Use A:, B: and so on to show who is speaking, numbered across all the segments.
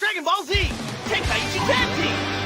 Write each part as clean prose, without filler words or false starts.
A: Dragon Ball Z! Tenkaichi Tag Team!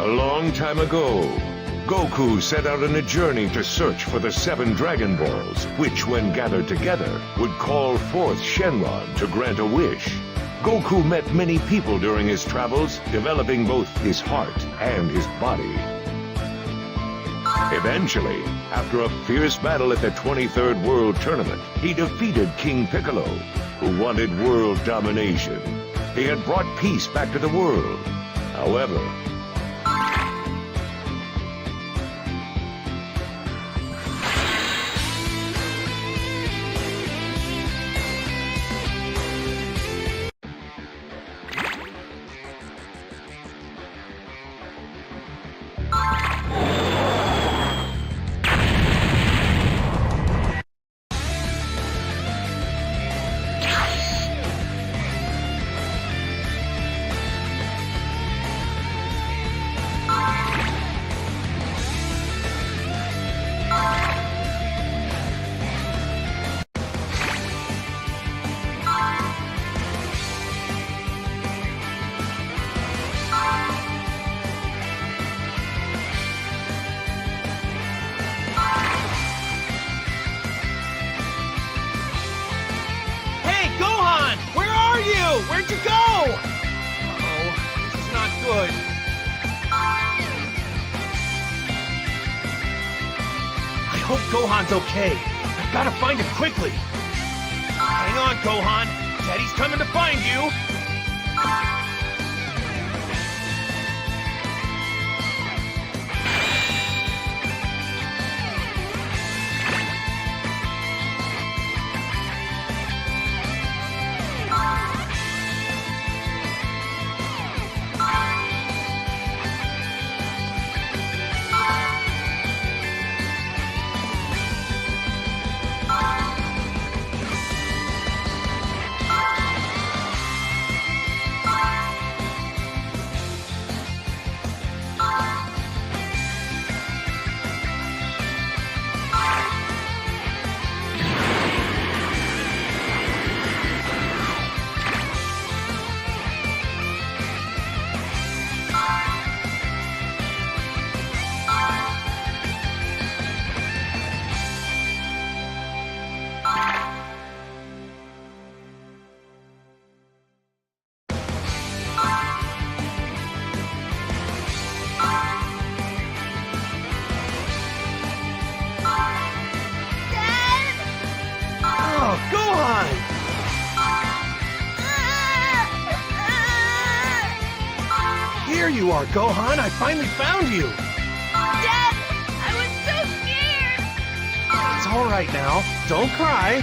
B: A long time ago, Goku set out on a journey to search for the 7 Dragon Balls, which, when gathered together, would call forth Shenron to grant a wish. Goku met many people during his travels, developing both his heart and his body. Eventually, after a fierce battle at the 23rd World Tournament, he defeated King Piccolo, who wanted world domination. He had brought peace back to the world. However,
A: where'd you go? Uh-oh, this is not good. I hope Gohan's okay. I've got to find him quickly. Hang on, Gohan. Daddy's coming to find you. Here you are, Gohan! I finally found you!
C: Dad! I was so scared!
A: It's all right now. Don't cry.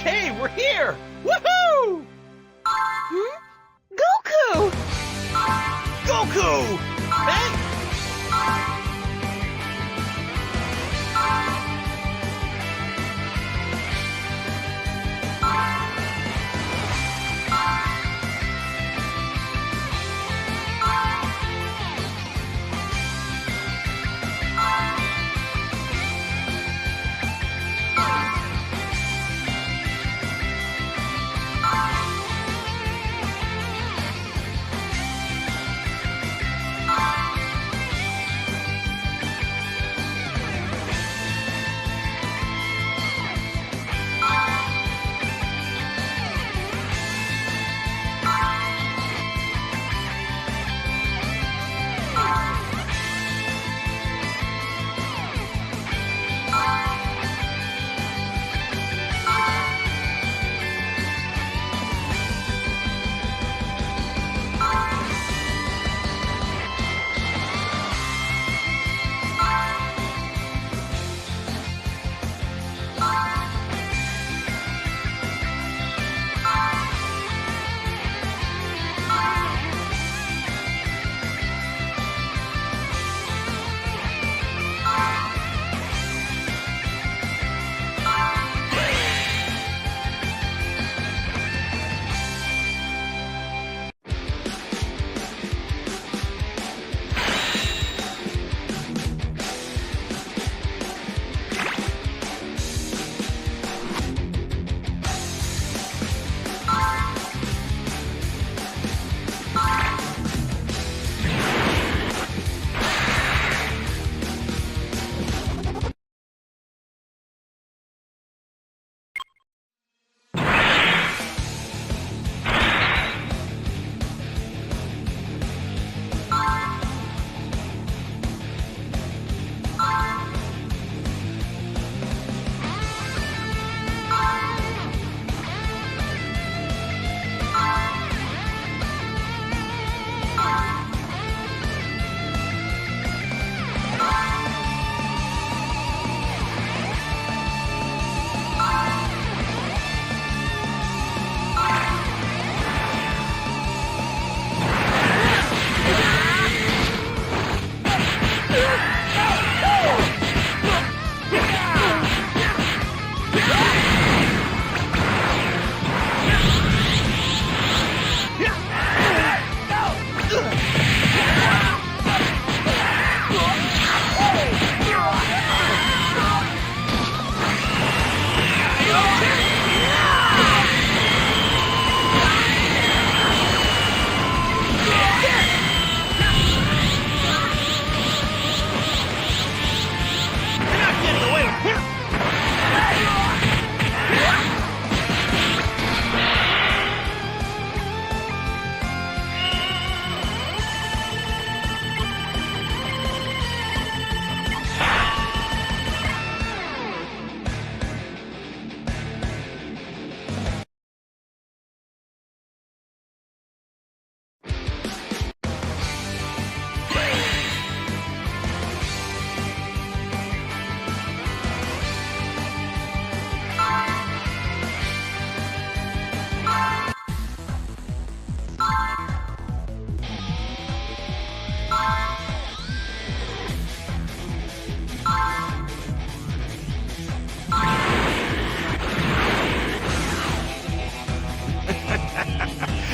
A: Okay, we're here! Woohoo!
C: Goku!
A: Goku! Thanks!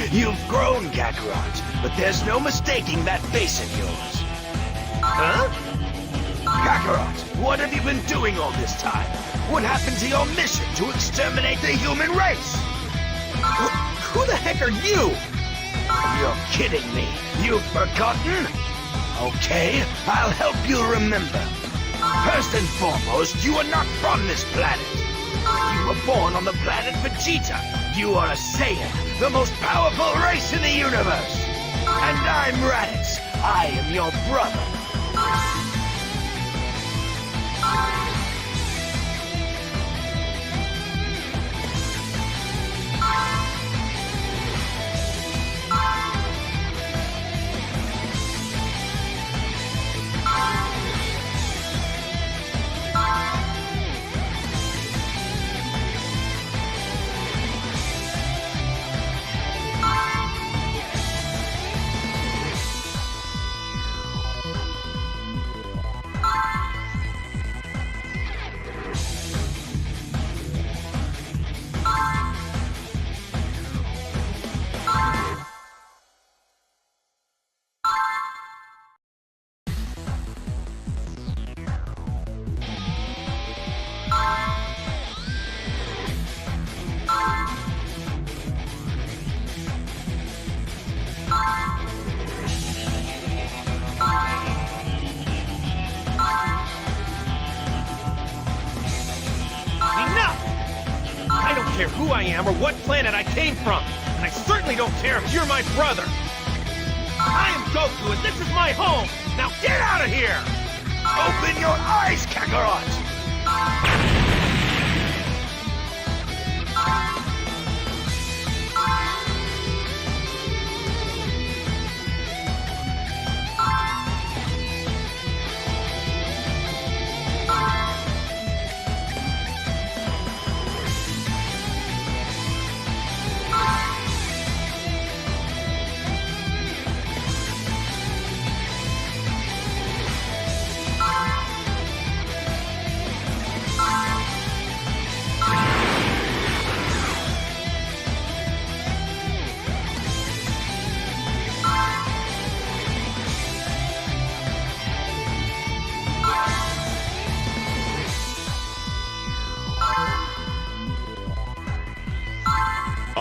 A: You've grown, Kakarot, but there's no mistaking that face of yours. Huh? Kakarot, what have you been doing all this time? What happened to your mission to exterminate the human race? Who the heck are you? You're kidding me. You've forgotten? Okay, I'll help you remember. First and foremost, you are not from this planet. You were born on the planet Vegeta. You are a Saiyan, the most powerful race in the universe. And I'm Raditz. I am your brother.
D: care who I am or what planet I came from. And I certainly don't care if you're my brother. I am Goku, and this is my home. Now get out of here!
A: Open your eyes, Kakarot!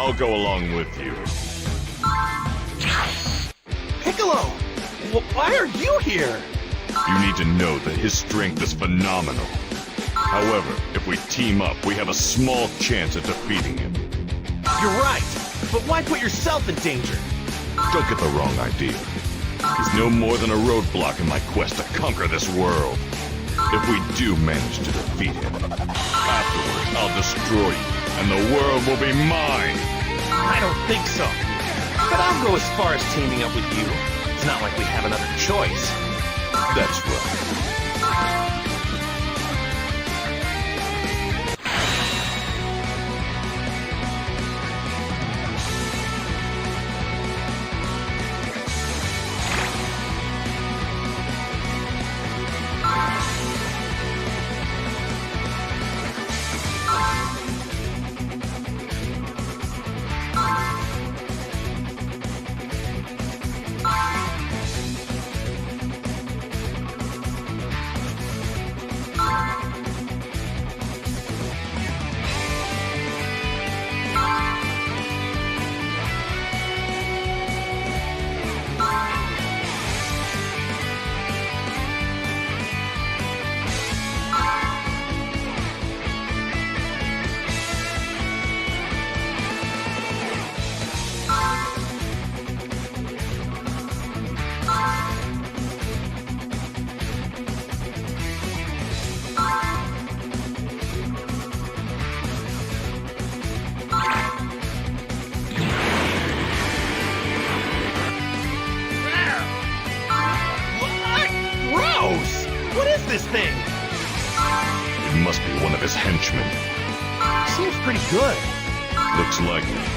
B: I'll go along with you.
D: Piccolo! Why are you here?
B: You need to know that his strength is phenomenal. However, if we team up, we have a small chance at defeating him.
D: You're right, but why put yourself in danger?
B: Don't get the wrong idea. He's no more than a roadblock in my quest to conquer this world. If we do manage to defeat him, afterwards I'll destroy you, and the world will be mine!
D: I don't think so. But I'll go as far as teaming up with you. It's not like we have another choice.
B: That's right.
D: This thing?
B: It must be one of his henchmen.
D: Seems pretty good.
B: Looks like it.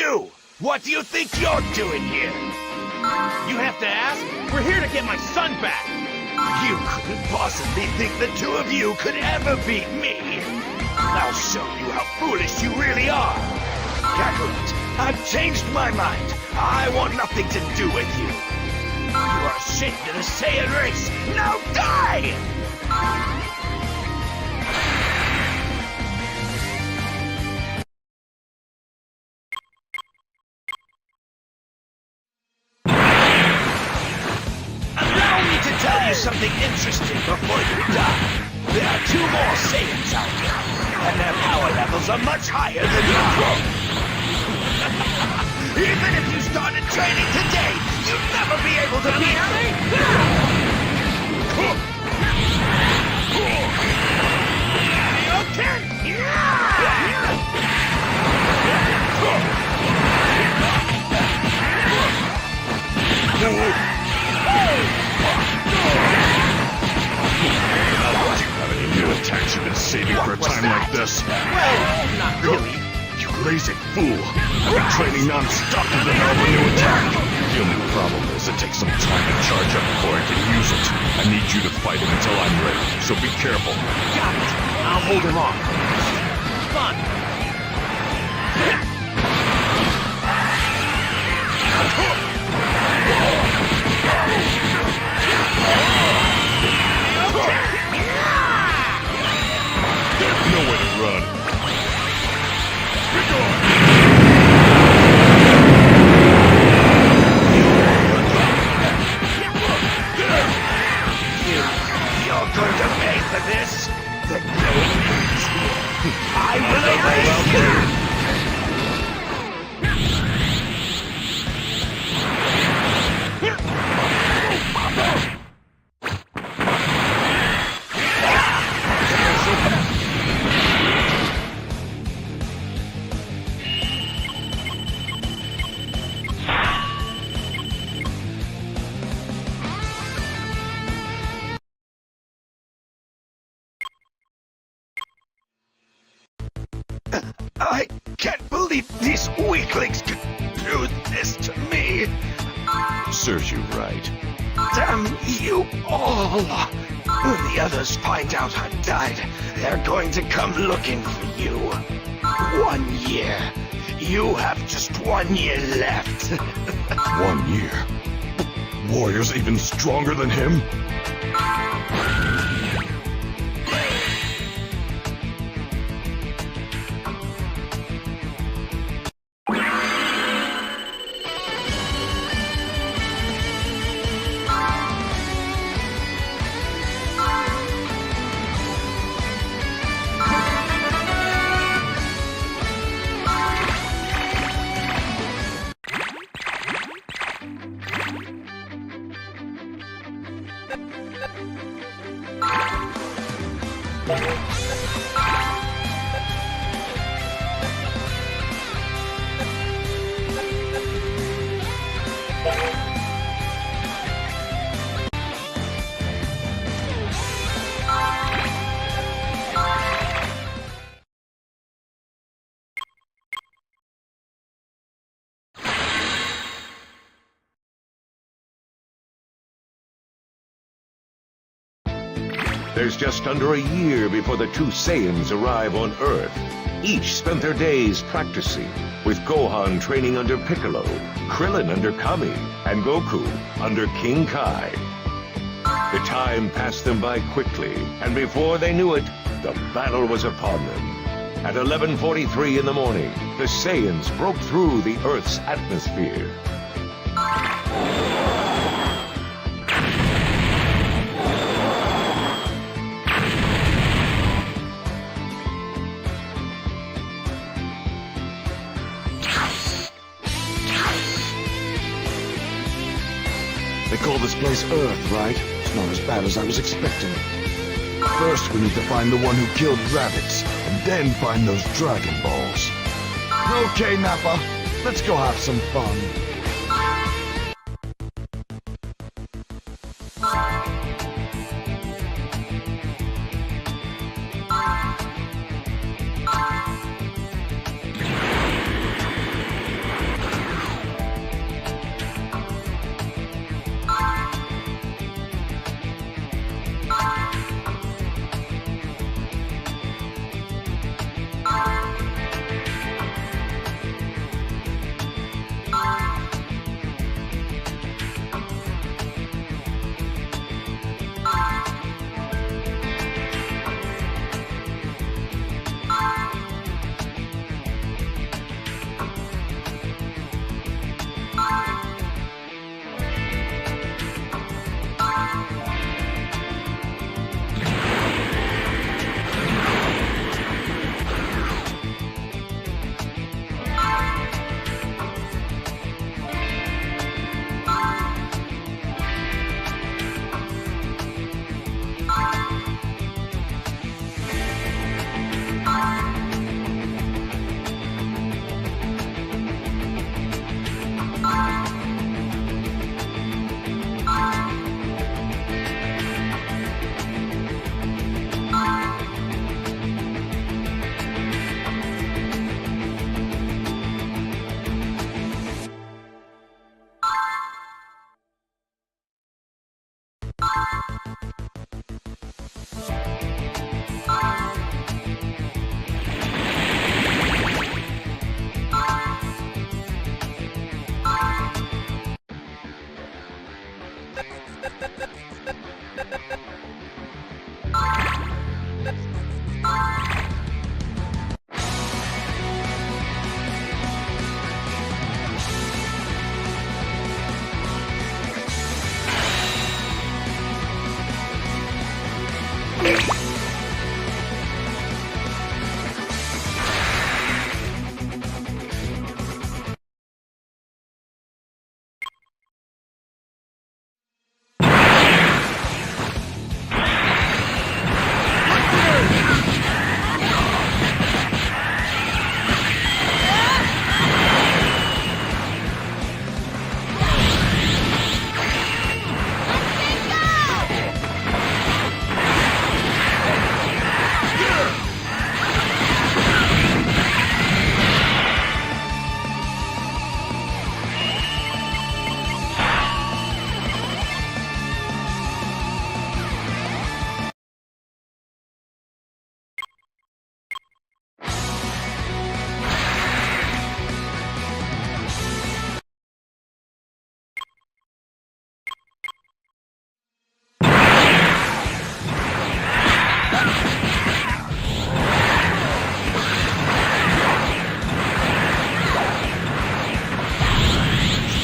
A: you? What do you think you're doing here?
D: You have to ask? We're here to get my son back!
A: You couldn't possibly think the two of you could ever beat me. I'll show you how foolish you really are. Kakarot, I've changed my mind. I want nothing to do with you. You are ashamed of the Saiyan race. Now die! Allow me to tell you something interesting before you die. There are two more Saiyans out there, and their power levels are much higher than your own. Even if you started training today, you'd never be able to beat me! Okay!
E: New attacks you've been saving for a time like this?
A: Well, not really.
E: You lazy fool! I've been training non-stop to develop a new attack! The only problem is it takes some time to charge up before I can use it. I need you to fight him until I'm ready, so be careful.
D: Got it! I'll hold him off. Fun!
E: There's nowhere to run.
A: You're going to pay for this? The going is here. I will erase you! I can't believe these weaklings could do this to me.
E: Serves you right.
A: Damn you all. When the others find out I've died, they're going to come looking for you. 1 year. You have just 1 year left.
E: 1 year? Warriors even stronger than him?
B: There's just under a year before the two Saiyans arrive on Earth. Each spent their days practicing, with Gohan training under Piccolo, Krillin under Kami, and Goku under King Kai. The time passed them by quickly, and before they knew it, the battle was upon them. At 11:43 in the morning, the Saiyans broke through the Earth's atmosphere.
F: They call this place Earth, right? It's not as bad as I was expecting. First, we need to find the one who killed rabbits, and then find those Dragon Balls. Okay, Nappa, let's go have some fun.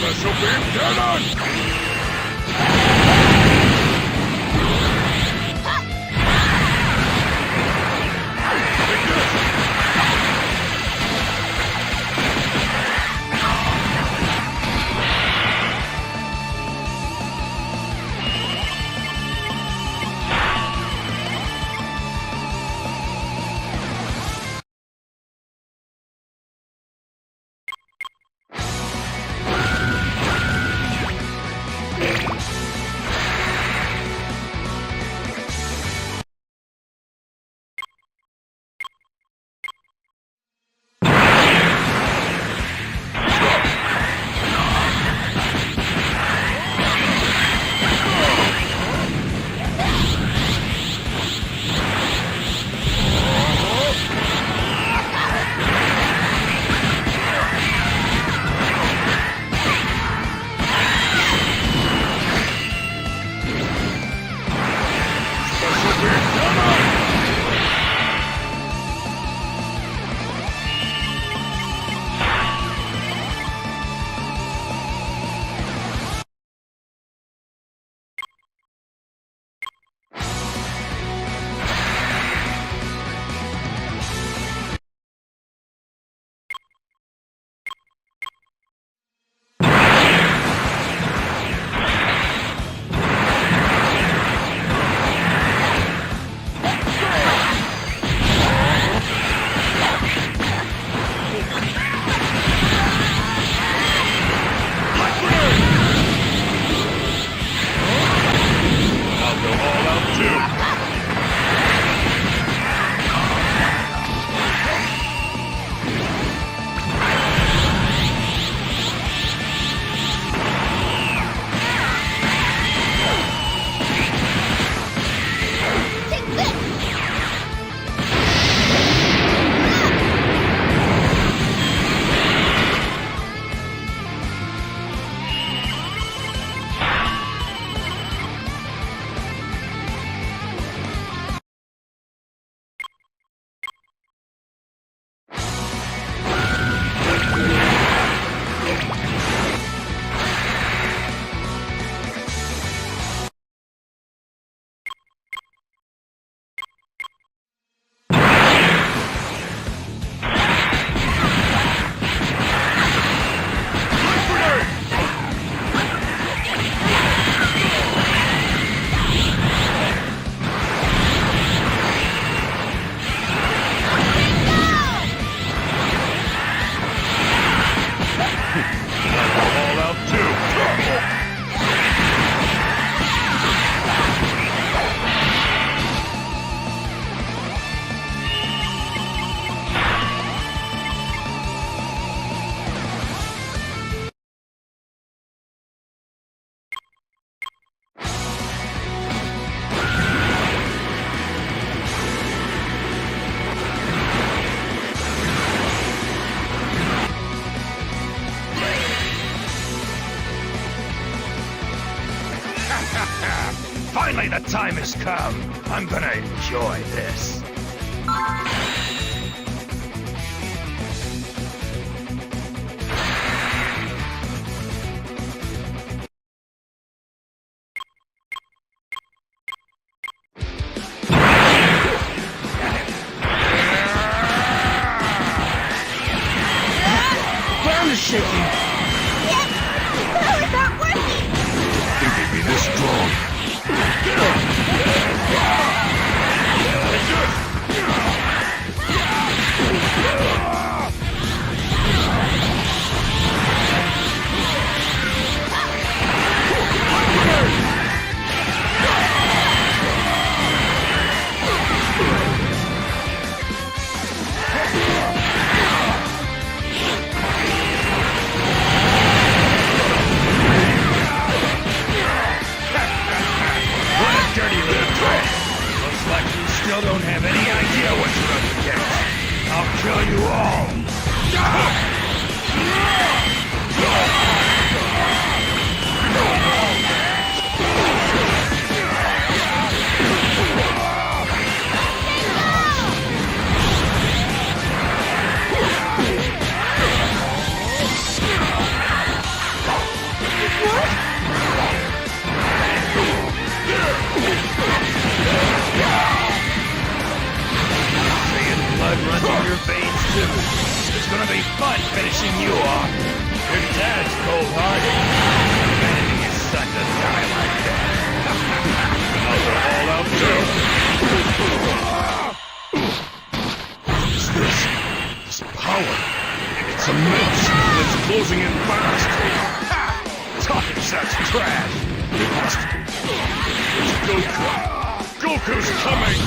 E: Special beam cannon!
A: Finally, the time has come. I'm gonna enjoy this.
F: Ground is shaking.
C: How is that working?
E: Think they'd be this strong.
A: What a dirty little trick! Looks like you still don't have any idea what
E: closing in fast. Ha! Talking such trash. It has to be. It's Goku. Goku's coming!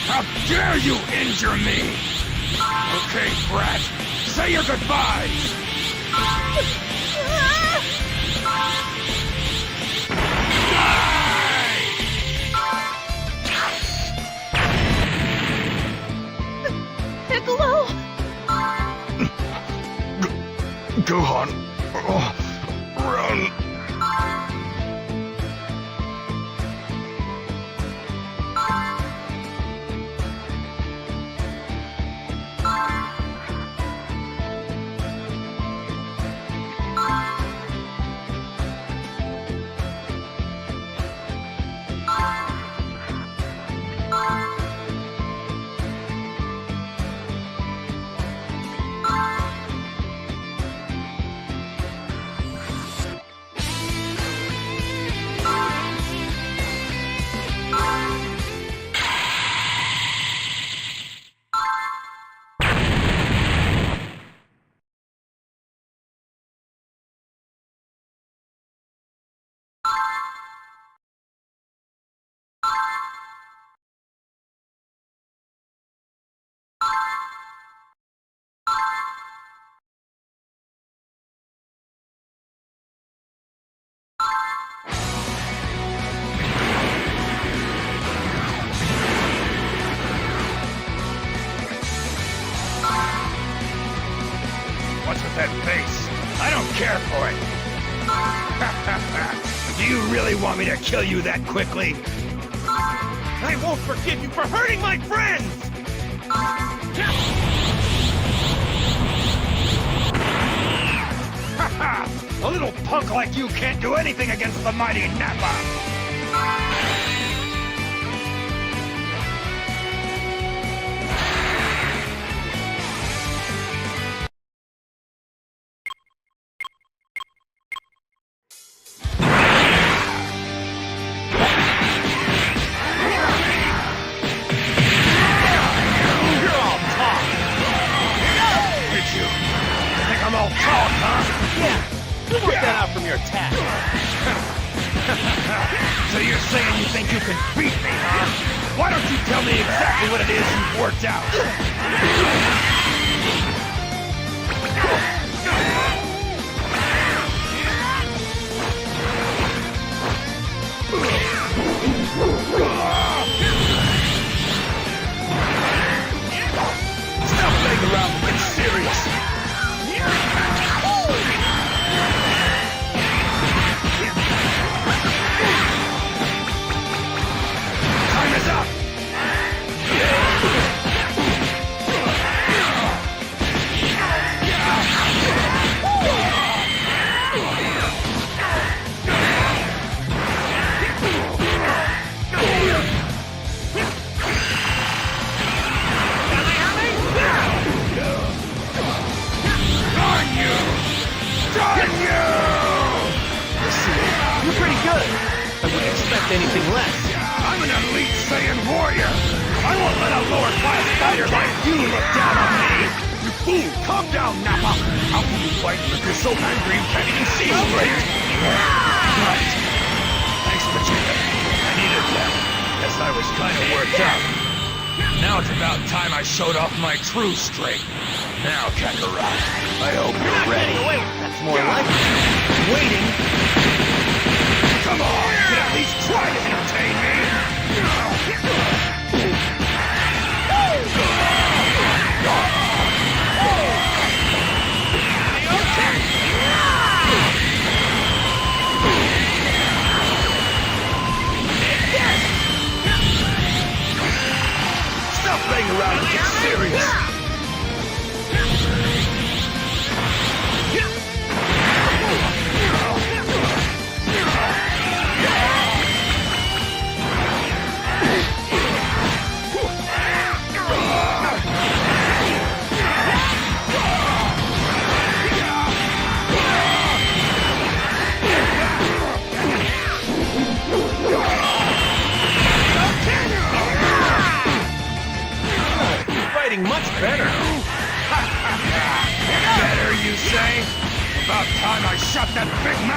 A: How dare you injure me! Okay, brat, say your goodbyes!
C: Piccolo!
F: Gohan, run!
A: What's with that face? I don't care for it! Do you really want me to kill you that quickly?
D: I won't forgive you for hurting my friends!
A: A little punk like you can't do anything against the mighty Nappa! So you're saying you think you can beat me, huh? Why don't you tell me exactly what it is you've worked out? Stop playing around and get serious! Time is up!
D: You're pretty good. I wouldn't expect anything less.
A: I'm an elite Saiyan warrior! I won't let a lower-class fighter like you look down on me! You fool! Calm down, Nappa! How can you fight if you're so angry you can't even see straight? Right. Thanks, Vegeta. I needed that. Guess I was kind of worked out. Now it's about time I showed off my true strength. Now, Kakarot, I hope you're ready.
D: Wait, that's more like it. Waiting.
A: Come on, you can at least try to entertain me! Stop playing around and get serious!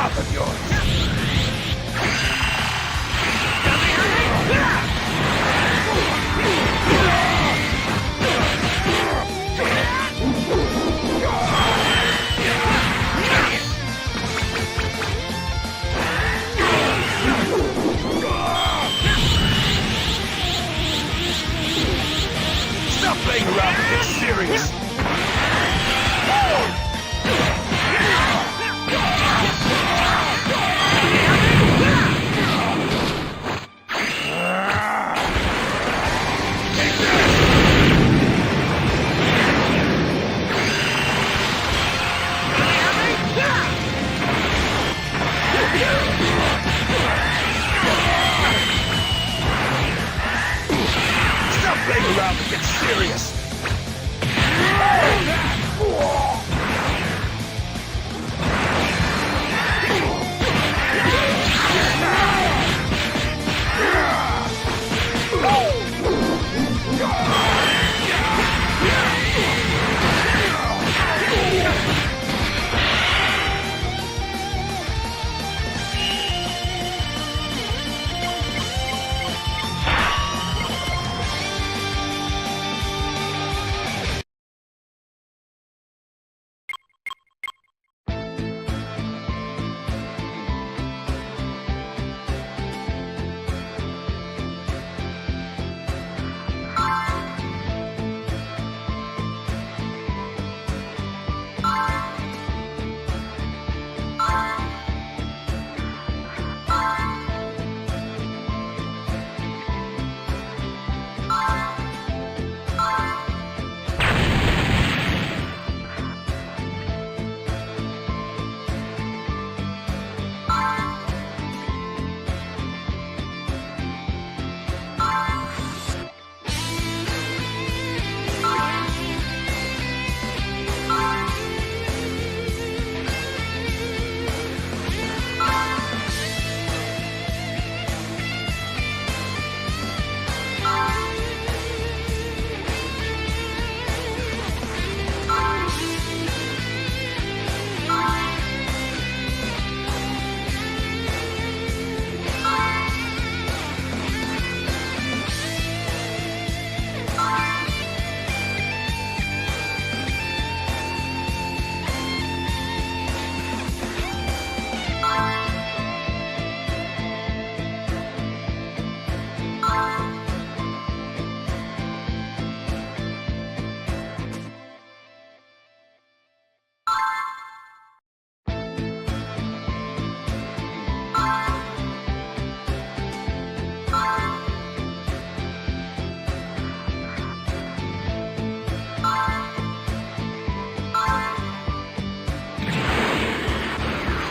A: mouth of yours! Stop playing around and get serious! Stop playing around and get serious!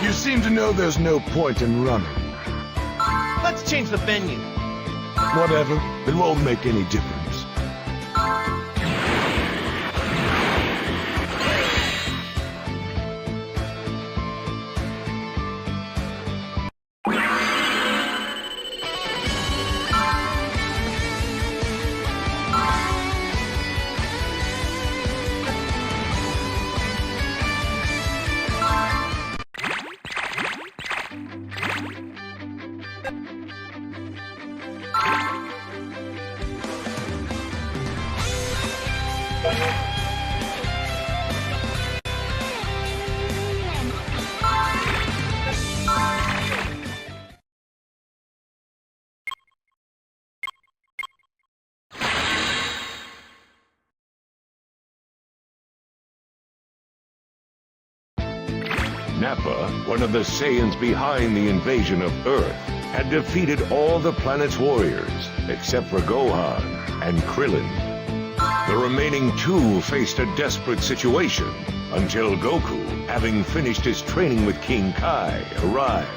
A: You seem to know there's no point in running.
D: Let's change the venue.
F: Whatever, it won't make any difference.
B: Nappa, one of the Saiyans behind the invasion of Earth, had defeated all the planet's warriors, except for Gohan and Krillin. The remaining two faced a desperate situation, until Goku, having finished his training with King Kai, arrived.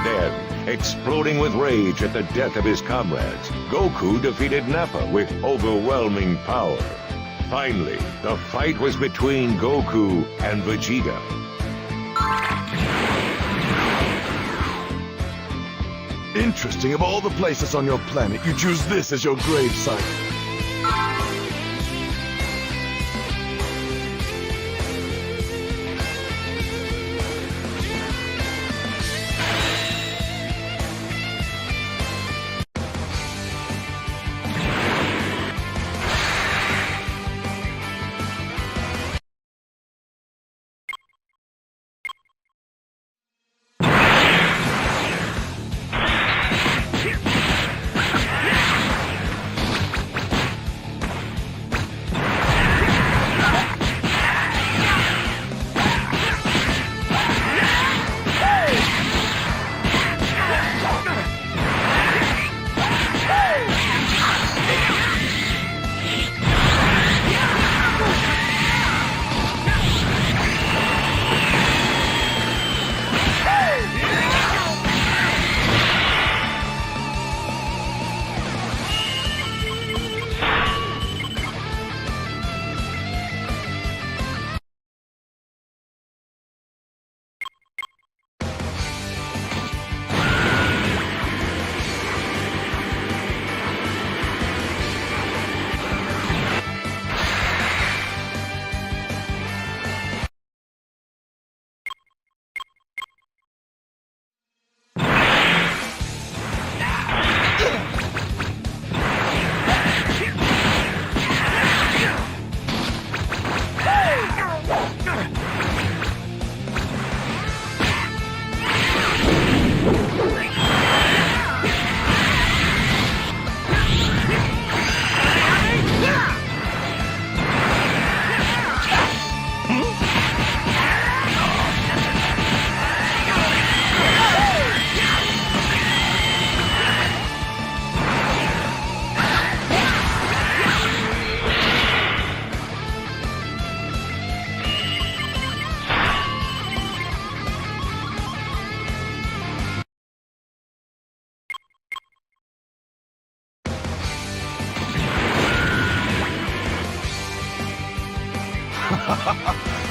B: Then, exploding with rage at the death of his comrades, Goku defeated Nappa with overwhelming power. Finally, the fight was between Goku and Vegeta.
F: Interesting, of all the places on your planet, you choose this as your grave site.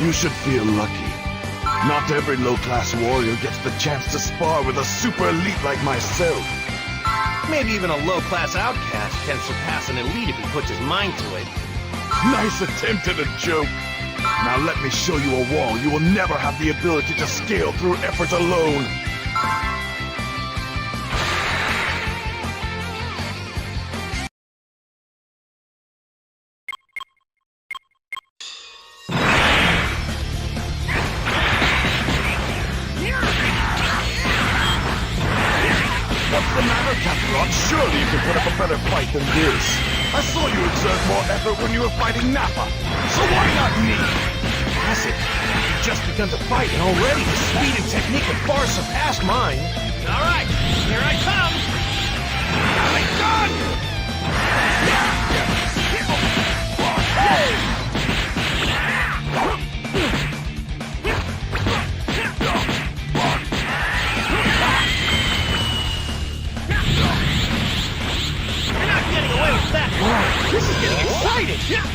F: You should feel lucky. Not every low-class warrior gets the chance to spar with a super elite like myself.
D: Maybe even a low-class outcast can surpass an elite if he puts his mind to it.
F: Nice attempt at a joke. Now let me show you a wall you will never have the ability to scale through effort alone. What's the matter, Kakarot? Surely you can put up a better fight than this. I saw you exert more effort when you were fighting Nappa, so why not me?
D: Acid, you've just begun to fight, and already the speed and technique have far surpassed mine. All right, here I come. My God! You're not getting away with that. This is getting exciting.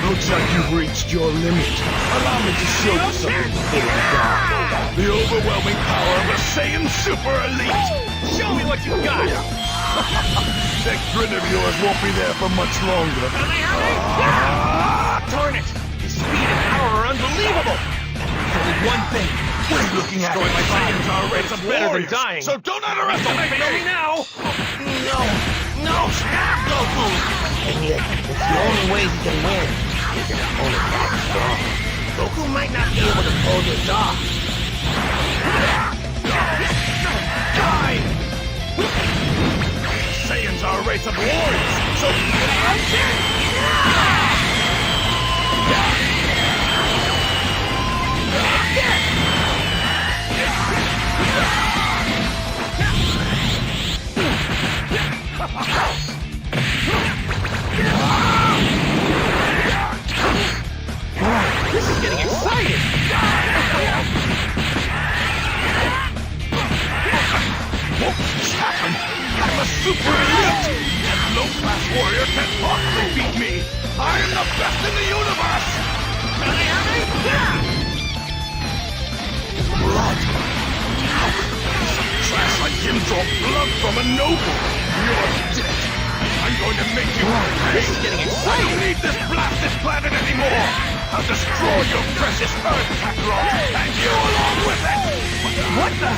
F: Looks like you've reached your limit. Allow me to show you something before we die. The overwhelming power of a Saiyan Super Elite!
D: Show me what you got!
F: That grin of yours won't be there for much longer.
D: Darn it! His speed and power are unbelievable! There's only one thing.
F: What are you looking at?
D: Destroy my Saiyans already.
F: It's
D: It's better than
F: warriors,
D: dying.
F: So don't underestimate
D: Fail me
F: me!
D: now!
A: No, stop, Goku! And yet, it's the only way he can win. His opponent that strong. Goku might not be able to pull this off.
F: Die! Saiyans are a race of warriors, so
D: This is getting exciting!
F: what just happened? I'm a super elite! That low-class warrior can't possibly beat me! I am the best in the universe! Blood! How could some trash like him draw blood from a noble? You're dead! I'm going to make you pay! I don't need this blasted planet anymore! I'll destroy your precious Earth, Kakarot, and you along with it! What the?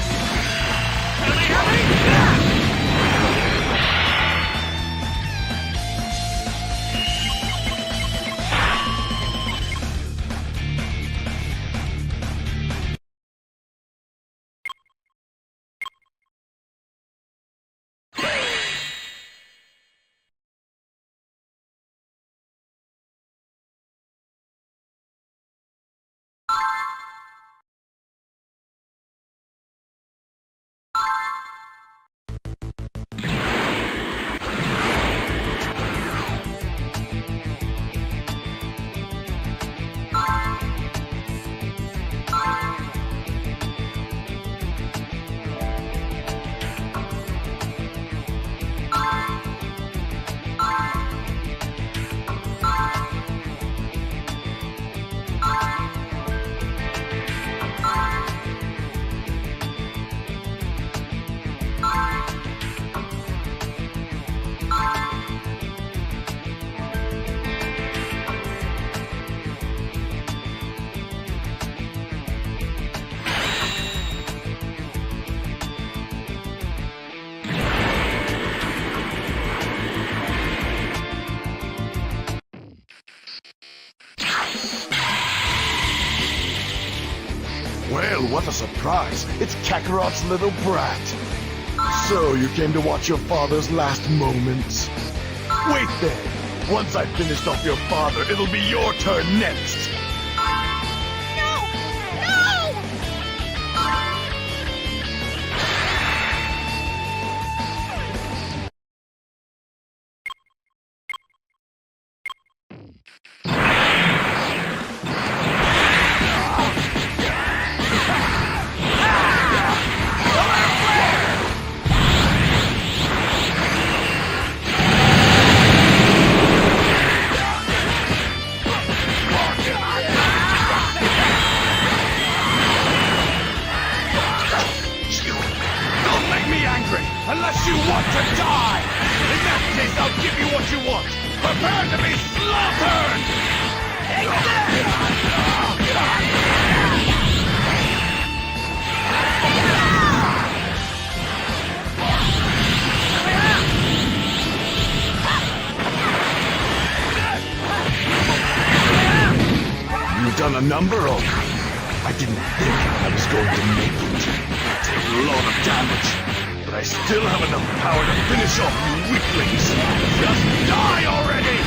F: Well, what a surprise! It's Kakarot's little brat! So, you came to watch your father's last moments? Wait then! Once I've finished off your father, it'll be your turn next!
C: No! No!
E: give you what you want! Prepare to be slaughtered!
F: You've done a number on me. I didn't think I was going to make it. I take a lot of damage, but I still have enough power to finish off you weaklings. Just die already!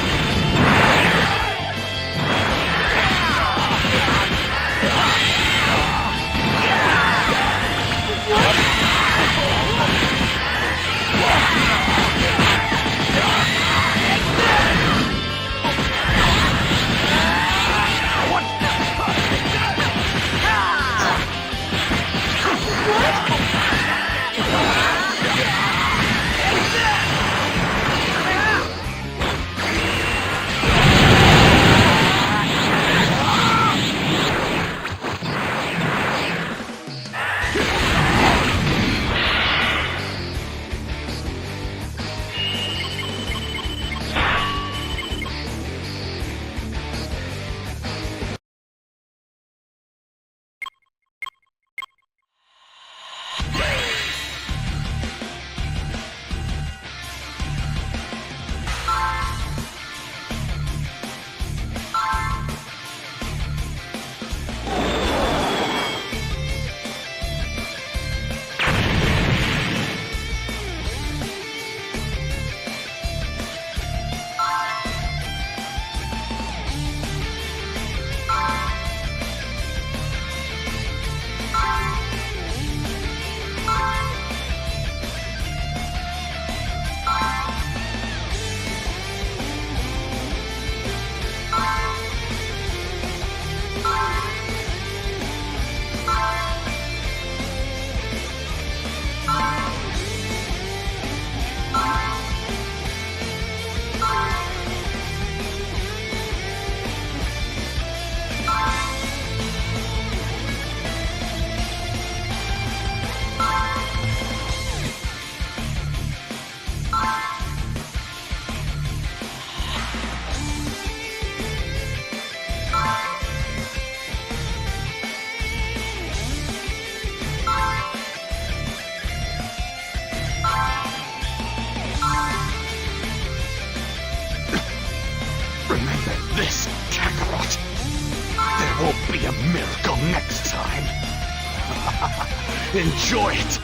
F: Enjoy it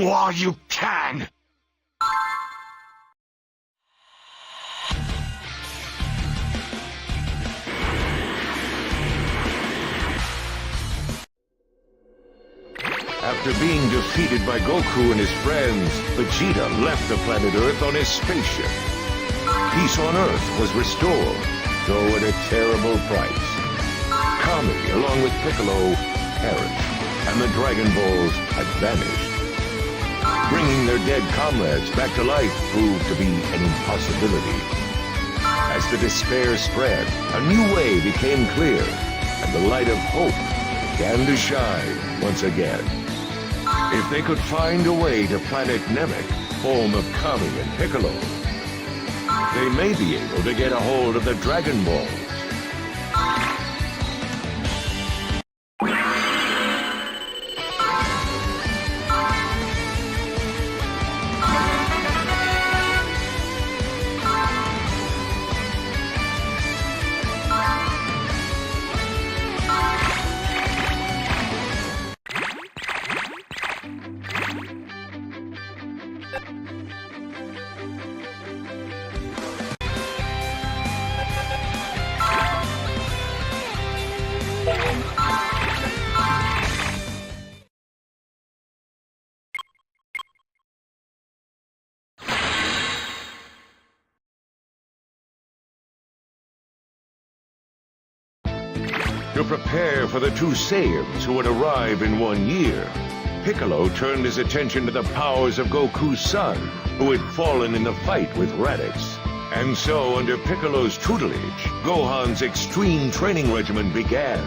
F: while you can!
B: After being defeated by Goku and his friends, Vegeta left the planet Earth on his spaceship. Peace on Earth was restored, though at a terrible price. Kami, along with Piccolo, perished, and the Dragon Balls had vanished. Bringing their dead comrades back to life proved to be an impossibility. As the despair spread, a new way became clear, and the light of hope began to shine once again. If they could find a way to planet Namek, home of Kami and Piccolo, they may be able to get a hold of the Dragon Balls. To prepare for the two Saiyans who would arrive in 1 year, Piccolo turned his attention to the powers of Goku's son, who had fallen in the fight with Raditz. And so, under Piccolo's tutelage, Gohan's extreme training regimen began.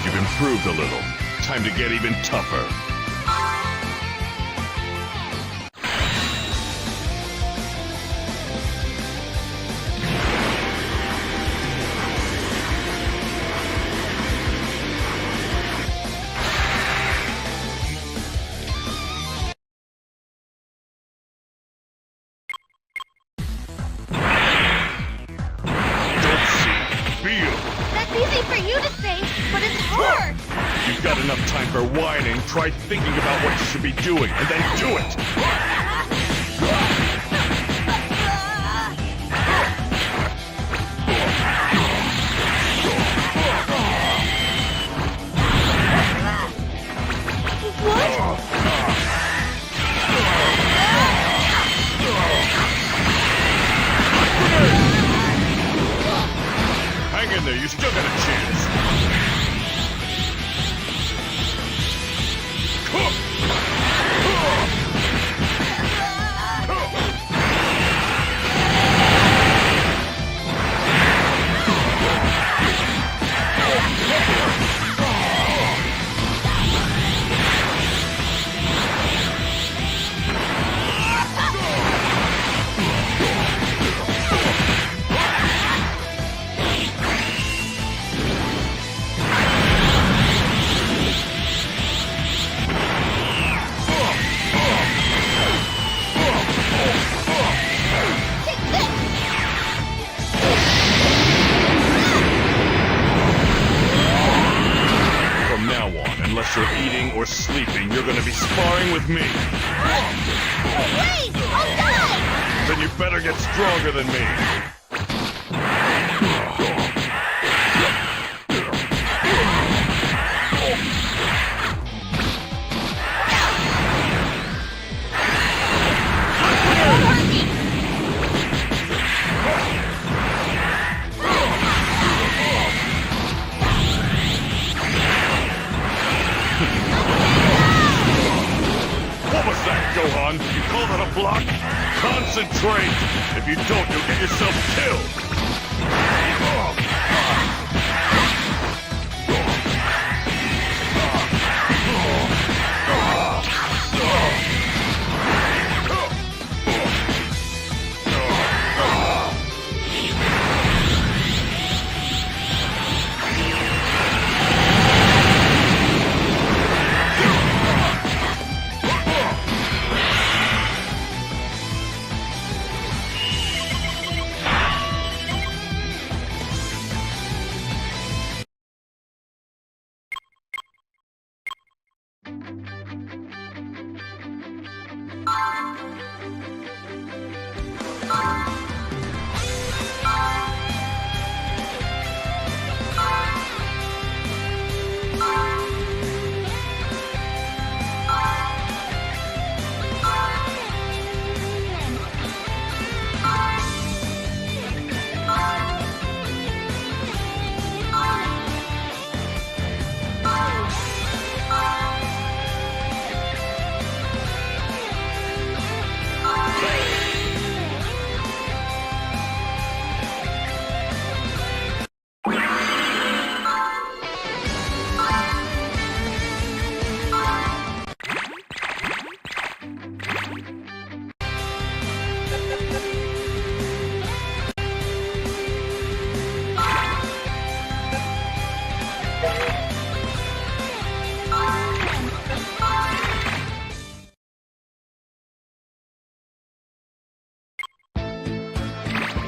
E: you've improved a little. Time to get even tougher.
C: That's easy for you to say, but it's hard.
E: You've got enough time for whining. Try thinking about what you should be doing, and then do it! Hang in there, you still got a chance. Unless you're eating or sleeping, you're gonna be sparring with me.
C: Wait! I'll die!
E: Then you better get stronger than me. Gohan, you call that a block? Concentrate! If you don't, you'll get yourself killed!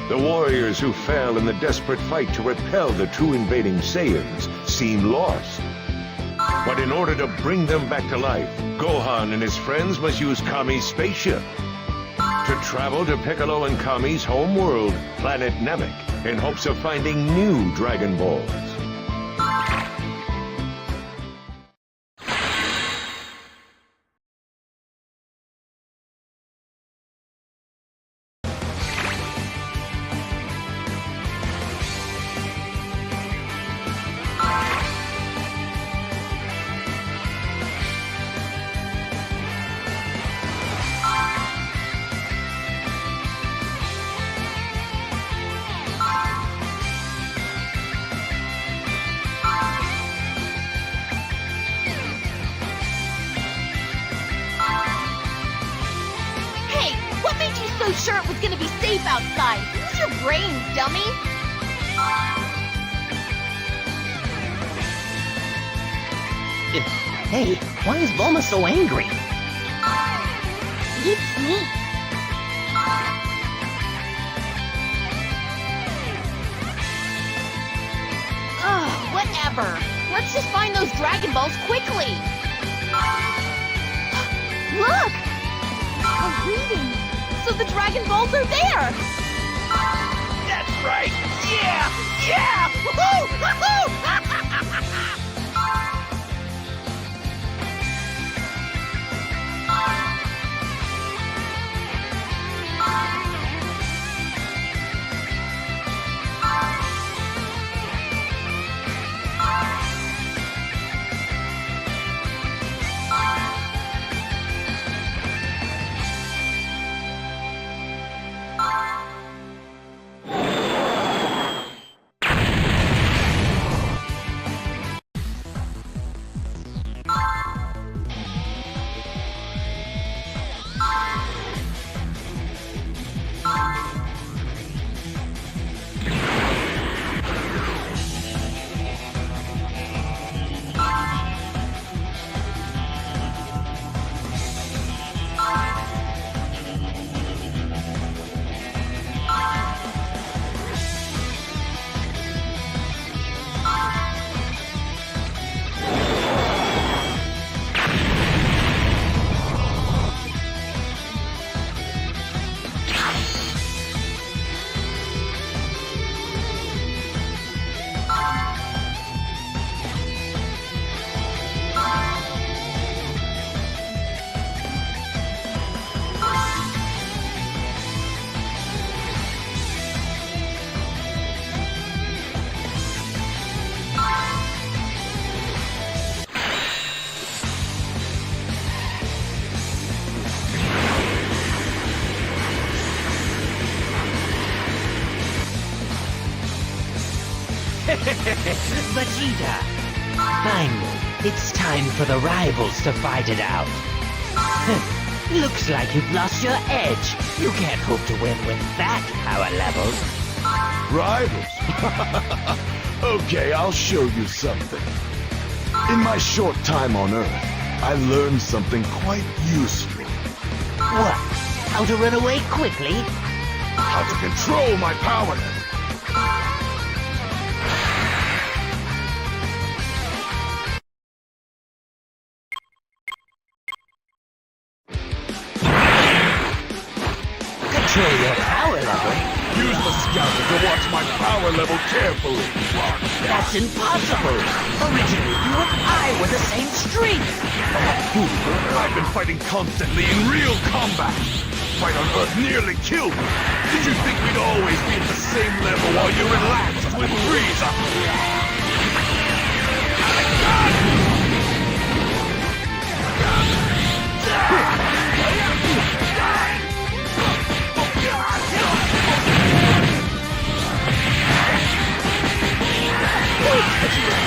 B: The warriors who fell in the desperate fight to repel the two invading Saiyans seem lost. But in order to bring them back to life, Gohan and his friends must use Kami's spaceship to travel to Piccolo and Kami's home world, planet Namek, in hopes of finding new Dragon Balls.
C: was sure it was gonna be safe outside. Use your brains, dummy!
G: Hey, why is Bulma so angry?
C: It's me. Ugh, whatever. Let's just find those Dragon Balls quickly. Look! A reading. So the Dragon Balls are there!
A: That's right! Yeah! Yeah! Woohoo! Woohoo!
G: Vegeta! Finally, it's time for the rivals to fight it out. Looks like you've lost your edge. You can't hope to win with that power level.
F: Rivals? Okay, I'll show you something. In my short time on Earth, I learned something quite useful.
G: What? How to run away quickly?
F: How to control my power level.
G: Control your power level?
F: Use the scouter to watch my power level carefully.
G: That's impossible! Originally, you and I were the same strength!
F: I've been fighting constantly in real combat. Fight on Earth nearly killed me. Did you think we'd always be at the same level while you relaxed with Frieza?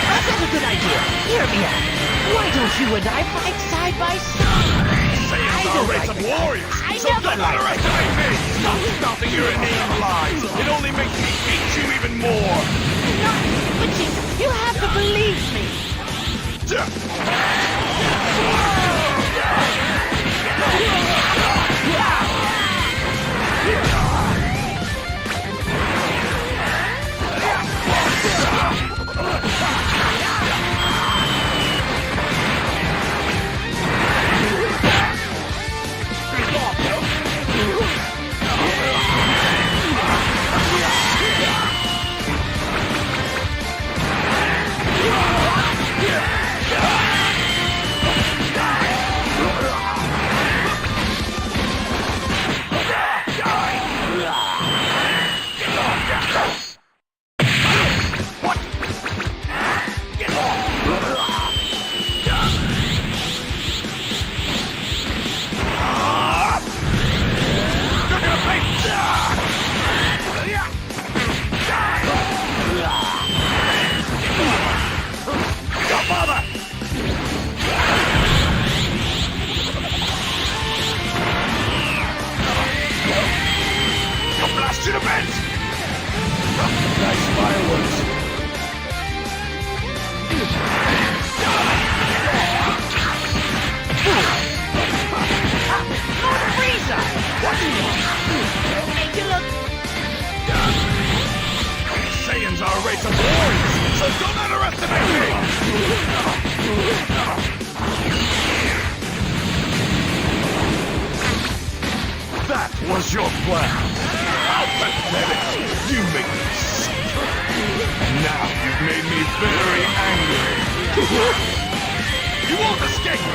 G: That's a good idea. Hear me out. Why don't you and I fight side by side?
F: Saiyans are a race of warriors, so don't underestimate me! Stop stopping your inane lies! It only makes me hate you even more!
C: No, Vegeta, you have to believe me.
D: celebrate some glories, so don't underestimate me!
E: That was your plan! How pathetic! You make me sick! And now you've made me very angry!
D: You won't escape!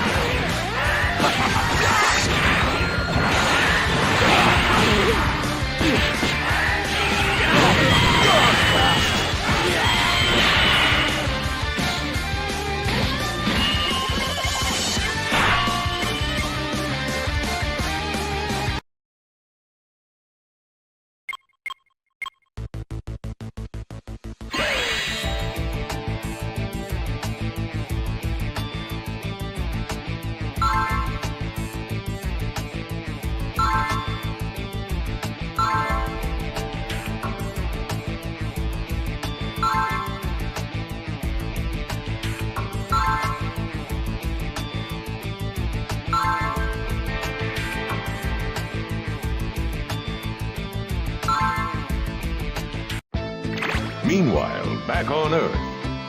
B: Meanwhile, back on Earth,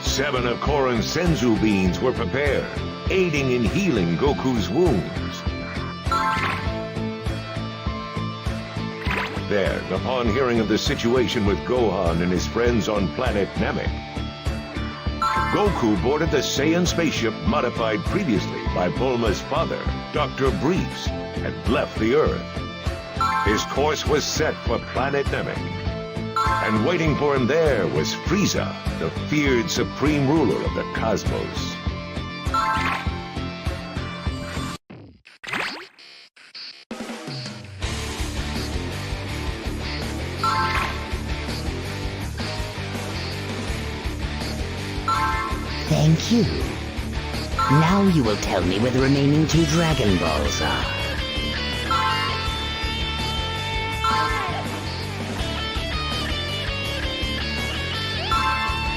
B: 7 of Korin's senzu beans were prepared, aiding in healing Goku's wounds. There, upon hearing of the situation with Gohan and his friends on planet Namek, Goku boarded the Saiyan spaceship modified previously by Bulma's father, Dr. Briefs, and left the Earth. His course was set for planet Namek. And waiting for him there was Frieza, the feared supreme ruler of the cosmos.
G: Thank you. Now you will tell me where the remaining 2 Dragon Balls are.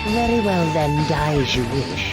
G: Very well then, die as you wish.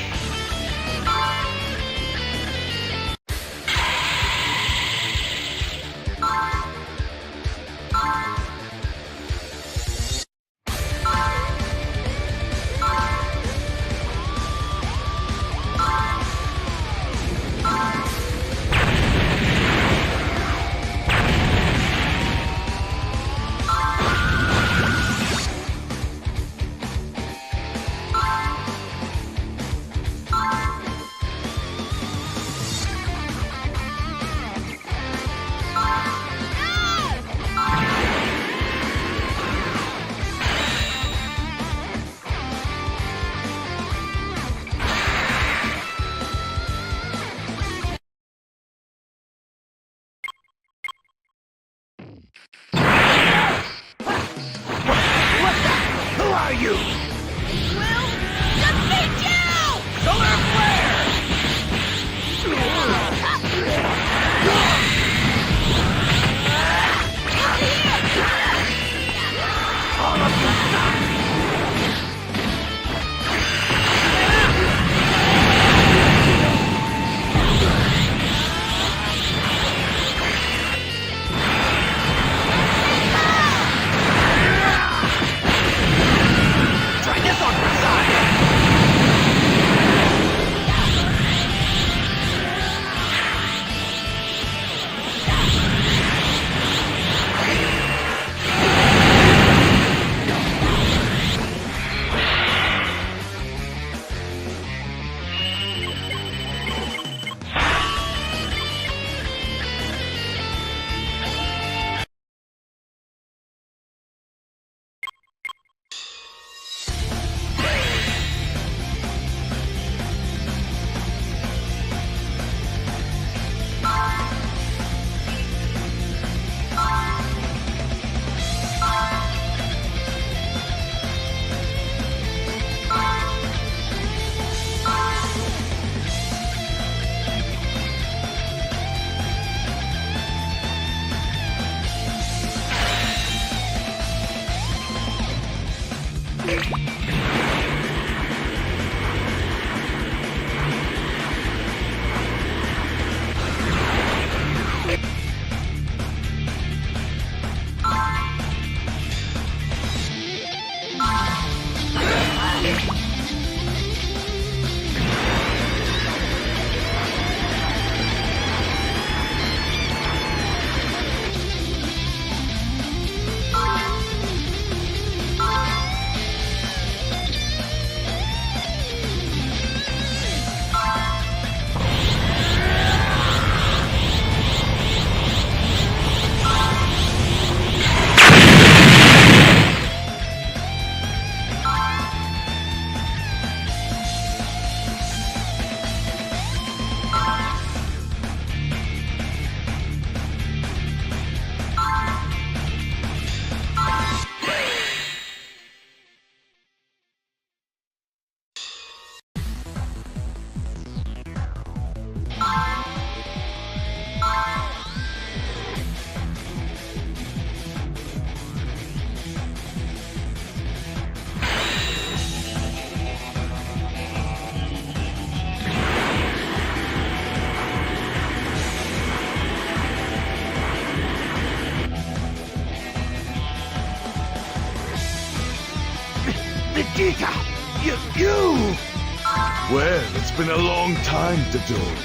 F: Well, it's been a long time, Dodoria.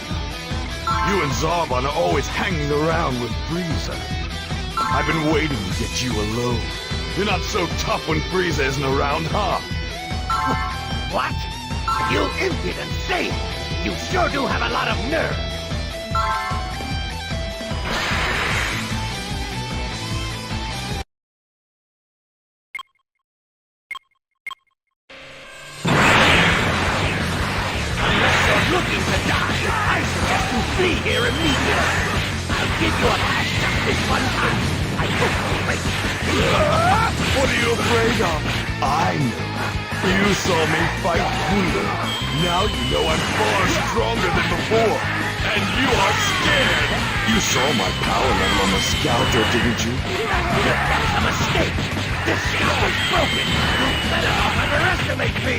F: You and Zarbon are always hanging around with Frieza. I've been waiting to get you alone. You're not so tough when Frieza isn't around, huh?
A: What? You impudent thing! You sure do have a lot of nerve! Unless you're looking to die, I suggest you flee here immediately! I'll give you a last shot this one time! I hope you'll make it!
F: What are you afraid of? I know. You saw me fight Kunda. Now you know I'm far stronger than before. And you are scared. You saw my power level on the scouter, didn't you?
A: That's a mistake! This scout is broken! You better not underestimate me!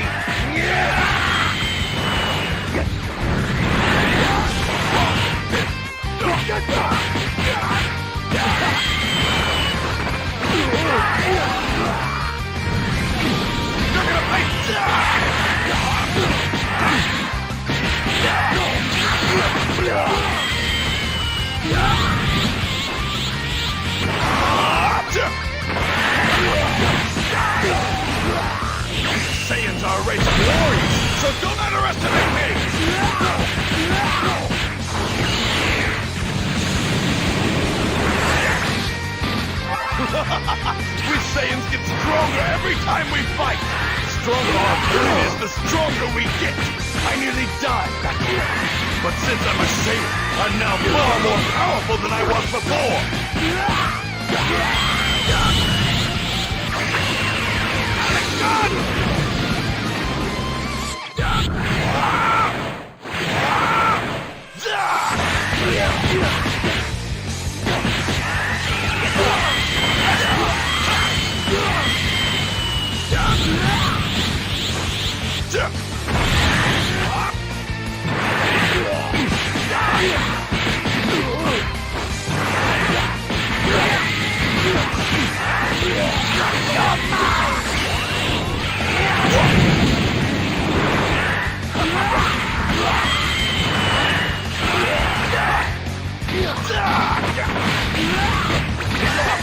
A: Saiyans are a race of warriors, so don't underestimate me! We Saiyans get stronger every time we fight! The stronger our opponent is, the stronger we get! I nearly died back here, but since I'm a Saiyan, I'm now far more powerful than I was before!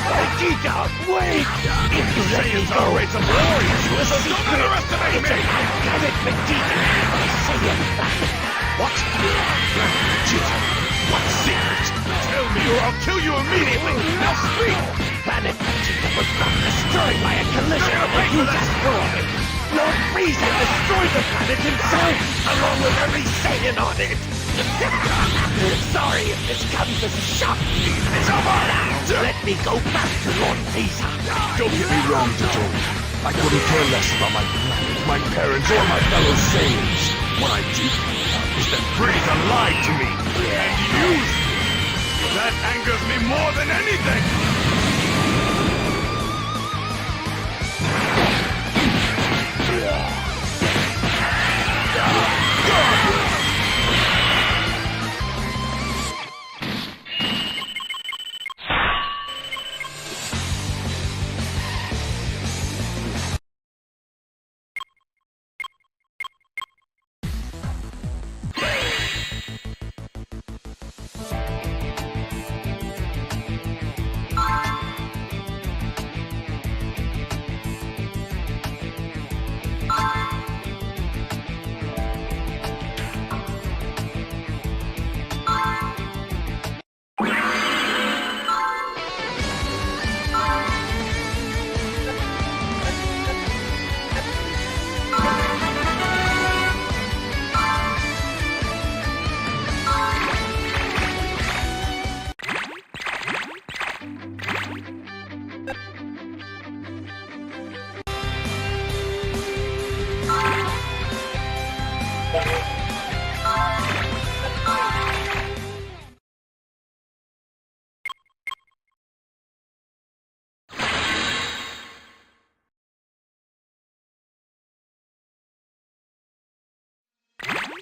A: Vegeta, wait! If the Saiyans are a race of warriors, so don't underestimate me! Damn it, Vegeta! Saiyan battle! What? Vegeta, what secret? Tell me or I'll kill you immediately! Now speak! Planet Vegeta was not destroyed by a collision with you asteroid! Lord Frieza destroyed the planet himself, along with every Saiyan on it! Sorry if this comes as a shock. It's over now. Let me go back to Lord Frieza.
F: Don't get me wrong, Dodoria. I couldn't care less about my planet, my parents, or my fellow Saiyans. What I do is that Frieza lied to me and used me. That angers me more than anything.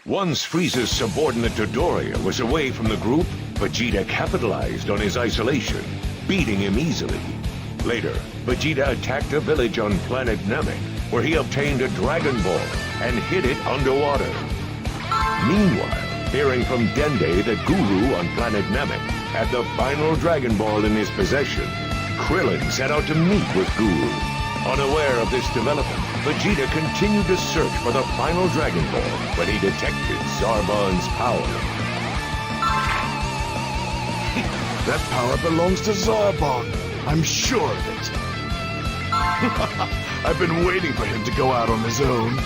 B: Once Frieza's subordinate Dodoria was away from the group, Vegeta capitalized on his isolation, beating him easily. Later, Vegeta attacked a village on planet Namek, where he obtained a Dragon Ball and hid it underwater. Meanwhile, hearing from Dende that Guru on planet Namek had the final Dragon Ball in his possession, Krillin set out to meet with Guru. Unaware of this development, Vegeta continued to search for the final Dragon Ball when he detected Zarbon's power.
F: That power belongs to Zarbon. I'm sure of it. I've been waiting for him to go out on his own.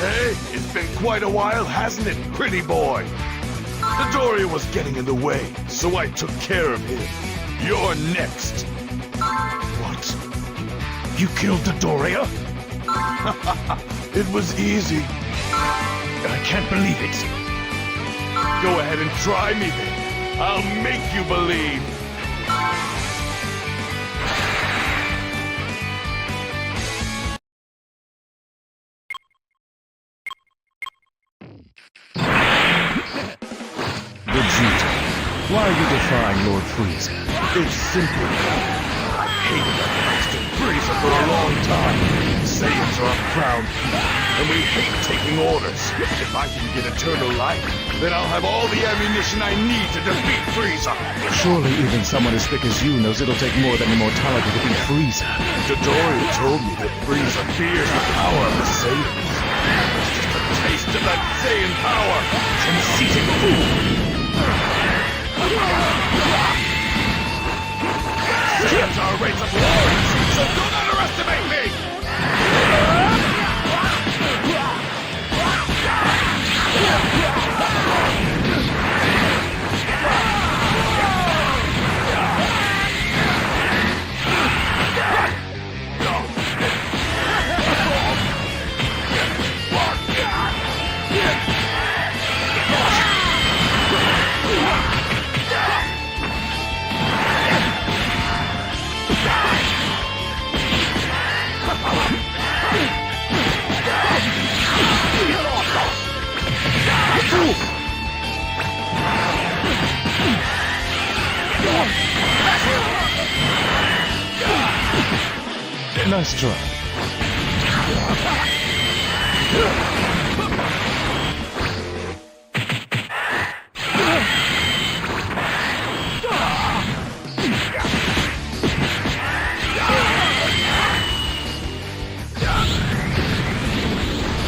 F: Hey, it's been quite a while, hasn't it, pretty boy? Midoriya was getting in the way, so I took care of him. You're next.
D: What? You killed Midoriya?
F: It was easy.
D: I can't believe it.
F: Go ahead and try me then. I'll make you believe.
D: Vegeta, why are you defying Lord Frieza?
F: It's simple. I've hated that bastard Frieza for a long time. Saiyans are our proud people, and we hate taking orders. If I can get eternal life, then I'll have all the ammunition I need to defeat Frieza.
D: Surely even someone as thick as you knows it'll take more than immortality to beat Frieza.
F: Dodoria told me that Frieza fears the power of the Saiyans. It's just a taste of that Saiyan power.
D: Conceited fool!
F: Saiyans are a race of warriors, so don't underestimate me!
D: Nice try.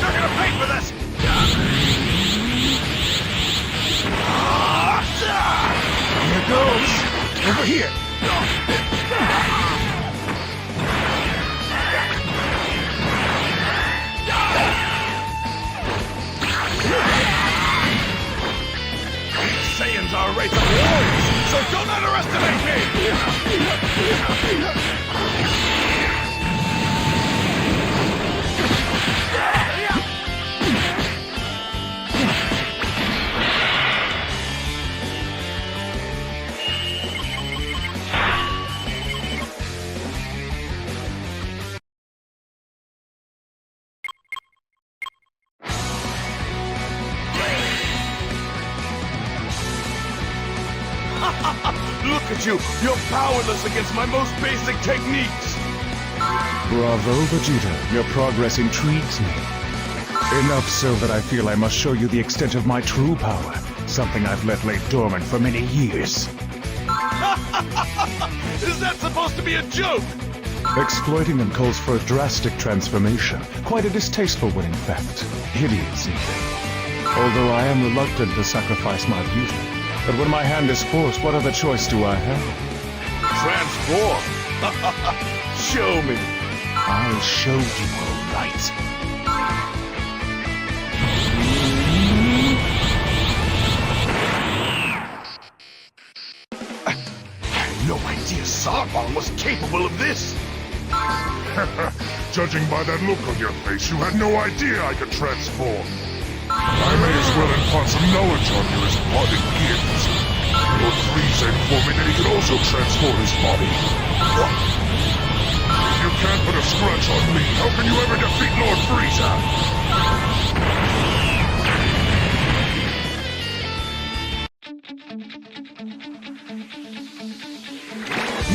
F: They're gonna pay for this!
D: Here goes. Over here.
F: Saiyans are a race of warriors, so don't underestimate me! Look at you! You're powerless against my most basic techniques!
D: Bravo, Vegeta. Your progress intrigues me. Enough so that I feel I must show you the extent of my true power, something I've let lay dormant for many years.
F: Is that supposed to be a joke?
D: Exploiting them calls for a drastic transformation, quite a distasteful one in fact. Hideous even. Although I am reluctant to sacrifice my beauty. But when my hand is forced, what other choice do I have?
F: Transform? Show me.
D: I'll show you all right.
F: I had no idea Zarbon was capable of this.
E: Judging by that look on your face, you had no idea I could transform. I may as well impart some knowledge on you as parting gifts. Lord Frieza informed me that he could also transform his body. What? If you can't put a scratch on me, how can you ever defeat Lord Frieza?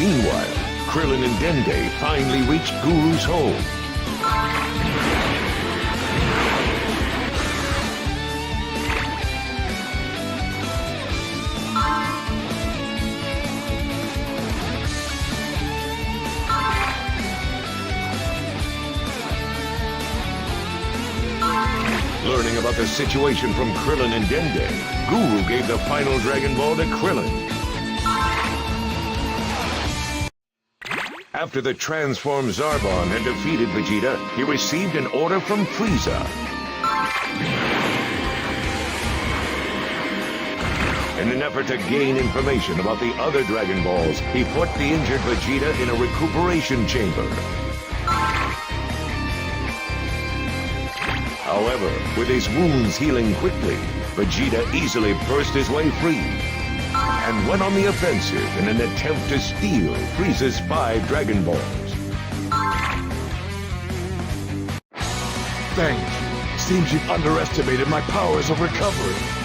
B: Meanwhile, Krillin and Dende finally reached Guru's home. Learning about the situation from Krillin and Dende, Guru gave the final Dragon Ball to Krillin. After the transformed Zarbon had defeated Vegeta, he received an order from Frieza. In an effort to gain information about the other Dragon Balls, he put the injured Vegeta in a recuperation chamber. However, with his wounds healing quickly, Vegeta easily burst his way free and went on the offensive in an attempt to steal Frieza's 5 Dragon Balls.
F: Thank you. Seems you've underestimated my powers of recovery.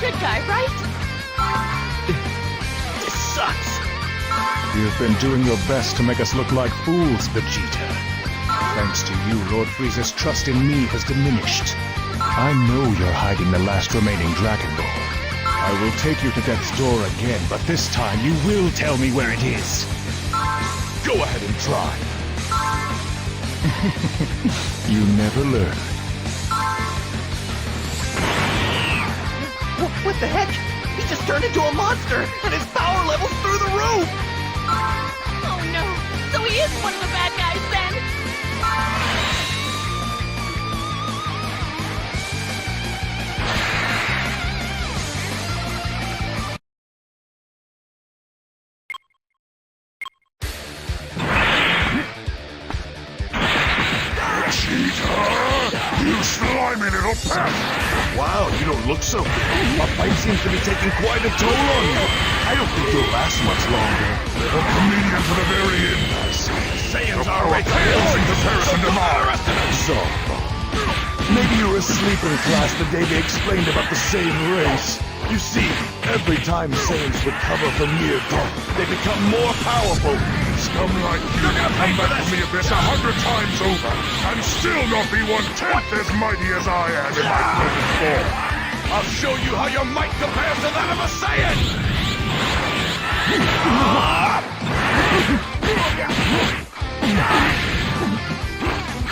C: good guy, right?
A: This sucks.
D: You've been doing your best to make us look like fools, Vegeta. Thanks to you, Lord Frieza's trust in me has diminished. I know you're hiding the last remaining Dragon Ball. I will take you to death's door again, but this time you will tell me where it is.
F: Go ahead and try.
D: You never learn.
A: What the heck? He just turned into a monster, and his power level's through the roof!
C: Oh no! So he is one of the bad guys then!
E: You slimy little pest!
F: Wow, you don't look so good. Our fight seems to be taking quite a toll on you. I don't think you'll last much longer.
E: A comedian to the very end.
F: I see.
A: Saiyans are
E: Our pales in comparison to mine.
F: So, maybe you were asleep in class the day they explained about the same race. You see, every time Saiyans recover from near death, they become more powerful.
E: Scum like you can come back from the abyss 100 times over, and still not be 1/10 as mighty as I am in my present form.
A: I'll show you how your might compares to that of a Saiyan!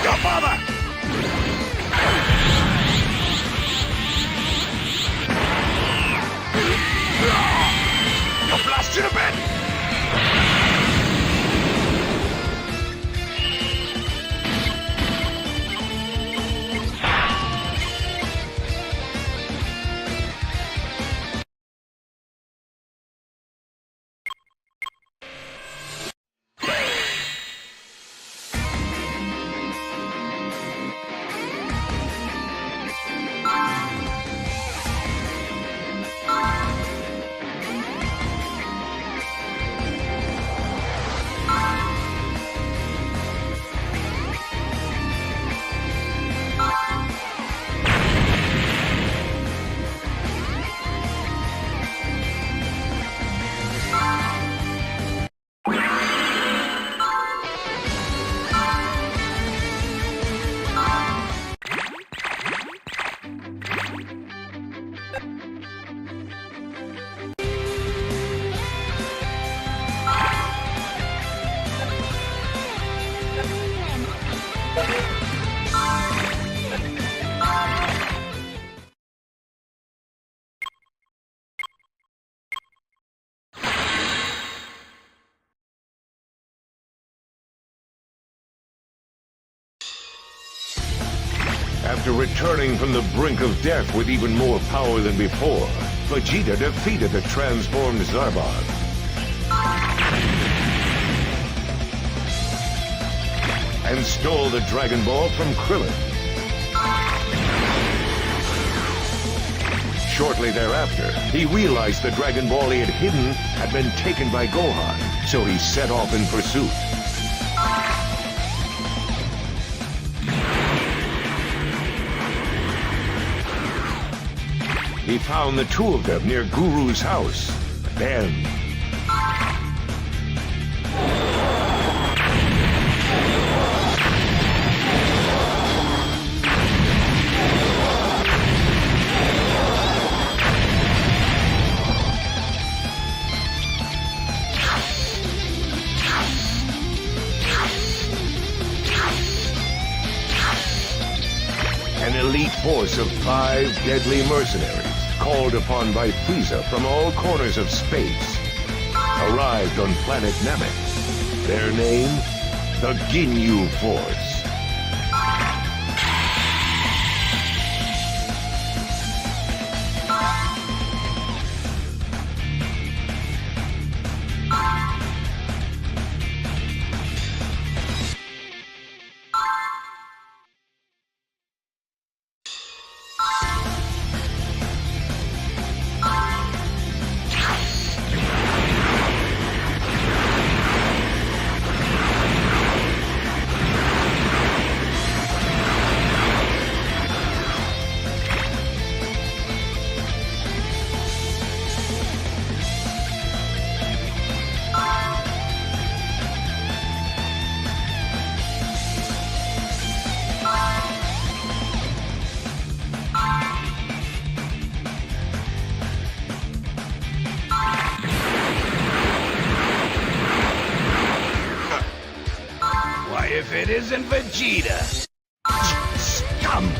A: Your father! I'll blast you to bed!
B: After returning from the brink of death with even more power than before, Vegeta defeated the transformed Zarbon. And stole the Dragon Ball from Krillin. Shortly thereafter, he realized the Dragon Ball he had hidden had been taken by Gohan, so he set off in pursuit. He found the two of them near Guru's house. Then... an elite force of 5 deadly mercenaries, called upon by Frieza from all corners of space, arrived on planet Namek. Their name? The Ginyu Force.
A: Why, if it isn't Vegeta! Scum!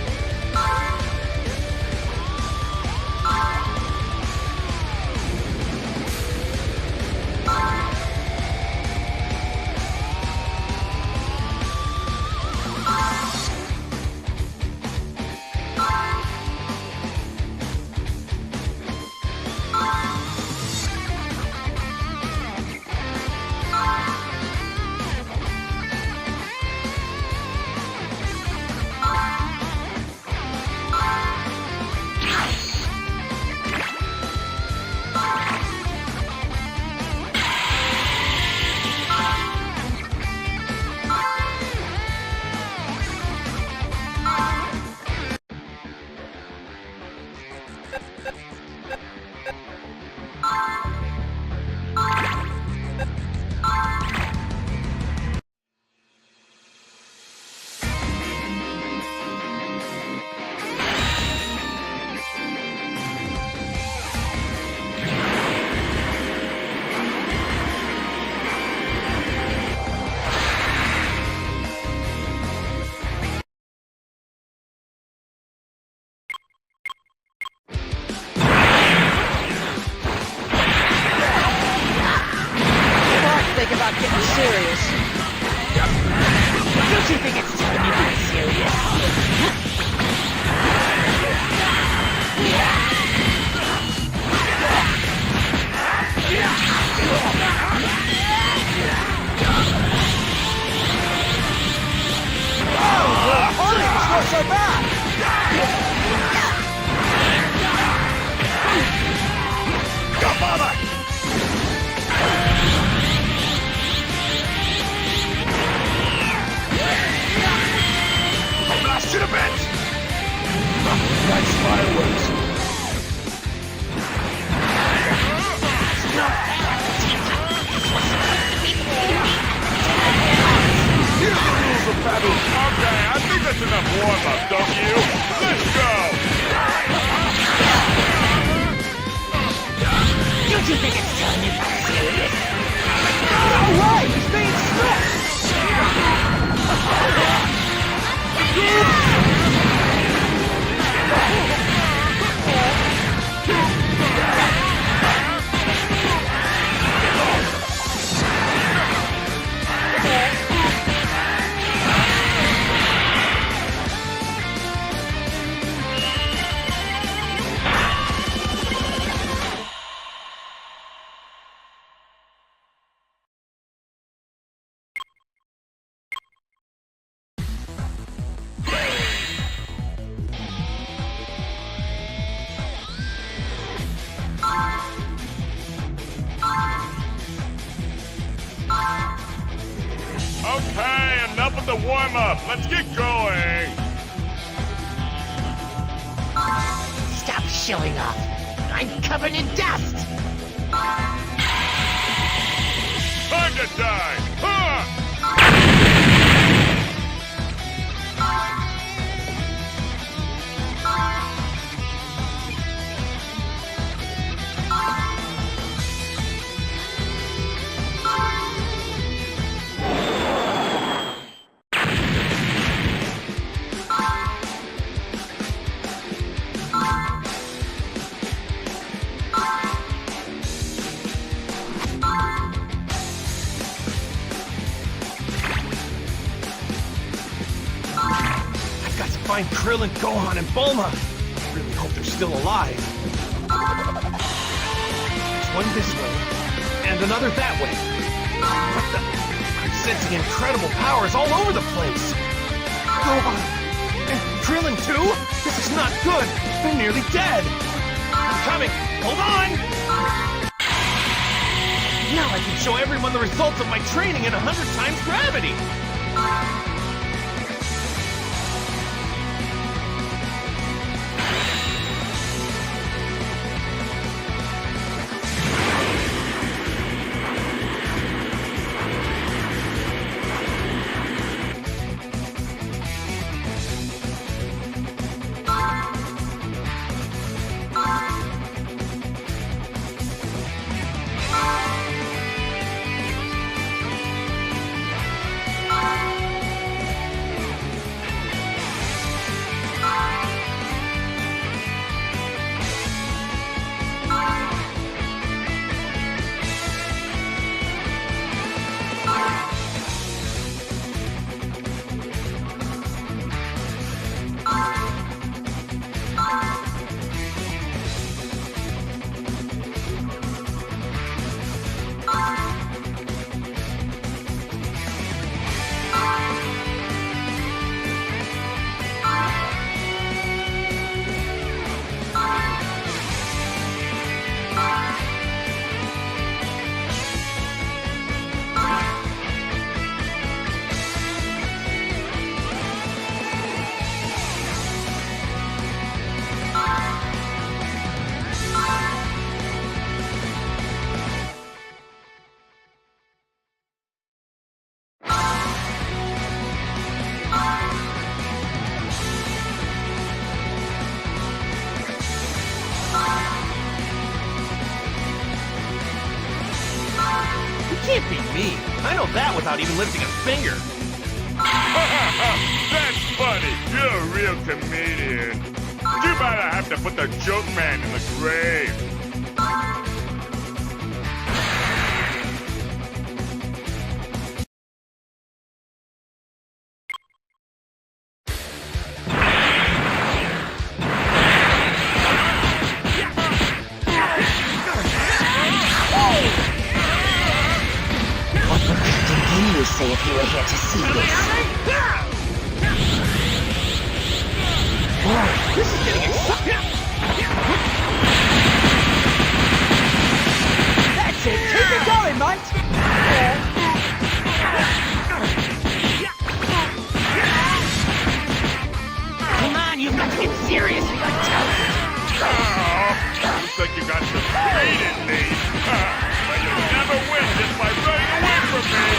E: Okay, enough of the warm-up. Let's get going.
G: Stop showing off. I'm covered in dust.
E: Time to die. Huh!
A: Find Krillin, Gohan, and Bulma. I really hope they're still alive. There's one this way, and another that way. What the? I'm sensing incredible powers all over the place. Gohan! And Krillin too? This is not good. They're nearly dead. I'm coming. Hold on! Now I can show everyone the results of my training in 100 times gravity.
H: me. I know that without even lifting a finger.
E: That's funny. You're a real comedian. Too bad I have to put the joke man in the grave.
I: Say if you were here to see this.
H: This is getting exciting.
I: That's it! Keep it going, mate!
G: Come on, you've got to get serious. You got toast.
E: Oh, looks like you got some speed in me. But you'll never win just by running away from me.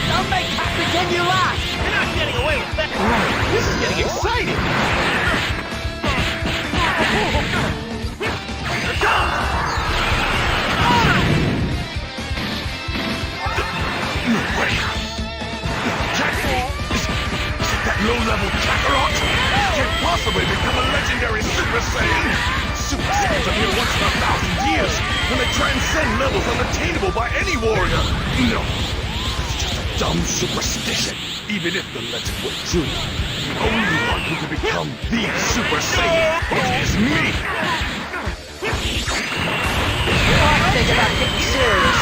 H: Don't make Cat pretend you lost. You're not getting away with that. This is getting exciting. Here it comes.
F: No way! Is it that low-level Kakarot? Can't possibly become a legendary Super Saiyan! Super Saiyans appear once in 1,000 years, when they transcend levels unattainable by any warrior! No! It's just a dumb superstition, even if the legend were true. The only one who can become the Super Saiyan is me!
I: Think about getting serious.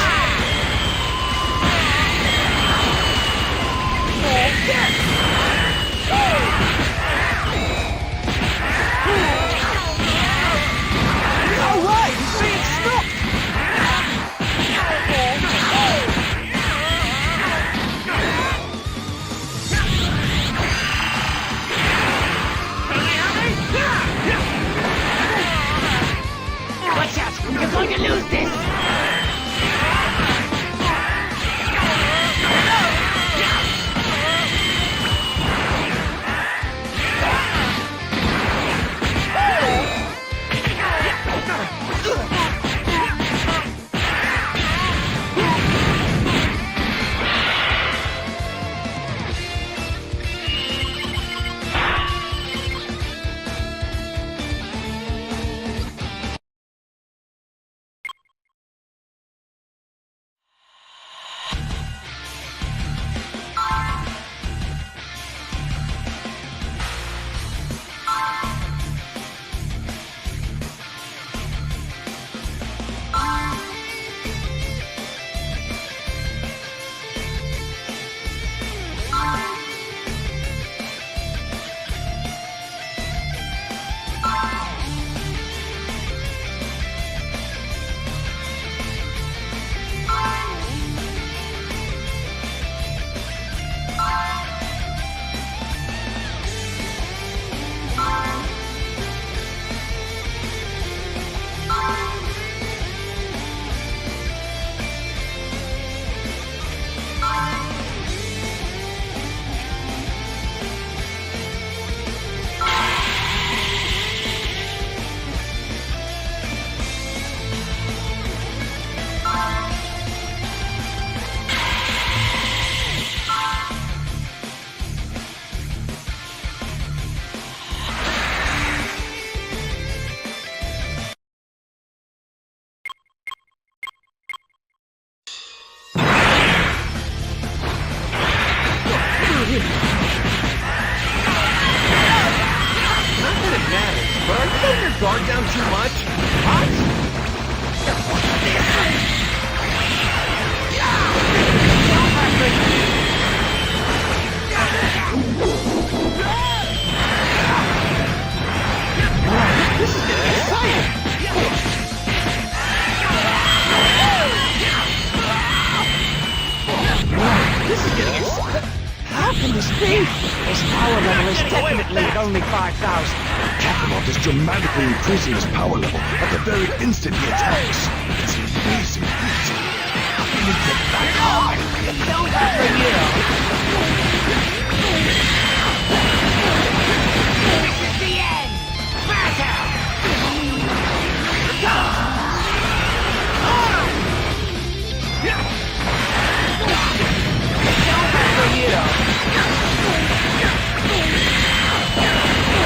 H: No way! You see it stopped!
G: Watch out! You're going to lose this!
H: But are you letting your guard down too much? What? This is getting exciting! This is getting exciting!
I: How can this be? His power level is definitely at only 5,000.
F: Kakarot is dramatically increasing his power level at the very instant he attacks. It's an amazing feat. How can he
G: It's over for you. This is the end. Battle. It's over for you.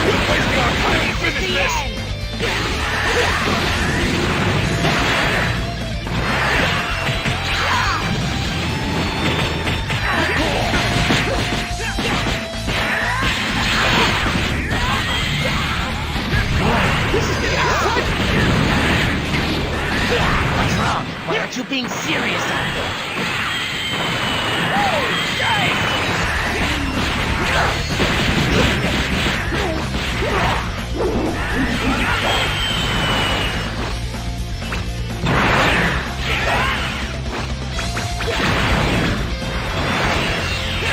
A: We're wasting our time to finish
G: The
A: this!
G: end. What's wrong? Why aren't you being serious out there?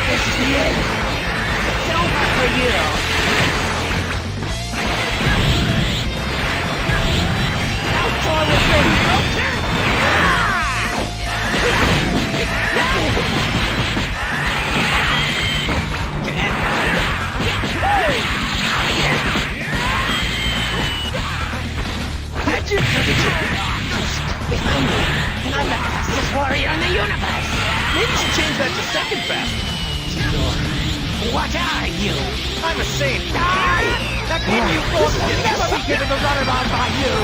G: This is the end. It's over for you. Outdoor with me. Behind me, and I'm the fastest warrior in the universe.
H: Maybe you should change that to second fastest.
G: What are you?
H: I'm a saint.
I: The Ginyu Force will never be given the runaround by you!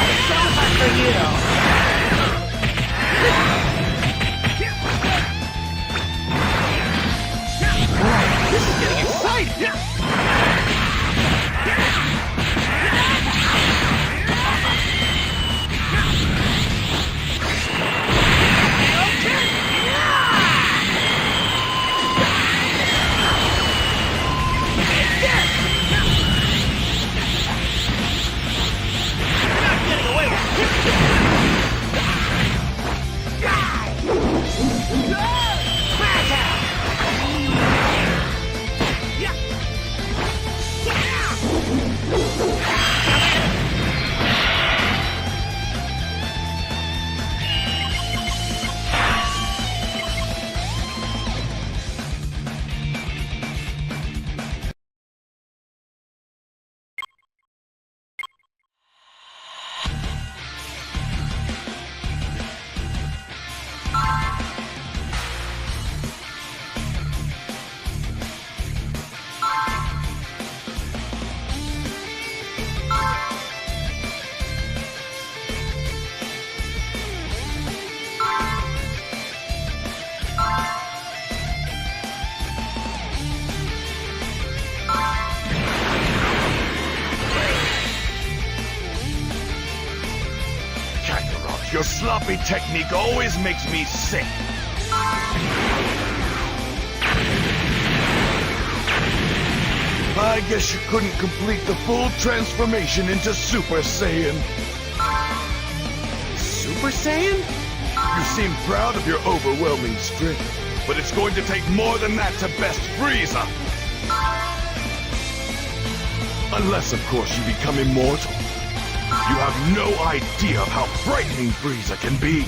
G: It's over for you.
H: This is getting exciting.
A: Your sloppy technique always makes me sick. I guess you couldn't complete the full transformation into Super Saiyan.
H: Super Saiyan?
A: You seem proud of your overwhelming strength, but it's going to take more than that to best Frieza. Unless, of course, you become immortal. You have no idea of how frightening Frieza can be.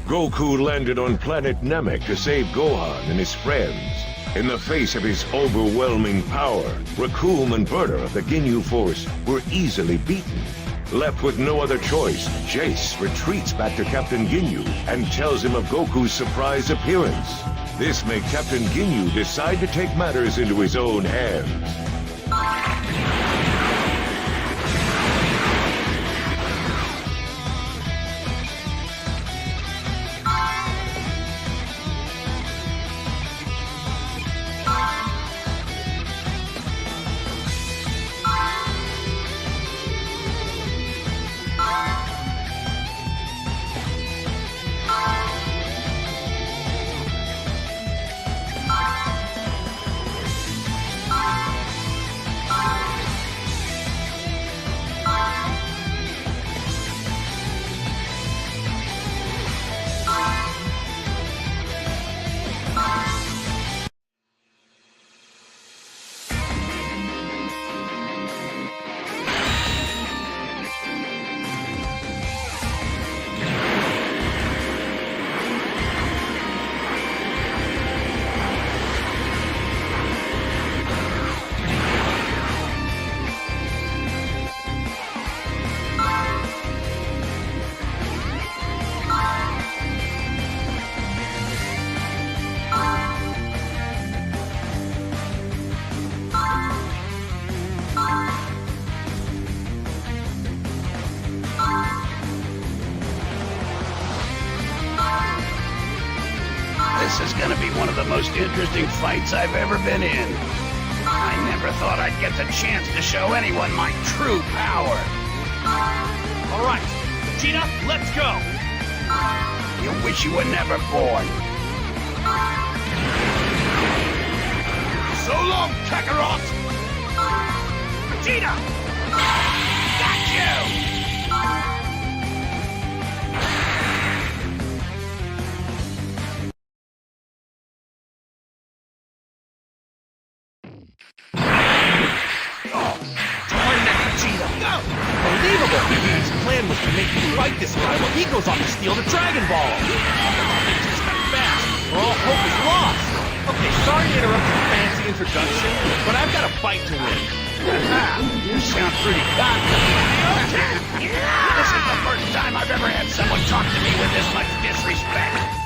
B: Goku landed on planet Namek to save Gohan and his friends. In the face of his overwhelming power, Recoome and Burter of the Ginyu Force were easily beaten. Left with no other choice, Jace retreats back to Captain Ginyu and tells him of Goku's surprise appearance. This made Captain Ginyu decide to take matters into his own hands.
A: This is gonna be one of the most interesting fights I've ever been in. I never thought I'd get the chance to show anyone my true power.
H: All right, Vegeta, let's go.
A: You wish you were never born. So long, Kakarot!
H: Vegeta!
A: Got you!
H: Unbelievable! His plan was to make you fight this guy while he goes off to steal the Dragon Ball! Just got fast, or all hope is lost! Okay, sorry to interrupt your fancy introduction, but I've got a fight to win.
A: You sound pretty confident. This is the first time I've ever had someone talk to me with this much disrespect.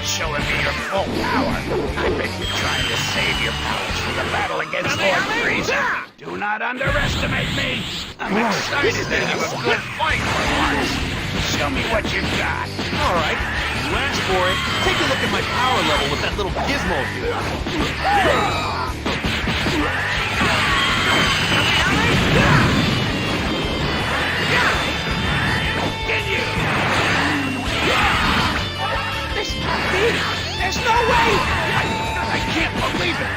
A: Showing me your full power. I bet you're trying to save your powers for the battle against Lord Frieza. Do not underestimate me. I'm excited to have a good fight for once. Show me what you've got.
H: All right, you asked for it. Take a look at my power level with that little gizmo of yours.
A: There's no way! I can't believe it!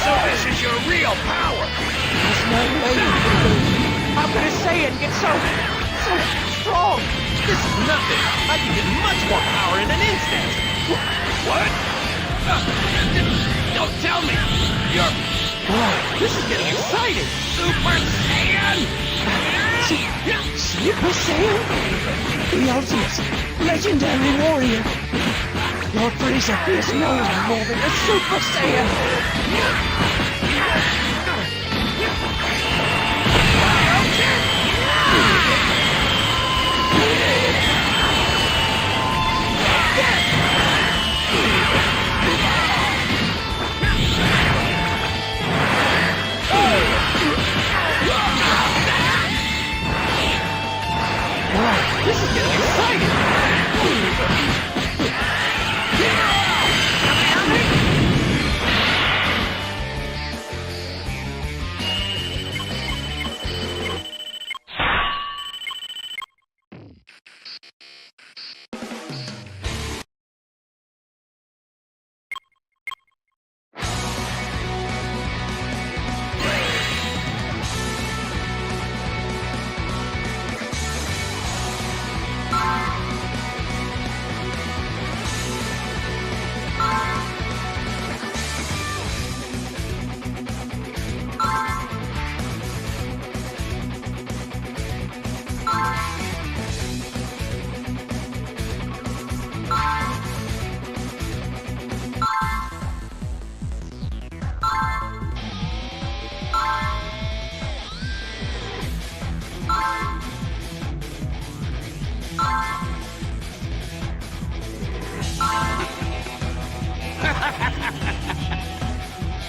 A: So this is your real power!
I: There's no way. How could a Saiyan get so strong?
H: This is nothing. I can get much more power in an instant.
A: What? Don't tell me! You're...
H: Whoa, this is getting exciting!
A: Super Saiyan!
I: Super Saiyan? The ultimate, legendary warrior. Lord Frieza fears no one more than a Super Saiyan.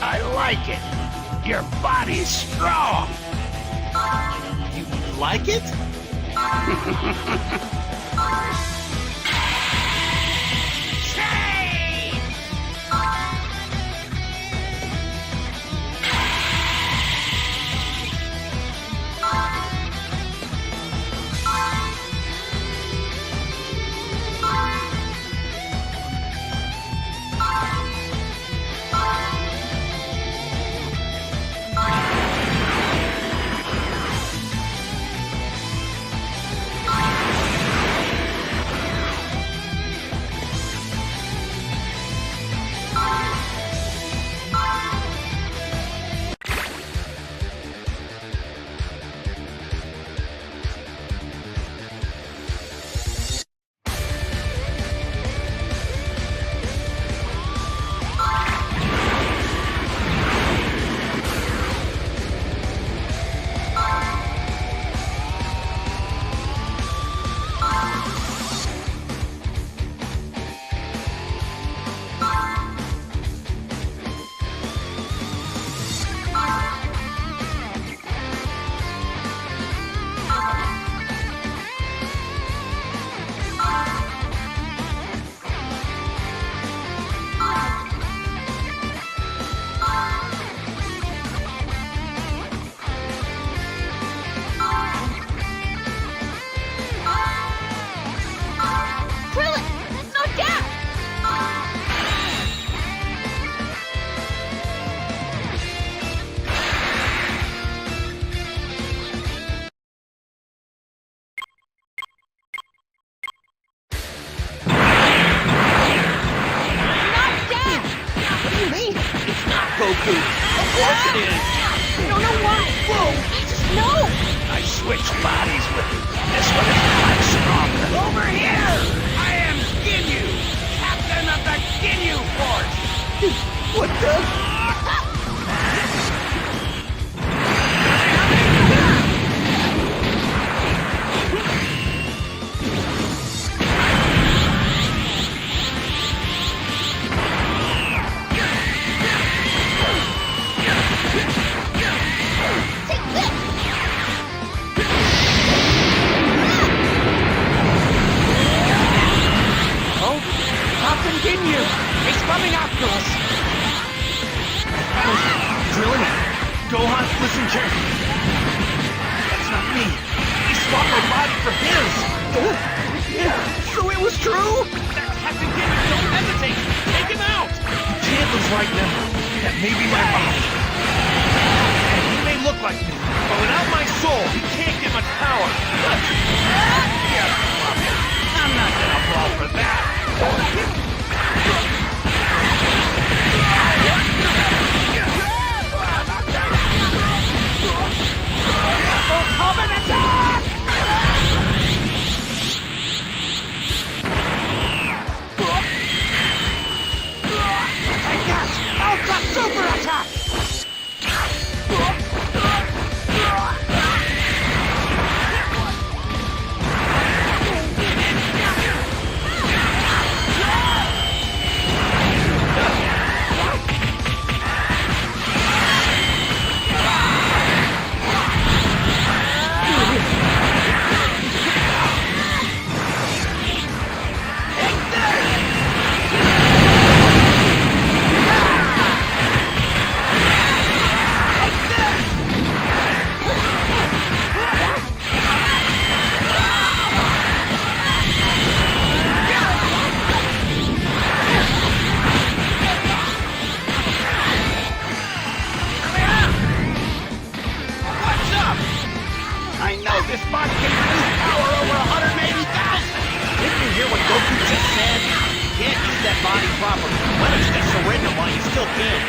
A: I like it. Your body's strong.
H: You like it? Goku. Of course it is.
C: I don't know why. Whoa! I just know.
A: I switched bodies with you. This one is much stronger. Over here! I am Ginyu, captain of the Ginyu Force.
I: What the?
A: Ginyu! He's coming after us!
H: Krillin? Gohan, listen carefully. That's not me. He swapped my body for his!
I: So it was true?
H: That's Captain Ginyu! Don't hesitate! Take him out! You can't lose right now. That may be my body. And he may look like me, but without my soul, he can't get much power.
A: I'm not gonna fall for that! Come and attack! Take that! Ultra Super Attack! I know this body can produce power over 180,000! Didn't you hear what Goku just said? You can't use that body properly. Why don't you just surrender while you still can?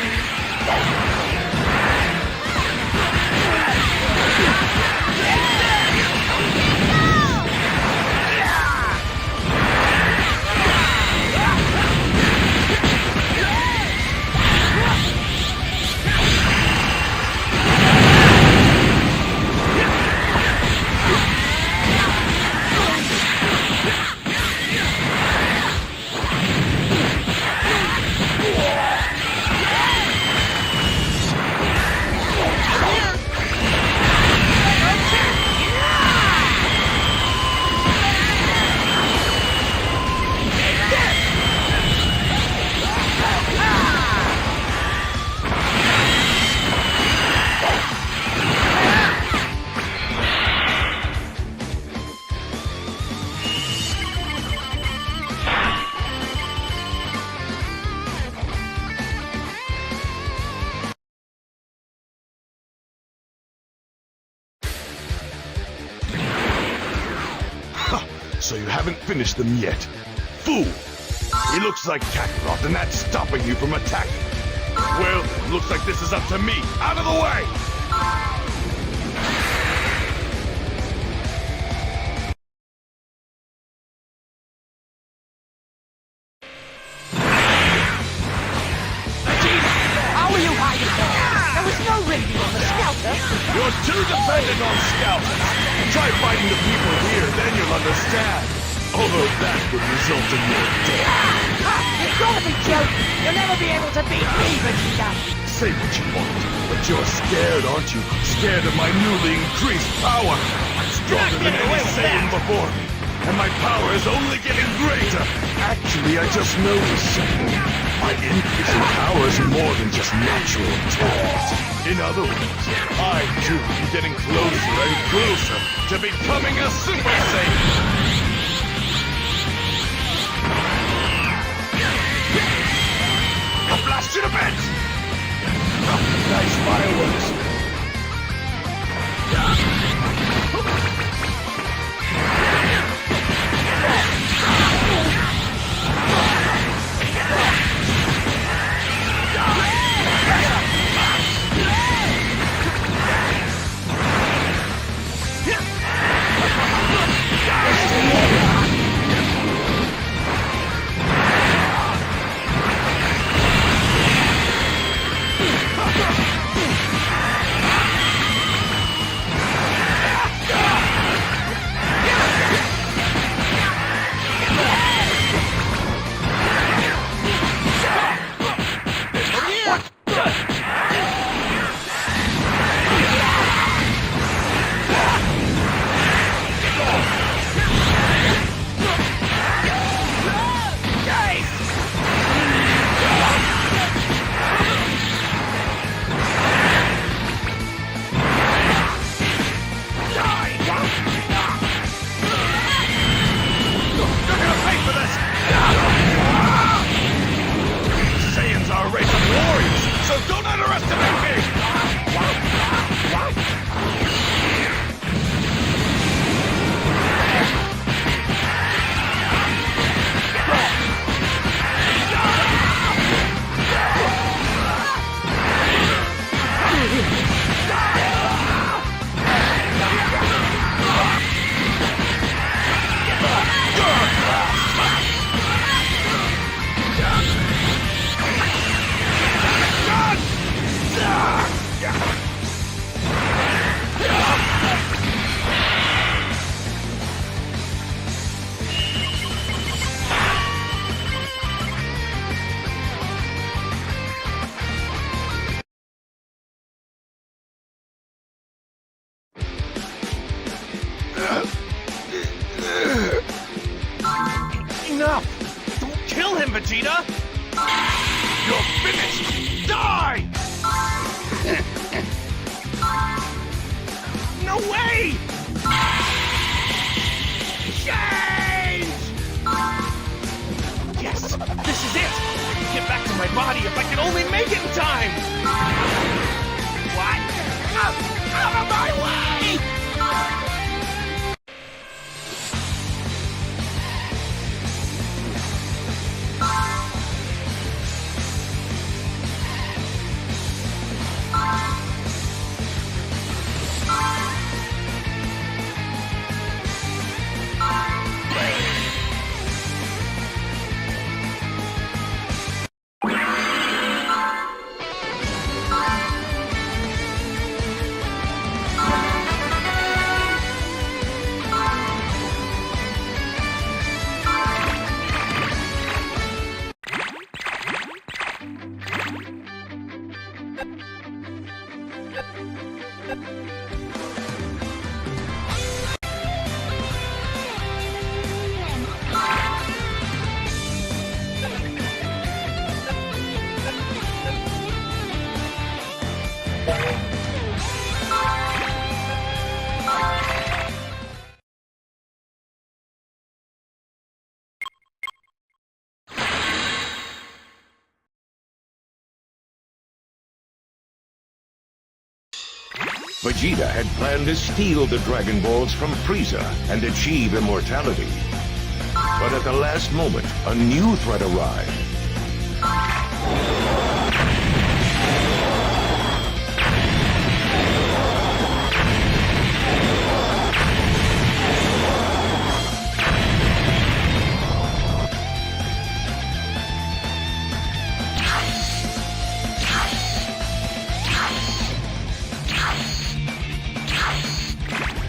F: So you haven't finished them yet. Fool! He looks like Kakarot, and that's stopping you from attacking.
E: Well, looks like this is up to me. Out of the way!
I: How are you hiding there? There was no radio on the scouter.
E: You're too dependent on scouts. Try fighting the people here, then you'll understand. Although that would result in your death.
I: You've got to be joking. You'll never be able to beat me, Vegeta.
F: Say what you want, but you're scared, aren't you? Scared of my newly increased power. I'm stronger than any Saiyan before me, and my power is only getting greater. Actually, I just noticed something. My increase in power is more than just natural talent. In other words, I too am getting closer and closer to becoming a Super Saiyan.
E: I'll blast you to bits!
F: Nice fireworks.
H: Enough! Don't kill him, Vegeta! You're finished! Die! No way! Change! Yes! This is it! I can get back to my body if I can only make it in time! What? Out of my way!
B: Vegeta had planned to steal the Dragon Balls from Frieza and achieve immortality. But at the last moment, a new threat arrived.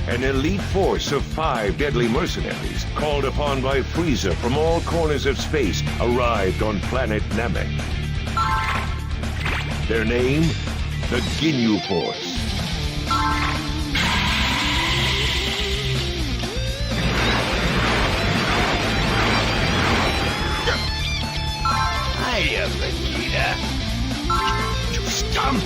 B: An elite force of 5 deadly mercenaries, called upon by Frieza from all corners of space, arrived on planet Namek. Their name? The Ginyu Force.
A: Hiya, Vegeta. You scum!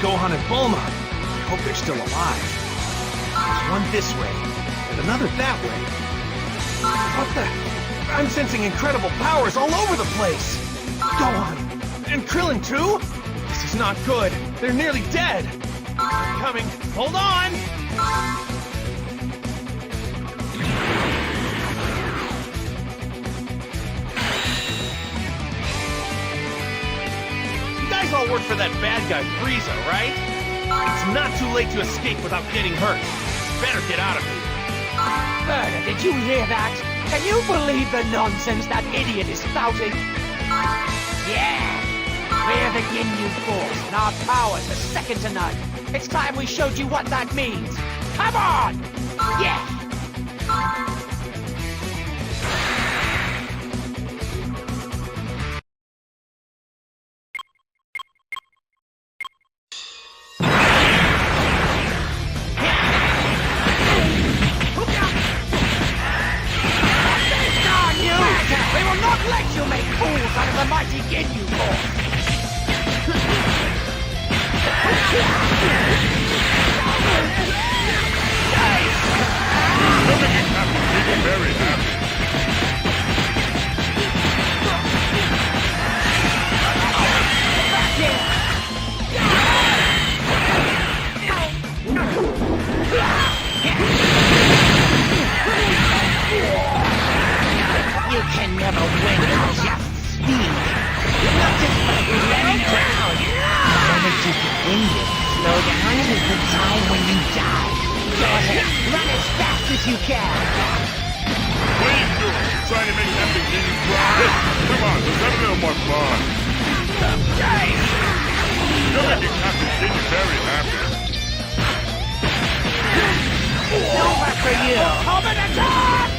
H: Gohan and Bulma. I hope they're still alive. There's one this way, and another that way. What the? I'm sensing incredible powers all over the place. Gohan, and Krillin too? This is not good. They're nearly dead. Coming. Hold on! You guys all work for that bad guy Frieza, right? It's not too late to escape without getting hurt. Better get out of here.
I: Murder, did you hear that? Can you believe the nonsense that idiot is spouting? Yeah! We're the Ginyu Force, and our powers are second to none. It's time we showed you what that means. Come on! Yeah! We will not let you make fools out of the mighty Ginyu Force!
E: Look at you, Captain. He's very happy.
G: You can never win with just speed. Not just by running around. Energy dependent. Slow down is the time when you die. Go ahead, run as fast as you can.
E: What are you doing? You trying to make Captain Ginyu cry? Come on, let's have a little more fun. You're making Captain Ginyu very happy.
G: Over for you.
I: Open attack!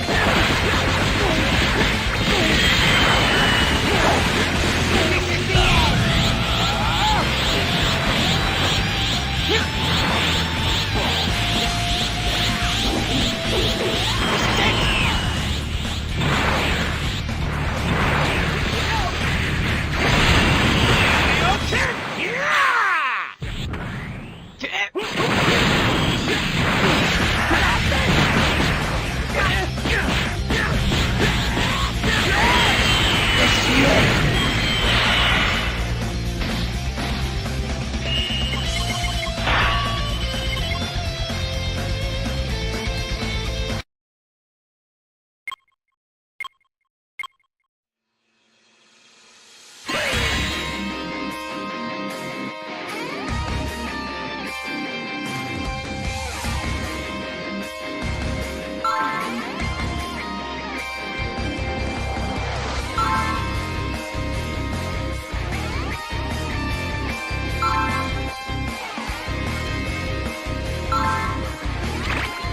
G: This is the end.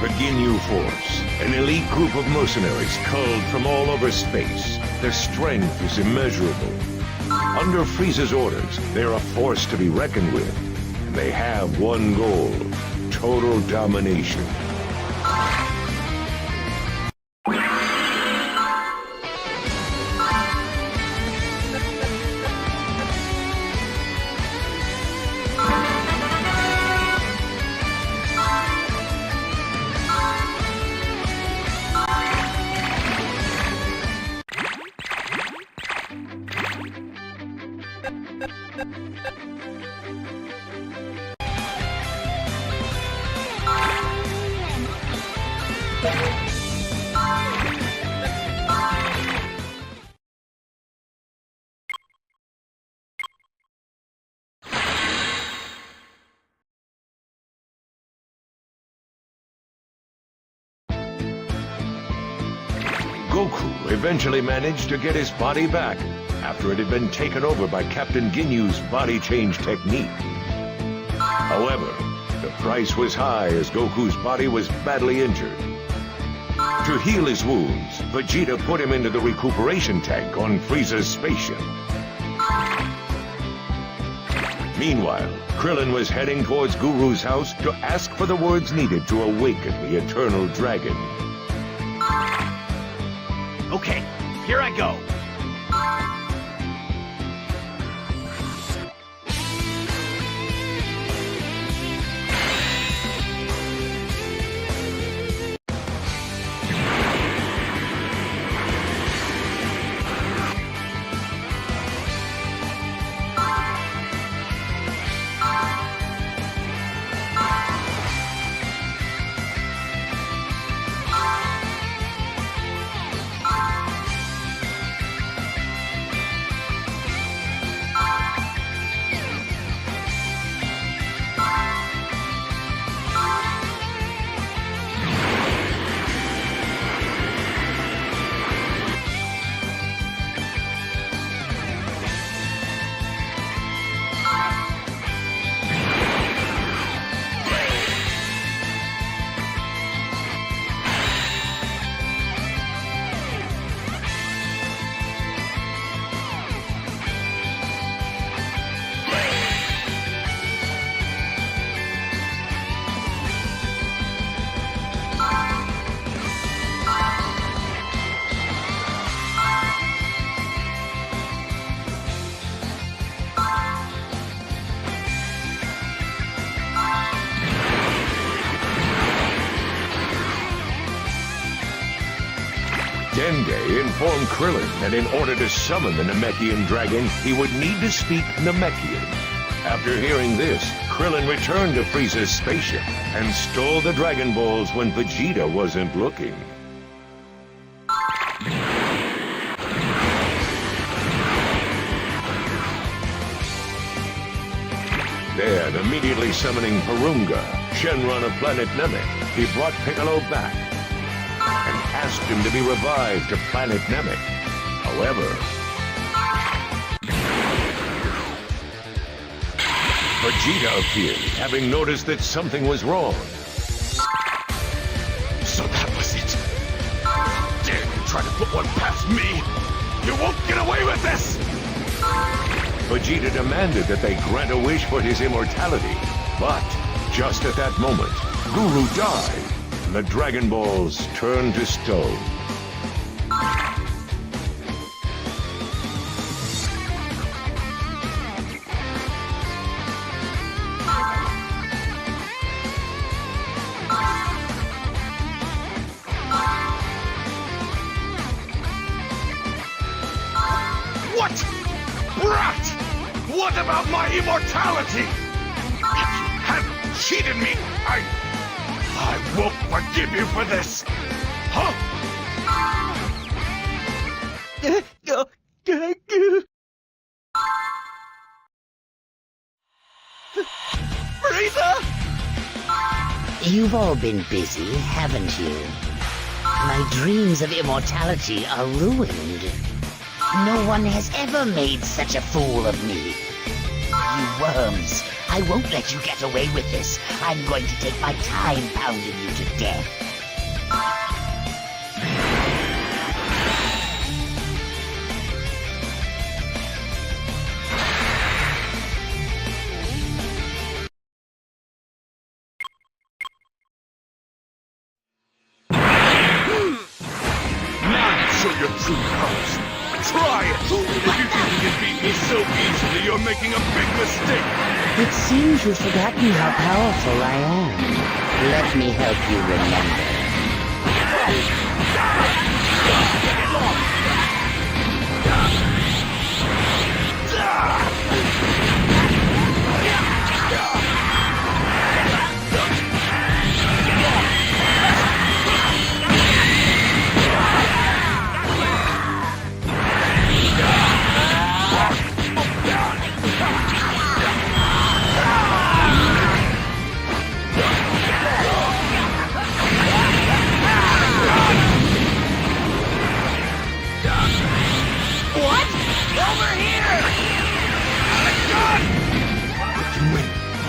B: The Ginyu Force, an elite group of mercenaries culled from all over space. Their strength is immeasurable. Under Frieza's orders, they're a force to be reckoned with. And they have one goal: total domination. Goku eventually managed to get his body back after it had been taken over by Captain Ginyu's body change technique. However, the price was high as Goku's body was badly injured. To heal his wounds, Vegeta put him into the recuperation tank on Frieza's spaceship. Meanwhile, Krillin was heading towards Guru's house to ask for the words needed to awaken the Eternal Dragon.
H: Okay, here I go.
B: Dende informed Krillin that in order to summon the Namekian dragon, he would need to speak Namekian. After hearing this, Krillin returned to Frieza's spaceship and stole the Dragon Balls when Vegeta wasn't looking. Then, immediately summoning Porunga, Shenron of planet Namek, he brought Piccolo back and asked him to be revived to planet Namek. However, Vegeta appeared, having noticed that something was wrong.
F: So that was it. Dare you try to put one past me? You won't get away with this!
B: Vegeta demanded that they grant a wish for his immortality. But, just at that moment, Guru died, and the Dragon Balls turned to stone.
F: What? Brat! What about my immortality? You have cheated me! I won't forgive you for this! Huh? Frieza!
G: You've all been busy, haven't you? My dreams of immortality are ruined. No one has ever made such a fool of me. You worms, I won't let you get away with this. I'm going to take my time pounding you to death.
F: Now show your true colors. Try it! If you think you can defeat me so easily, you're making a big mistake!
G: It seems you've forgotten how powerful I am. Let me help you remember.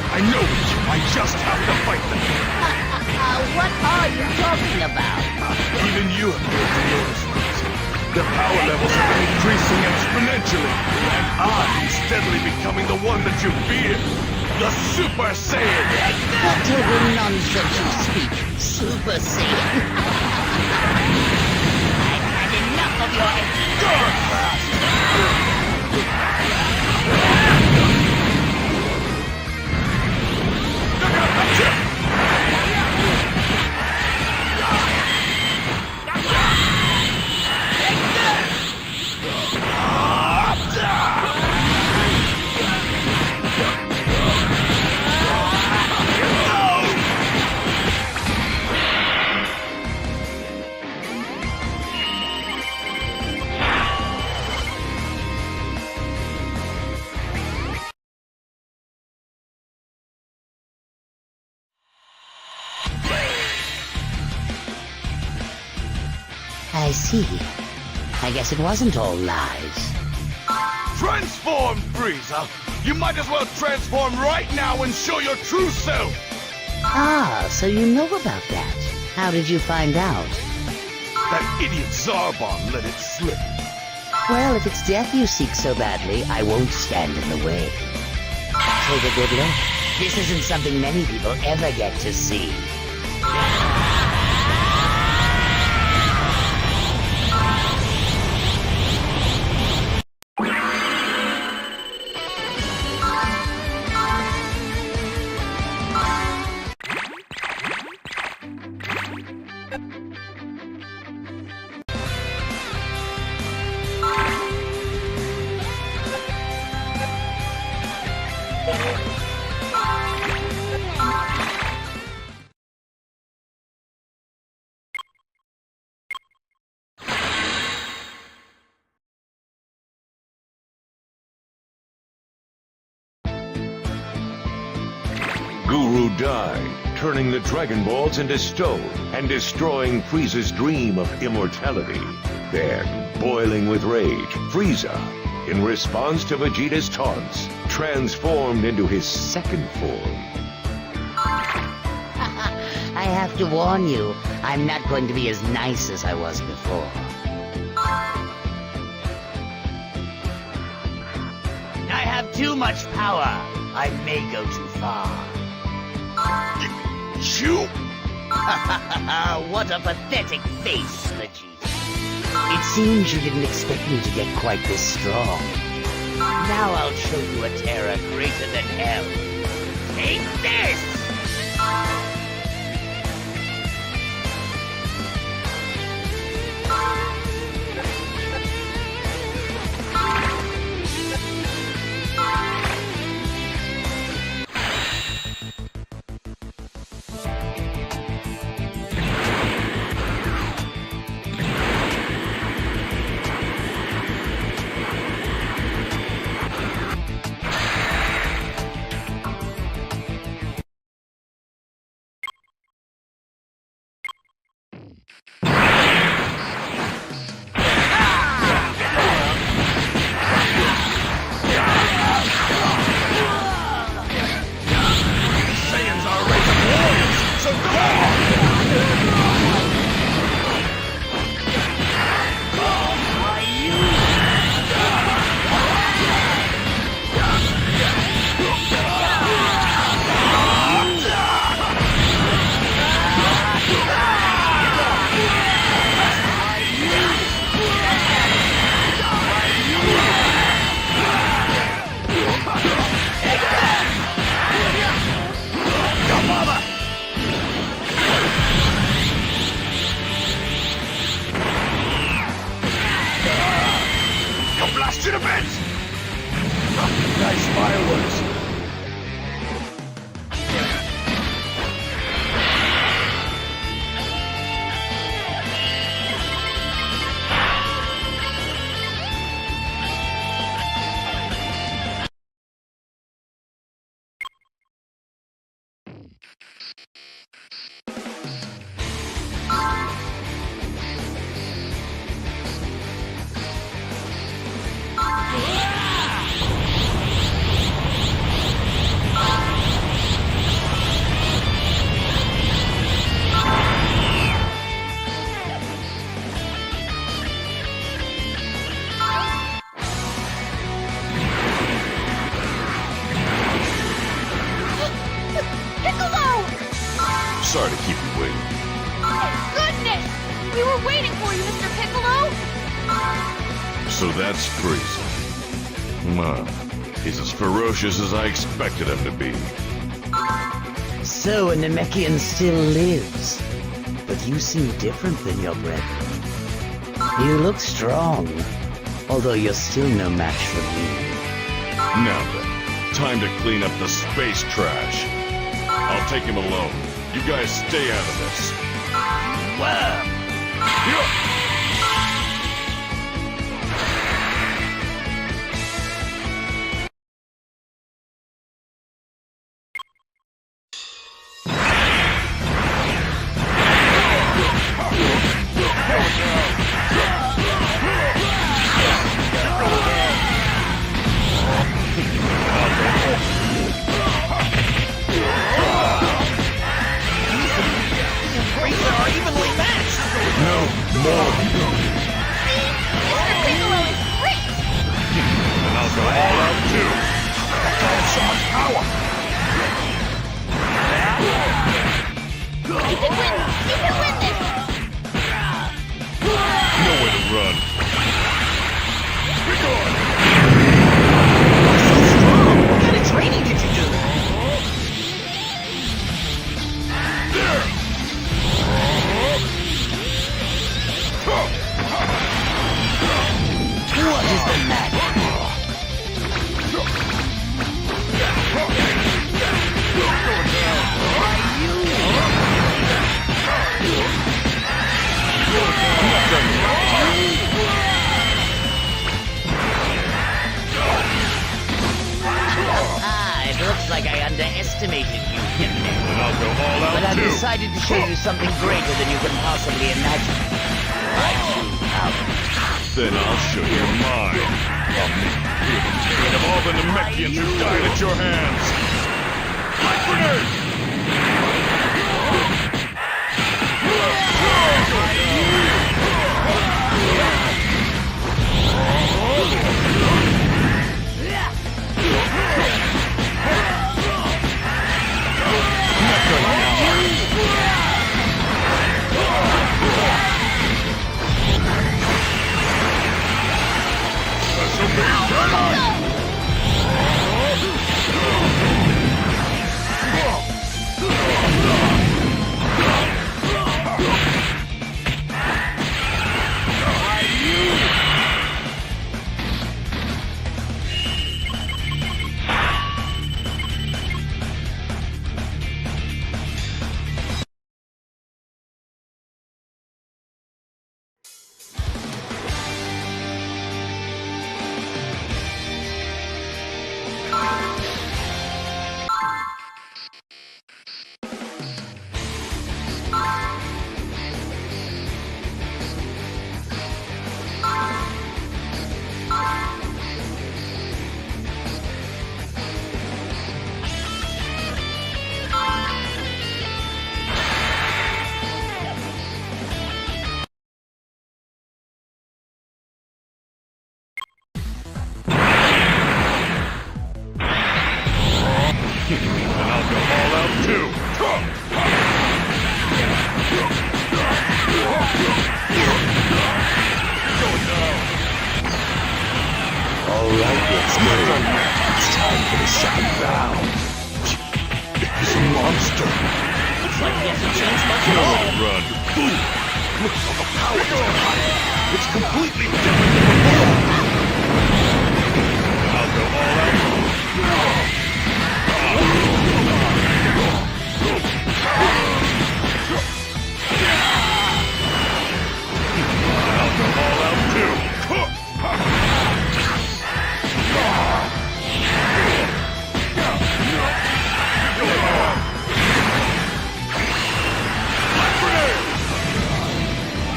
F: I know it! I just have to fight them!
G: What are you talking about?
F: Even you have failed to notice this. Their power levels have been increasing exponentially, and I'm steadily becoming the one that you fear! The Super Saiyan!
G: Whatever nonsense you speak, Super Saiyan! I've had enough of your endurance! I see. I guess it wasn't all lies.
F: Transform, Frieza! You might as well transform right now and show your true self!
G: Ah, so you know about that. How did you find out?
F: That idiot Zarbon let it slip.
G: Well, if it's death you seek so badly, I won't stand in the way. Take a good look. This isn't something many people ever get to see.
B: Guru died, turning the Dragon Balls into stone and destroying Frieza's dream of immortality. Then, boiling with rage, Frieza, in response to Vegeta's taunts, transformed into his second form.
G: I have to warn you, I'm not going to be as nice as I was before. I have too much power. I may go too far.
A: Shoot!
G: What a pathetic face, Vegeta. It seems you didn't expect me to get quite this strong. Now I'll show you a terror greater than hell. Take this!
A: Nice fireworks.
E: Sorry to keep you waiting.
C: Oh, goodness! We were waiting for you, Mr. Piccolo!
E: So that's Frieza. Well, he's as ferocious as I expected him to be.
G: So a Namekian still lives. But you seem different than your brethren. You look strong, although you're still no match for me.
E: Now then, time to clean up the space trash. I'll take him alone. You guys stay out of this.
G: It looks like I underestimated you, I've decided to show you something greater than you can possibly imagine. My true power.
E: Then I'll show you mine. I'll make you feel of all the Namekians who died at your hands. Light grenade!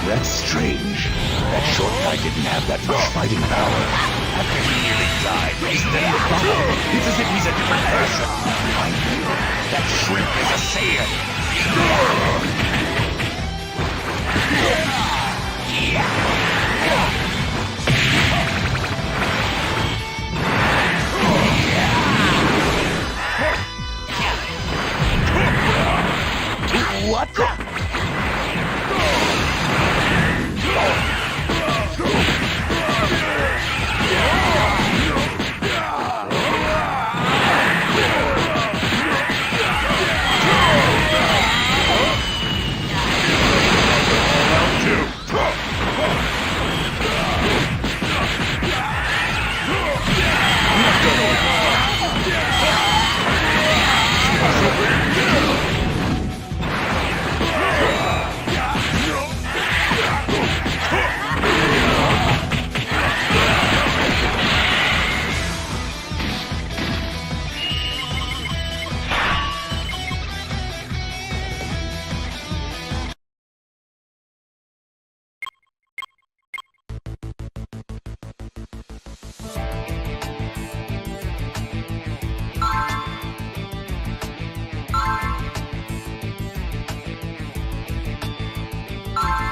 F: That's strange. That short guy didn't have that much fighting power. After he nearly died, isn't that the problem? It's as if he's a different person. I know. That shrimp is a Saiyan. What the?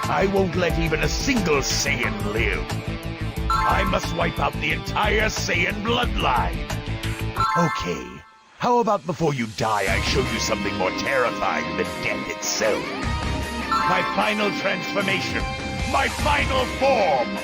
F: I won't let even a single Saiyan live. I must wipe out the entire Saiyan bloodline. Okay, how about before you die I show you something more terrifying than death itself? My final transformation, my final form!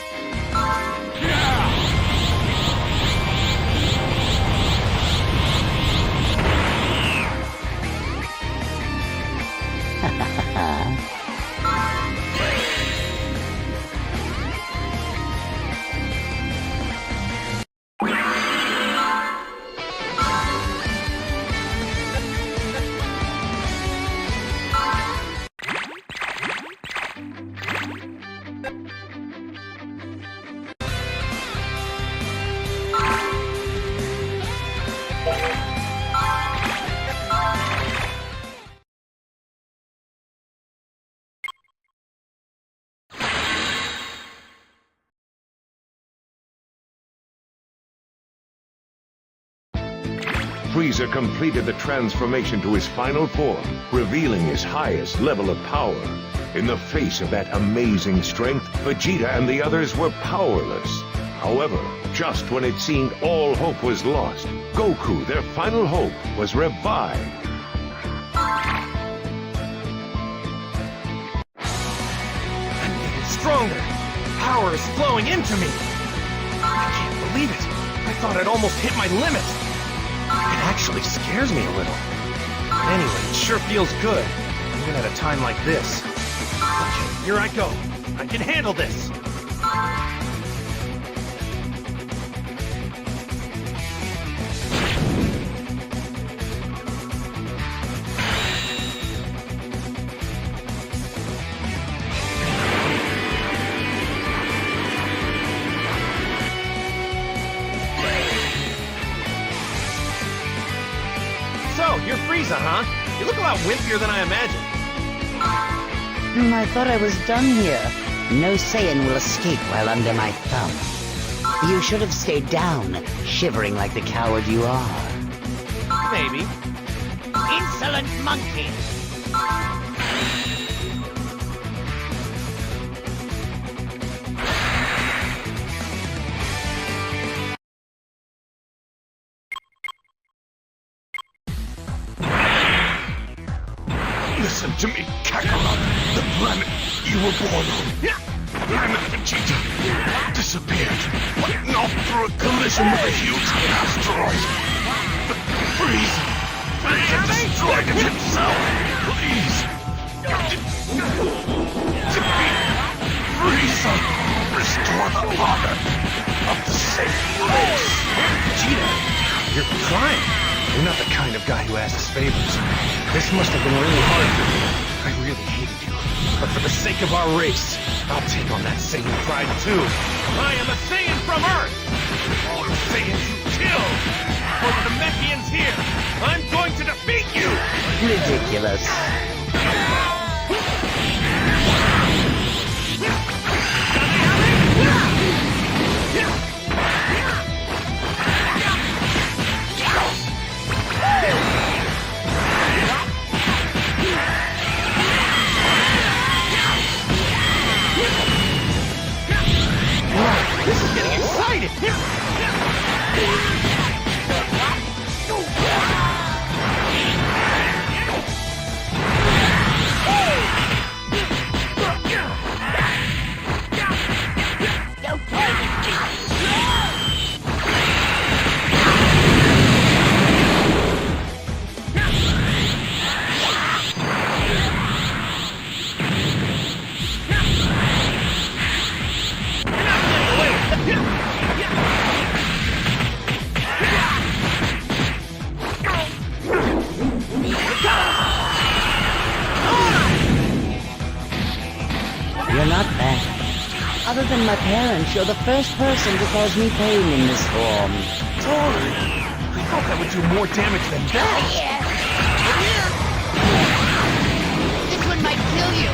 B: Frieza completed the transformation to his final form, revealing his highest level of power. In the face of that amazing strength, Vegeta and the others were powerless. However, just when it seemed all hope was lost, Goku, their final hope, was revived.
H: I'm getting stronger. Power is flowing into me. I can't believe it. I thought I'd almost hit my limit. It actually scares me a little. Anyway, it sure feels good, even at a time like this. Okay, here I go. I can handle this. So, you're Frieza, huh? You look a lot wimpier than I imagined.
G: I thought I was done here. No Saiyan will escape while under my thumb. You should have stayed down, shivering like the coward you are.
H: Maybe.
I: Insolent monkey!
F: Listen to me, Kakarot. The planet you were born on. Planet Vegeta disappeared, but not through a collision with a huge asteroid. But Frieza destroyed it himself. Please. Defeat Frieza. Restore the honor of the same race.
H: Vegeta, you're crying. You're not the kind of guy who asks favors. This must have been really hard for you. I really hated you. But for the sake of our race, I'll take on that Saiyan pride too. I am a Saiyan from Earth! All the Saiyans you killed! For the Namekians here, I'm going to defeat you!
G: Ridiculous.
H: This is getting exciting!
G: You're not bad. Other than my parents, you're the first person to cause me pain in this form.
H: Tori! I thought that would do more damage than that!
C: This one might kill you.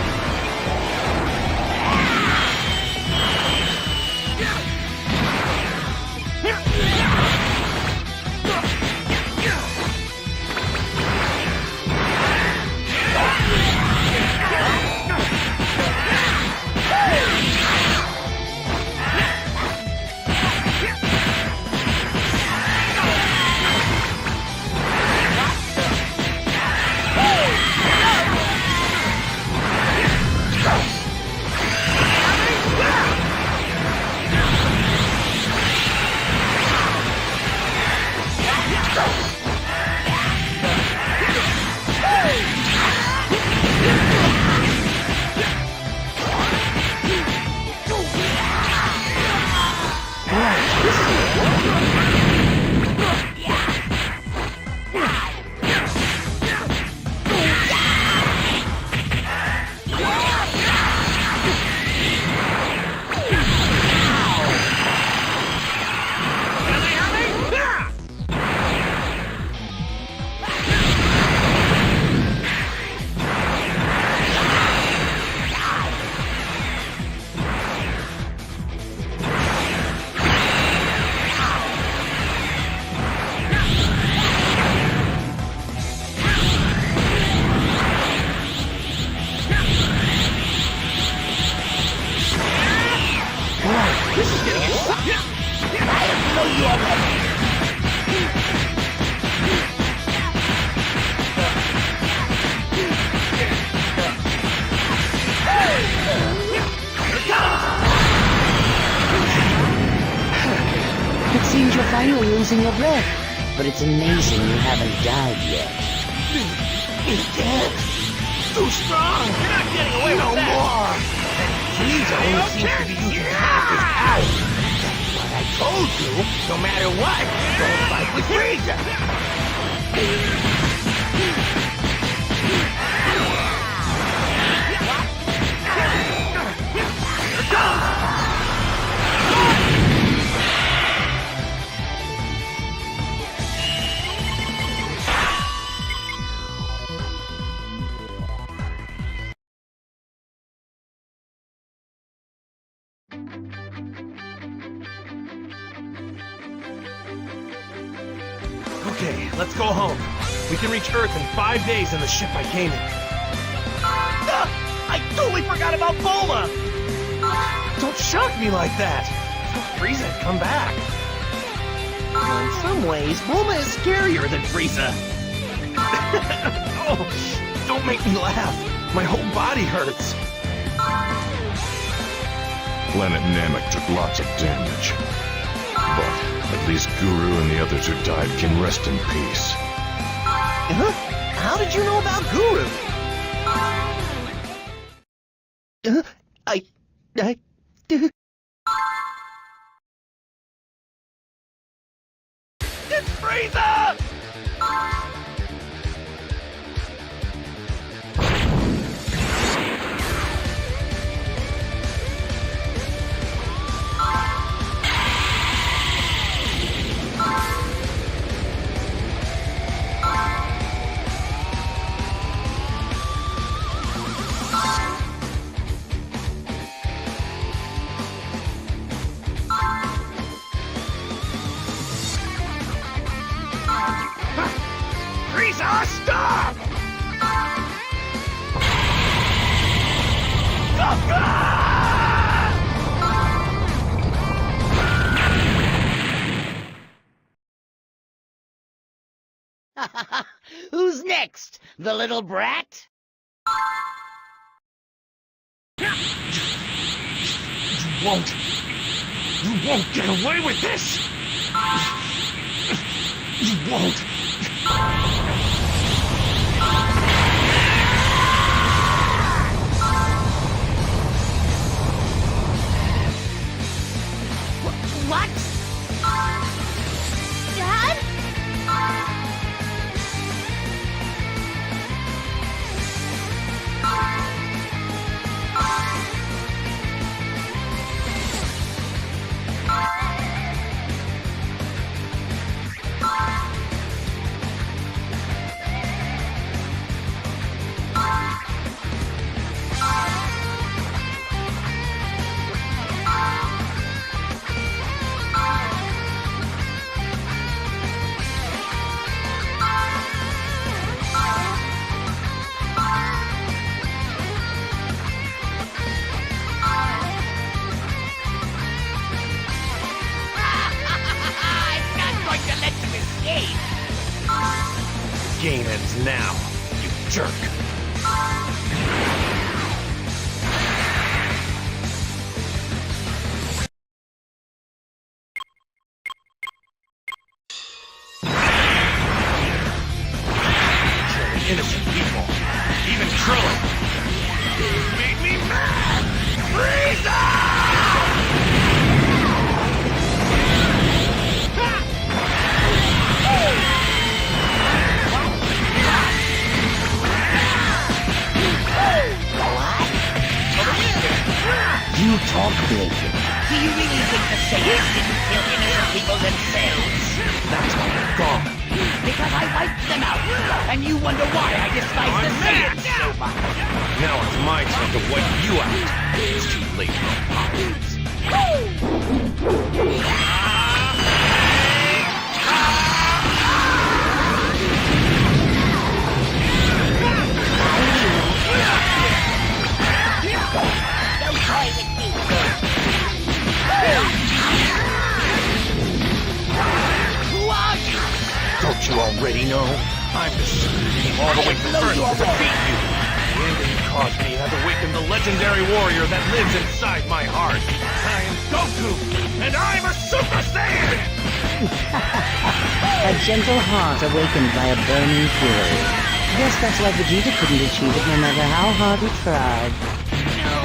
G: you're finally losing your breath. But it's amazing you haven't died yet.
A: He's dead. Too strong.
H: You're not getting away
A: No
H: with that.
A: more.
H: Frieza only seems to be using half his power.
A: That's what I told you. No matter what, don't fight with Frieza. Here it comes.
H: Okay, let's go home. We can reach Earth in 5 days in the ship I came in. I totally forgot about Bulma! Don't shock me like that! Frieza had come back. Well, in some ways, Bulma is scarier than Frieza. Oh, don't make me laugh. My whole body hurts.
E: Planet Namek took lots of damage. But at least Guru and the others who died can rest in peace.
H: Huh? How did you know about Guru? It's Frieza! Frieza, stop!
G: Who's next? The little brat?
H: You won't get away with this! You won't!
C: What? Dad?
H: Game ends now, you jerk. Killing innocent people, even Krillin. You made me mad! Frieza!
G: You talk big. Do you really think the Saiyans didn't kill innocent people themselves?
H: That's why you're gone.
G: Because I wiped them out. And you wonder why I despise the Saiyans so much.
H: Now it's my turn to wipe you out. It's too late for apologies.
G: Don't try to keep Who are you?
H: Don't you already know? I'm the suit who came all the way from Earth to defeat you. The ending you caused me has awakened the legendary warrior that lives inside my heart. I am Goku, and I'm a Super Saiyan!
J: A gentle heart awakened by a burning fury. Guess that's why Vegeta couldn't achieve it no matter how hard he tried.
I: No!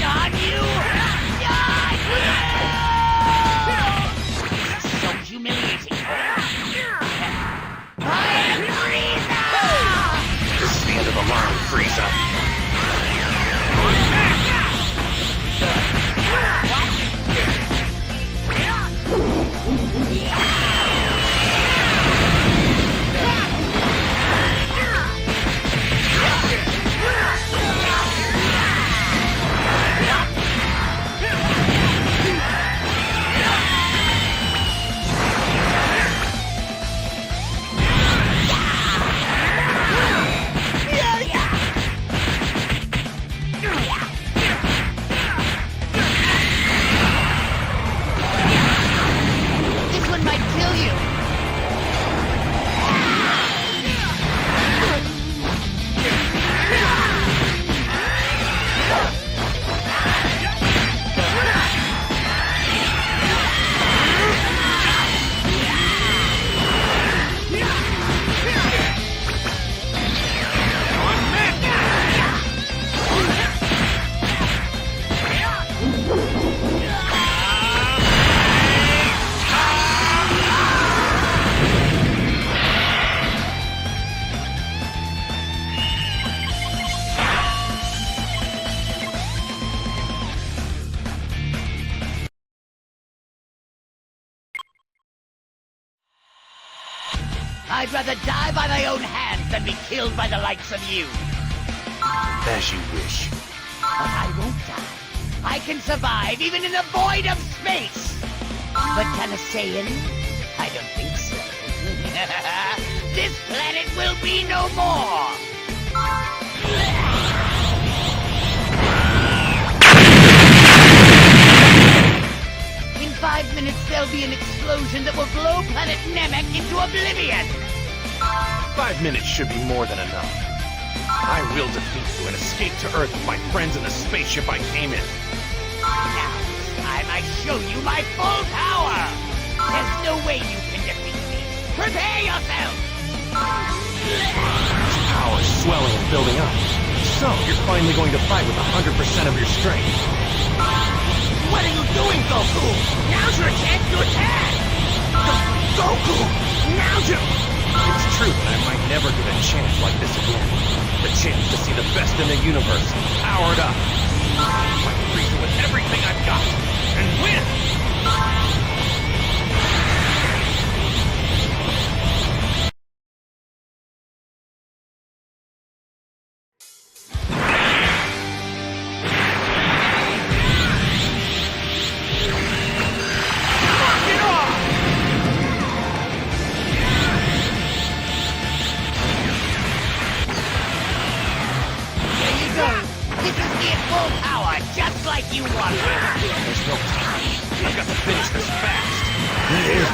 I: Not you! Not you! So humiliating. I am Frieza!
H: This is the end of the line, Frieza.
I: I'd rather die by my own hands than be killed by the likes of you.
H: As you wish.
I: But I won't die. I can survive even in the void of space. But can a Saiyan? I don't think so. This planet will be no more. In 5 minutes, there'll be an explosion that will blow planet Namek into oblivion.
H: 5 minutes should be more than enough. I will defeat you and escape to Earth with my friends in the spaceship I came in.
I: Now, this time I show you my full power. There's no way you can defeat me. Prepare yourself.
H: This power is swelling and building up. So, you're finally going to fight with 100% of your strength.
I: What are you doing, Goku? Now's your chance to attack!
H: Goku! Now's your... It's true that I might never get a chance like this again. The chance to see the best in the universe, powered up. Fight Frieza with everything I've got, and win!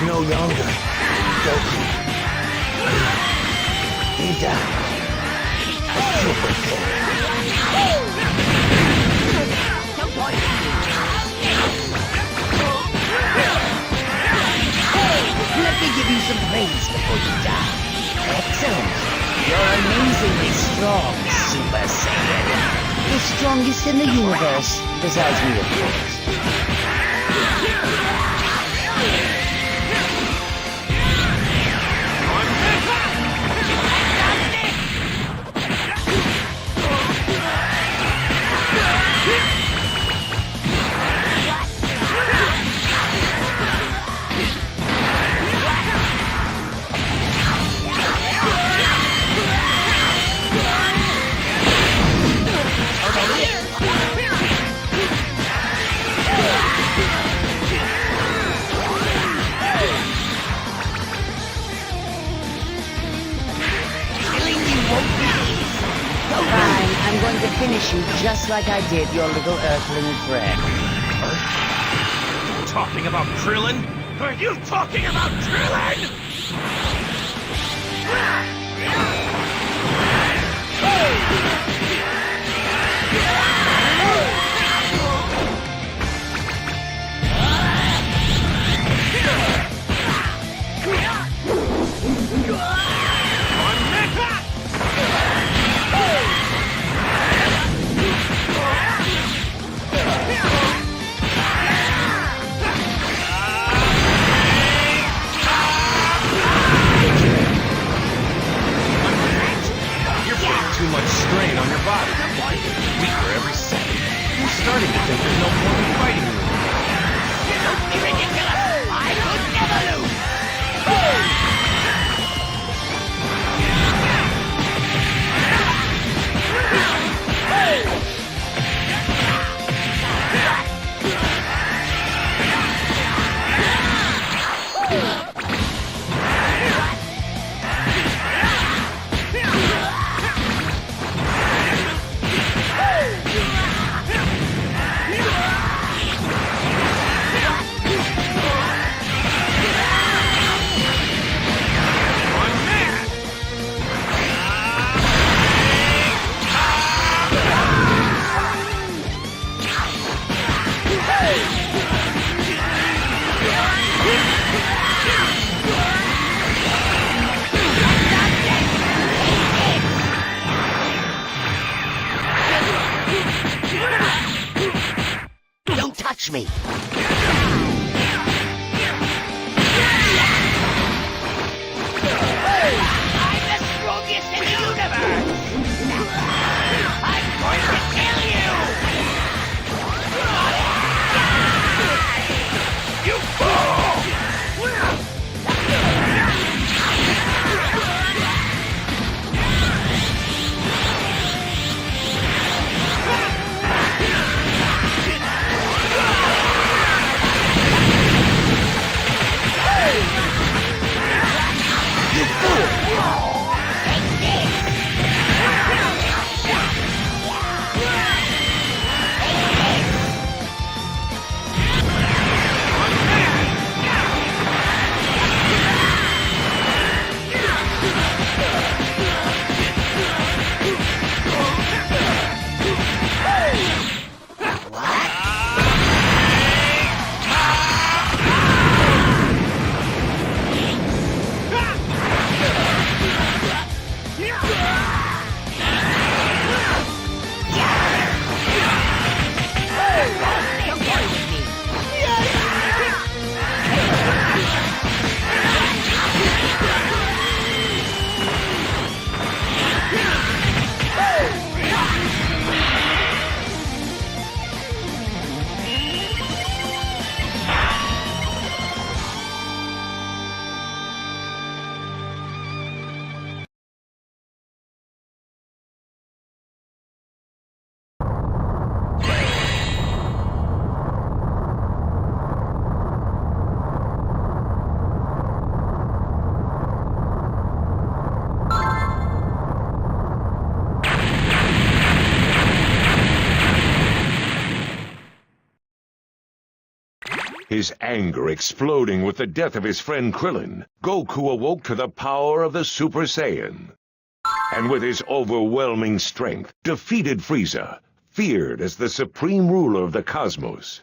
A: No longer. Goku. He died. A super Saiyan.
J: Let me give you some praise before you die. Excellent. You're amazingly strong, Super Saiyan. The strongest in the universe, besides me, of course. I'm going to finish you just like I did your little Earthling friend.
H: Talking about Krillin? Are you talking about Krillin? starting to think there's no point in fighting you.
I: Don't be ridiculous! I could never lose!
G: Don't touch me!
I: I'm the strongest in the universe! I'm going to kill you! You fool!
B: His anger exploding with the death of his friend Krillin, Goku awoke to the power of the Super Saiyan. And with his overwhelming strength, defeated Frieza, feared as the supreme ruler of the cosmos.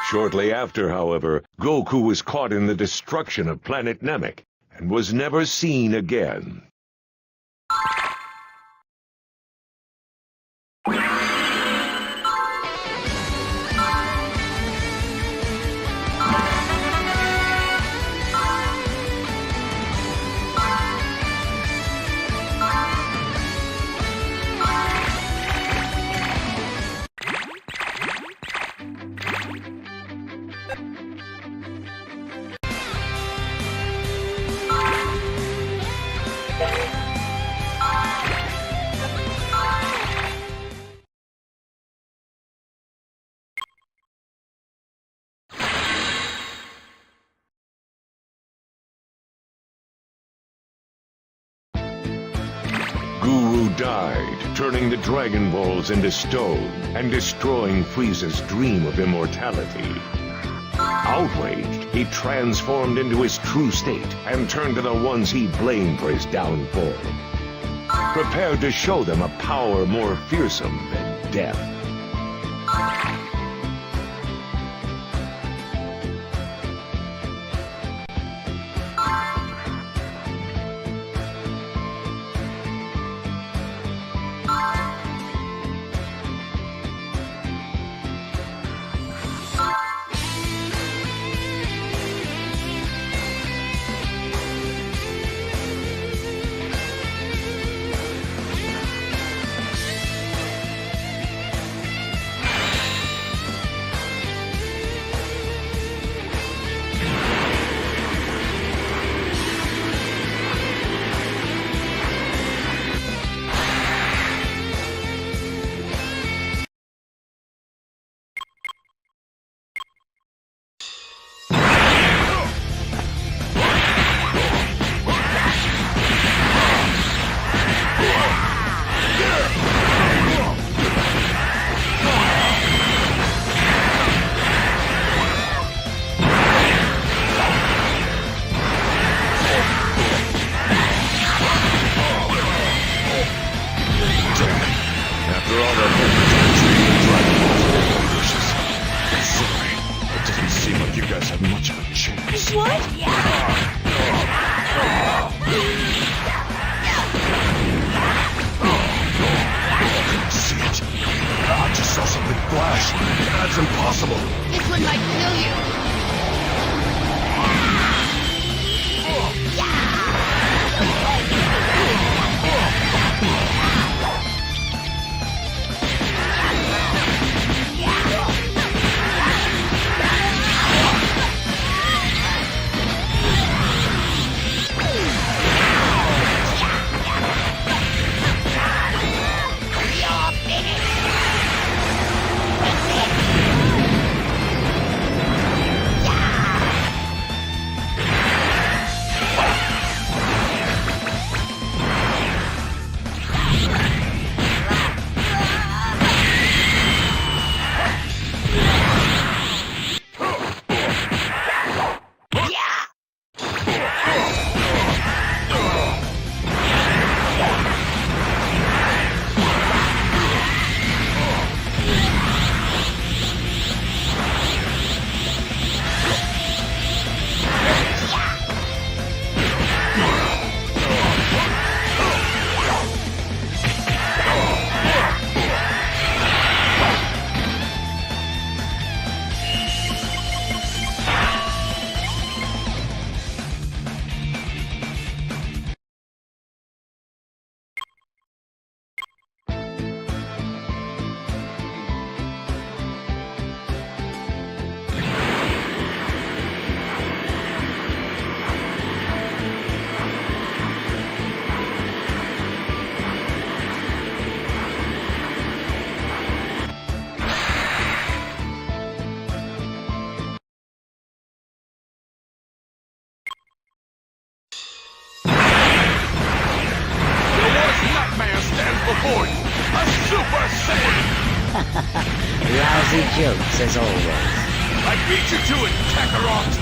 B: Shortly after, however, Goku was caught in the destruction of planet Namek, and was never seen again. Guru died, turning the Dragon Balls into stone and destroying Frieza's dream of immortality. Outraged, he transformed into his true state and turned to the ones he blamed for his downfall, prepared to show them a power more fearsome than death.
F: have much of a chance.
C: What?
F: I couldn't see it. I just saw something flash. That's impossible.
C: This one might kill you.
J: Lousy jokes as always.
E: I beat you to it, Kakarot!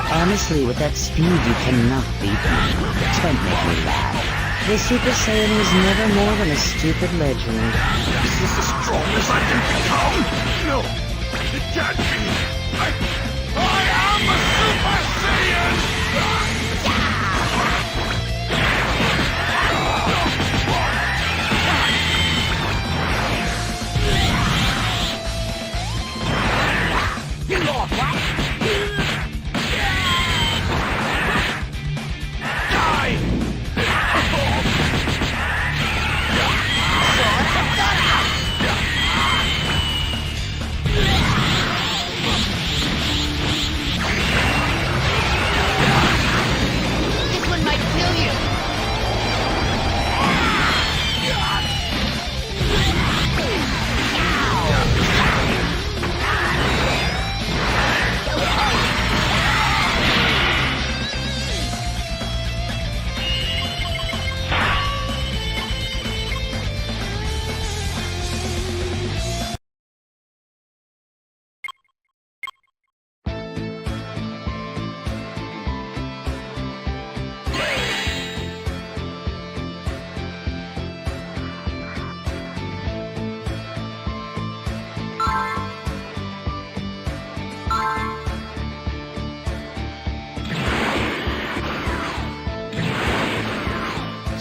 J: Honestly, with that speed, you cannot beat them. Don't make me laugh. The Super Saiyan was never more than a stupid legend.
F: Is this as strong as I can become? No, it can't be. I am a Super Saiyan!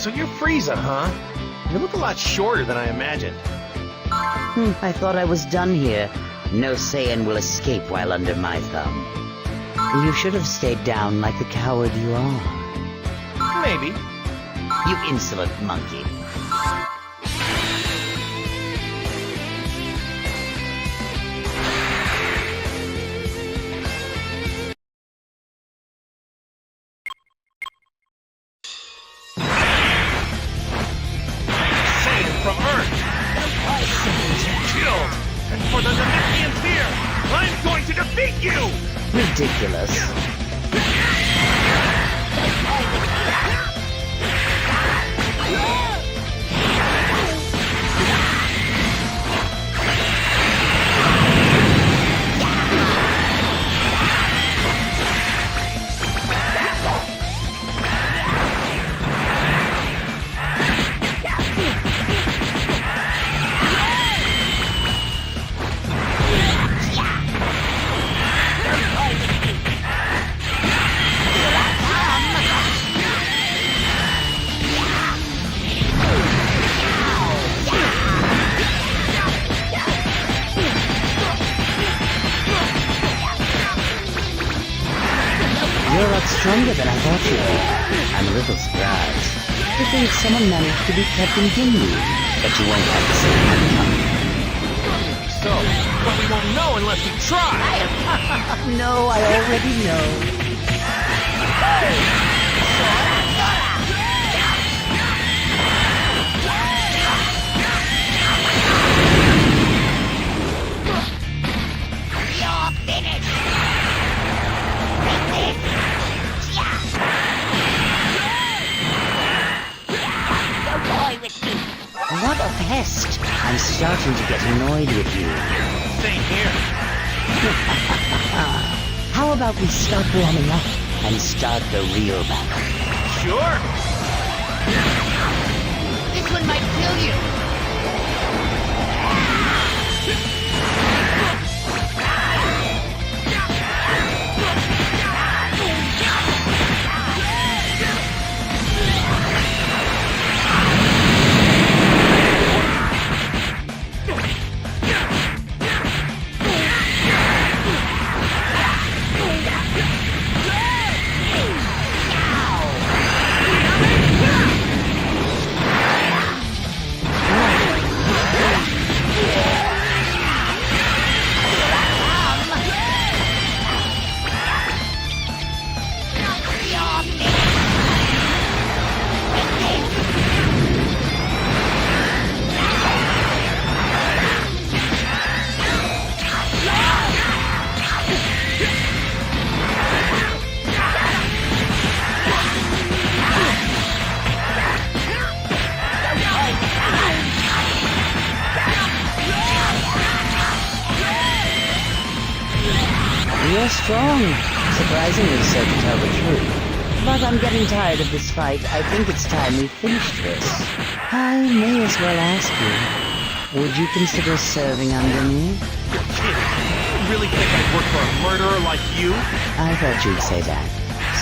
H: So you're Frieza, huh? You look a lot shorter than I imagined.
J: I thought I was done here. No Saiyan will escape while under my thumb. You should have stayed down like the coward you are.
H: Maybe.
J: You insolent monkey.
H: Saiyan from Earth! Killed! And for the Namekians here, I'm going to defeat you!
J: Ridiculous. You're a lot stronger than I thought you'd be. I'm a little surprised. I think someone managed to beat Captain Ginyu, but you won't have the same outcome.
H: So, but we won't know unless we try!
J: No, I already know. What a pest! I'm starting to get annoyed with you.
H: Same here.
J: How about we stop warming up and start the real battle?
H: Sure.
I: This one might kill you.
J: You're strong. Surprisingly so, to tell the truth. But I'm getting tired of this fight. I think it's time we finished this. I may as well ask you, would you consider serving under me?
H: You're kidding. You really think I'd work for a murderer like you?
J: I thought you'd say that.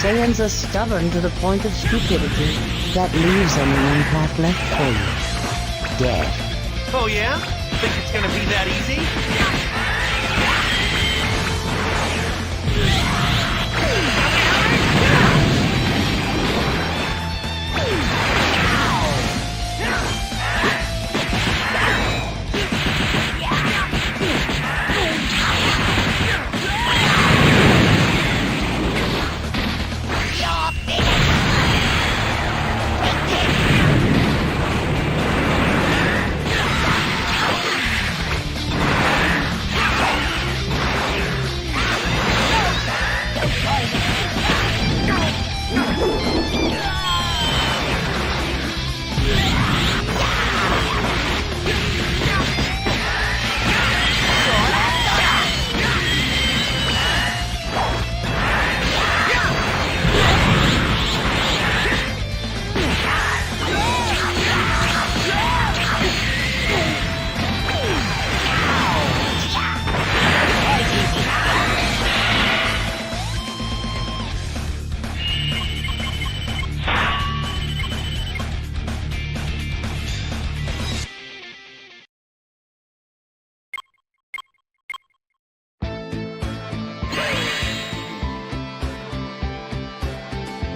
J: Saiyans are stubborn to the point of stupidity. That leaves only one path left for you. Death.
H: Oh yeah? Think it's gonna be that easy?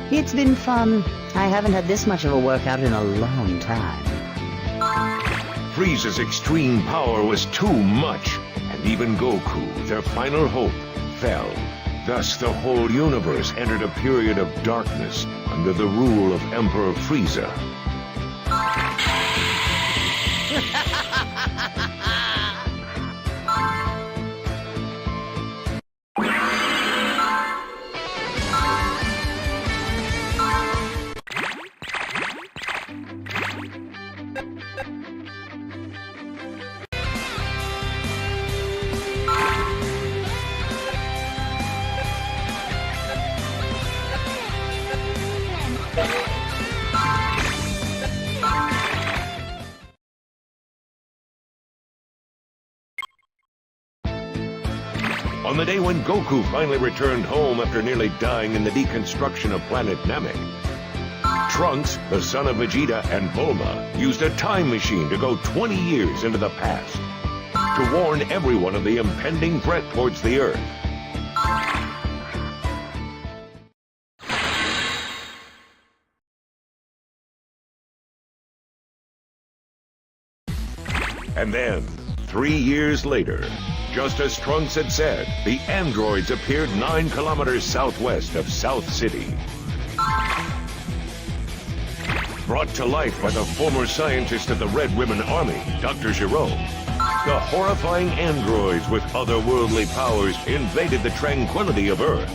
J: It's been fun. I haven't had this much of a workout in a long time.
B: Frieza's extreme power was too much, and even Goku, their final hope, fell. Thus the whole universe entered a period of darkness under the rule of Emperor Frieza. On the day when Goku finally returned home after nearly dying in the deconstruction of planet Namek, Trunks, the son of Vegeta and Bulma, used a time machine to go 20 years into the past to warn everyone of the impending threat towards the Earth. And then, 3 years later, just as Trunks had said, the androids appeared 9 kilometers southwest of South City. Brought to life by the former scientist of the Red Ribbon Army, Dr. Gero, the horrifying androids with otherworldly powers invaded the tranquility of Earth.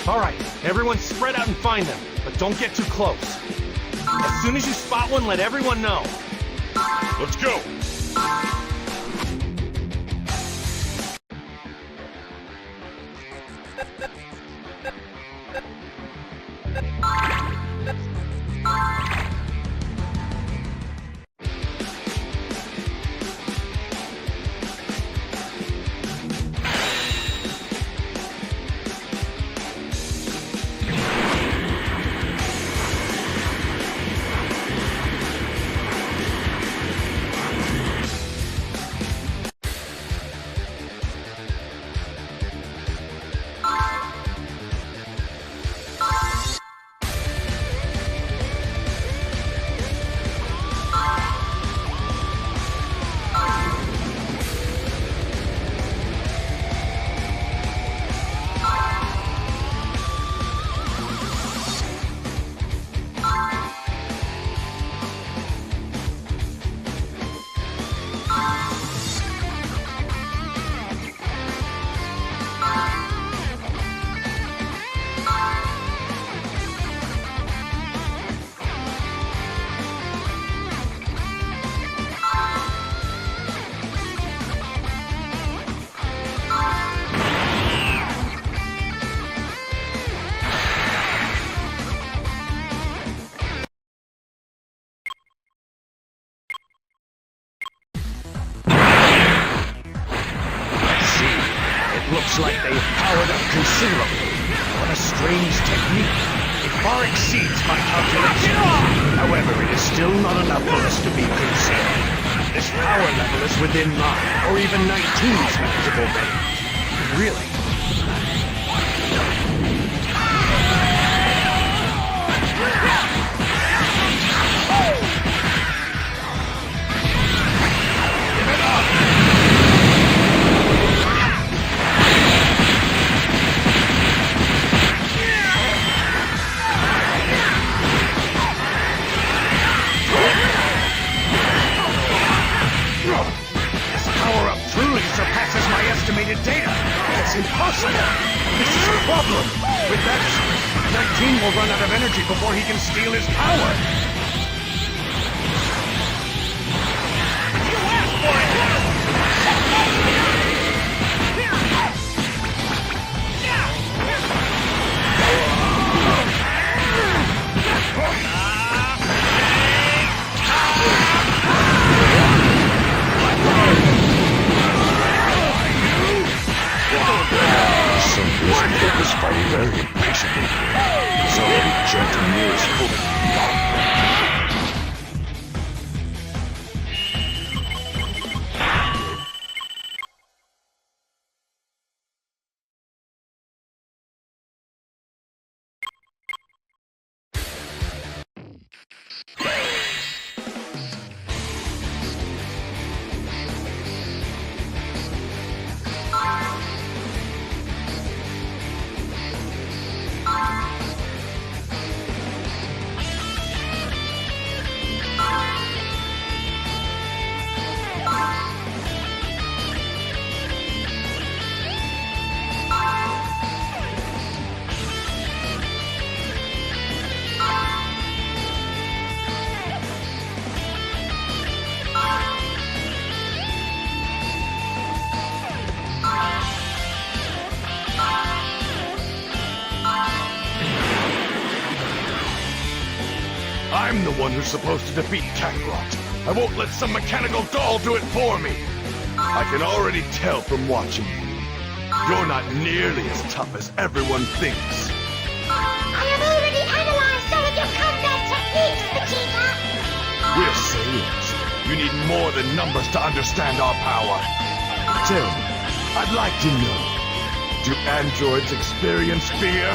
H: All right, everyone spread out and find them, but don't get too close. As soon as you spot one, let everyone know.
E: Let's go!
A: Looks like they've powered up considerably. What a strange technique. It far exceeds my calculations. However, it is still not enough for us to be concerned. This power level is within mine, or even 19's manageable range. Really? Give it up! Surpasses my estimated data. It's impossible. This is a problem. With that, 19 will run out of energy before he can steal his power. You asked for
F: This fighting very impatiently. He's already jumped to nearest hope.
E: I'm the one who's supposed to defeat Kakarot. I won't let some mechanical doll do it for me. I can already tell from watching you. You're not nearly as tough as everyone thinks.
C: I have already analyzed all of your combat techniques, Vegeta!
E: We're Saiyans. You need more than numbers to understand our power. Tell me, I'd like to know, do androids experience fear?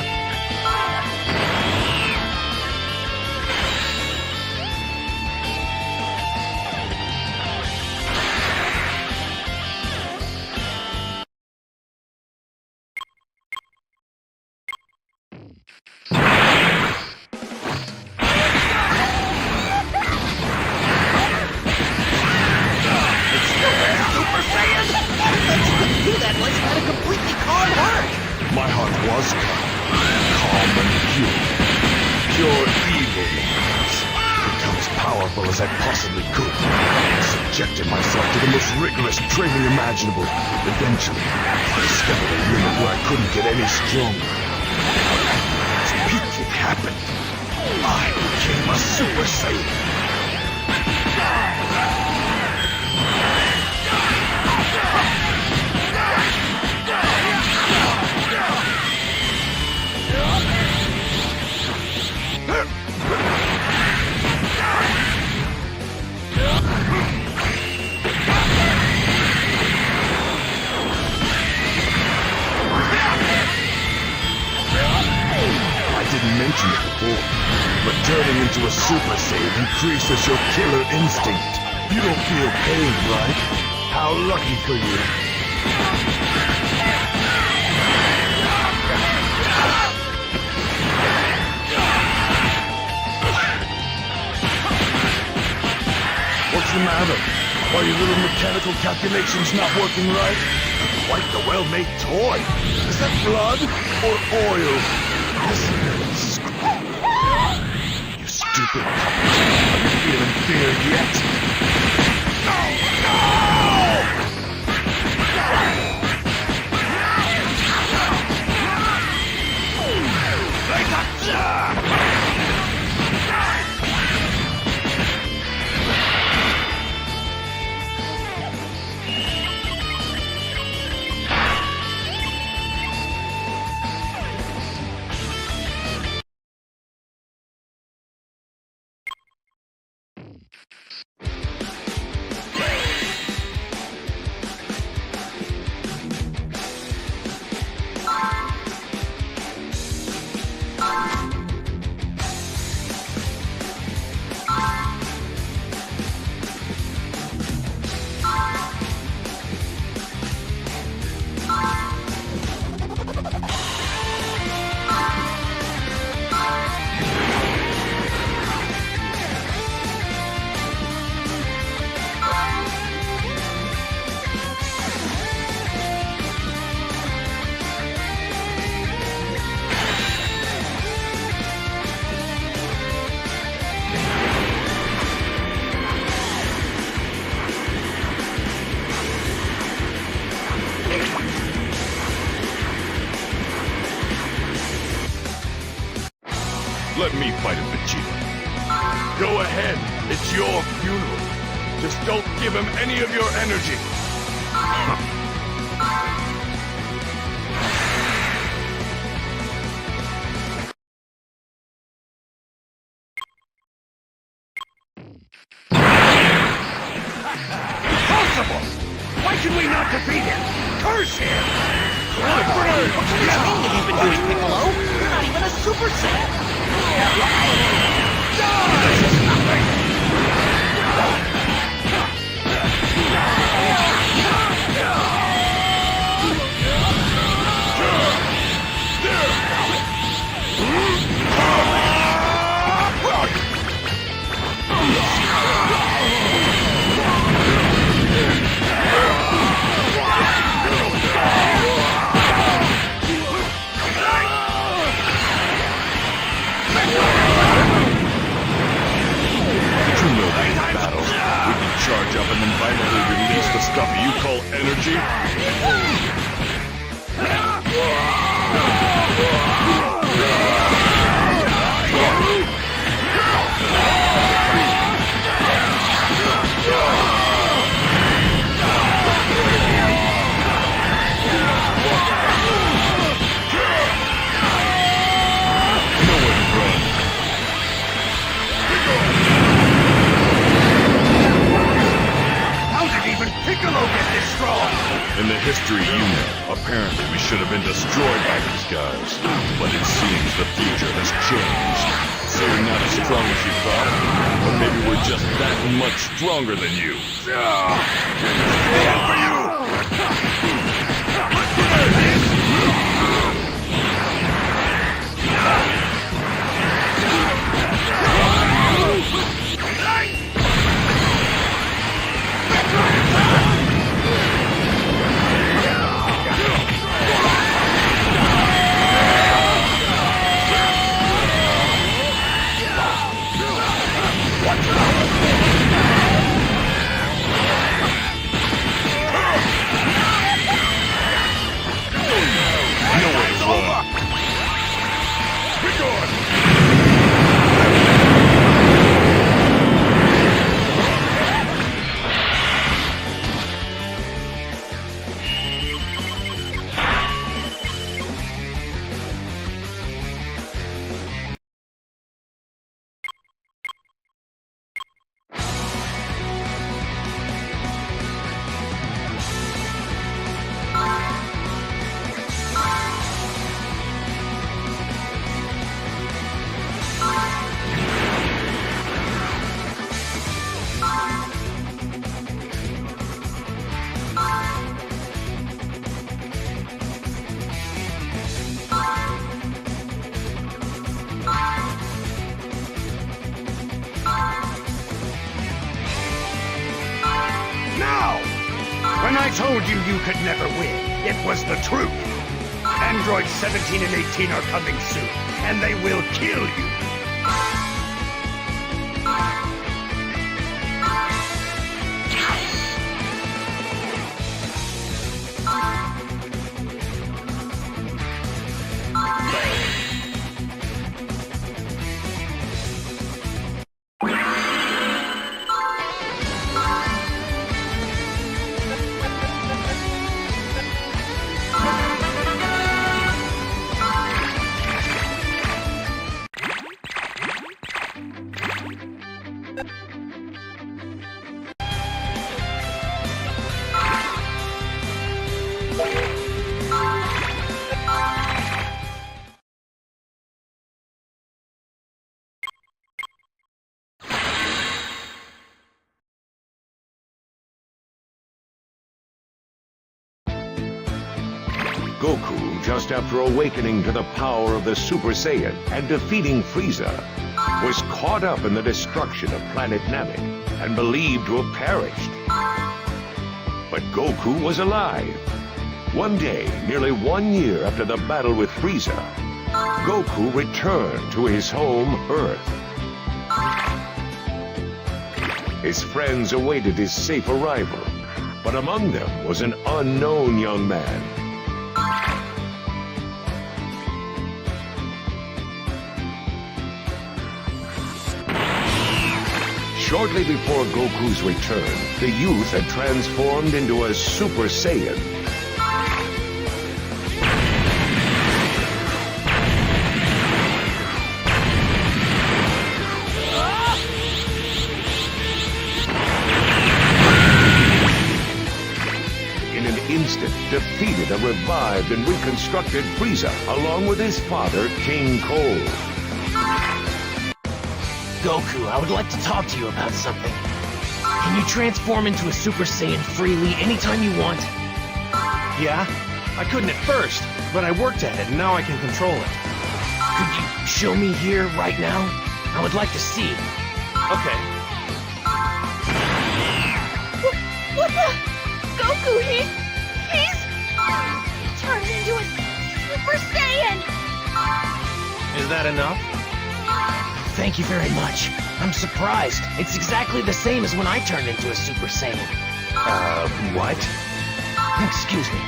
E: My heart was calm and pure. Pure evil means become as powerful as I possibly could. Subjected myself to the most rigorous training imaginable. Eventually, I discovered a limit where I couldn't get any stronger. As peak happened, I became a Super Saiyan. I didn't mention it before, but turning into a Super Saiyan increases your killer instinct. You don't feel pain, right? How lucky for you. What's the matter? Are your little mechanical calculations not working right? Quite the well-made toy. Is that blood or oil? This is... You stupid puppet. Are you feeling fear yet? No! Let me fight him, Vegeta. Go ahead. It's your funeral. Just don't give him any of your energy.
A: Impossible! Why can we not defeat him? Curse him!
I: What do you mean you've been doing, Piccolo? You're not even a Super Saiyan!
A: This is nothing!
E: history you know, apparently we should have been destroyed by these guys. But it seems the future has changed. So we're not as strong as you thought, or maybe we're just that much stronger than you.
A: For you!
K: When I told you you could never win, it was the truth. Androids 17 and 18 are coming soon, and they will kill you.
B: Goku, just after awakening to the power of the Super Saiyan and defeating Frieza, was caught up in the destruction of planet Namek and believed to have perished. But Goku was alive. One day, nearly 1 year after the battle with Frieza, Goku returned to his home, Earth. His friends awaited his safe arrival, but among them was an unknown young man. Shortly before Goku's return, the youth had transformed into a Super Saiyan. In an instant, defeated a revived and reconstructed Frieza, along with his father, King Cold.
I: Goku, I would like to talk to you about something. Can you transform into a Super Saiyan freely anytime you want?
H: Yeah, I couldn't at first, but I worked at it and now I can control it.
I: Could you show me here right now? I would like to see.
H: Okay.
C: What the? Goku, he's turned into a Super Saiyan!
H: Is that enough?
I: Thank you very much. I'm surprised. It's exactly the same as when I turned into a Super Saiyan.
H: What?
I: Excuse me.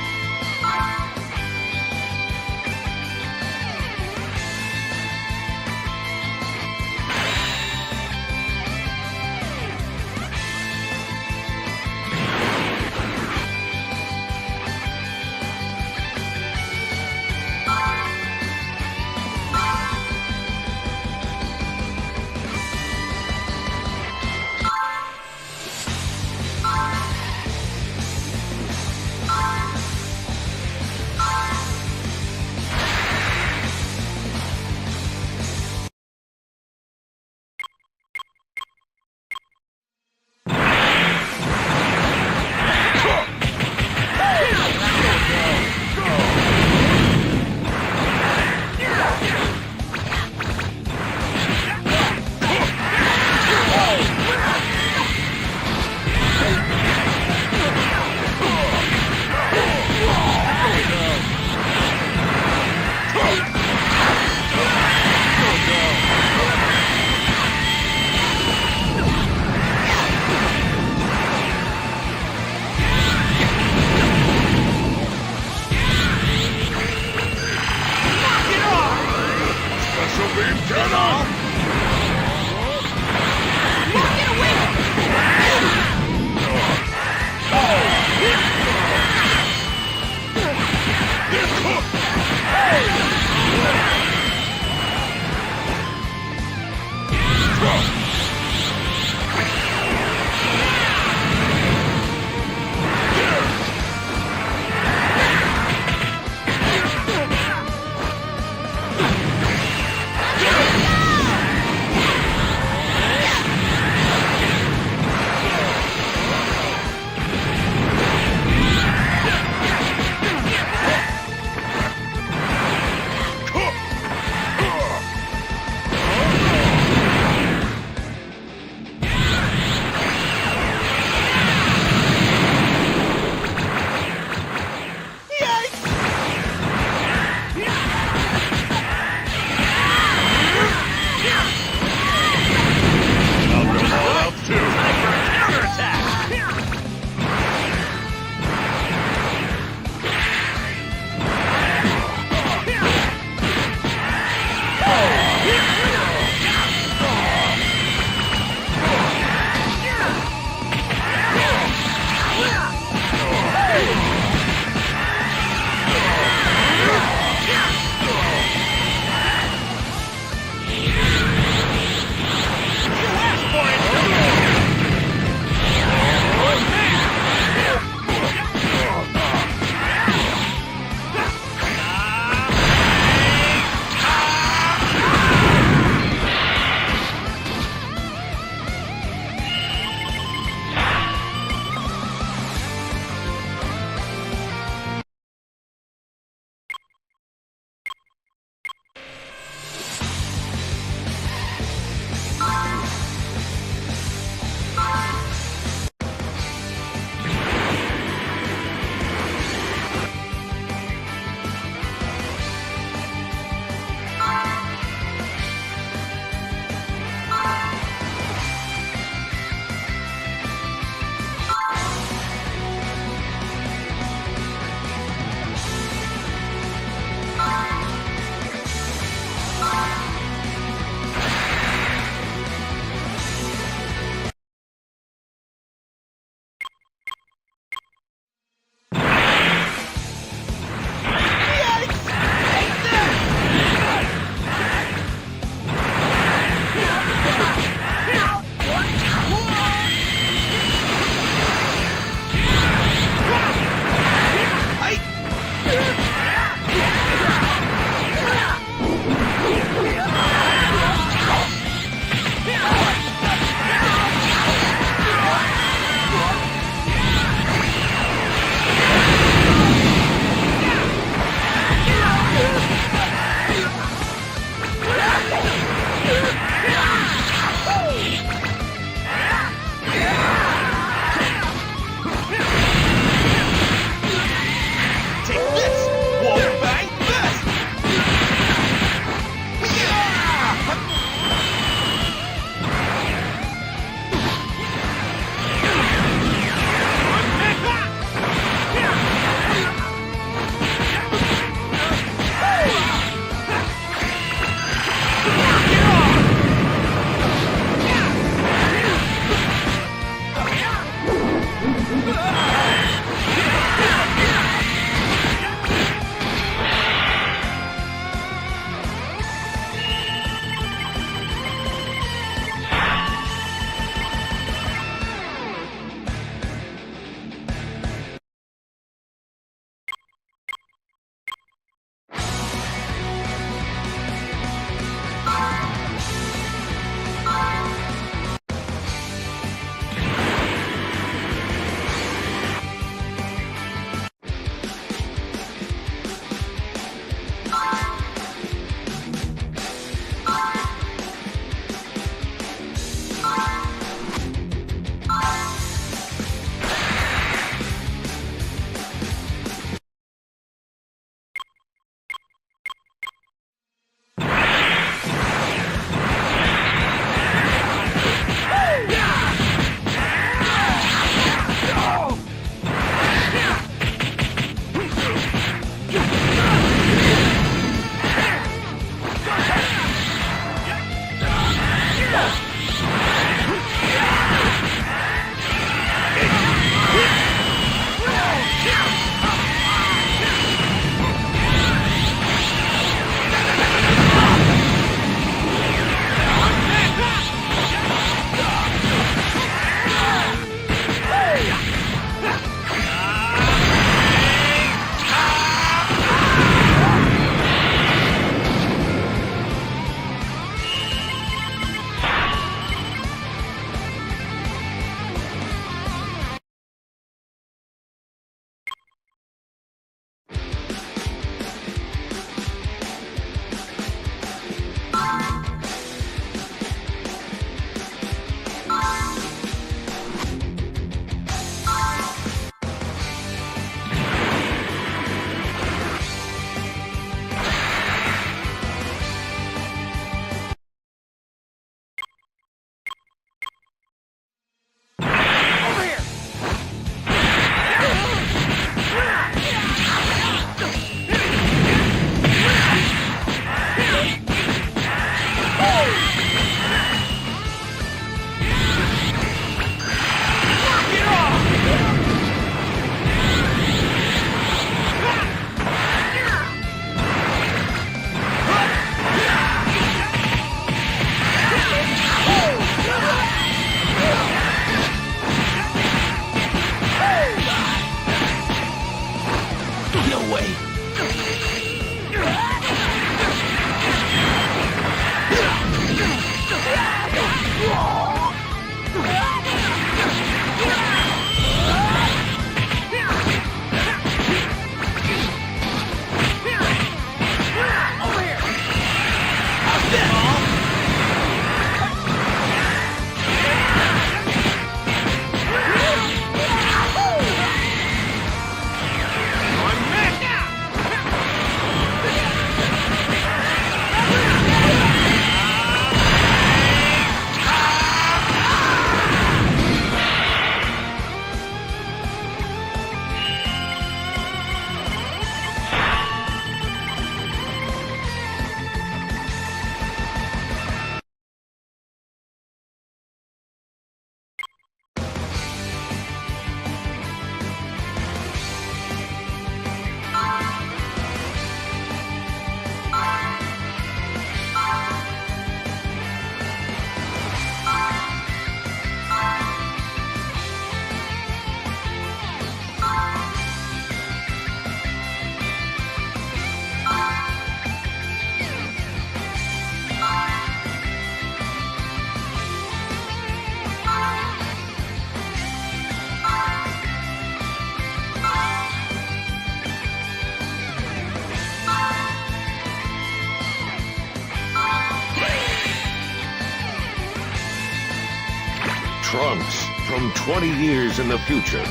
B: Trunks, from 20 years in the future.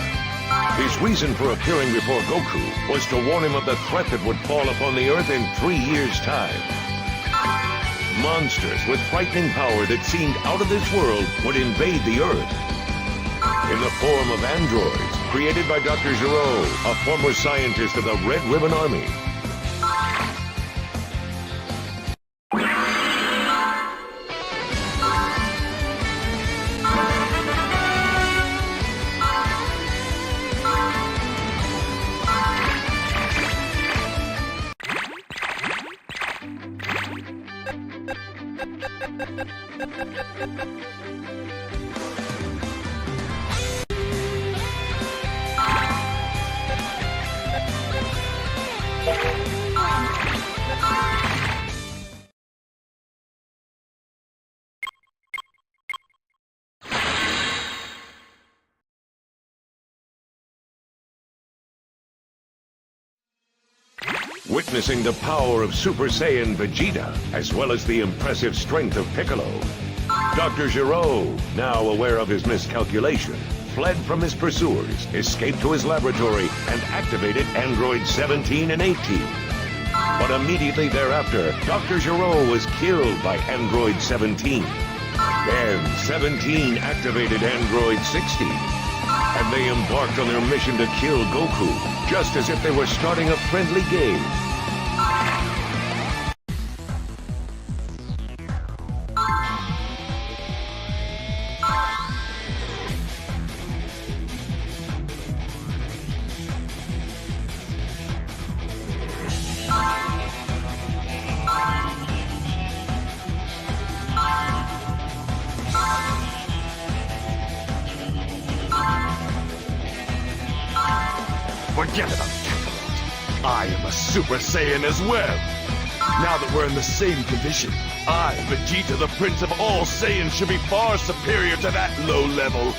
B: His reason for appearing before Goku was to warn him of the threat that would fall upon the Earth in 3 years' time. Monsters with frightening power that seemed out of this world would invade the Earth. In the form of androids, created by Dr. Gero, a former scientist of the Red Ribbon Army. Witnessing the power of Super Saiyan Vegeta, as well as the impressive strength of Piccolo, Dr. Gero, now aware of his miscalculation, fled from his pursuers, escaped to his laboratory, and activated Androids 17 and 18. But immediately thereafter, Dr. Gero was killed by Android 17. Then 17 activated Android 16. And they embarked on their mission to kill Goku, just as if they were starting a friendly game.
K: Forget about Kakarot. I am a Super Saiyan as well. Now that we're in the same division, I, Vegeta, the Prince of all Saiyans, should be far superior to that low level.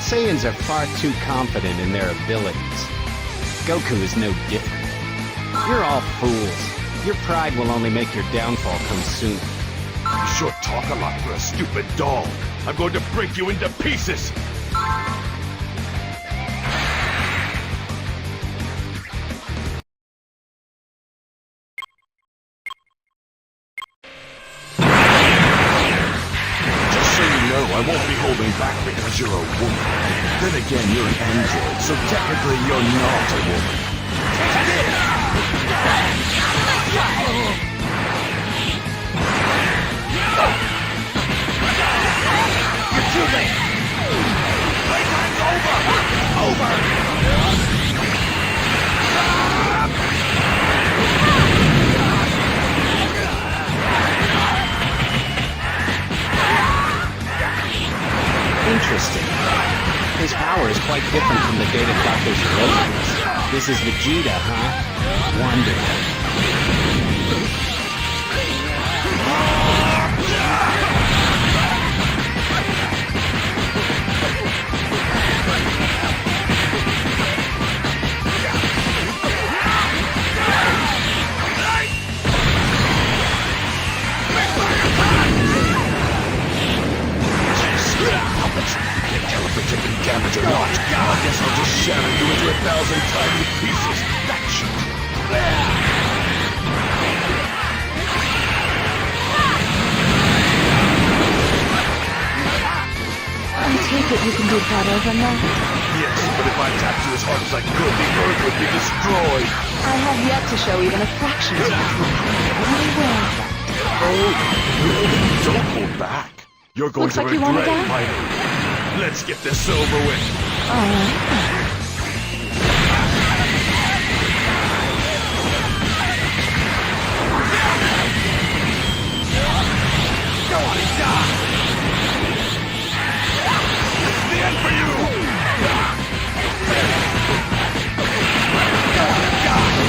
L: Saiyans are far too confident in their abilities. Goku is no different. You're all fools. Your pride will only make your downfall come soon.
K: You sure talk a lot for a stupid dog. I'm going to break you into pieces! I won't be holding back because you're a woman. Then again, you're an android, so technically you're not a woman.
A: You're too late! Playtime's over! Over!
L: Interesting. His power is quite different from the data doctor's robots. This is Vegeta, huh? Wonderful.
K: Taking damage or not. I guess I'll just shatter you into 1,000 tiny pieces. That should.
C: I take it you can do better than that?
K: Yes, but if I tapped you as hard as I could, the Earth would be destroyed.
C: I have yet to show even a fraction of that. Really well.
K: Oh, don't hold back. You're going
C: Looks
K: to
C: like you wanna
K: regret
C: die?
K: fighting. Let's get this over with.
C: All right.
A: Go on and die! It's the end for you! Go on and die!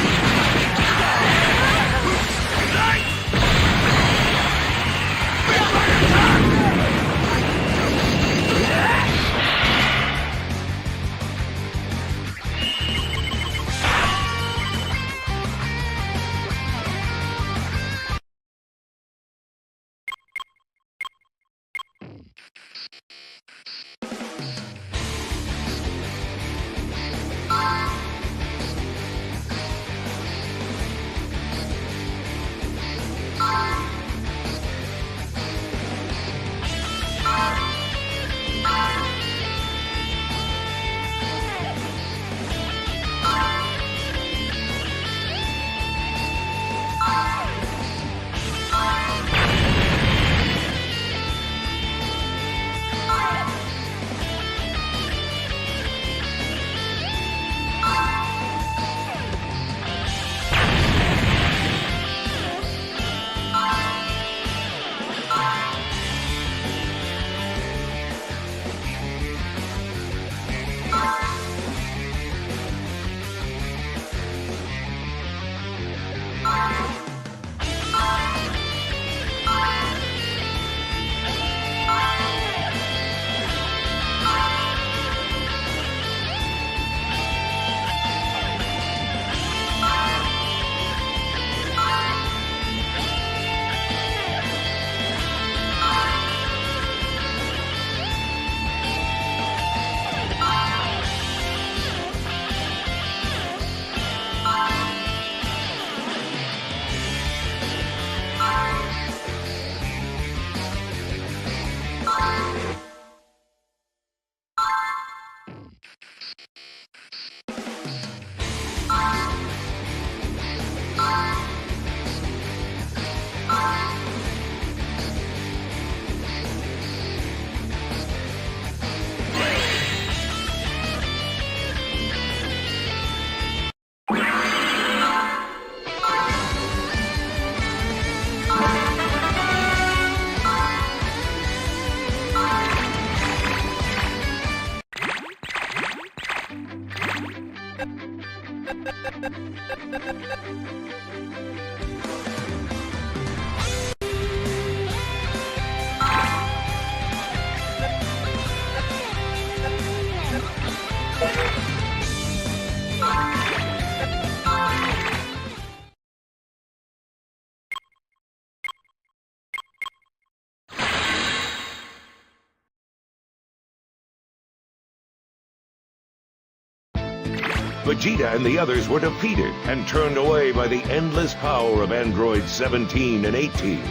B: Vegeta and the others were defeated and turned away by the endless power of androids 17 and 18.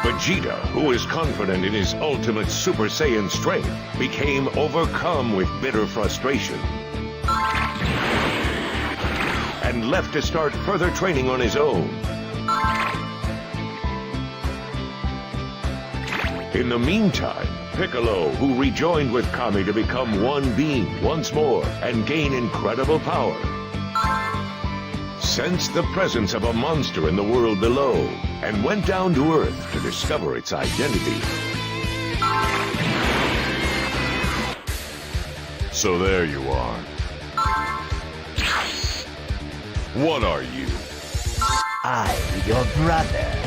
B: Vegeta, who was confident in his ultimate Super Saiyan strength, became overcome with bitter frustration and left to start further training on his own. In the meantime, Piccolo, who rejoined with Kami to become one being once more and gain incredible power, sensed the presence of a monster in the world below and went down to Earth to discover its identity.
E: So there you are. What are you?
G: I'm your brother.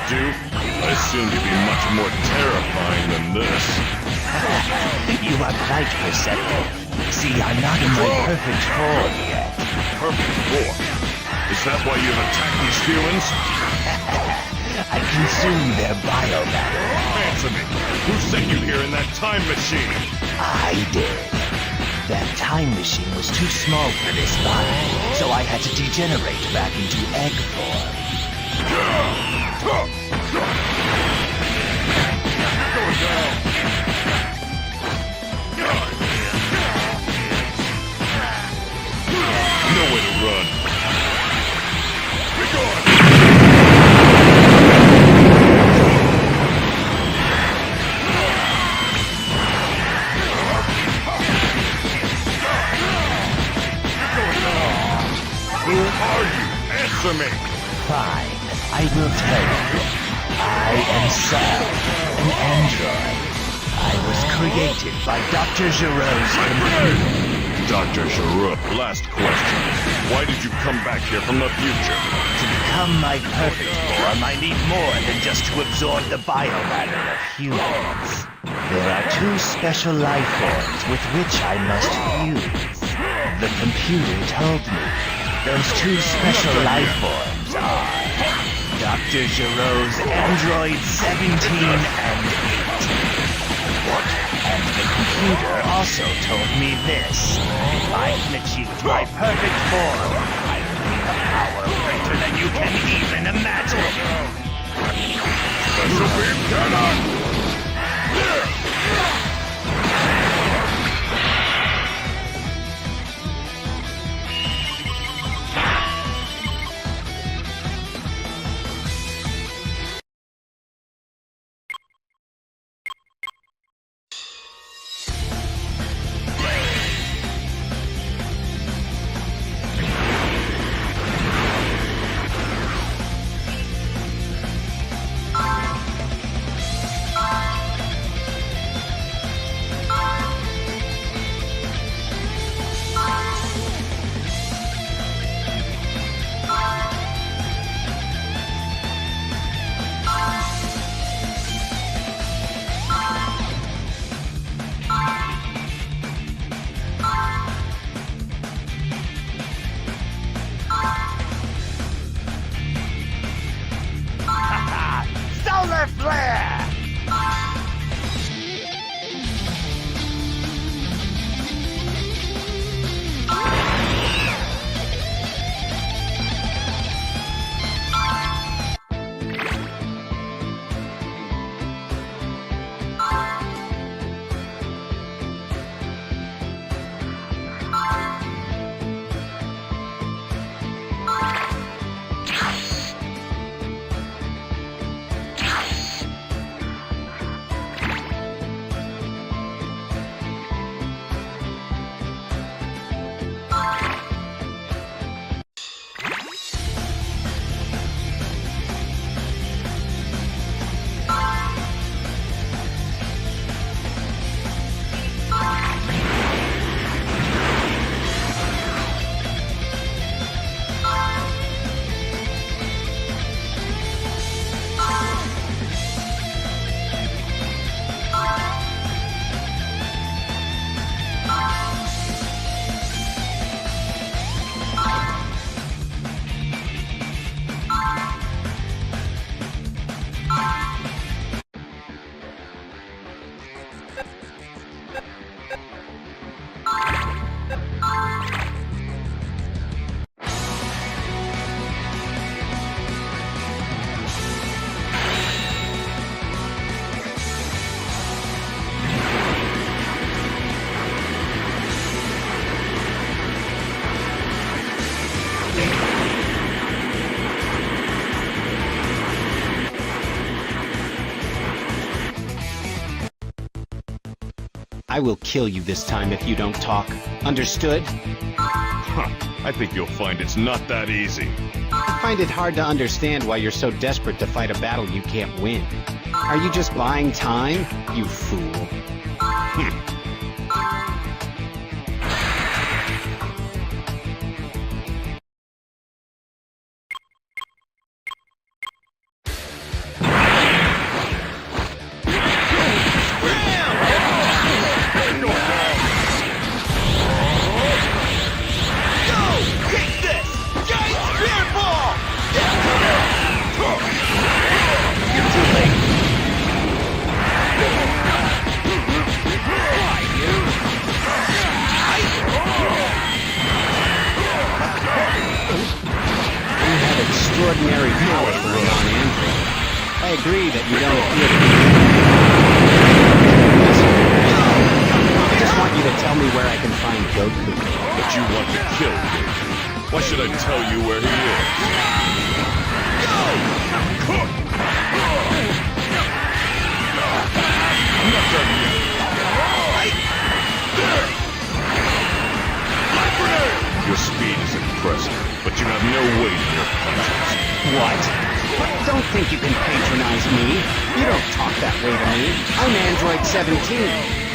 E: Assumed you'd be much more terrifying than this.
G: You are quite perceptive. See, I'm not in my perfect form yet.
E: Perfect form? Is that why you've attacked these humans?
G: I consume their biomatter.
E: Answer me. Who sent you here in that time machine?
G: I did. That time machine was too small for this body, so I had to degenerate back into egg form.
E: Nowhere to run. Who are you? Answer me!
G: Fine, I will tell you. I am Cell, an android. I was created by Dr. Giroux's computer.
E: Dr. Giroux, last question. Why did you come back here from the future?
G: To become my perfect form, I need more than just to absorb the biomatter of humans. There are two special life forms with which I must fuse. The computer told me those two special life forms are Dr. Giroux's Android 17 and 8. What? And the computer also told me this. If I've achieved my perfect form, I will be a power greater than you can even imagine.
E: Special beam cannon!
L: I will kill you this time if you don't talk. Understood?
E: Huh. I think you'll find it's not that easy.
L: I find it hard to understand why you're so desperate to fight a battle you can't win. Are you just buying time, you fool?
G: Extraordinary power for a non-android. I agree that you don't appear to be... I just want you to tell me where I can find Goku.
E: But you want to kill Goku. Why should I tell you where he is? I'm not done yet. Your speed is impressive, but you have no weight in your punches.
L: What? Don't think you can patronize me. You don't talk that way to me. I'm Android 17.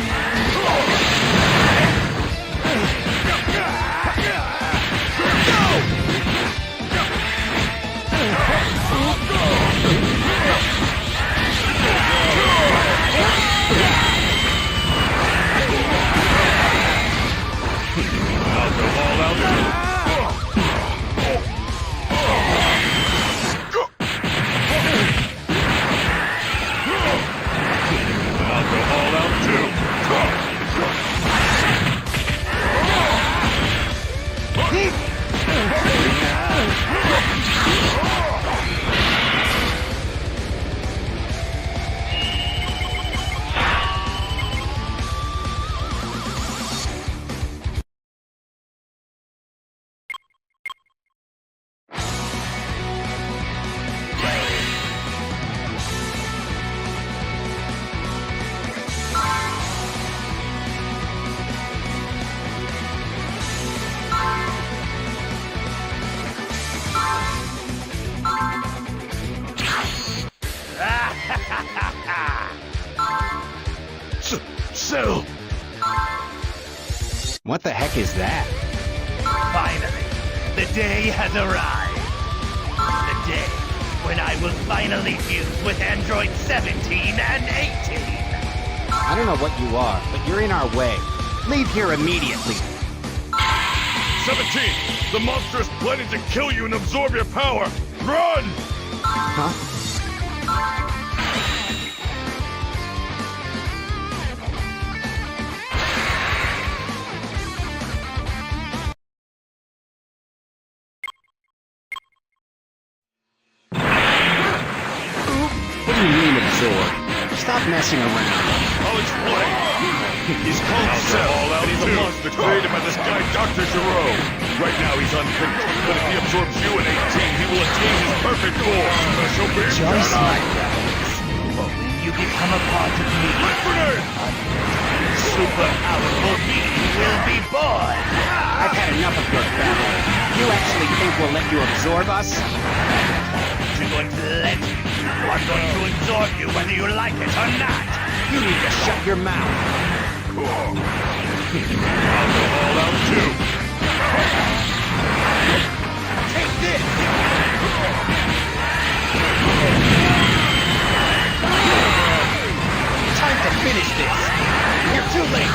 E: I'll go all out too. I'll go all out too.
K: Cell!
L: What the heck is that?
A: Finally, the day has arrived. The day when I will finally fuse with Android 17 and 18.
L: I don't know what you are, but you're in our way. Leave here immediately.
E: 17! The monster is planning to kill you and absorb your power! Run!
L: Huh? What do you mean absorb? Stop messing around.
E: I'll explain. He's called Cell, and he's a monster created by this guy, Dr. Giro. Right now he's unthinkable, but if he absorbs you in 18, he will attain his perfect form. Special beam
A: Just
E: cannon.
A: like rebels, only you become a part of me.
E: Light grenade!
A: Super powerful being will be born.
L: I've had enough of your battle. You actually think we'll let you absorb us?
A: You're going to let me. I'm going to absorb you whether you like it or not.
L: You need to shut your mouth.
E: I'll go all out too.
A: Take this! Time to finish this. You're too late.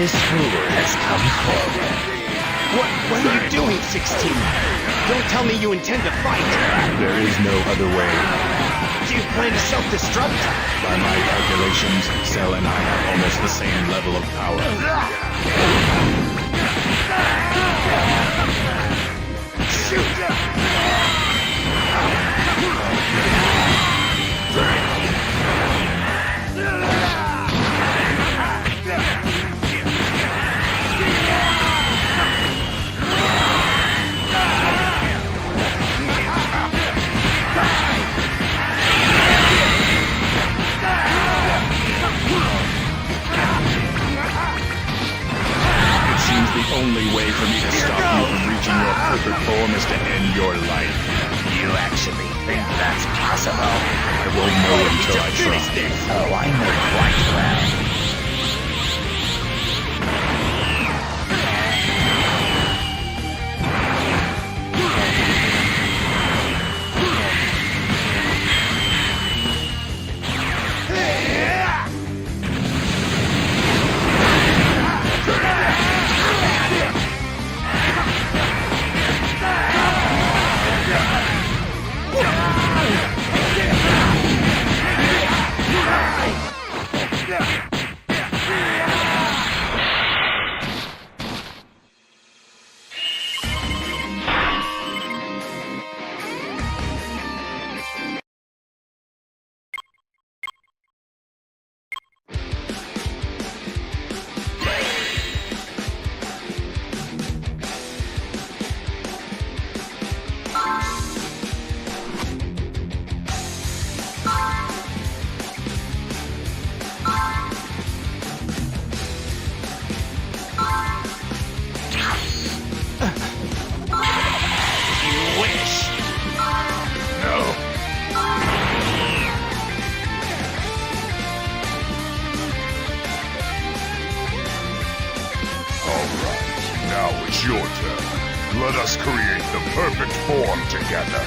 G: this fool has come forward.
H: What are you doing, 16? Don't tell me you intend to fight.
E: There is no other way.
H: Do you plan to self-destruct?
E: By my calculations, Cell and I have almost the same level of power. The only way for me to stop you from reaching your perfect form is to end your life.
G: You actually think that's possible?
E: I won't know until I try.
G: Oh, I know quite well.
E: Your turn. Let us create the perfect form together.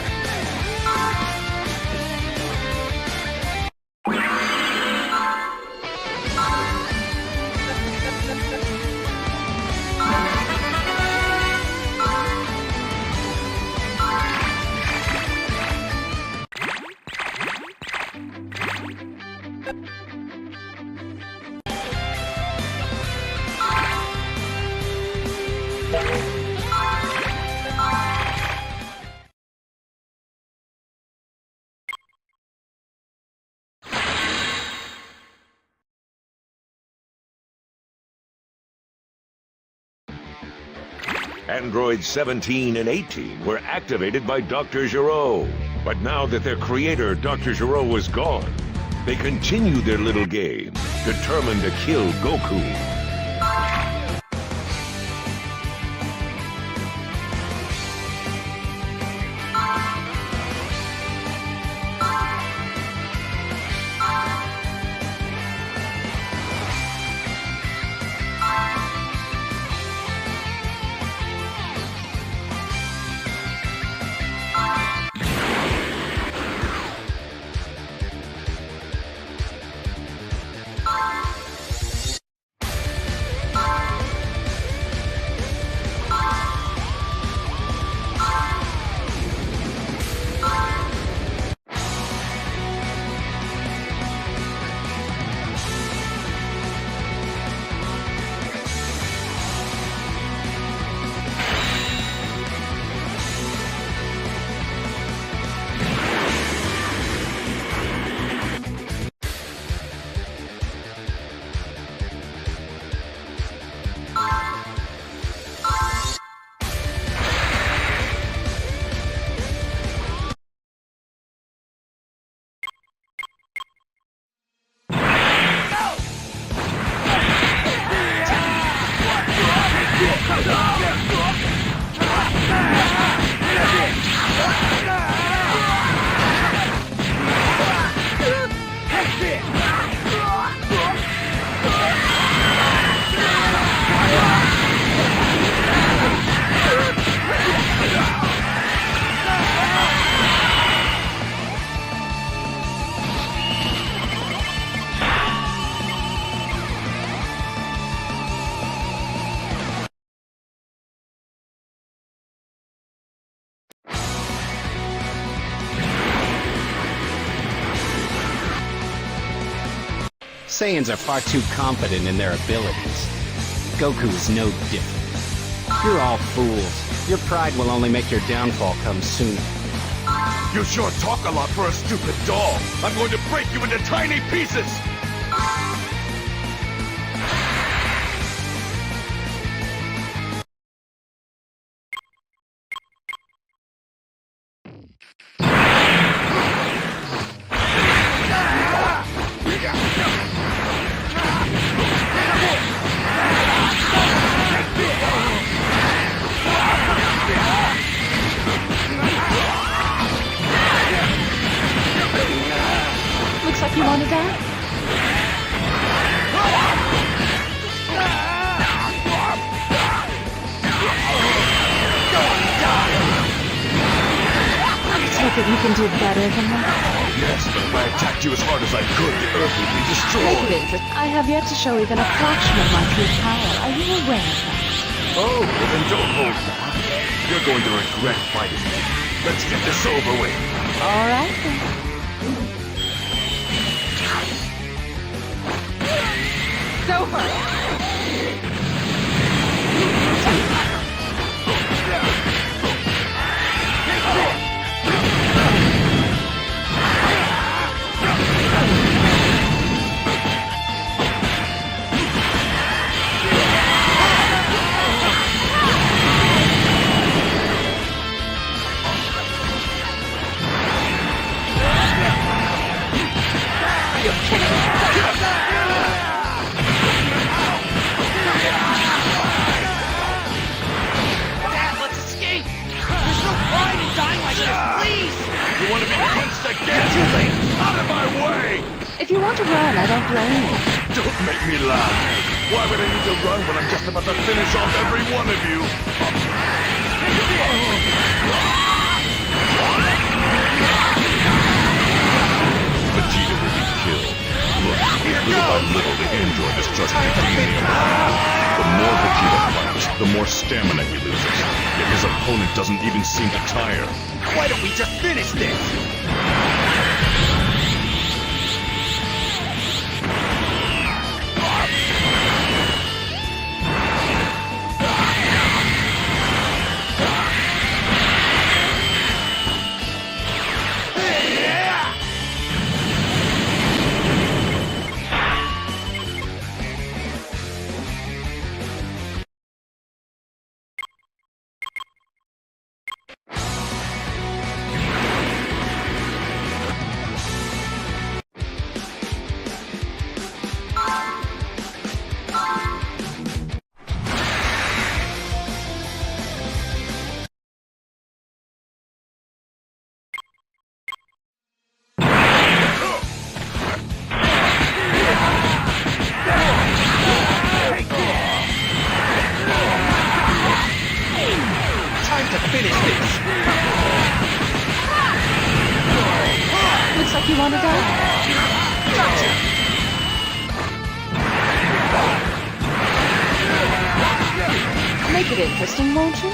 B: Androids 17 and 18 were activated by Dr. Giraud. But now that their creator, Dr. Giraud, was gone, they continue their little game, determined to kill Goku.
L: Saiyans are far too confident in their abilities. Goku is no different. You're all fools. Your pride will only make your downfall come sooner.
K: You sure talk a lot for a stupid doll. I'm going to break you into tiny pieces!
C: Looks like you wanted that. Take it you can do better than that.
K: Yes, but if I attacked you as hard as I could, the Earth would be
C: Make it
K: destroyed.
C: interesting. I have yet to show even a fraction of my true power. Are you aware of that?
K: Oh, well then don't hold back. You're going to regret fighting me. Let's get this over with.
C: All right, then. It's over.
I: Dad, let's escape! There's no pride in dying like this, please!
K: You want to be punched again? Too late! Out of my way!
C: If you want to run, I don't blame you.
K: Don't make me laugh. Why would I need to run when I'm just about to finish off every one of you?
E: Vegeta will be killed. Look, little by little, the android is just beginning. The more Vegeta fights, the more stamina he loses. Yet his opponent doesn't even seem to tire.
H: Why don't we just finish this?
C: Looks like you want to die. Make it interesting, won't you?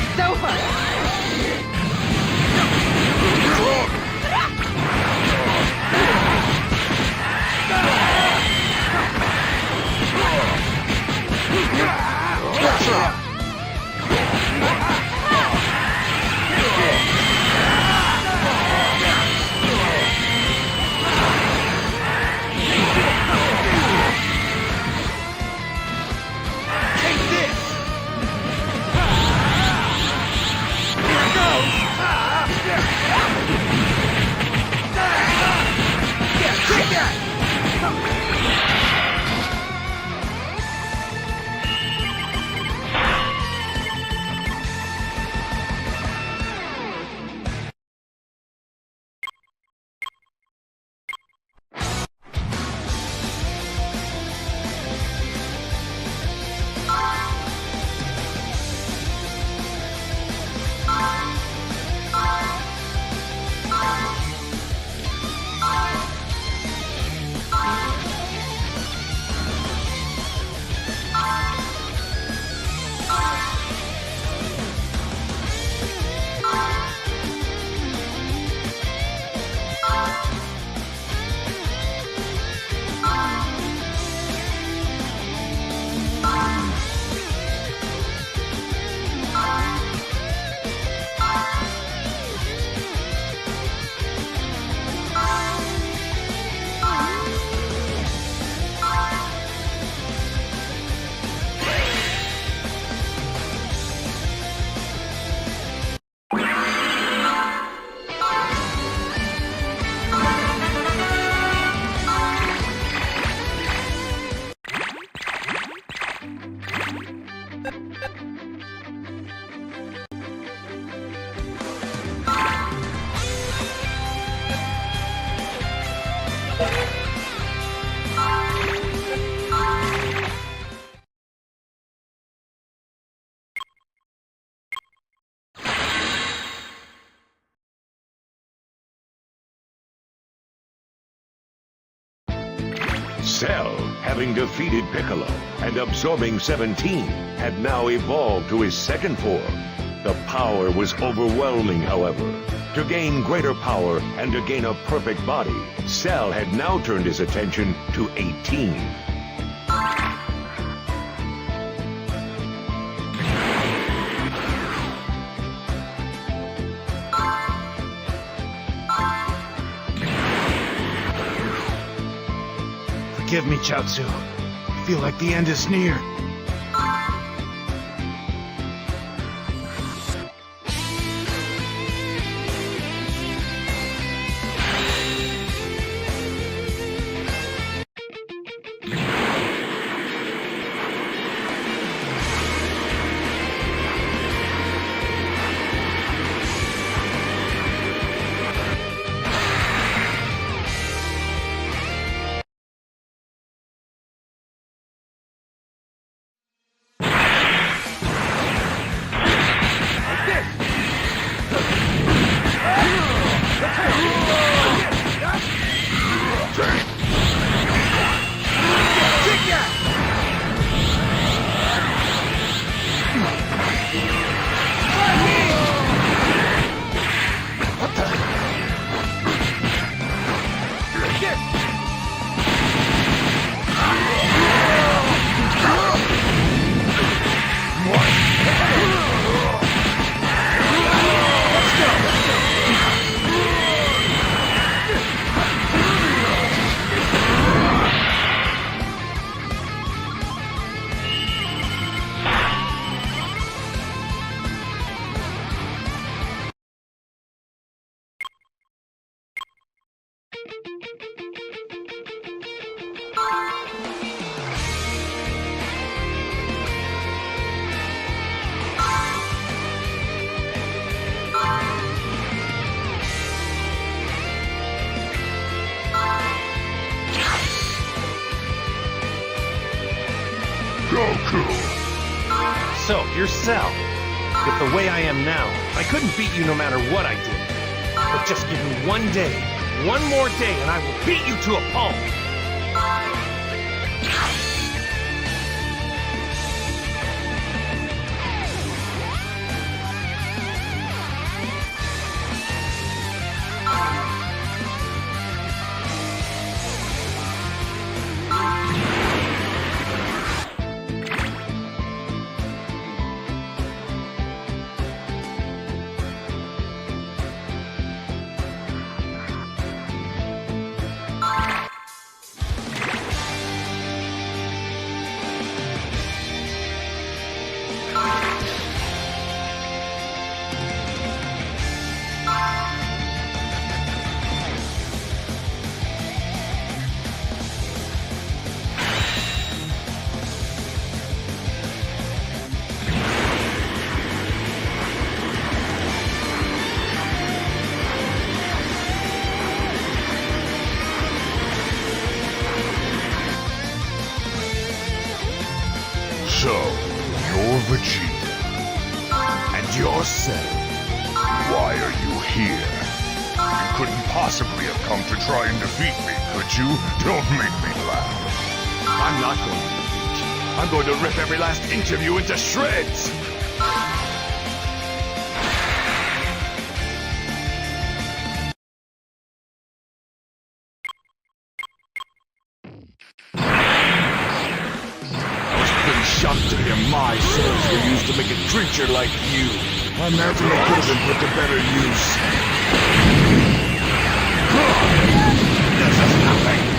C: It's over.
B: Cell, having defeated Piccolo and absorbing 17, had now evolved to his second form. The power was overwhelming, however. To gain greater power and to gain a perfect body, Cell had now turned his attention to 18.
K: Forgive me, Chaozu. I feel like the end is near.
H: So, you're Cell. With the way I am now, I couldn't beat you no matter what I did. But just give me one day, one more day, and I will beat you to a pulp.
E: So, you're Vegeta. And you're Cell. Why are you here? You couldn't possibly have come to try and defeat me, could you? Don't make me laugh.
K: I'm not going to defeat you. I'm going to rip every last inch of you into shreds! Shocked to hear my souls were used to make a creature like you. I imagine it could have been put to better use. This is nothing.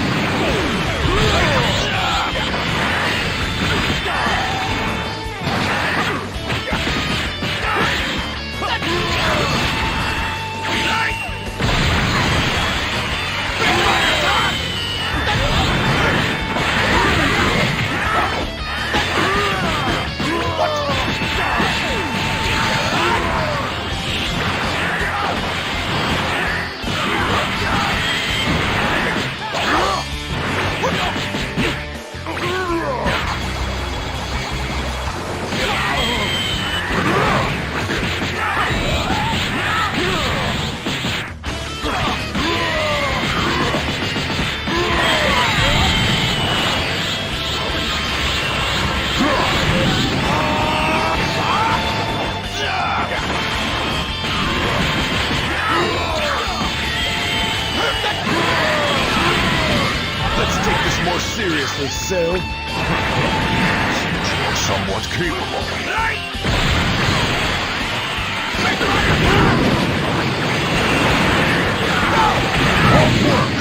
K: Seriously, Cell?
E: Seems you're somewhat capable. Off work!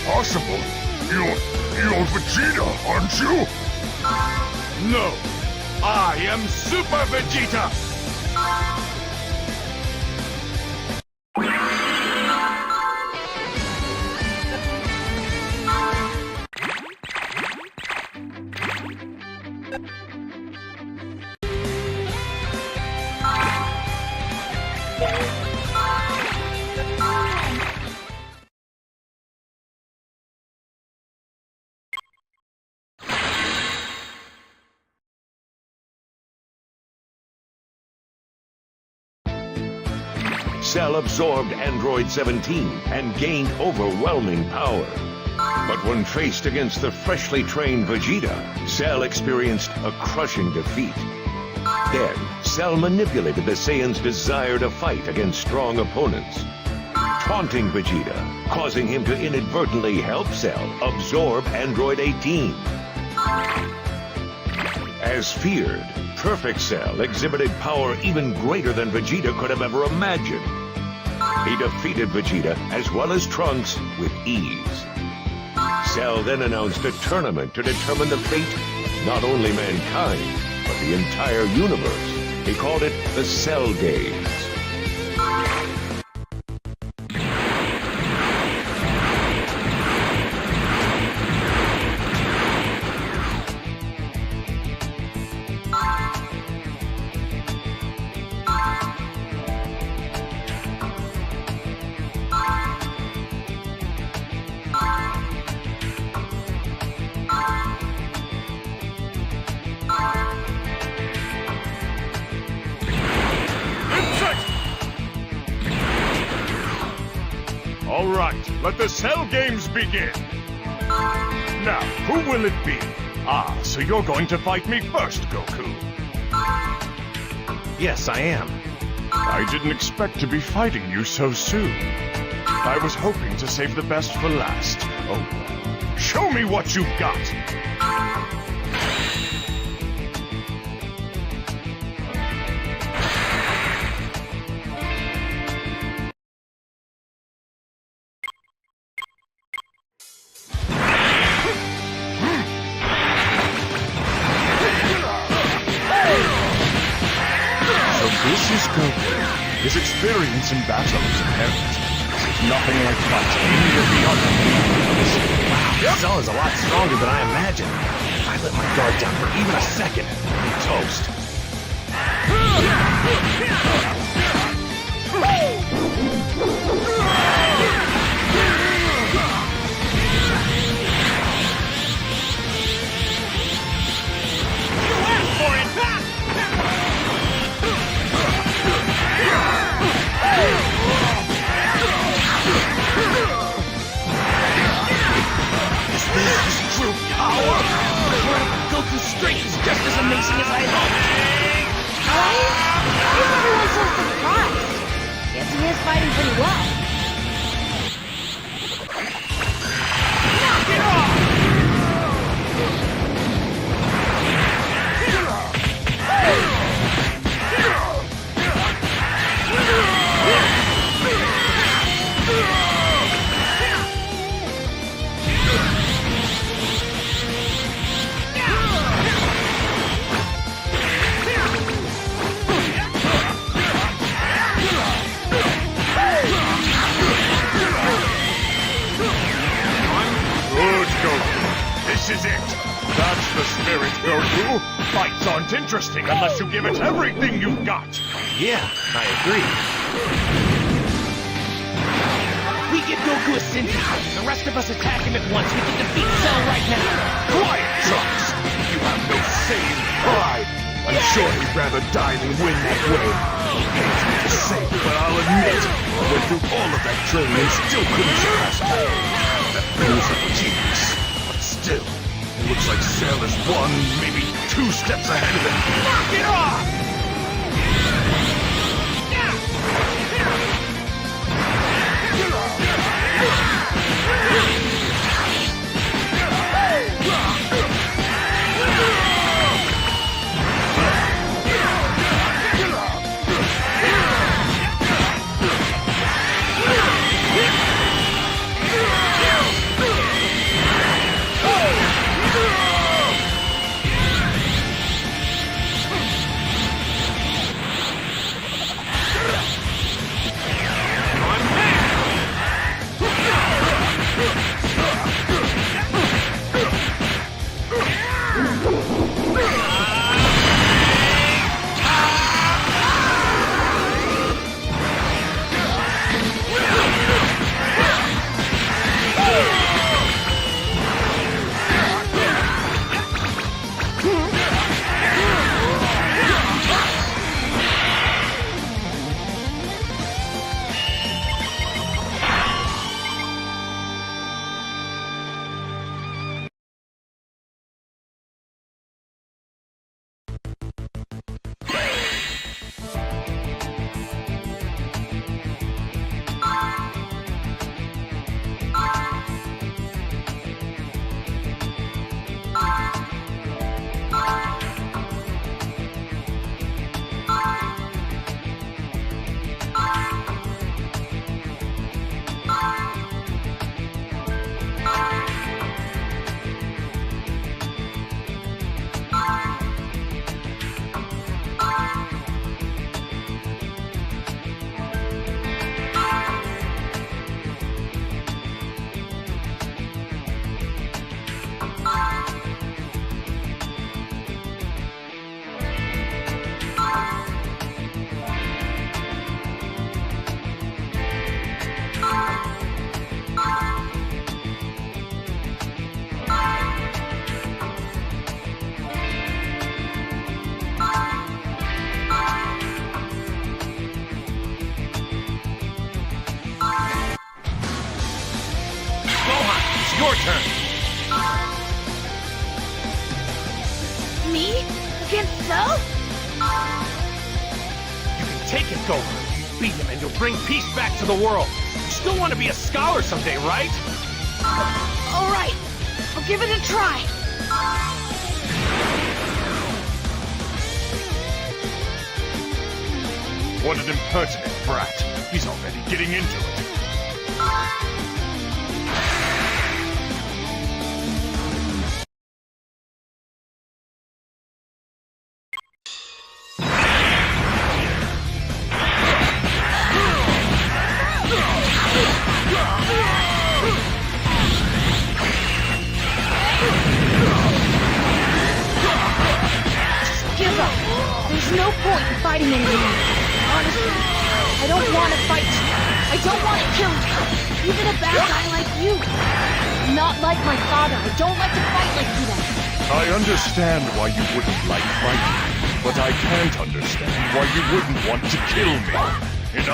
E: Impossible. You're Vegeta, aren't you?
K: No! I am Super Vegeta!
B: Cell absorbed Android 17 and gained overwhelming power. But when faced against the freshly trained Vegeta, Cell experienced a crushing defeat. Then, Cell manipulated the Saiyan's desire to fight against strong opponents, taunting Vegeta, causing him to inadvertently help Cell absorb Android 18. As feared, Perfect Cell exhibited power even greater than Vegeta could have ever imagined. He defeated Vegeta, as well as Trunks, with ease. Cell then announced a tournament to determine the fate of not only mankind, but the entire universe. He called it the Cell Games.
E: All right, let the Cell Games begin. Now, who will it be? Ah, so you're going to fight me first, Goku.
H: Yes, I am.
E: I didn't expect to be fighting you so soon. I was hoping to save the best for last. Oh, show me what you've got.
K: This is Goku. His experience in battle is apparent. Nothing like fighting any of the other.
H: Wow, Cell is a lot stronger than I imagined. If I let my guard down for even a second, I'd be toast. You asked for it! This is true power! Goku's strength is just as amazing as I hoped!
C: Why is everyone so surprised? Guess he is fighting pretty well.
H: Knock it off!
E: This is it! That's the spirit, Goku! Fights aren't interesting unless you give it everything you've got!
H: Yeah, I agree. We give Goku a Senzu. The rest of us attack him at once. We can defeat Cell right now.
K: Quiet, Trunks! You have no Saiyan pride! I'm sure he'd rather die than win that way. Pains me to say, but I'll admit, I went through all of that training and still couldn't surpass Pain. That thing's a genius. But still, it looks like Cell is one, maybe 2 steps ahead of him.
H: Knock it off!
E: Your turn!
C: Me? Against Cell?
H: You can take it, Goku. Beat him and you'll bring peace back to the world. You still want to be a scholar someday, right?
C: All right. I'll give it a try.
E: What an impertinent brat. He's already getting into it.
C: Give up. There's no point in fighting anymore. Honestly, I don't want to fight you. I don't want to kill you. Even a bad guy like you. I'm not like my father. I don't like to fight like you do.
E: I understand why you wouldn't like fighting, but I can't understand why you wouldn't want to kill me. In 100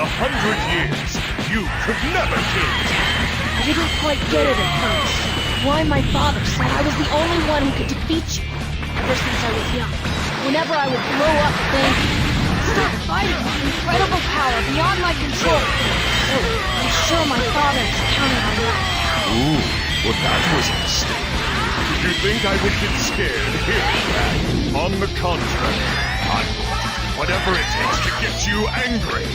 E: years, you could never kill me.
C: I didn't quite get it at first. Why my father said I was the only one who could defeat you. Ever since I was young, whenever I would blow up things, start fighting with incredible power beyond my control. So, I'm sure my father is counting on that.
E: Ooh, well that was a mistake. Did you think I would get scared? Here, Dad. On the contrary, I'm going to do whatever it takes to get you angry.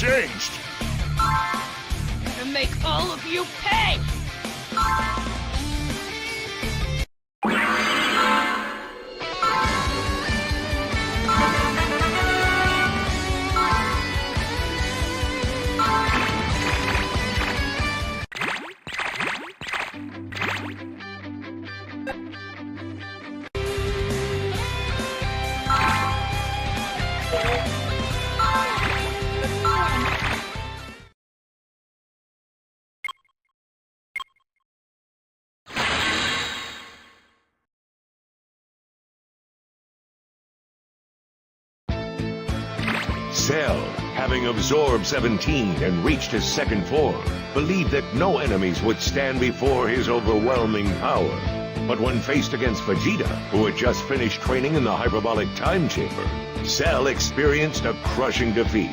E: changed.
I: To make all of you pay!
B: Cell, having absorbed 17 and reached his second form, believed that no enemies would stand before his overwhelming power. But when faced against Vegeta, who had just finished training in the hyperbolic time chamber, Cell experienced a crushing defeat.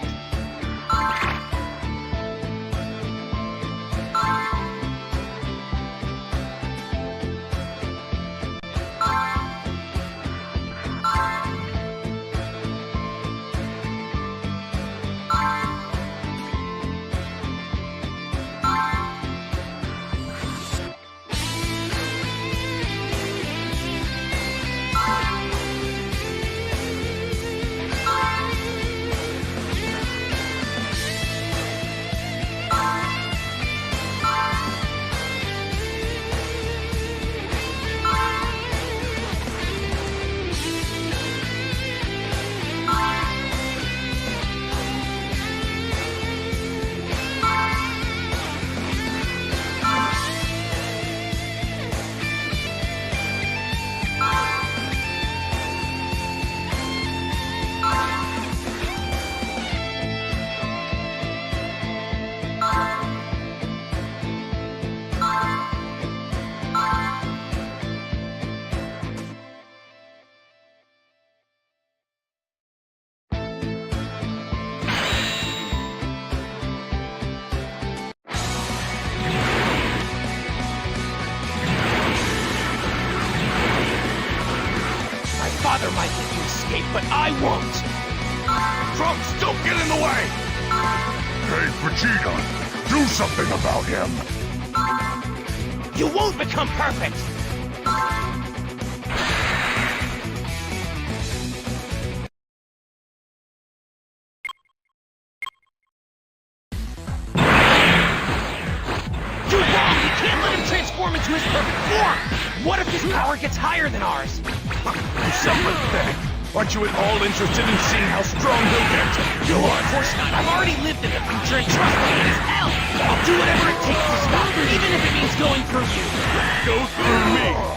H: Father might let you escape, but I won't!
E: Trunks, don't get in the way! Hey, Vegeta, do something about him!
H: You won't become perfect! You're wrong! You can't let him transform into his perfect form! What if his power gets higher than ours?
E: You sound pathetic. Aren't you at all interested in seeing how strong he'll get?
H: No, of course not. I've already lived in the future, and trust me, it is hell! I'll do whatever it takes to stop, even if it means going through you!
E: Go through me!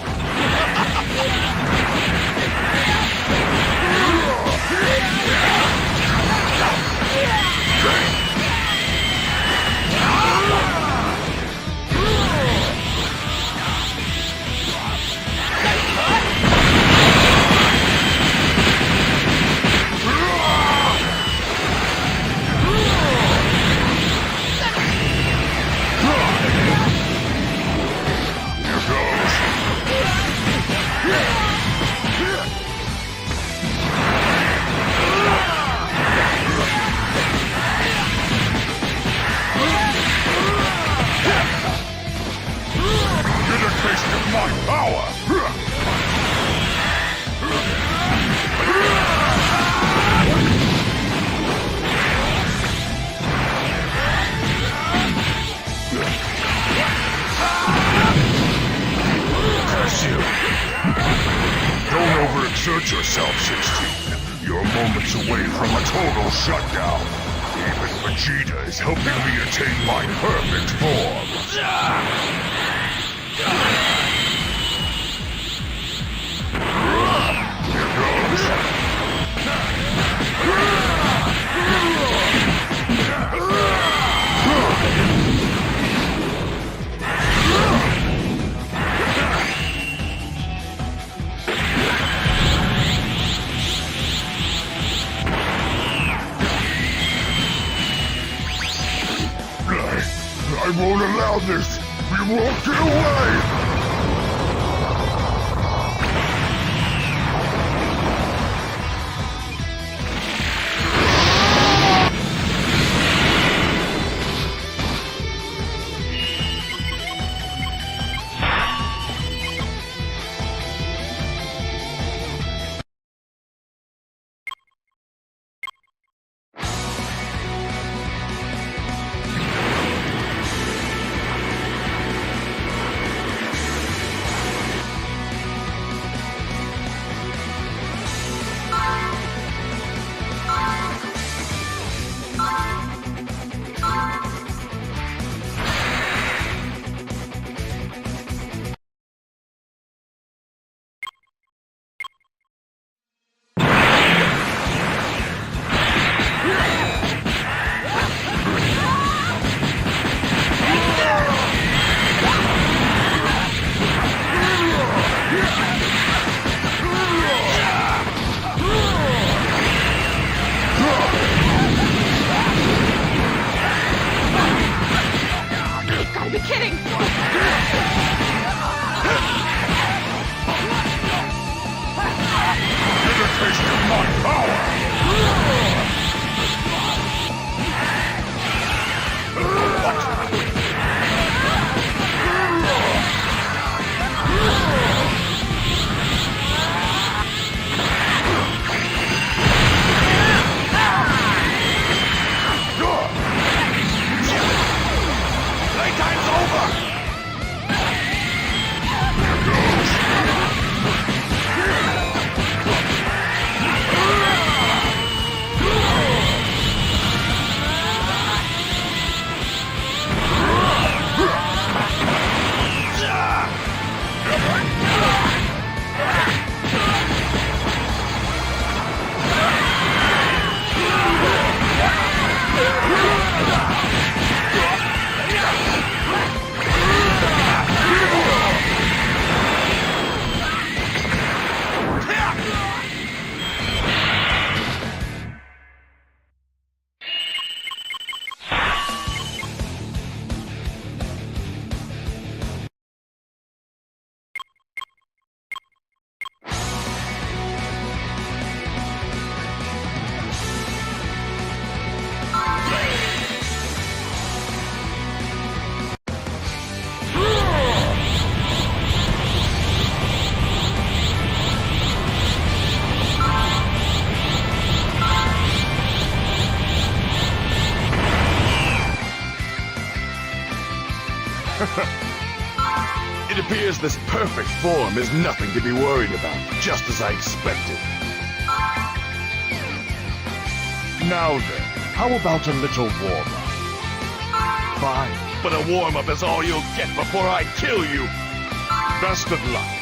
E: Exert yourself, 16. You're moments away from a total shutdown. Even Vegeta is helping me attain my perfect form. I won't allow this! We won't get away!
K: appears this perfect form is nothing to be worried about, just as I expected.
E: Now then, how about a little warm-up?
K: Fine, but a warm-up is all you'll get before I kill you!
E: Best of luck.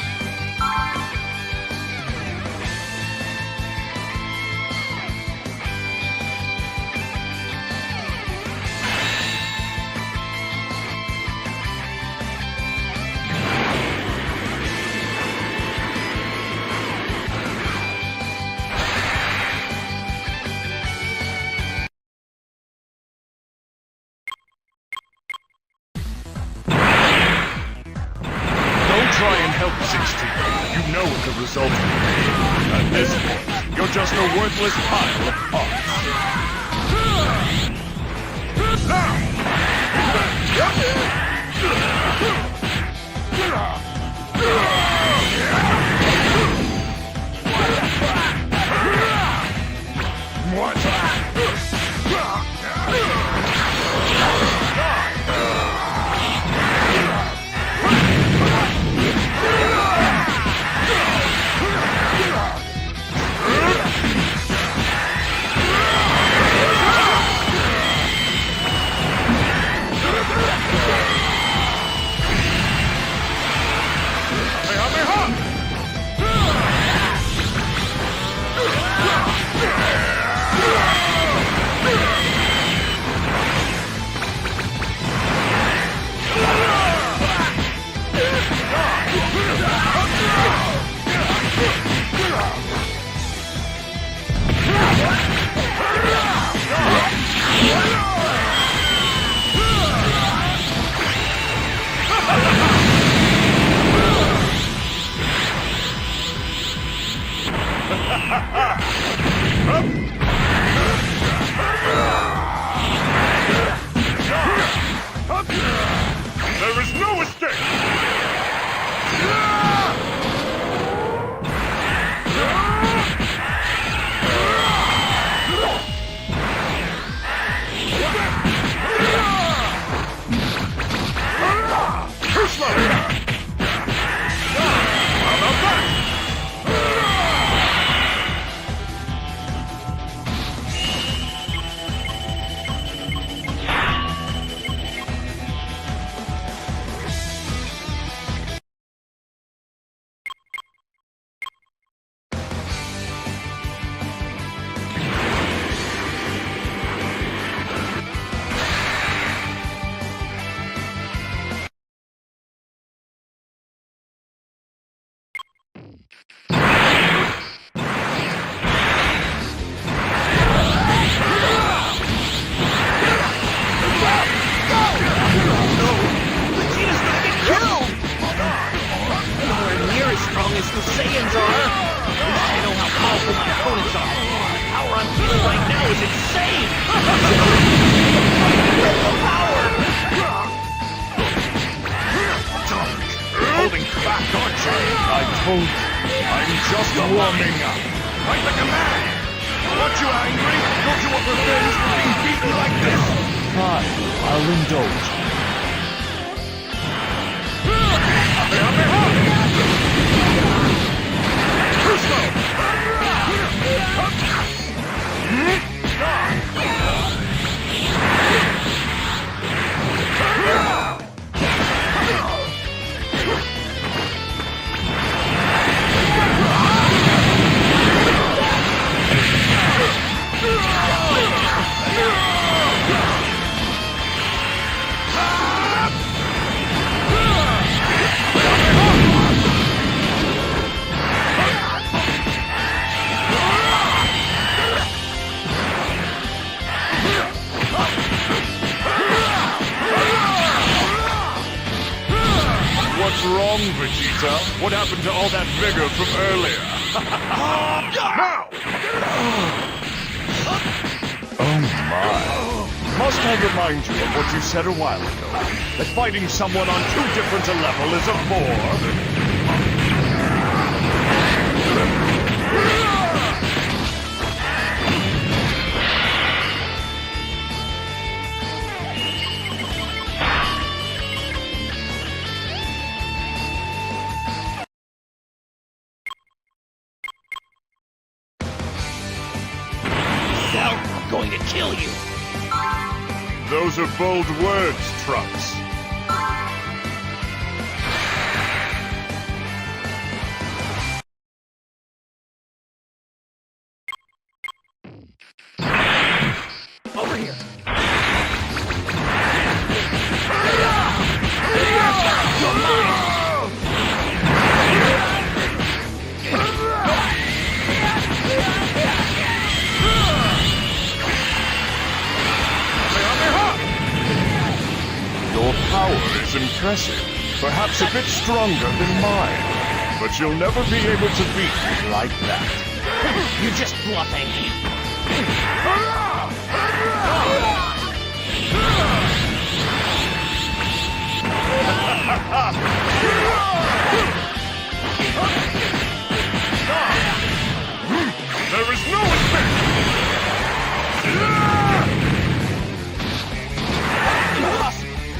E: Try and help 16. You know what the result will be. At this point, you're just a worthless pile of parts. What? There is no escape! Too slow! How about that? What happened to all that vigor from earlier? Now! Oh my. Must I remind you of what you said a while ago? That fighting someone on too different a level is a bore?
H: kill you!
E: Those are bold words, Trunks.
H: Over here! You're mine!
E: Your power is impressive, perhaps a bit stronger than mine. But you'll never be able to beat me like that.
I: You're just bluffing.
E: There is no escape!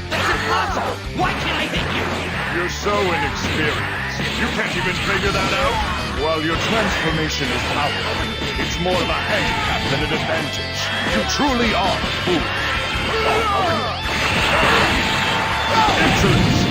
I: That's impossible! Why can't I hit you?
E: You're so inexperienced. You can't even figure that out? While your transformation is powerful, it's more of a handicap than an advantage. You truly are a fool. Insolence!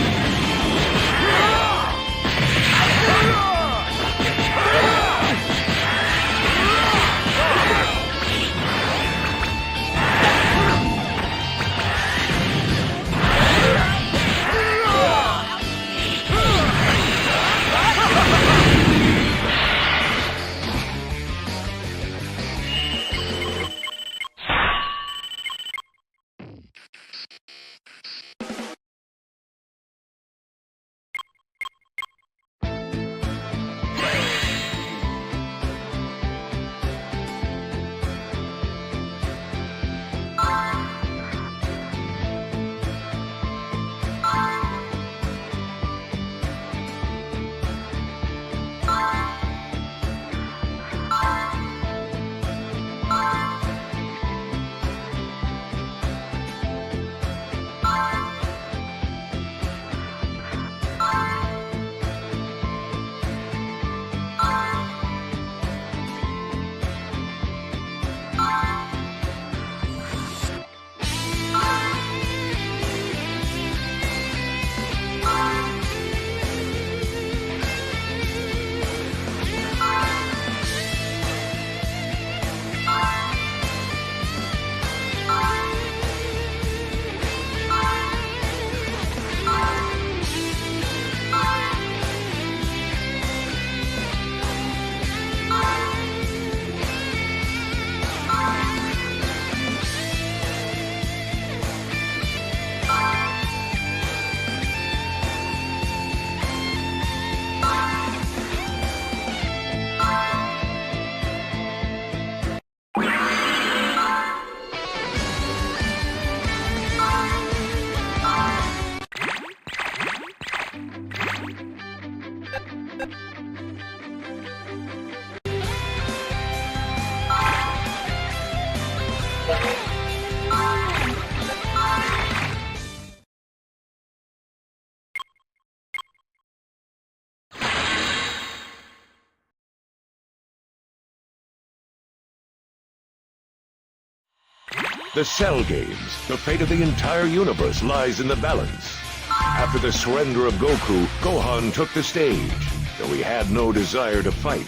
B: The Cell Games, the fate of the entire universe lies in the balance. After the surrender of Goku, Gohan took the stage, though he had no desire to fight.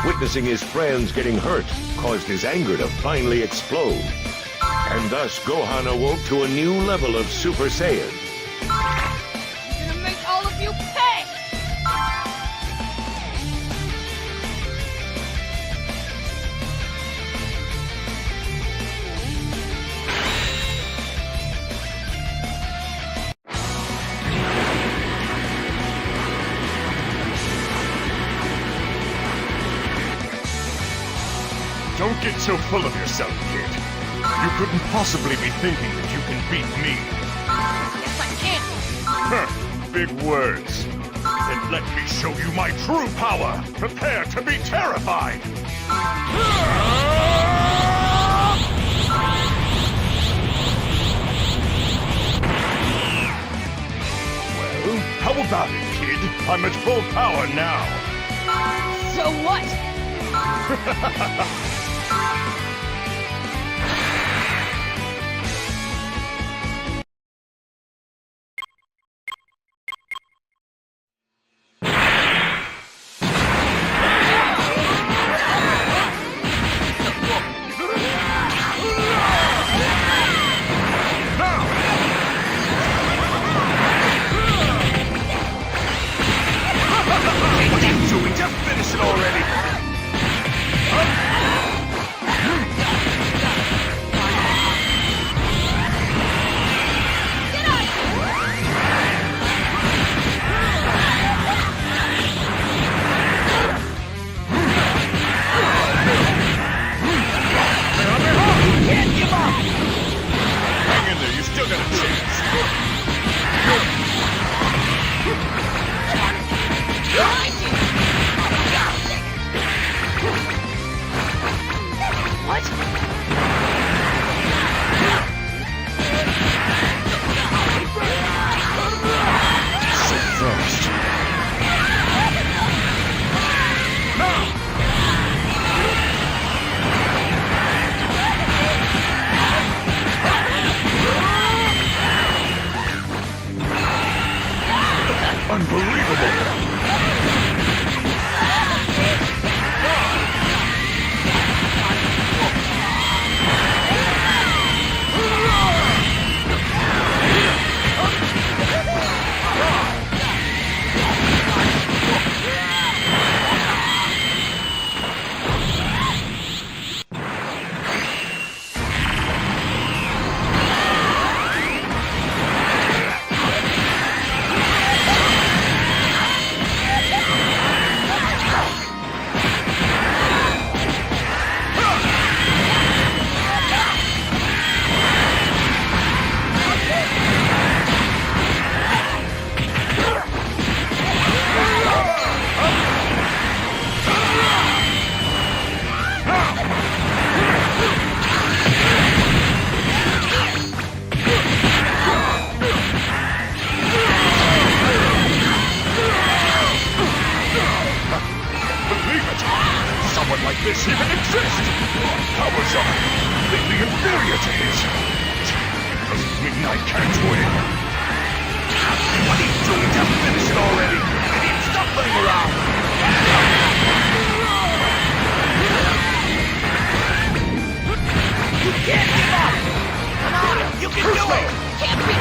B: Witnessing his friends getting hurt caused his anger to finally explode. And thus Gohan awoke to a new level of Super Saiyan.
C: I'm gonna make all of you pay!
E: Don't get so full of yourself, kid. You couldn't possibly be thinking that you can beat me.
C: Yes, I can!
E: Huh, big words. Then let me show you my true power. Prepare to be terrified. Well, how about it, kid? I'm at full power now.
C: So what?
K: just finish it already?
I: Can't give up!
K: Hang in there, you still got a chance.
C: What?
F: So fast.
K: Unbelievable! This even exist? Powers are completely inferior to his. Doesn't mean I can't win. What are you doing? Just finish it already! Idiot, stop playing around!
I: You can't give up! Come on, you can do it!
C: Can't be.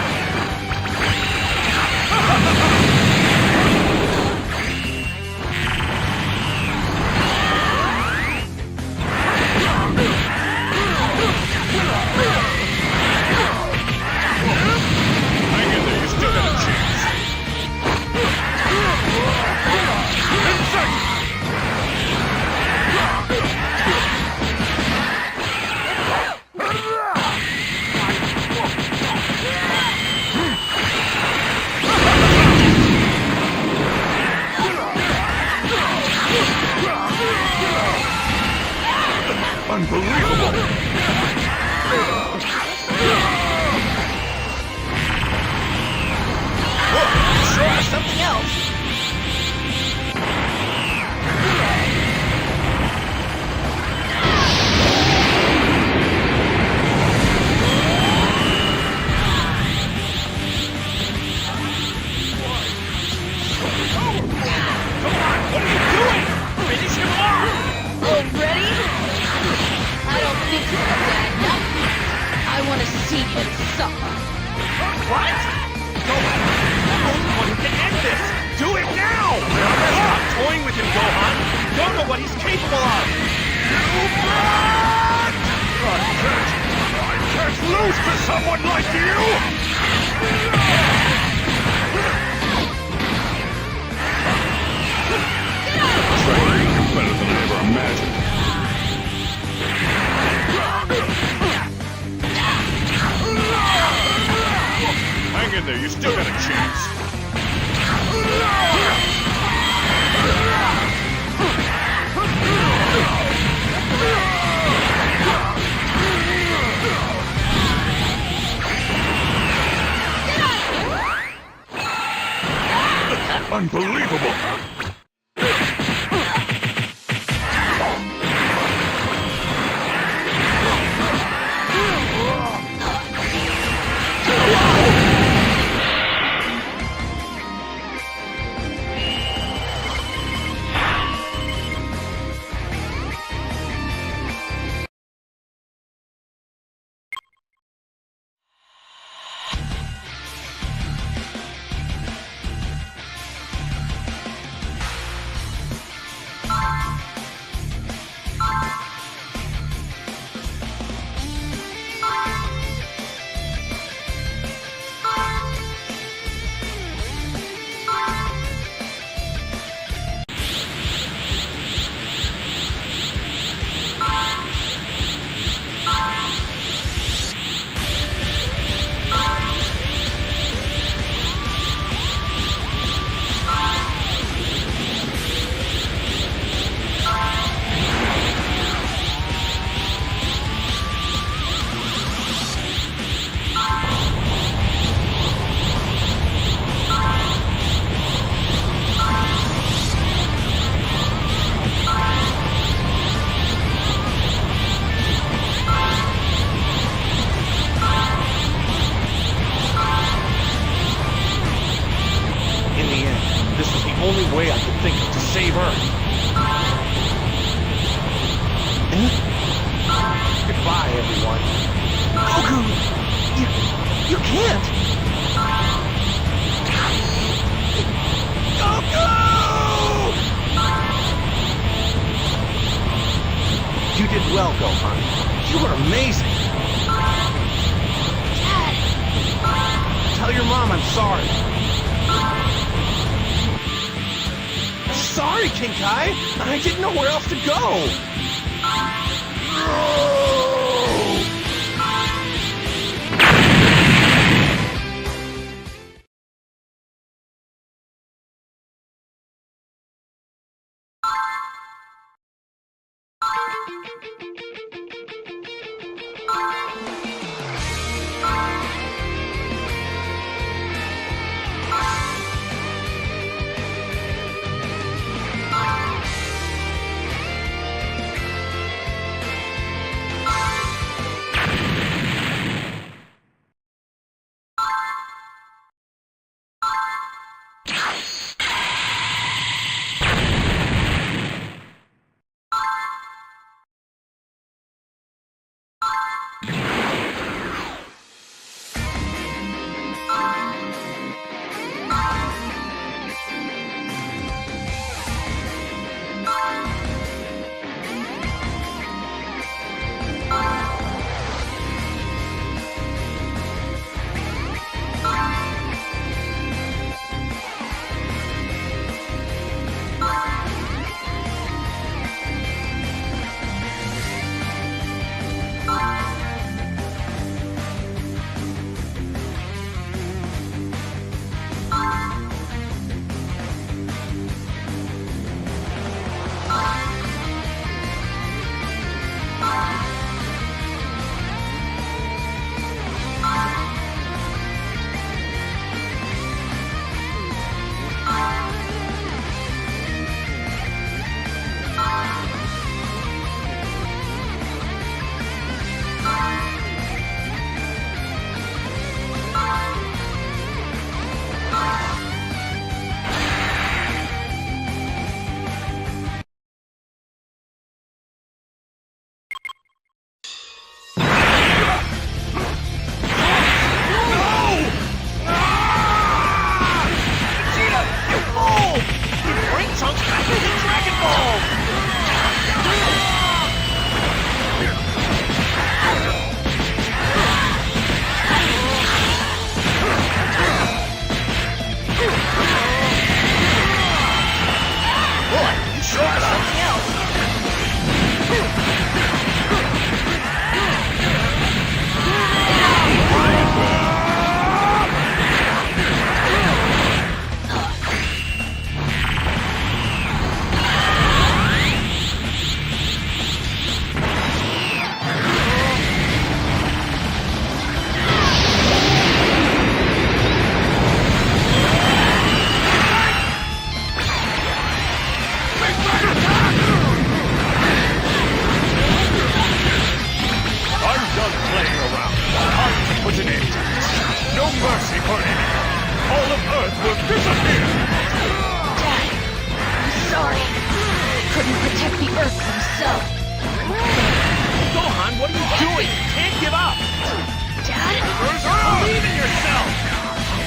K: Hang in there, you still got a chance. Unbelievable!
I: Sure, something else.
K: What are you doing? Finish him off!
C: Already? I don't think so, Dad. No. I want to see him suffer.
I: What?
K: Gohan, you're the only one who can end this! Do it now! Stop toying with him, Gohan! You don't know what he's capable of! You brat! I can't lose to someone like you! Training, you're better than I ever imagined. Hang in there, you still got a chance. Unbelievable!
H: leave Earth. Goodbye, everyone. Goku! You can't! Goku! You did well, Gohan. You were amazing.
C: Dad!
H: Tell your mom I'm sorry. Sorry, King Kai. I didn't know where else to go.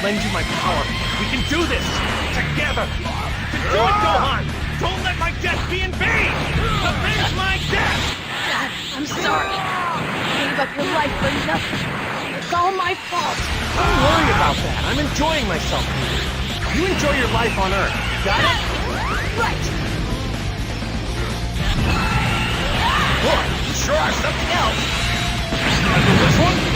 H: lend you my power. We can do this! Together! You can do it, Gohan! Don't let my death be in vain! Avenge my death!
C: Dad, I'm sorry. You gave up your life for nothing. It's all my fault.
H: Don't worry about that. I'm enjoying myself here. You enjoy your life on Earth. Got it?
C: Right.
H: Boy, you sure are something else. Remember this one?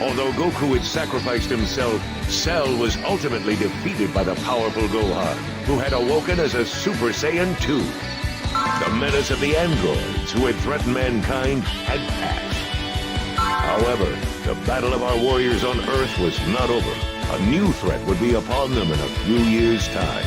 B: Although Goku had sacrificed himself, Cell was ultimately defeated by the powerful Gohan, who had awoken as a Super Saiyan 2. The menace of the androids who had threatened mankind had passed. However, the battle of our warriors on Earth was not over. A new threat would be upon them in a few years' time.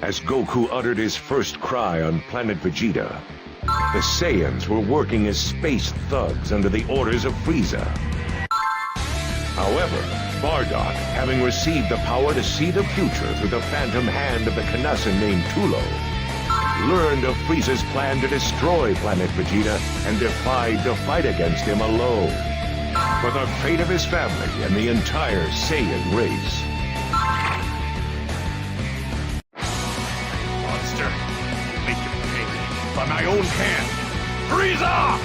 B: As Goku uttered his first cry on planet Vegeta, the Saiyans were working as space thugs under the orders of Frieza. However, Bardock, having received the power to see the future through the phantom hand of the Kanasan named Tulo, learned of Frieza's plan to destroy planet Vegeta and defied to fight against him alone, for the fate of his family and the entire Saiyan race.
E: Make him pay by my own hand. Frieza!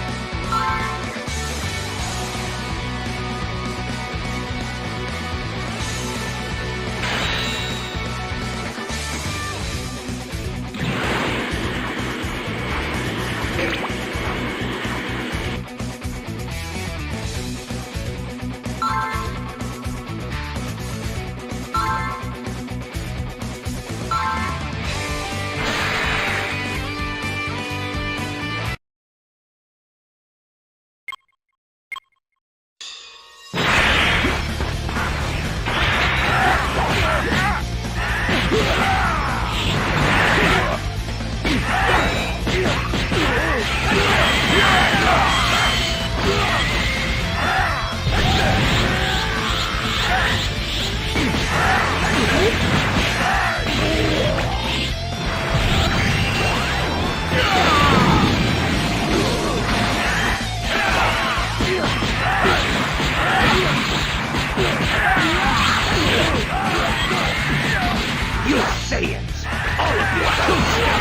A: You Saiyans! All of you are too strong!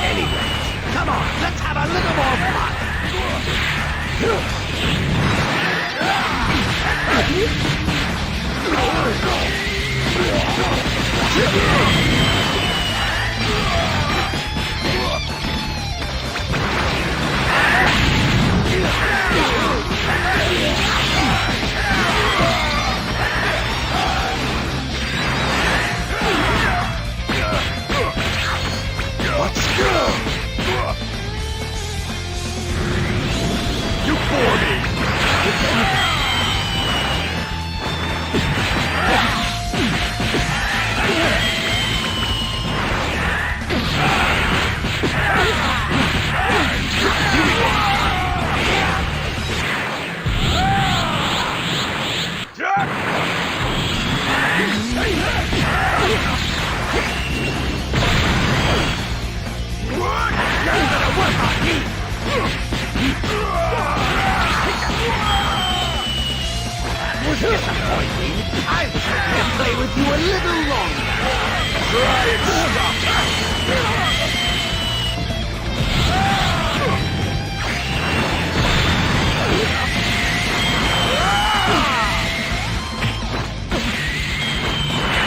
A: Anyway, come on, let's have a little more fun! Let's go!
E: You bore me!
A: Disappointing. I was hoping to play with you a little longer.
E: Try and stop that!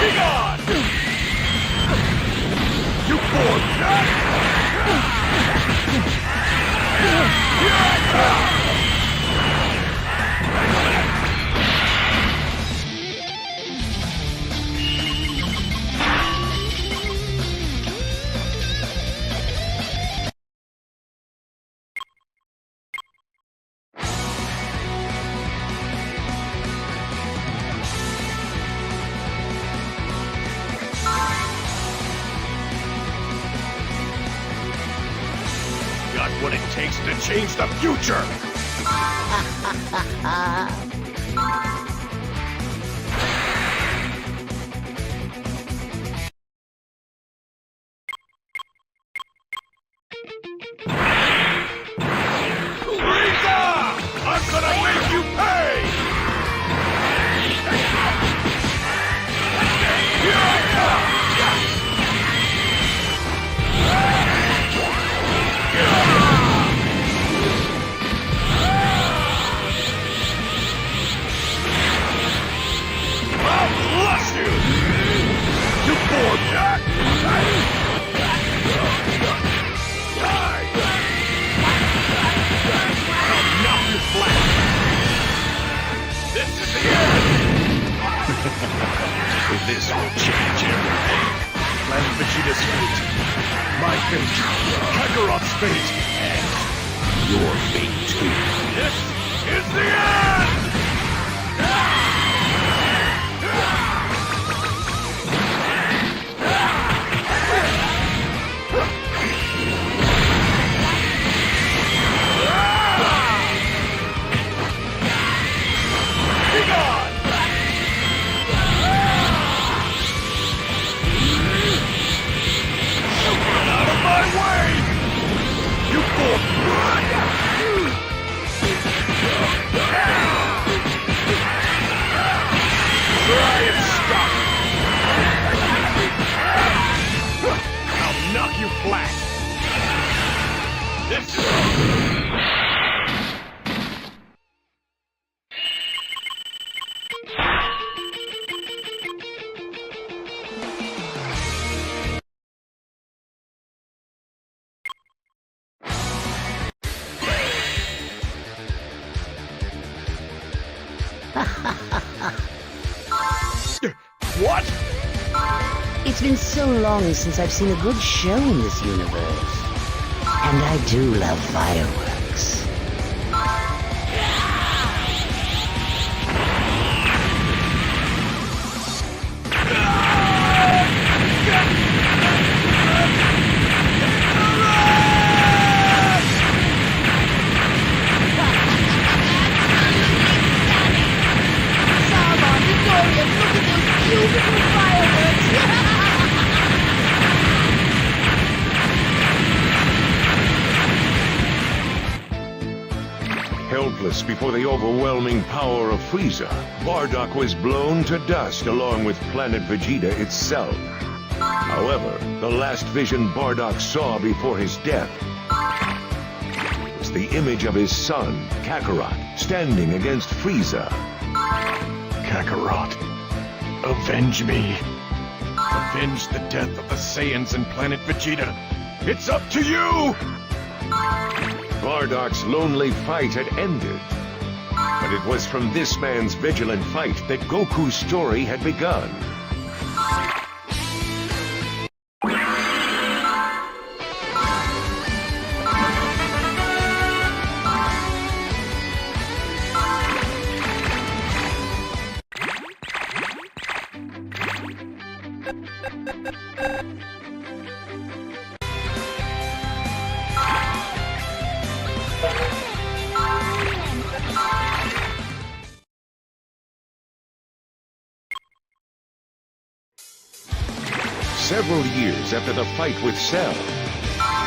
E: Be gone! You poor cat! Got what it takes to change the future!
K: I'm gonna make you pay! Here I come! I'll crush you! You poor Jack! This is the end! This will change everything. Planet Vegeta's fate, my fate, Kakarot's fate, and your fate too. This is the end! Try and stop! I'll knock you flat! This is... What?
J: It's been so long since I've seen a good show in this universe. And I do love fireworks.
C: Beautiful fireworks!
B: Helpless before the overwhelming power of Frieza, Bardock was blown to dust along with planet Vegeta itself. However, the last vision Bardock saw before his death was the image of his son, Kakarot, standing against Frieza.
K: Kakarot, avenge me. Avenge the death of the Saiyans and planet Vegeta. It's up to you!
B: Bardock's lonely fight had ended. But it was from this man's vigilant fight that Goku's story had begun. Several years after the fight with Cell,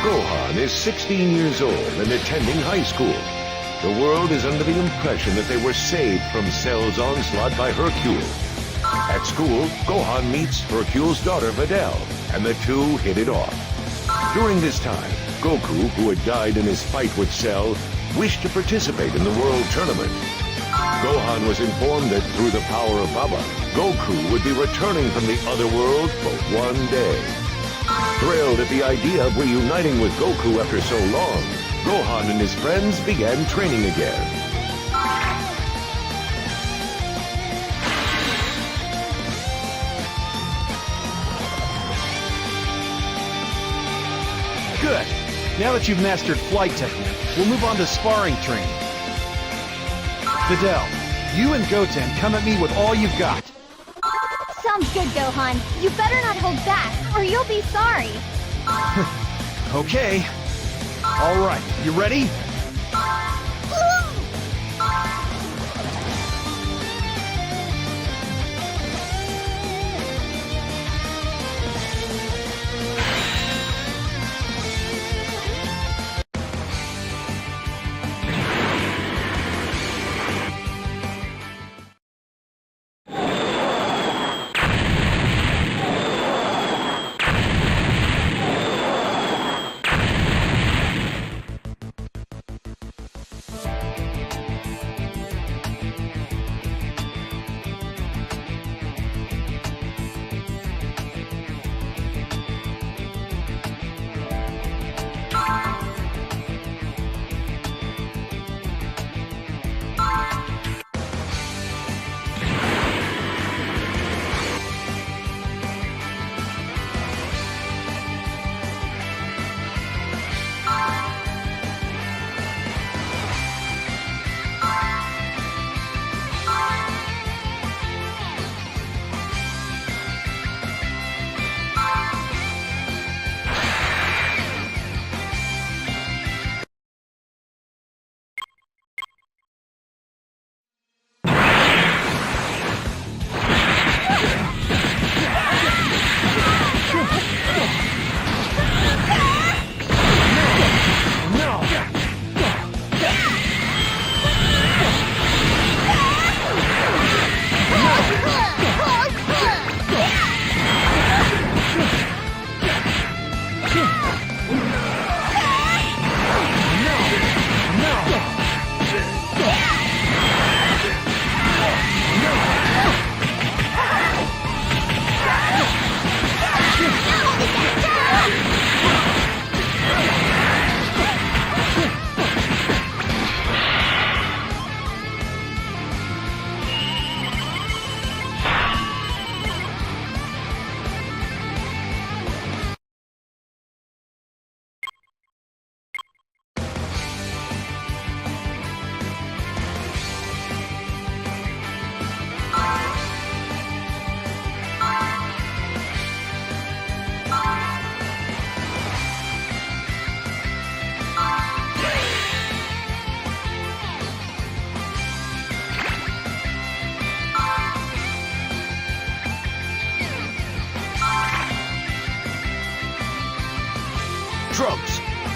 B: Gohan is 16 years old and attending high school. The world is under the impression that they were saved from Cell's onslaught by Hercule. At school, Gohan meets Hercule's daughter Videl, and the two hit it off. During this time, Goku, who had died in his fight with Cell, wished to participate in the World Tournament. Gohan was informed that through the power of Baba, Goku would be returning from the other world for one day. Thrilled at the idea of reuniting with Goku after so long, Gohan and his friends began training again.
H: Good. Now that you've mastered flight technique, we'll move on to sparring training. Videl, you and Goten come at me with all you've got.
C: Sounds good, Gohan. You better not hold back, or you'll be sorry.
H: Okay. All right, you ready?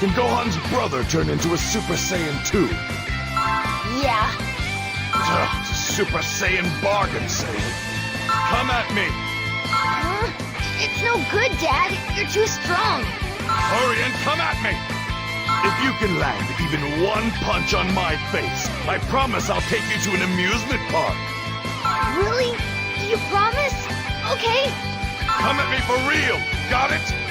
F: Can Gohan's brother turn into a Super Saiyan 2?
C: Yeah.
F: It's a Super Saiyan bargain sale. Come at me!
C: Huh? It's no good, Dad. You're too strong.
F: Hurry and come at me! If you can land even one punch on my face, I promise I'll take you to an amusement park.
C: Really? You promise? Okay.
F: Come at me for real, got it?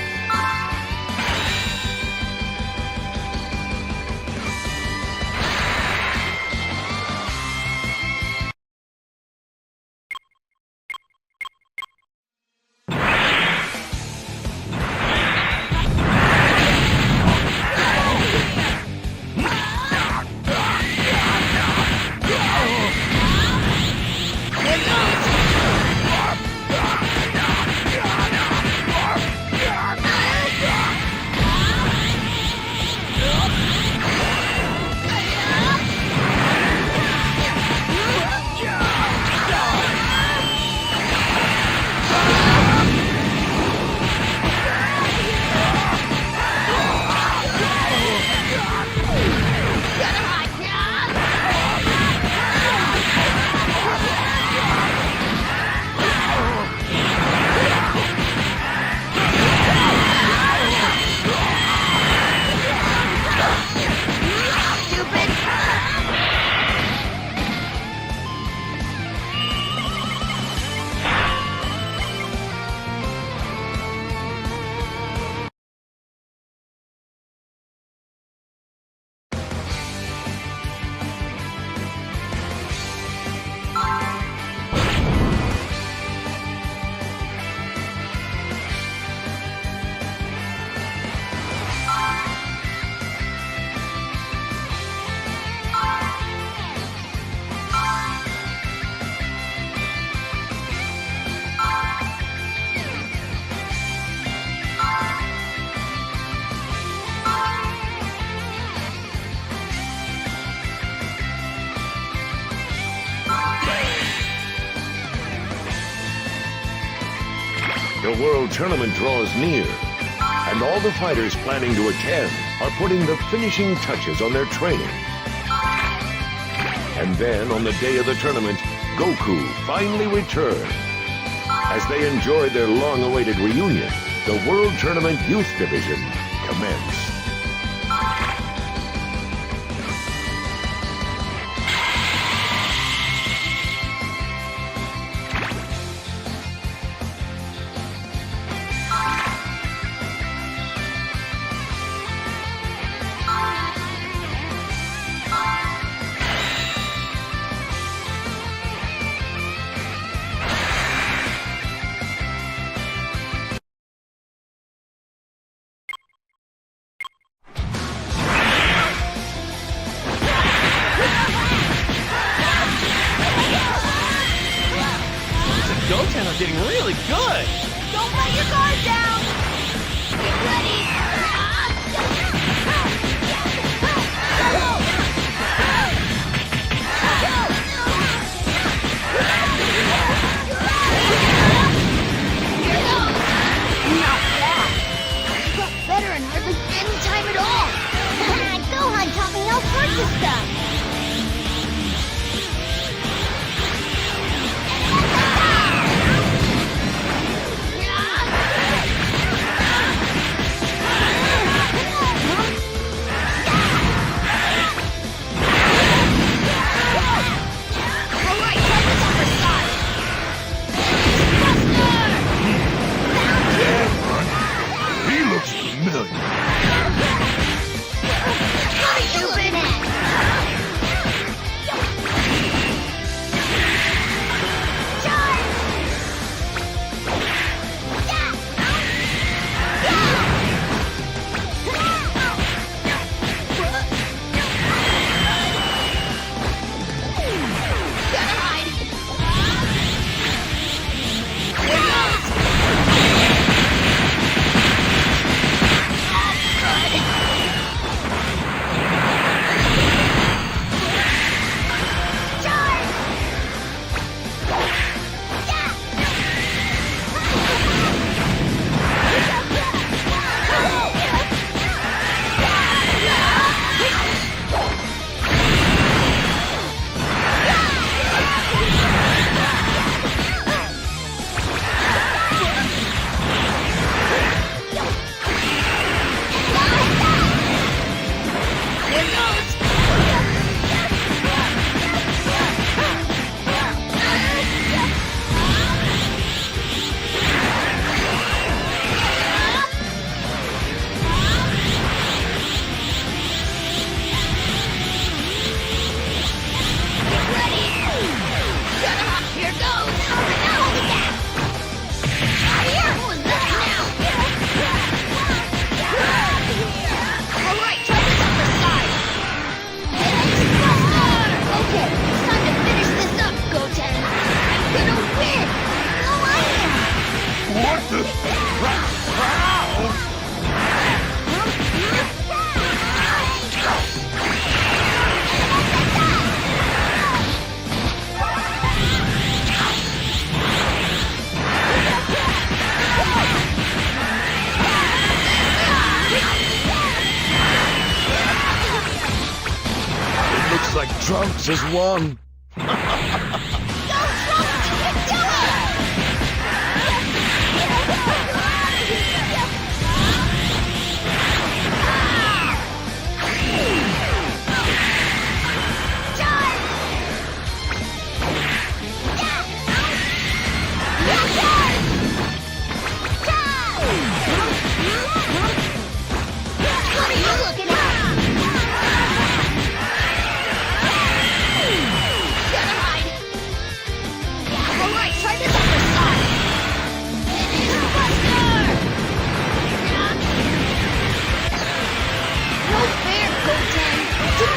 B: The World Tournament draws near, and all the fighters planning to attend are putting the finishing touches on their training. And then, on the day of the tournament, Goku finally returned. As they enjoyed their long-awaited reunion, the World Tournament Youth Division commenced.
F: Trunks has won.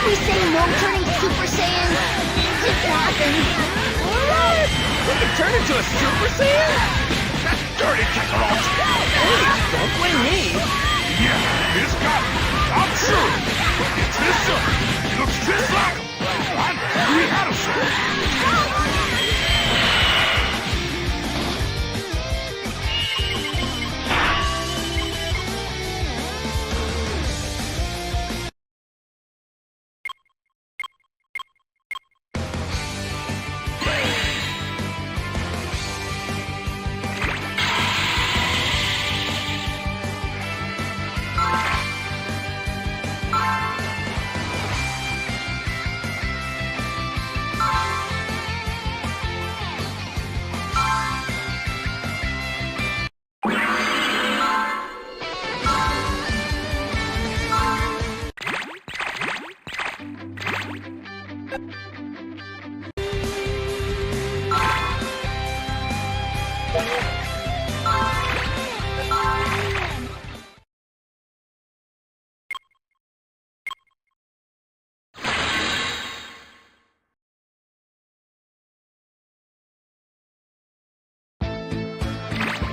C: We say no turning Super Saiyan? It happened.
H: Alright! We can turn into a Super Saiyan?
K: That dirty Kakarot!
H: Hey, don't blame me!
K: Yeah, he's got it. I'm sure. It's his son. He looks just like him. I'm Henrik Rydgård.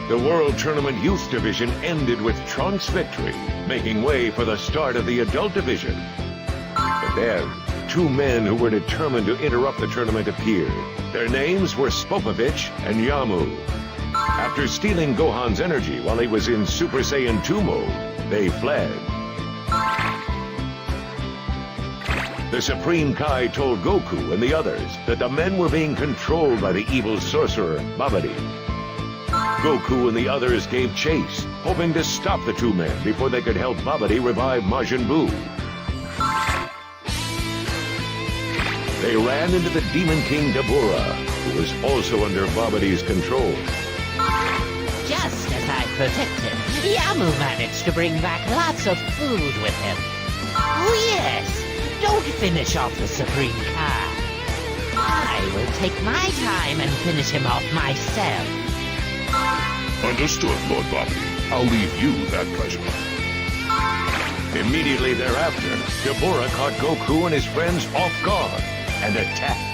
B: The World Tournament Youth Division ended with Trunks' victory, making way for the start of the Adult Division. But then, two men who were determined to interrupt the tournament appeared. Their names were Spopovich and Yamu. After stealing Gohan's energy while he was in Super Saiyan 2 mode, they fled. The Supreme Kai told Goku and the others that the men were being controlled by the evil sorcerer, Babidi. Goku and the others gave chase, hoping to stop the two men before they could help Babidi revive Majin Buu. They ran into the Demon King Dabura, who was also under Babidi's control.
G: Just as I predicted, Yamu managed to bring back lots of food with him. Oh yes, don't finish off the Supreme Kai. I will take my time and finish him off myself.
E: Understood, Lord Bobby. I'll leave you that pleasure.
B: Immediately thereafter, Dabura caught Goku and his friends off guard and attacked.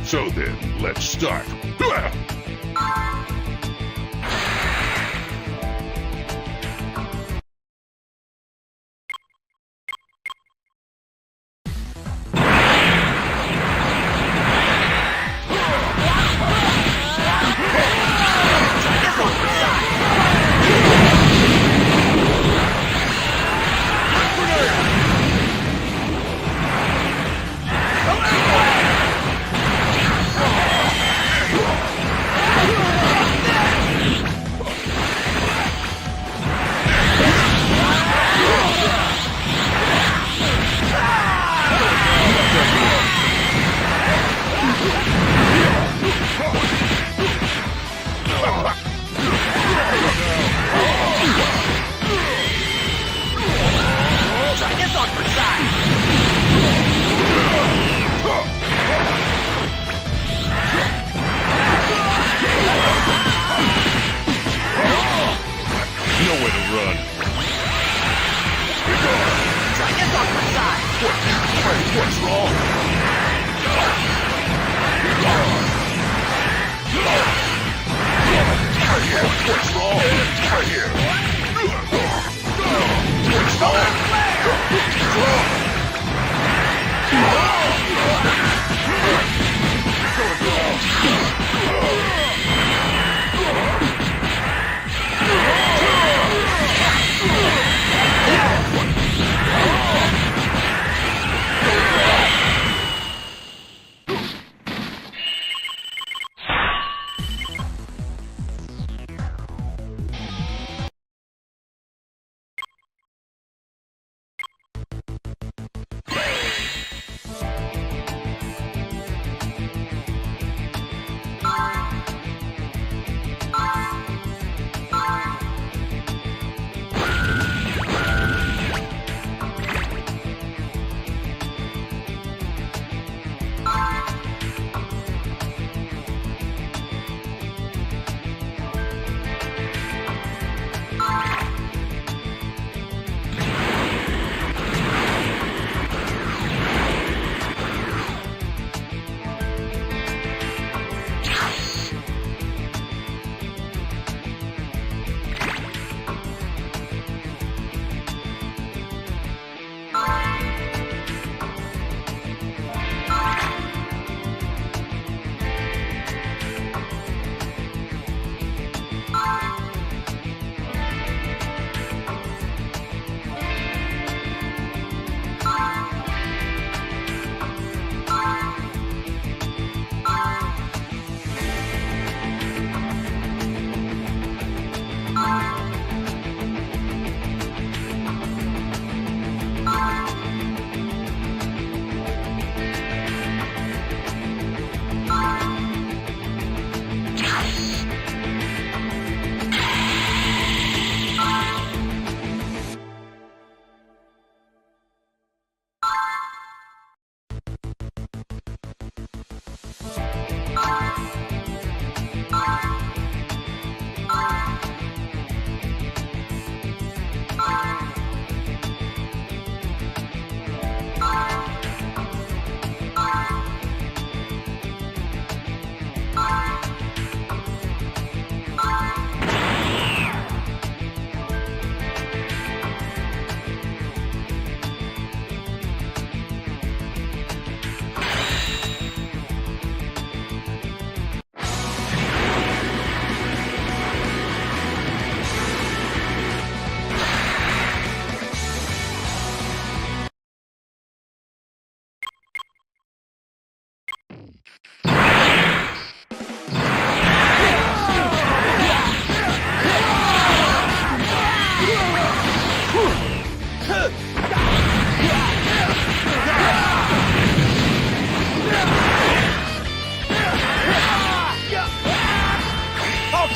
E: So then, let's start. done.
I: Try this on my side.
K: What's wrong? What's wrong?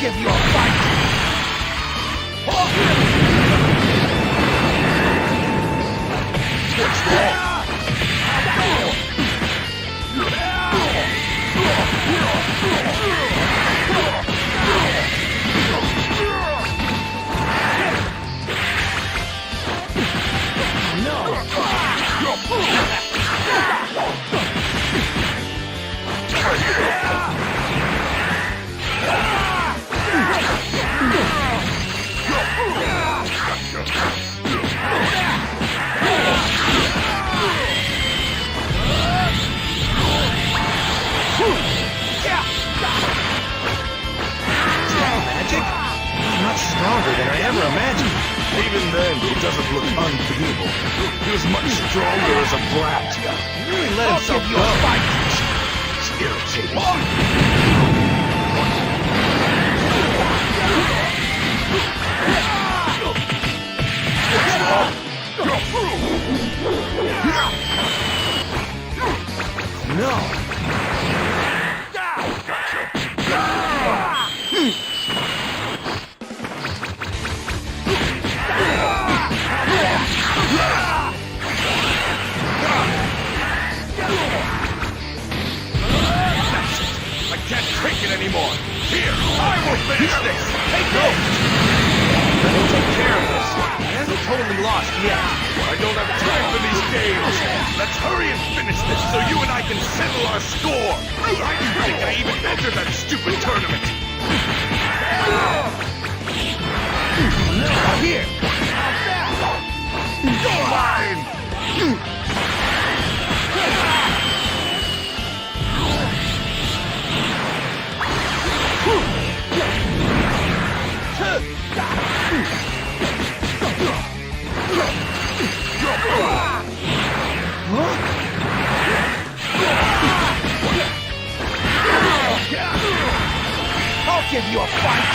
I: give you a fight!
K: What's wrong?
H: Stronger than I ever imagined.
K: Even then, he doesn't look unbeatable. He was much stronger as a brat.
H: He really let himself go.
K: It's irritating.
H: No.
K: Take it anymore. Here, I will finish this. Take note. I will take care of this.
H: yet.
K: I don't have time for these games. Let's hurry and finish this so you and I can settle our score. I didn't think I even entered that stupid tournament.
H: Now here.
K: Go line!
H: I'll give you a fight!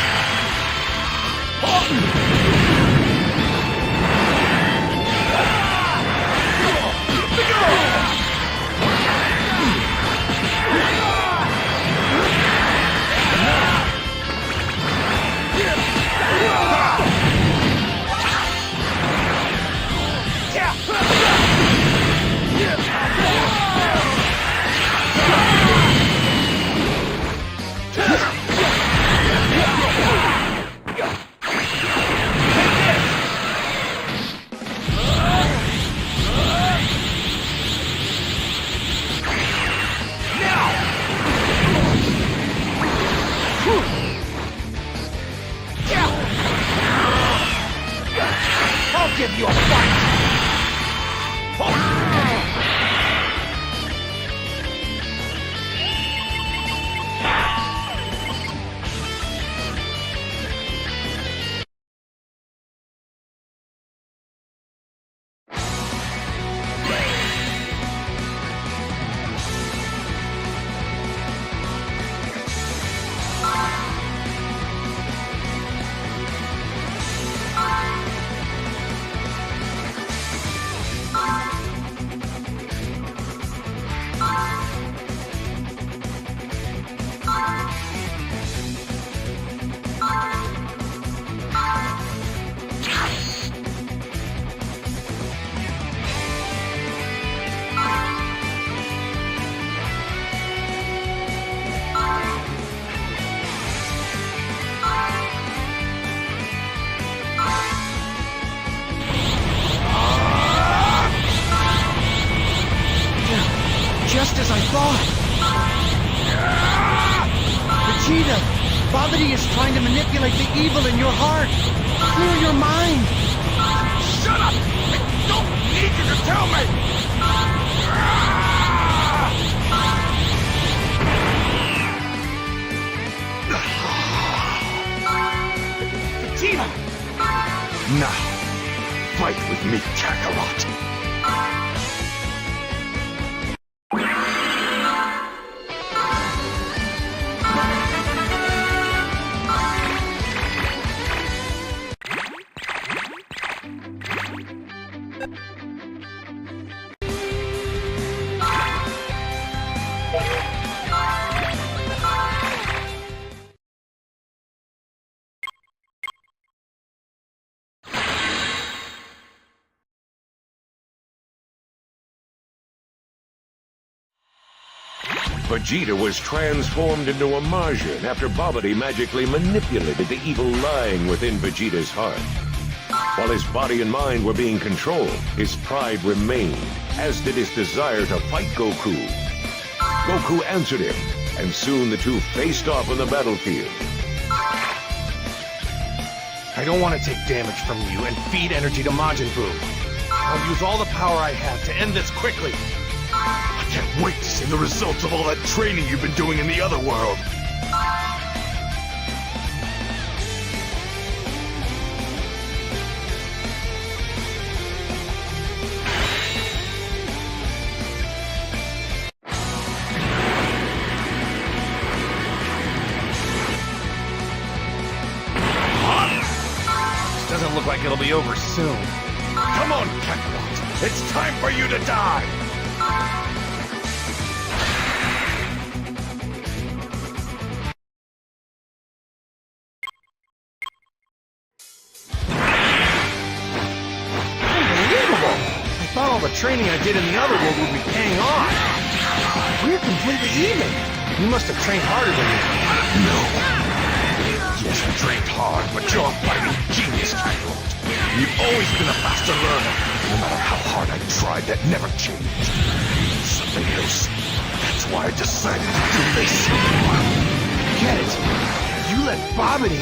H: I'll give you a fight! Just as I thought! Vegeta! Babidi is trying to manipulate the evil in your heart! Clear your mind!
K: Shut up! I don't need you to tell me!
H: Vegeta!
K: Now, fight with me, Kakarot!
B: Vegeta was transformed into a Majin after Babidi magically manipulated the evil lying within Vegeta's heart. While his body and mind were being controlled, his pride remained, as did his desire to fight Goku. Goku answered him, and soon the two faced off on the battlefield.
H: I don't want to take damage from you and feed energy to Majin Buu. I'll use all the power I have to end this quickly.
K: I can't wait to see the results of all that training you've been doing in the other world.
H: This doesn't look like it'll be over soon.
K: Come on, Kakarot! It's time for you to die!
H: All the training I did in the other world would be paying off. We're completely even. You must have trained harder than me.
K: No. Yes, I trained hard, but you're a fighting genius, Kakarot. You've always been a faster learner. No matter how hard I tried, that never changed. Something else. That's why I decided to do this.
A: Get it? You let Bobbity...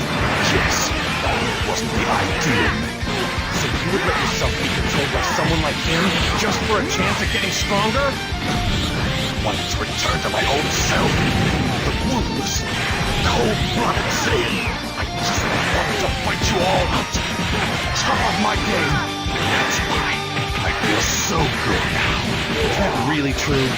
K: Yes, it wasn't the ideal method.
H: So you would let yourself be controlled by someone like him just for a chance at getting stronger?
K: I wanted to return to my old self. The ruthless, cold-blooded Saiyan. I just wanted to fight you all out. Top of my game. That's why I feel so good now.
H: Is that really true?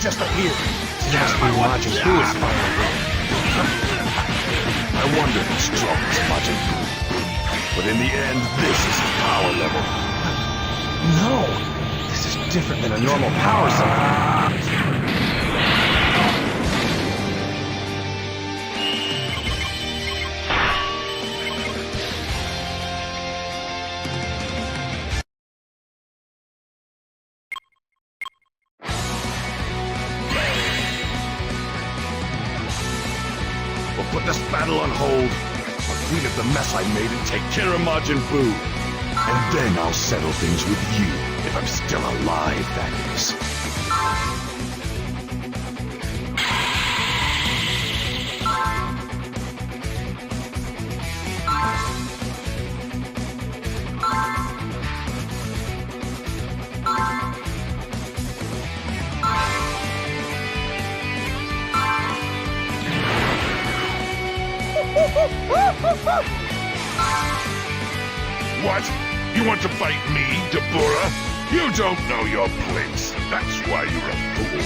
H: Just appeared. It must be Majin Buu's final world.
K: I wonder if it's strong as Majin Buu. But in the end, this is his power level.
H: No! This is different than a normal power cycle.
K: Put this battle on hold. I'll clean up the mess I made and take care of Majin Buu. And then I'll settle things with you, if I'm still alive, that is. What? You want to fight me, Dabura? You don't know your place. That's why you're a fool.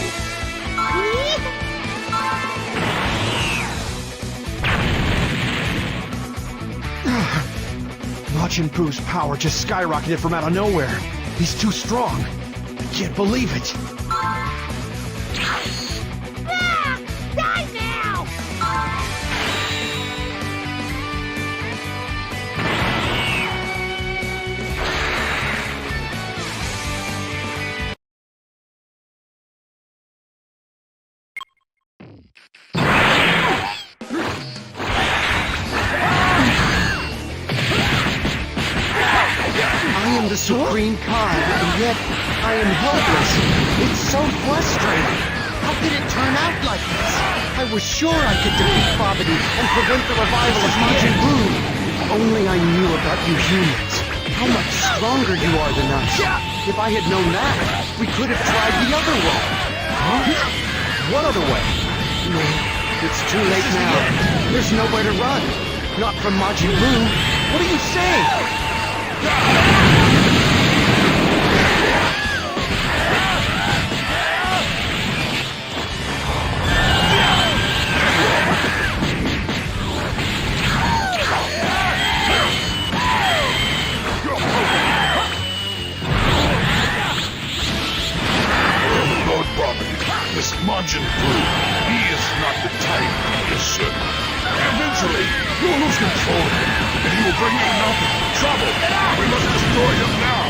H: Majin Buu's power just skyrocketed from out of nowhere. He's too strong. I can't believe it.
C: Die now!
H: I am the Supreme Kai, and yet I am helpless. It's so frustrating. How did it turn out like this? I was sure I could defeat Bobbity and prevent the revival of Majin Buu. If only I knew about you humans. How much stronger you are than us. If I had known that, we could have tried the other way. Huh? What other way? No, it's too late now. There's nowhere to run. Not from Majin Buu. What are you saying?
K: This Majin Buu, he is not the type you should. Eventually, you will lose control of him, and he will bring you nothing but trouble. We must destroy him now.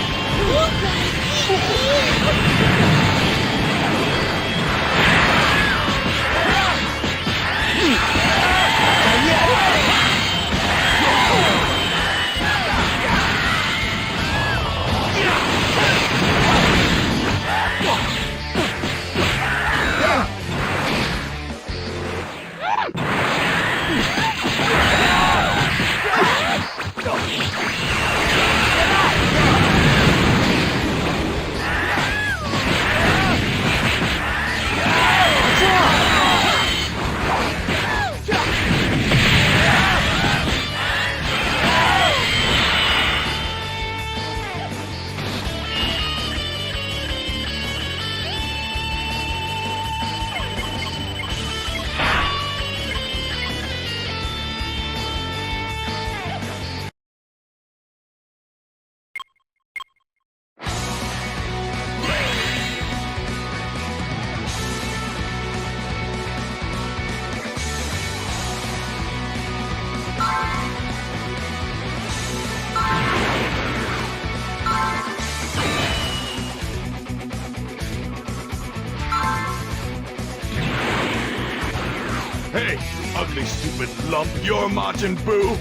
K: ugly, stupid lump. You're Majin Buu.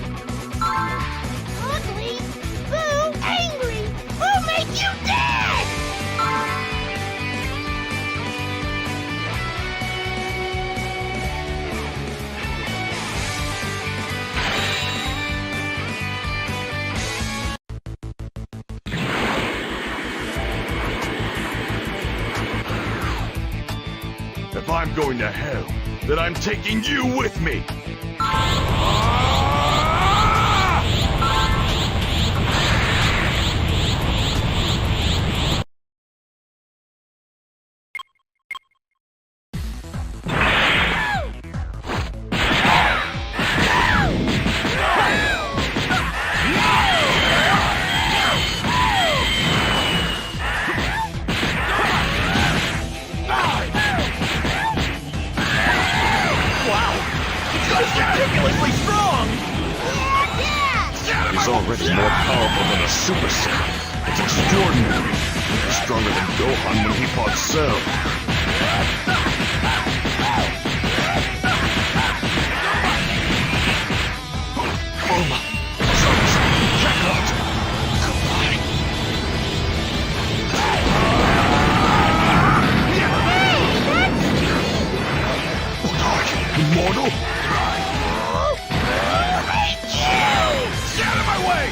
C: Ugly? Boo? Angry? Who made you dead?
K: If I'm going to hell, then I'm taking you with me.
H: Ridiculously strong!
E: He's already more powerful than a Super Saiyan. It's extraordinary. He's stronger than Gohan when he fought Cell. Bulma, Trunks, Kakarot, goodbye. What are you, immortal?
K: Get out of my way!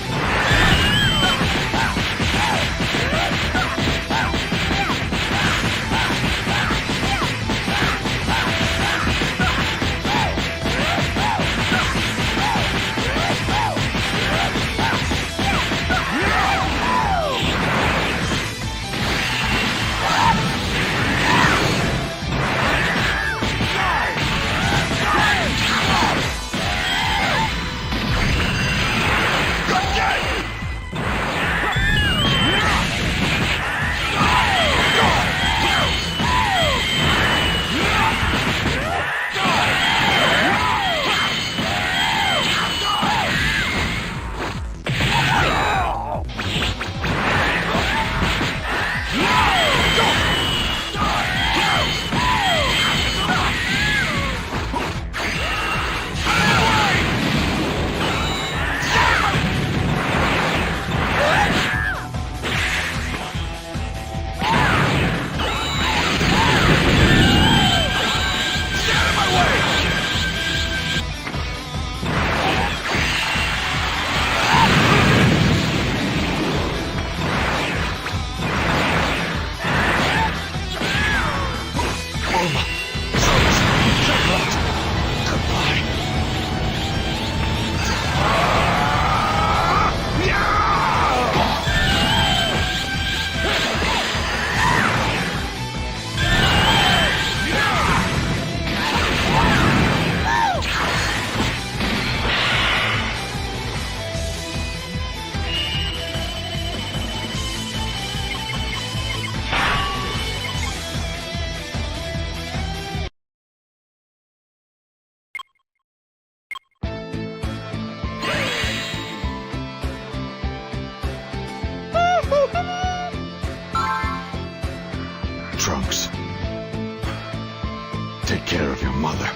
K: Trunks, take care of your mother.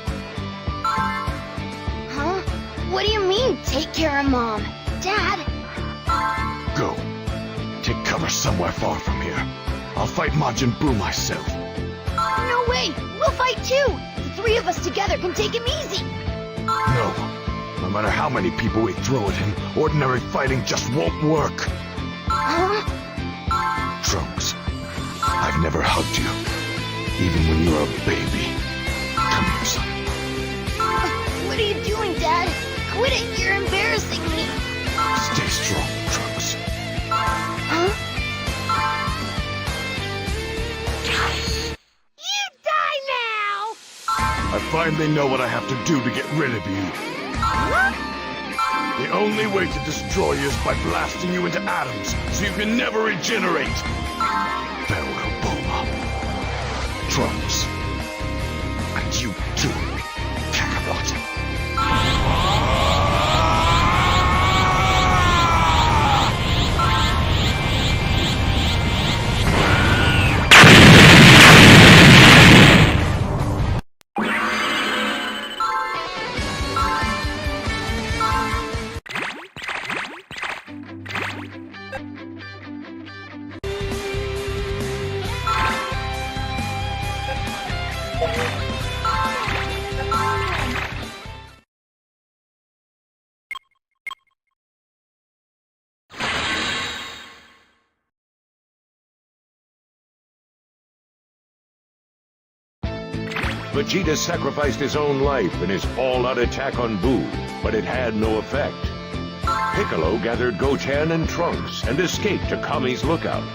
C: Huh? What do you mean, take care of Mom? Dad?
K: Go. Take cover somewhere far from here. I'll fight Majin Buu myself.
C: No way! We'll fight too! The three of us together can take him easy!
K: No. No matter how many people we throw at him, ordinary fighting just won't work.
C: Huh?
K: Trunks, I've never hugged you, even when you were a baby. Come here, son.
C: What are you doing, Dad? Quit it! You're embarrassing me!
K: Stay strong, Trunks.
C: Huh? You die now!
K: I finally know what I have to do to get rid of you.
C: Huh?
K: The only way to destroy you is by blasting you into atoms, so you can never regenerate. Farewell, Bulma. Trunks. And you too, Kakarot.
B: Vegeta sacrificed his own life in his all-out attack on Boo, but it had no effect. Piccolo gathered Goten and Trunks and escaped to Kami's lookout.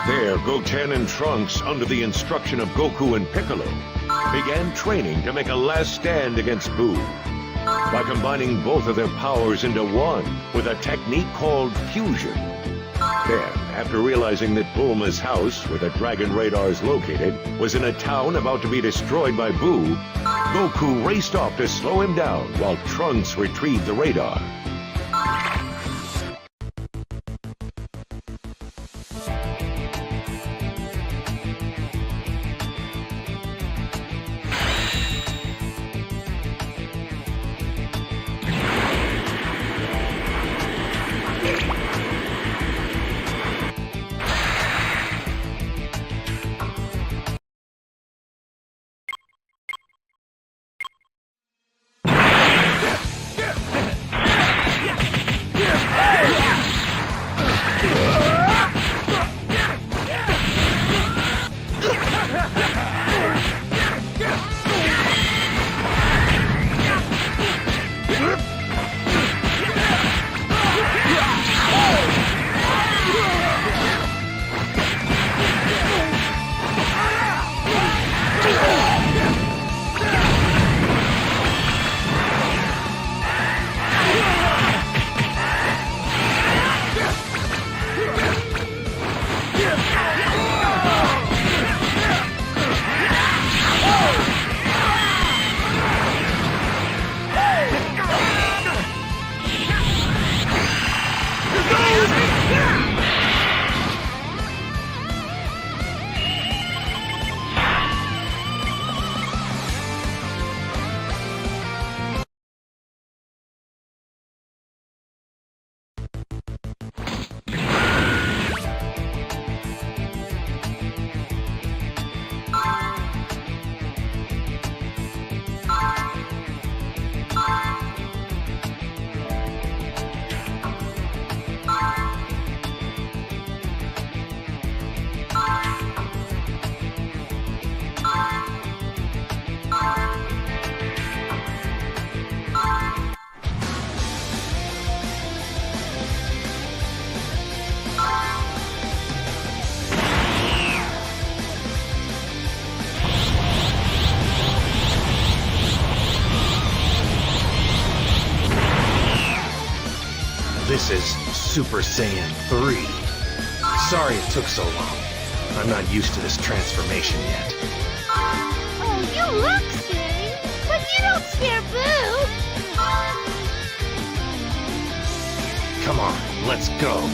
B: There, Goten and Trunks, under the instruction of Goku and Piccolo, began training to make a last stand against Boo. By combining both of their powers into one with a technique called fusion. Then, after realizing that Bulma's house, where the Dragon Radar is located, was in a town about to be destroyed by Boo, Goku raced off to slow him down while Trunks retrieved the radar.
H: This is Super Saiyan 3. Sorry it took so long. I'm not used to this transformation yet.
C: Oh, you look scary, but you don't scare Boo!
H: Come on, let's go.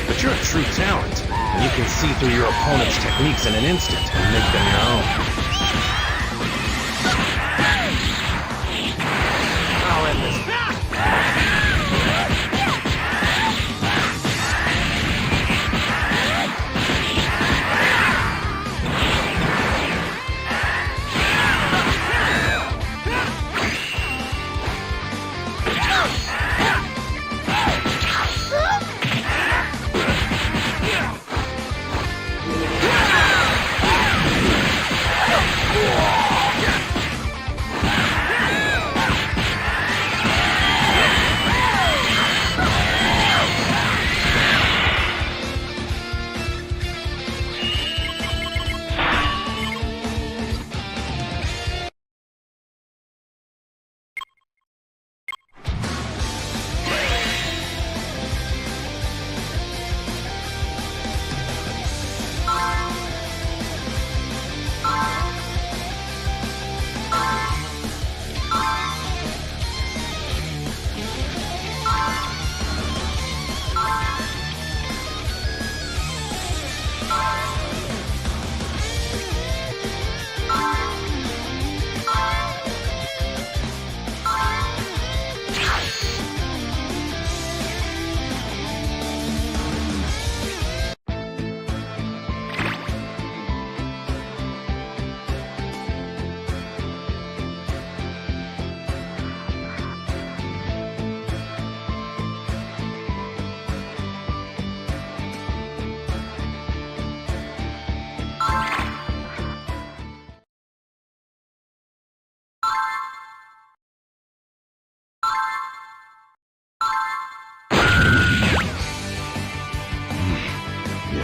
H: But you're a true talent, and you can see through your opponent's techniques in an instant and make them your own. I'll end this.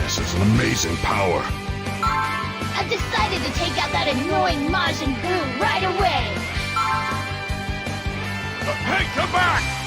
E: This is an amazing power.
C: I've decided to take out that annoying Majin Buu right away!
K: Hey, come back!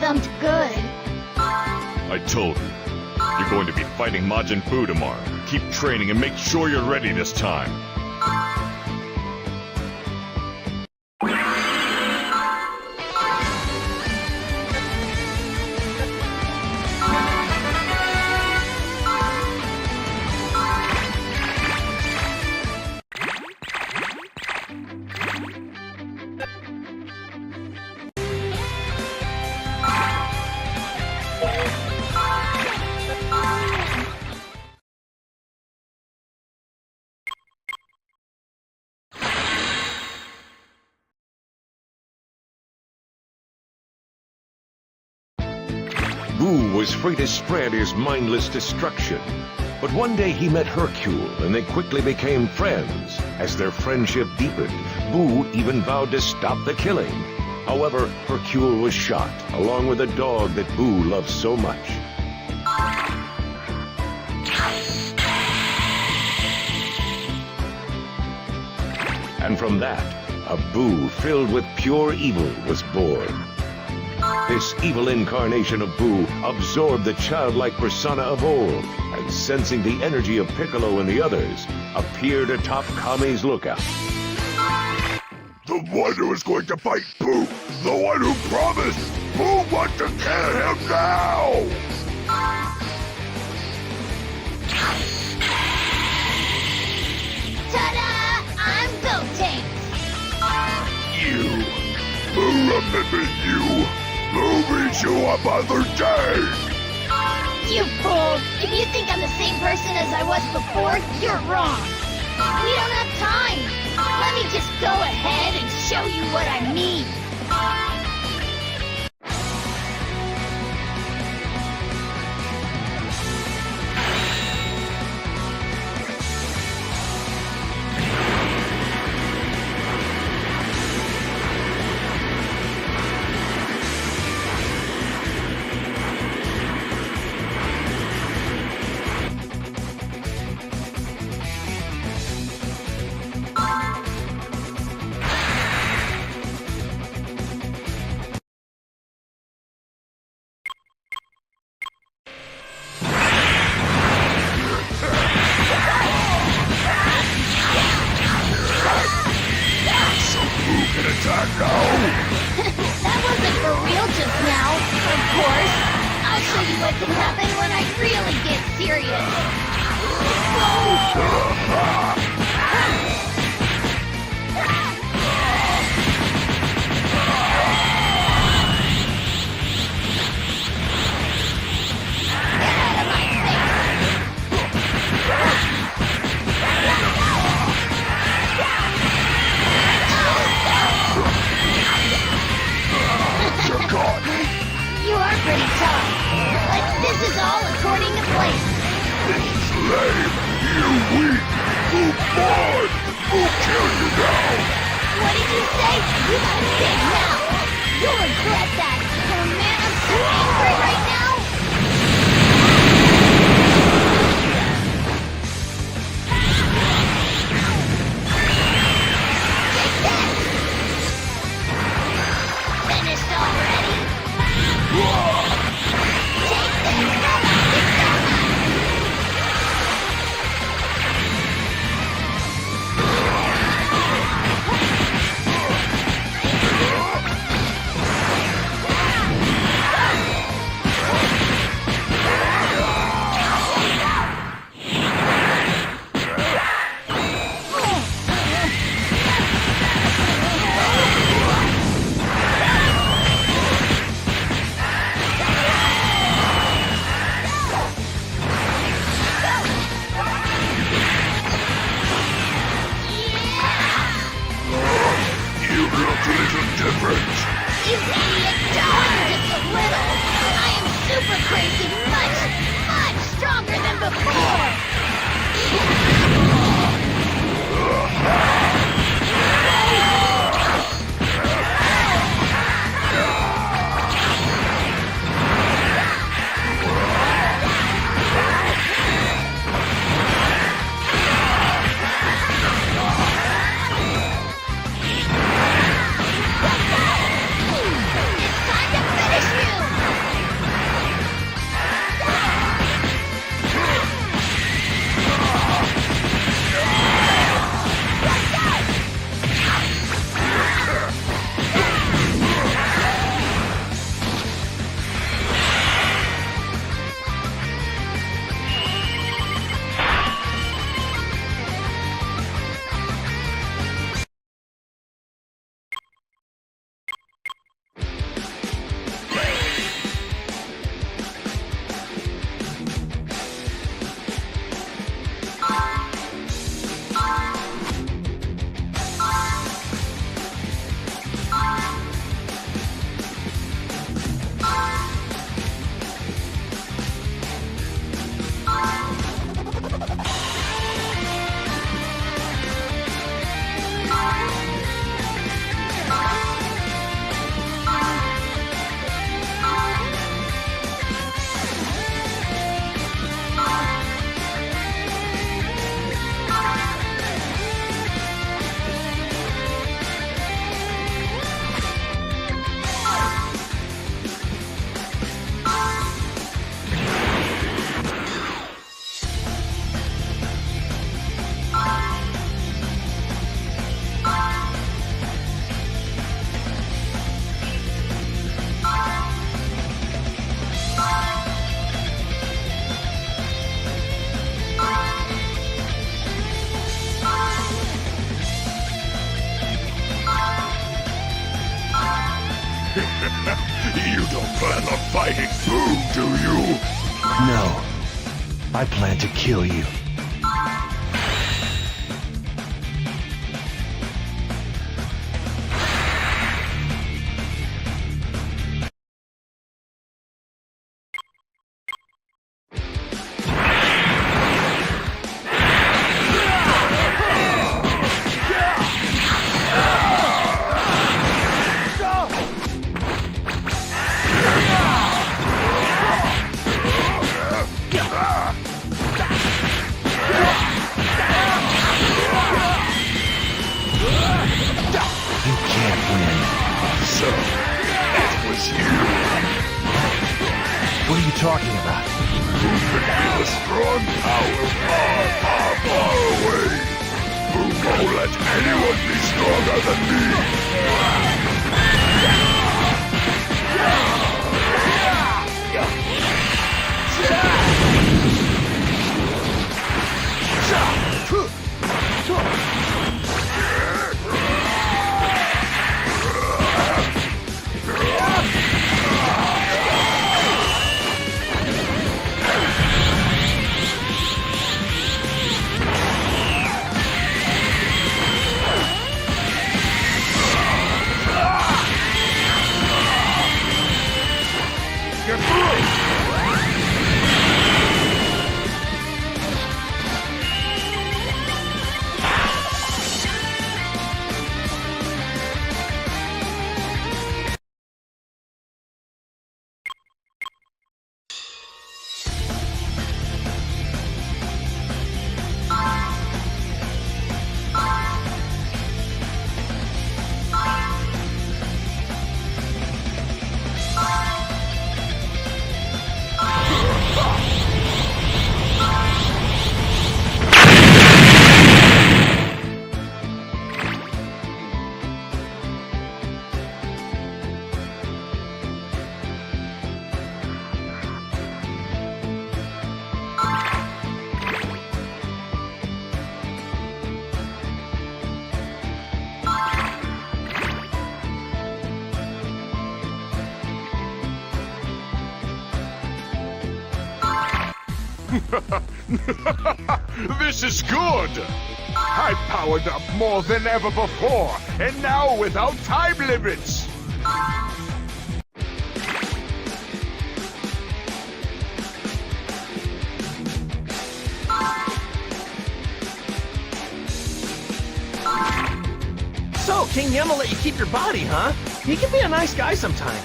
C: thumped good.
E: I told you. You're going to be fighting Majin Buu tomorrow. Keep training and make sure you're ready this time.
B: Buu was free to spread his mindless destruction. But one day he met Hercule, and they quickly became friends. As their friendship deepened, Buu even vowed to stop the killing. However, Hercule was shot, along with a dog that Buu loved so much. And from that, a Buu filled with pure evil was born. This evil incarnation of Buu absorbed the childlike persona of old, and sensing the energy of Piccolo and the others, appeared atop Kami's lookout.
K: The one who is going to fight Buu! The one who promised! Buu wants to kill him now!
C: Ta-da! I'm Gotenks!
K: You! Buu remembers you! Buu beat you up other day!
C: You fool! If you think I'm the same person as I was before, you're wrong! We don't have time! Let me just go ahead and show you what I mean!
K: can attack now!
C: That wasn't for real just now, of course. I'll show you what can happen when I really get serious. You are pretty tough, but this is all according to plan.
K: Slave, you weak! Move forward! Who'll kill you now?
C: What did you say? You got a big mouth. You'll regret that. Oh man, I'm so angry right now. Take that! Finished already? Take this, you idiot! Just a little! I am super crazy, much stronger than before!
K: You don't plan on fighting through, do you?
A: No. I plan to kill you. What are you talking about?
K: Who could feel a strong power far away? Who won't let anyone be stronger than me? This is good! I powered up more than ever before, and now without time limits!
H: So, King Yama let you keep your body, huh? He can be a nice guy sometimes.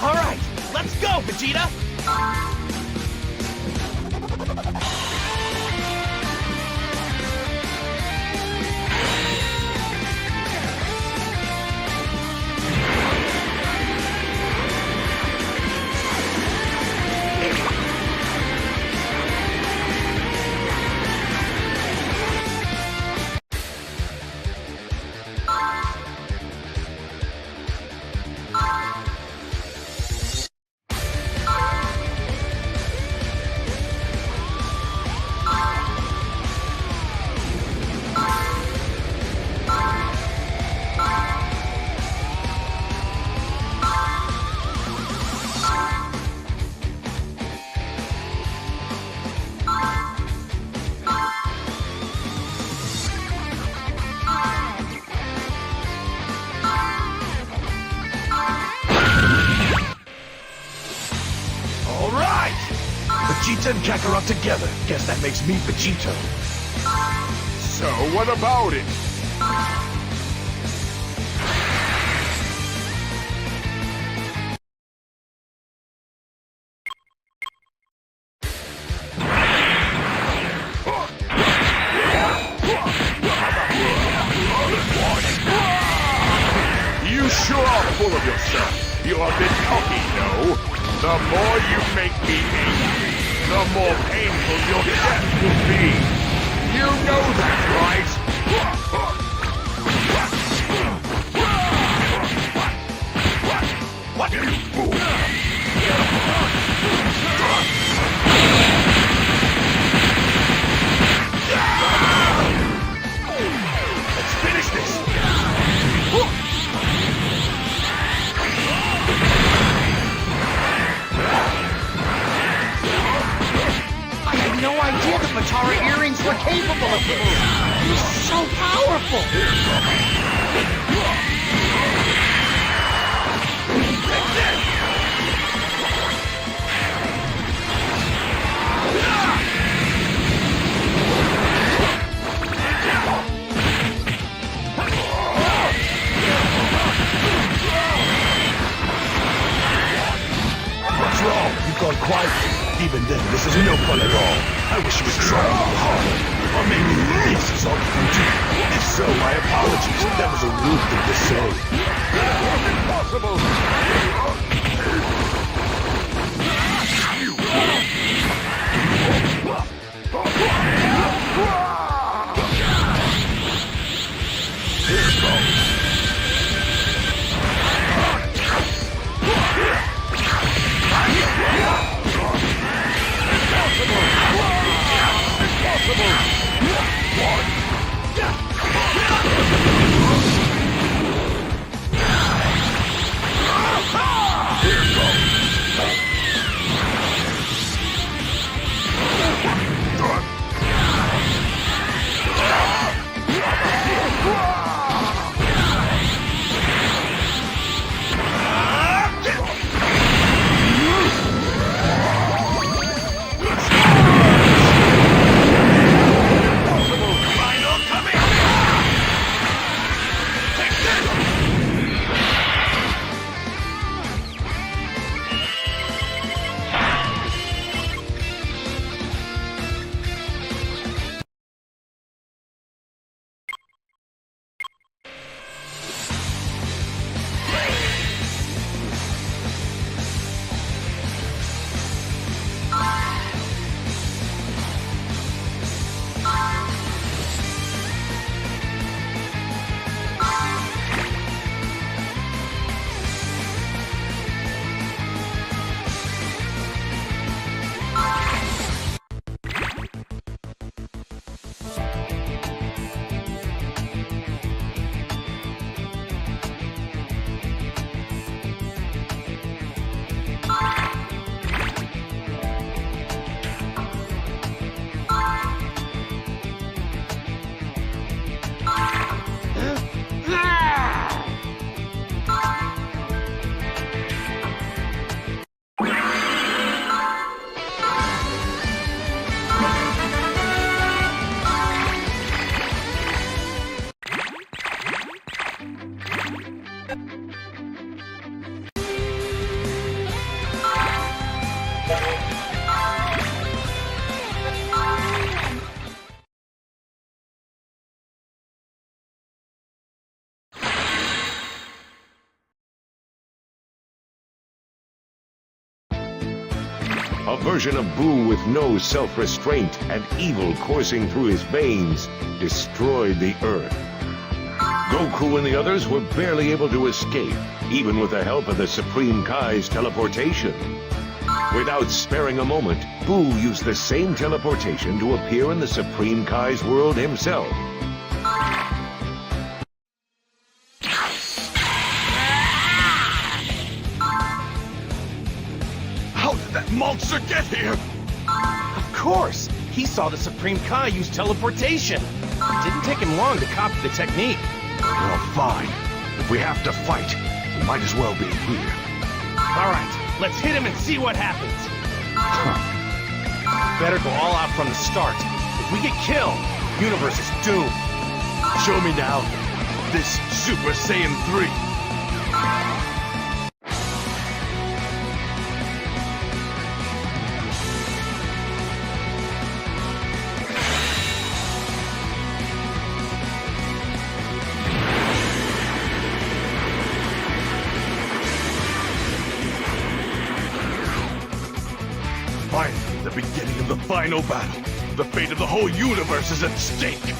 H: All right, let's go, Vegeta!
A: Vegeta and Kakarot together. Guess that makes me Vegito.
K: So what about it? You sure are full of yourself. You're a bit cocky, no? The more you make me angry, the more painful your death will be. You know that, right? What, you fool? Let's finish this!
I: No idea that Matara earrings were capable of this! He's so powerful!
A: What's wrong? You've gone quiet. Even then, this is no fun at all. I wish you would try a little harder. Or maybe this is all you can do. If so, my apologies. That was a rude thing to say.
K: Impossible! Here goes.
B: a version of Boo with no self-restraint and evil coursing through his veins, destroyed the Earth. Goku and the others were barely able to escape, even with the help of the Supreme Kai's teleportation. Without sparing a moment, Boo used the same teleportation to appear in the Supreme Kai's world himself.
K: How did that monster get here?
H: Of course! He saw the Supreme Kai use teleportation. It didn't take him long to copy the technique.
K: Well, fine. If we have to fight, we might as well be here.
H: Alright, let's hit him and see what happens. Better go all out from the start. If we get killed, the universe is doomed.
K: Show me now. This Super Saiyan 3. Finally, the beginning of the final battle. The fate of the whole universe is at stake.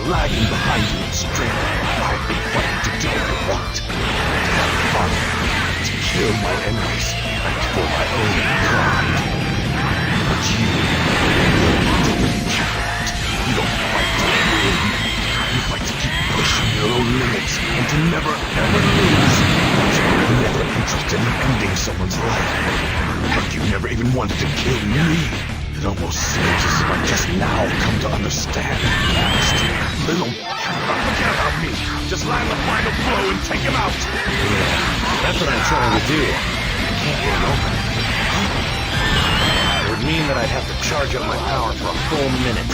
K: Lagging behind you in strength. I've been fighting to do what I want. To have fun. To kill my enemies. And for my own pride. But you don't fight to win. You fight to keep pushing your own limits and to never ever lose. You're never interested in ending someone's life. But you never even wanted to kill me. It almost seems as if I just now come to understand the past. Little, forget about me. Just land the final blow and take him out.
H: Yeah, that's what I'm trying to do. I can't get over it. It would mean that I'd have to charge up my power for a full minute.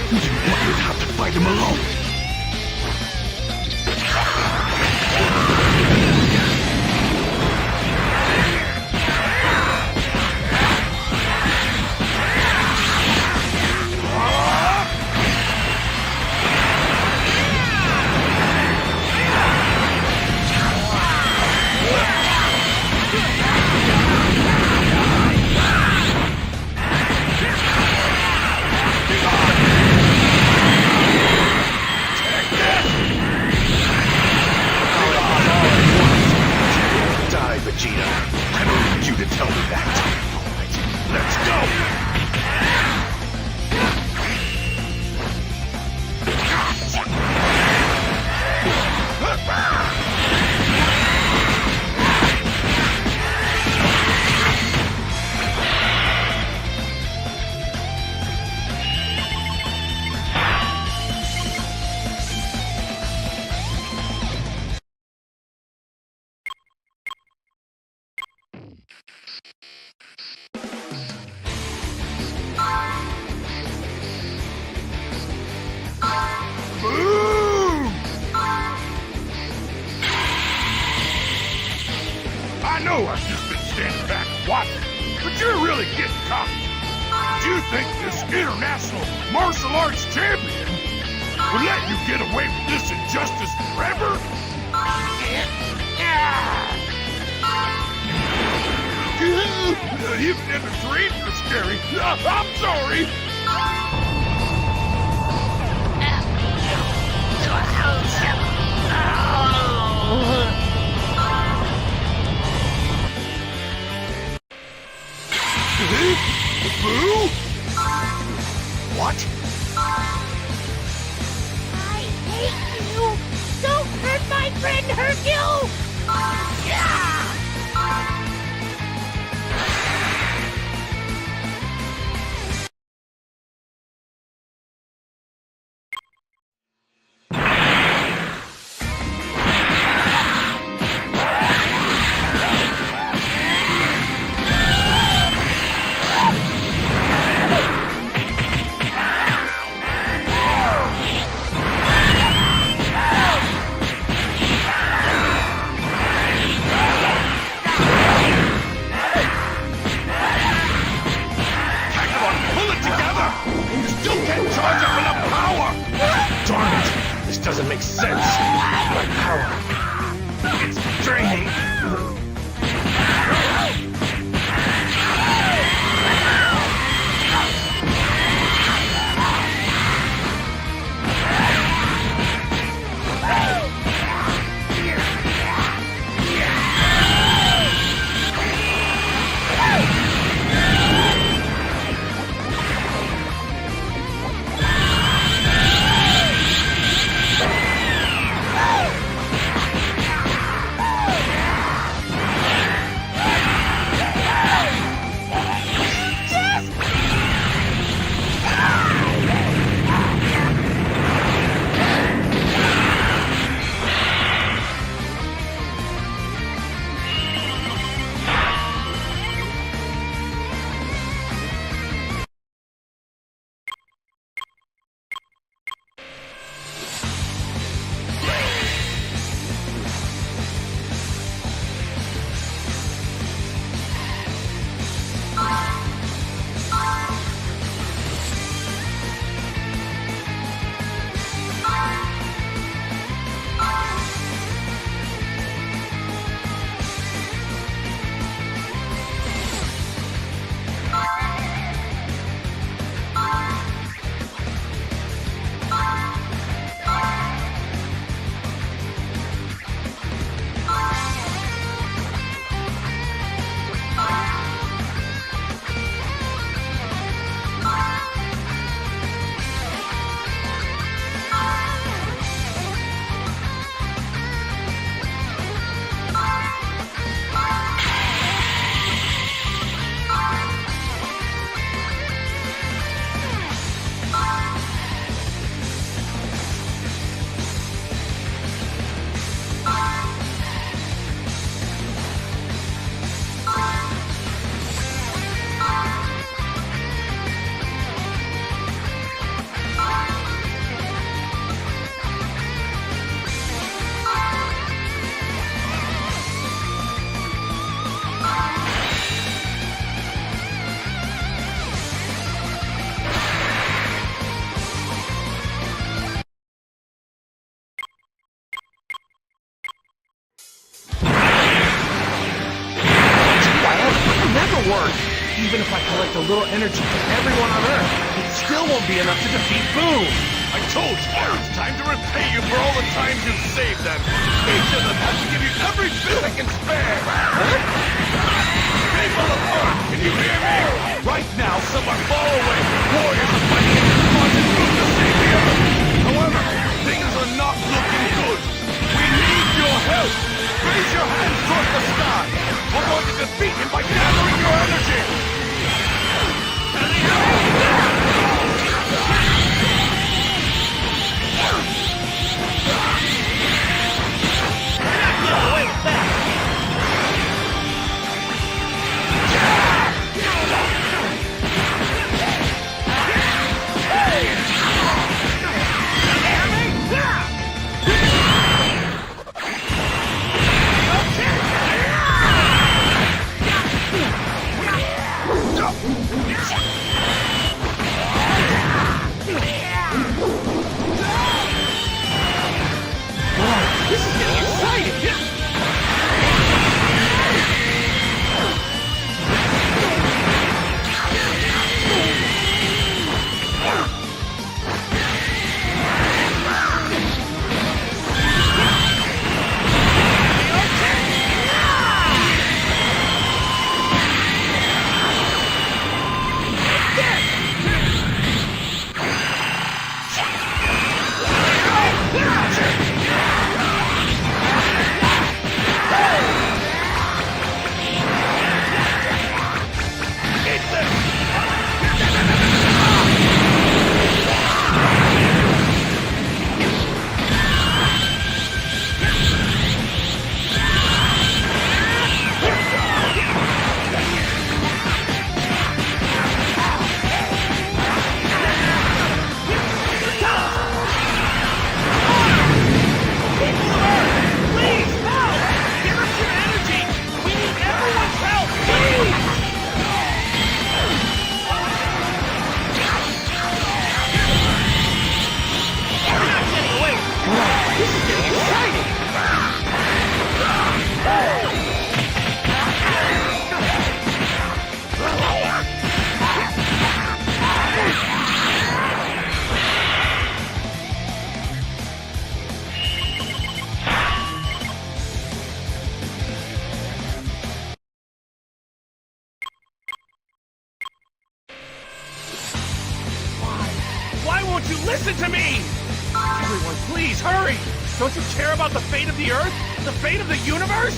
K: You didn't want me to have to fight him alone. Vegeta, I don't need you to tell me that. All right, let's go! I know I've just been standing back watching, but you're really getting cocky. Do you think this international martial arts champion would let you get away with this injustice forever? Even if it's rain or scary, I'm sorry. Boo? What?
C: I hate you! Don't hurt my friend Hercule! Yeah!
H: even if I collect a little energy from everyone on Earth, it still won't be enough to defeat Boom!
K: I told you, it's time to repay you for all the times you've saved them. Each of them has to give you every bit they can spare. People of Earth, can you hear me? Right now, somewhere far away, warriors are fighting against Quantum Boom to save the Earth. However, things are not looking good. We need your help. Raise your hands towards the sky. We're going to defeat him by gathering your energy.
H: Won't you listen to me? Everyone, please, hurry! Don't you care about the fate of the Earth? The fate of the universe?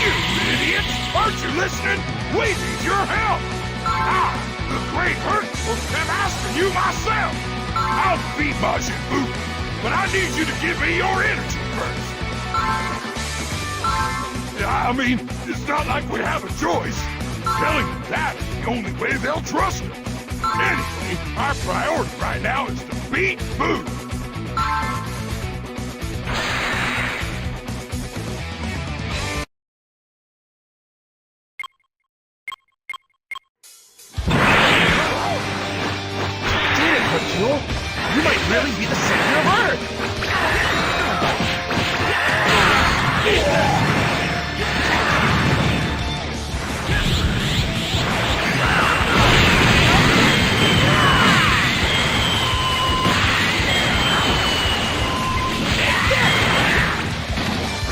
K: You idiots! Aren't you listening? We need your help! The great hurtfuls am asking you myself! I'll beat Majin Buu, but I need you to give me your energy first! I mean, it's not like we have a choice. Telling them that is the only way they'll trust us. Anyway, our priority right now is to beat Boo.
H: Did it, Hercule? You might really be the savior of Earth!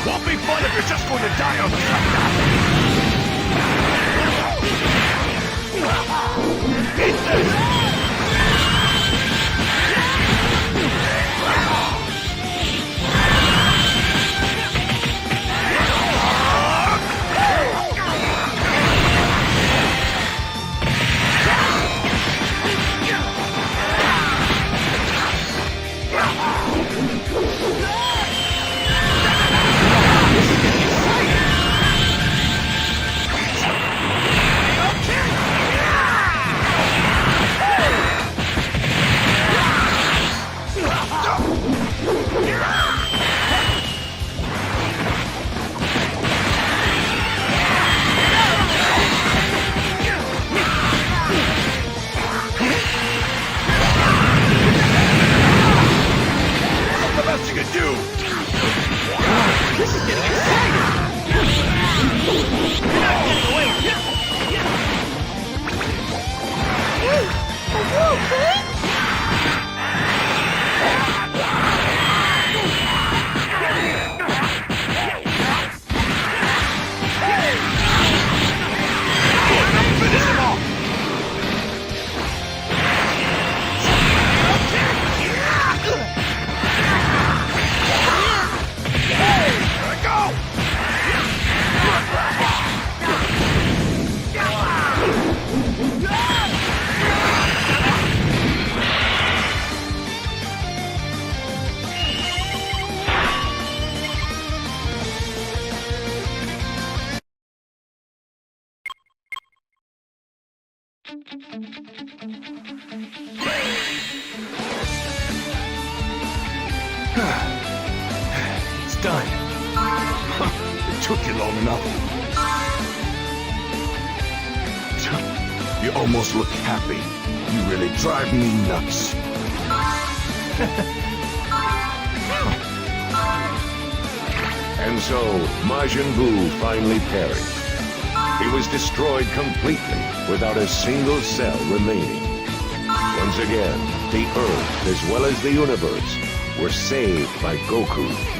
K: Won't be fun if you're just going to die on the track. Eat this!
C: Hey! Are you okay?
K: Finish him off!
H: It's done.
K: It took you long enough. You almost look happy. You really drive me nuts.
B: And so, Majin Buu finally perished. He was destroyed completely, without a single cell remaining. Once again, the Earth, as well as the universe, were saved by Goku.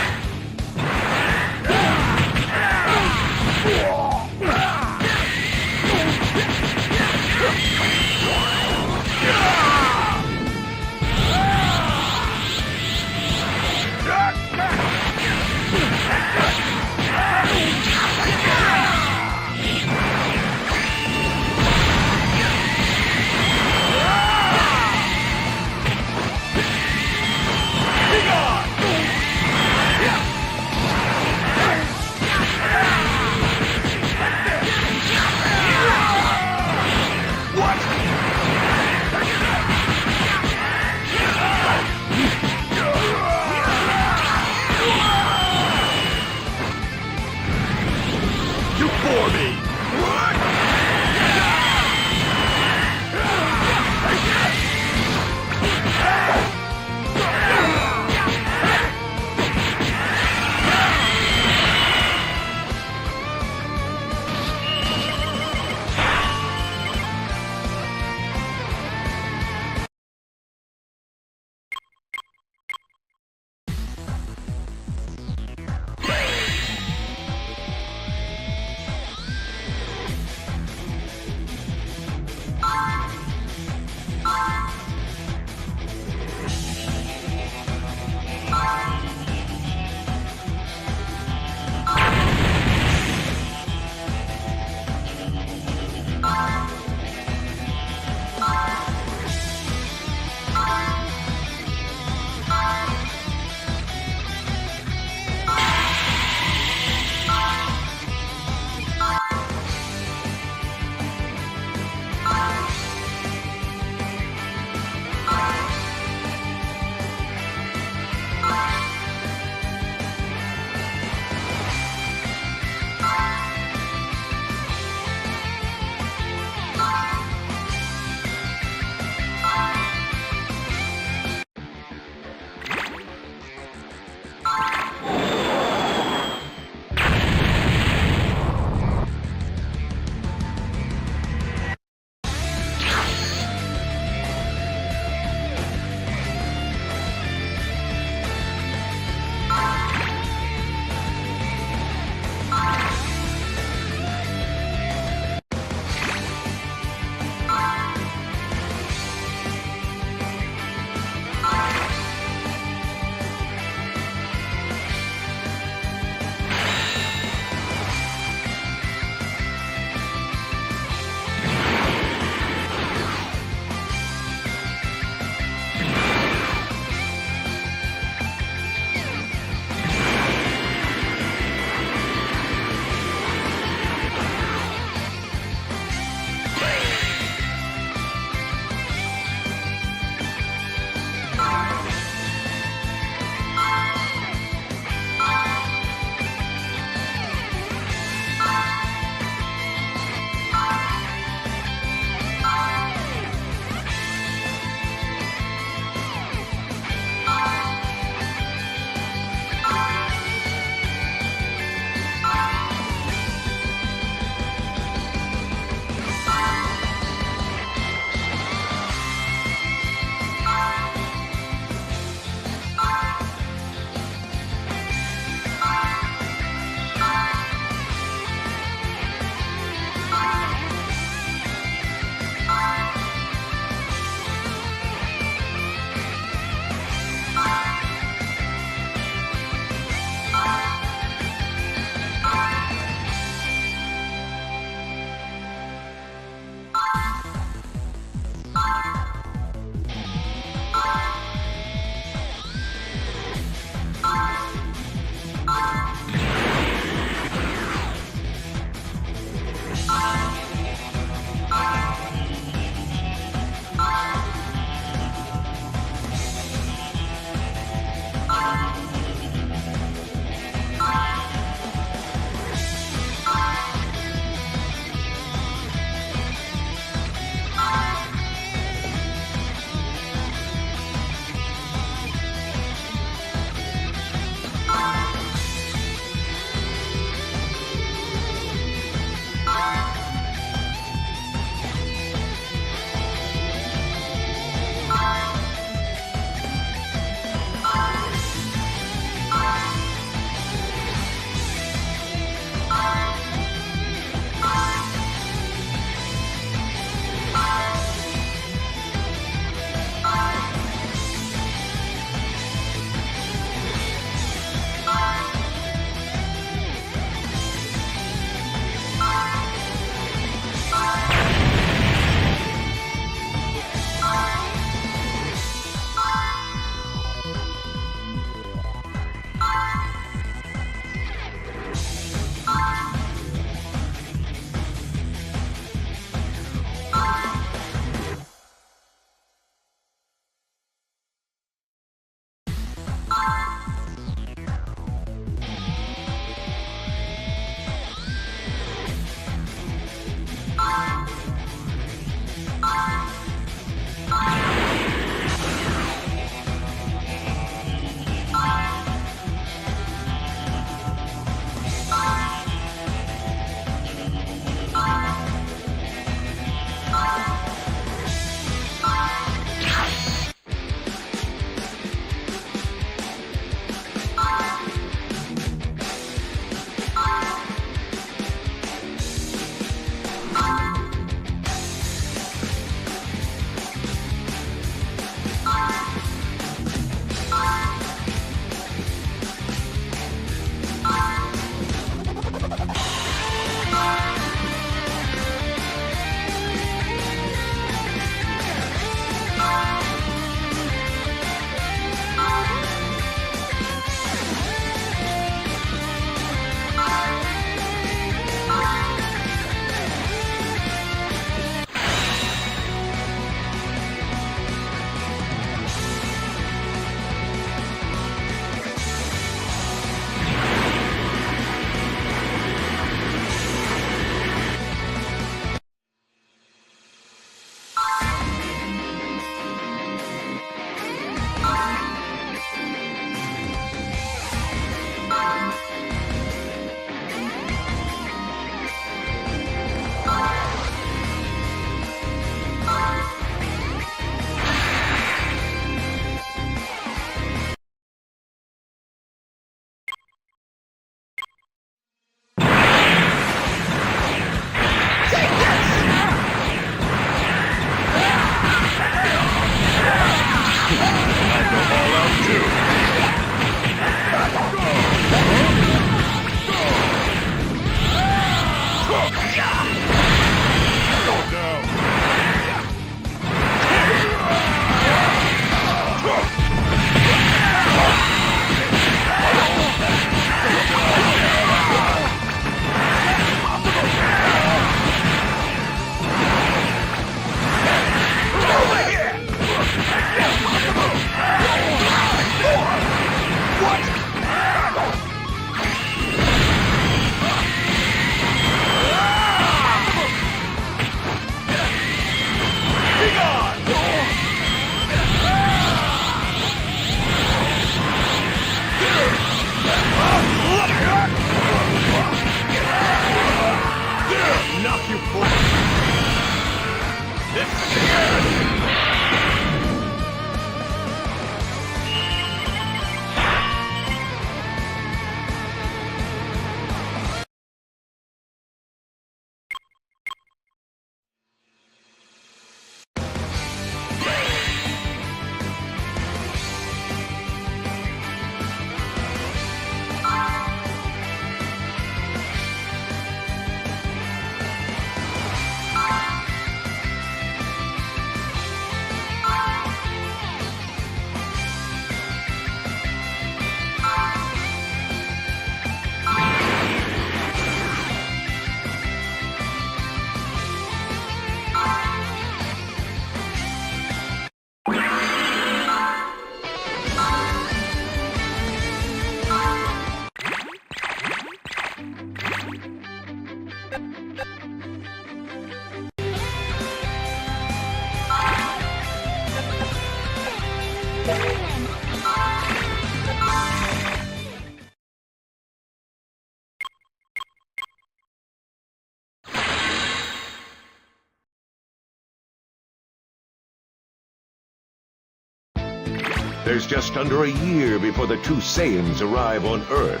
B: There's just under a year before the two Saiyans arrive on Earth.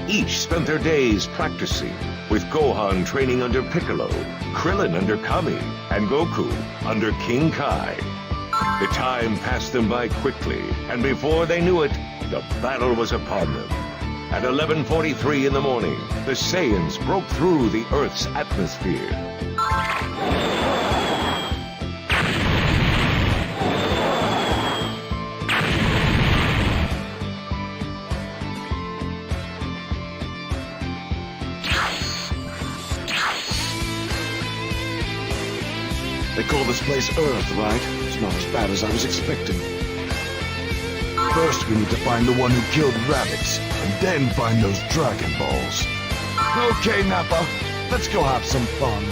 B: Each spent their days practicing, with Gohan training under Piccolo, Krillin under Kami, and Goku under King Kai. The time passed them by quickly, and before they knew it, the battle was upon them. At 11:43 in the morning, the Saiyans broke through the Earth's atmosphere.
F: They call this place Earth, right? It's not as bad as I was expecting. First, we need to find the one who killed rabbits, and then find those Dragon Balls. Okay, Nappa, let's go have some fun.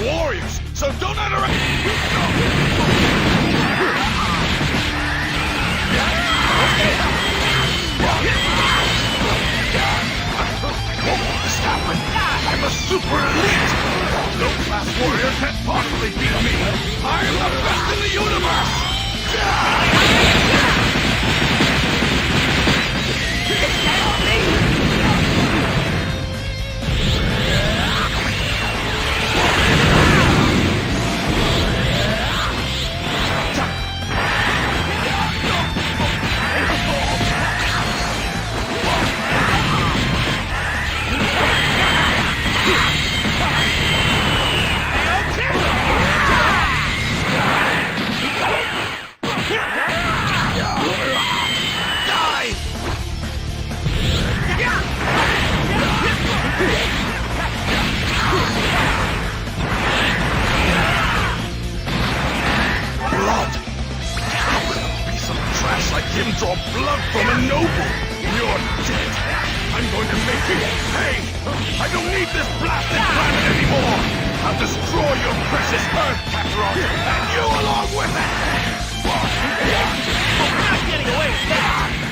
K: warriors, so don't underestimate. I'm a super elite! No class warrior can't possibly beat me! I am the best in the universe! Draw blood from a noble! You're dead! I'm going to make you pay! I don't need this blasted planet anymore! I'll destroy your precious Earth, Kakarot, and you along with it!
H: We're not getting away with that!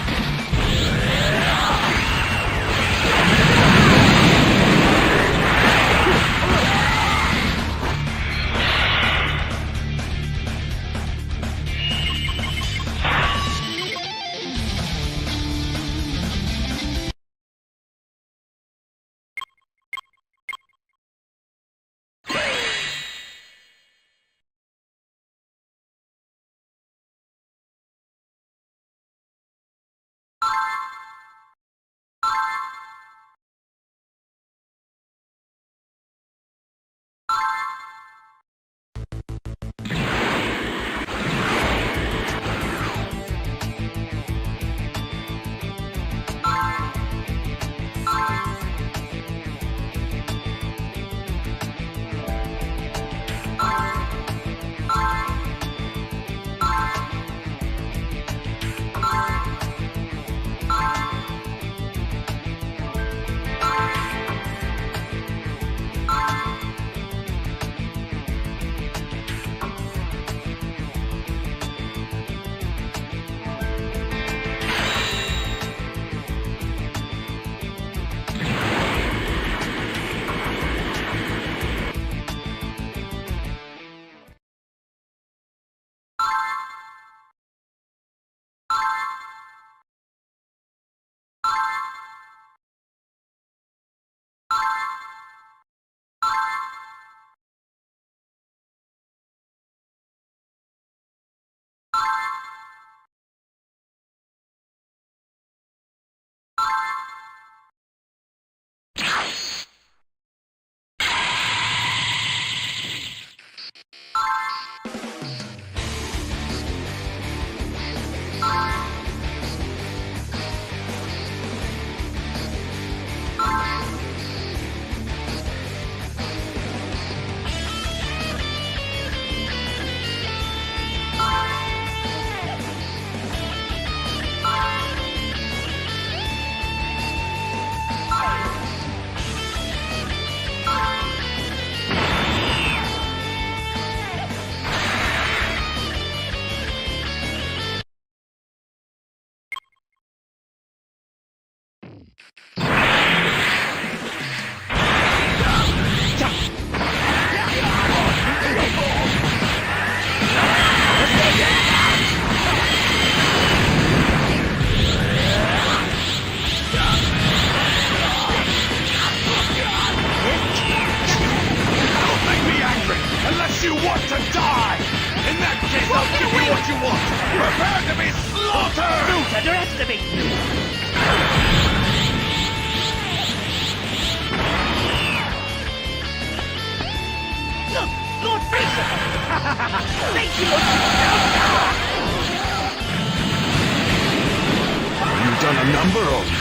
K: You've done a number on me.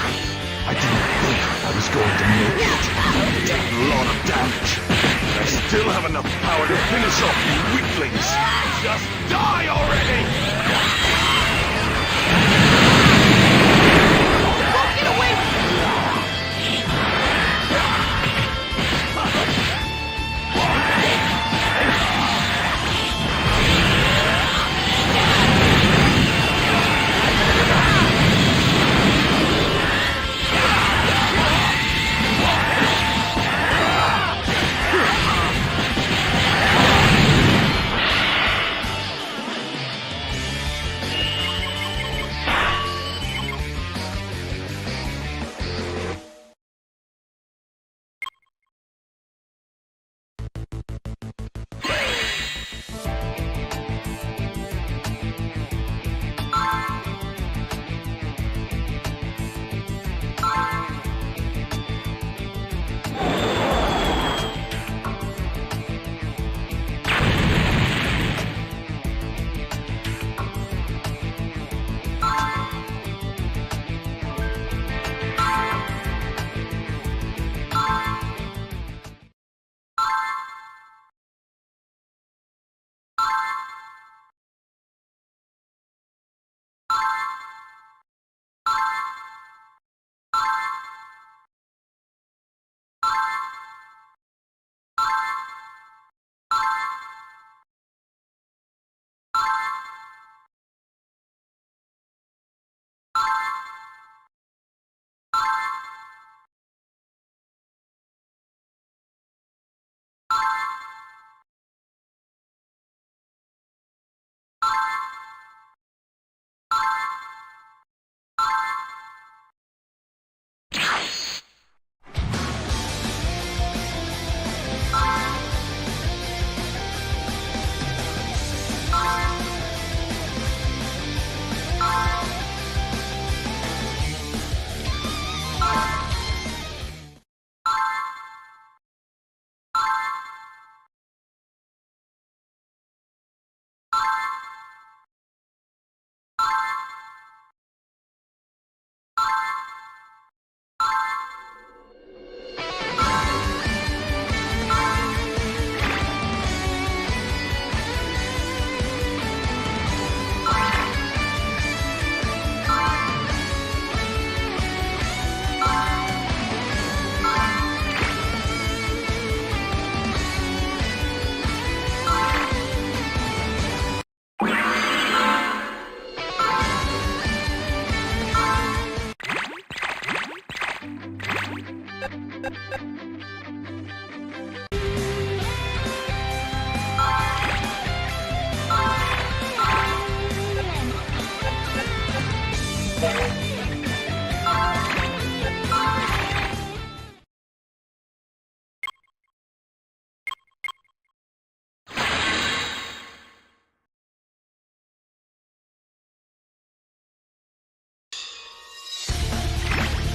K: I didn't think I was going to make it. I did a lot of damage. I still have enough power to finish off you weaklings. Just die already!
I: Get away from me!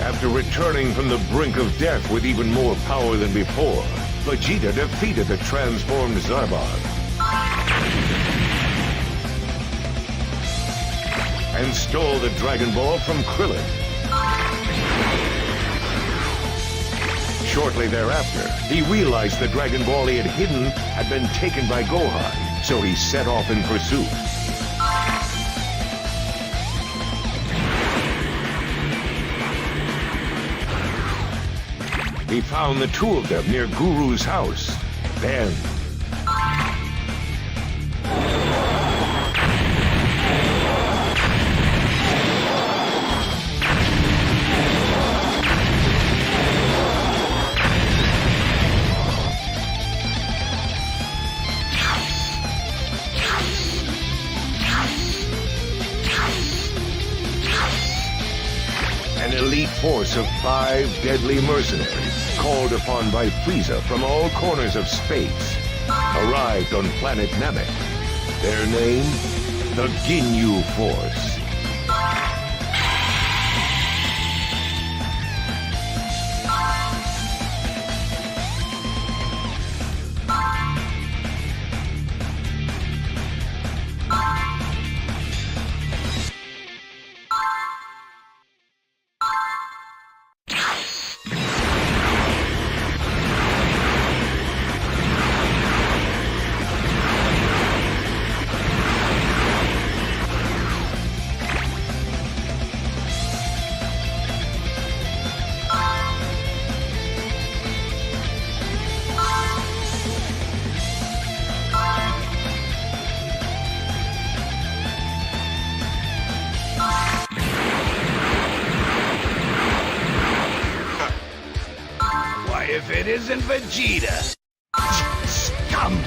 B: After returning from the brink of death with even more power than before, Vegeta defeated the transformed Zarbon and stole the Dragon Ball from Krillin. Shortly thereafter, he realized the Dragon Ball he had hidden had been taken by Gohan, so he set off in pursuit. He found the two of them near Guru's house. Then... an elite force of 5 deadly mercenaries, called upon by Frieza from all corners of space, arrived on planet Namek. Their name? The Ginyu Force.
A: If it isn't Vegeta! Scum!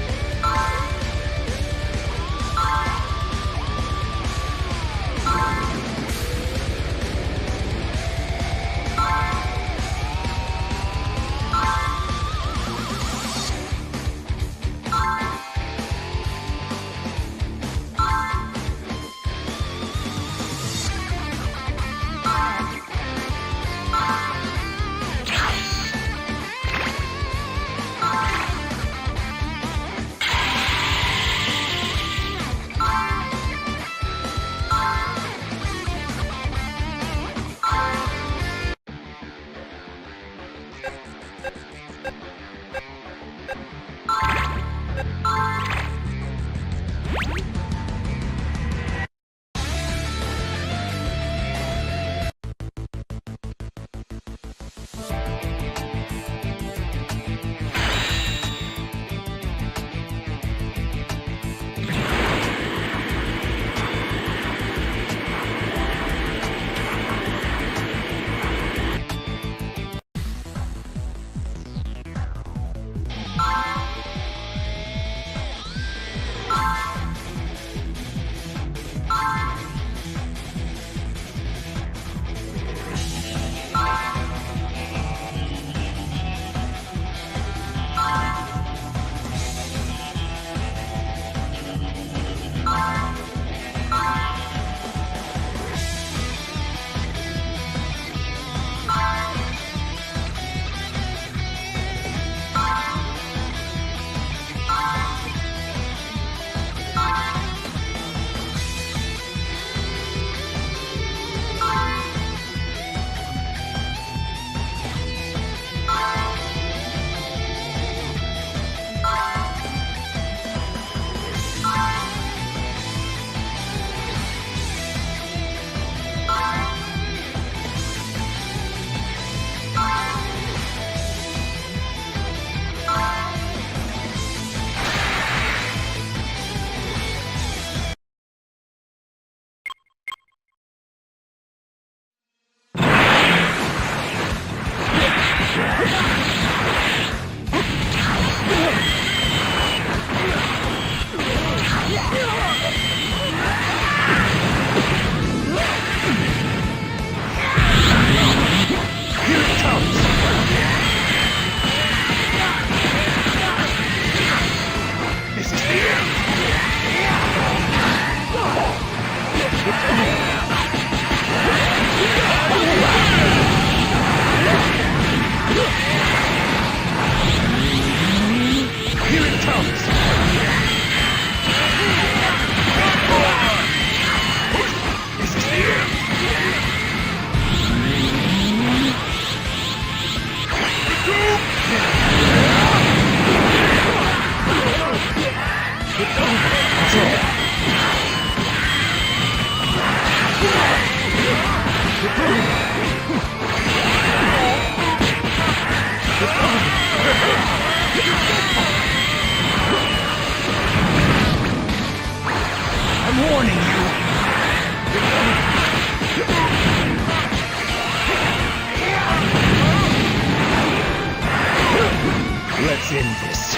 I: end this.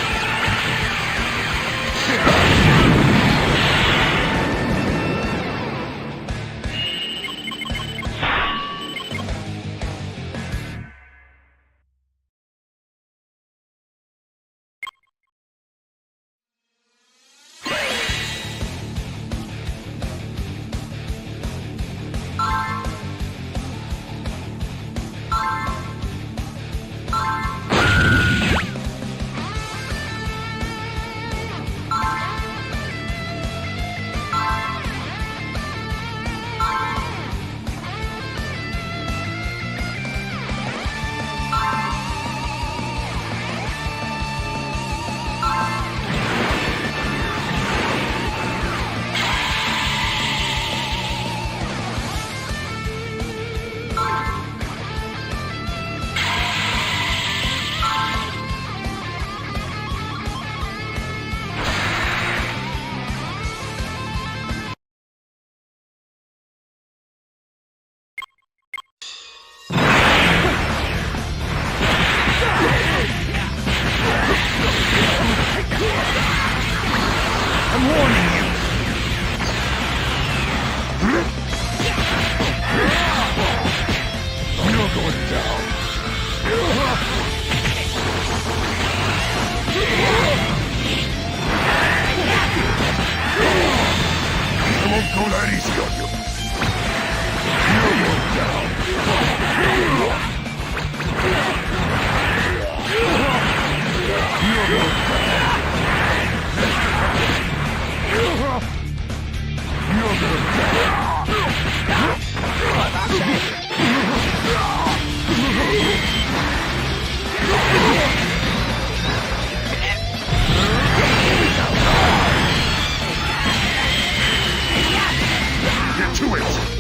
K: Get to it!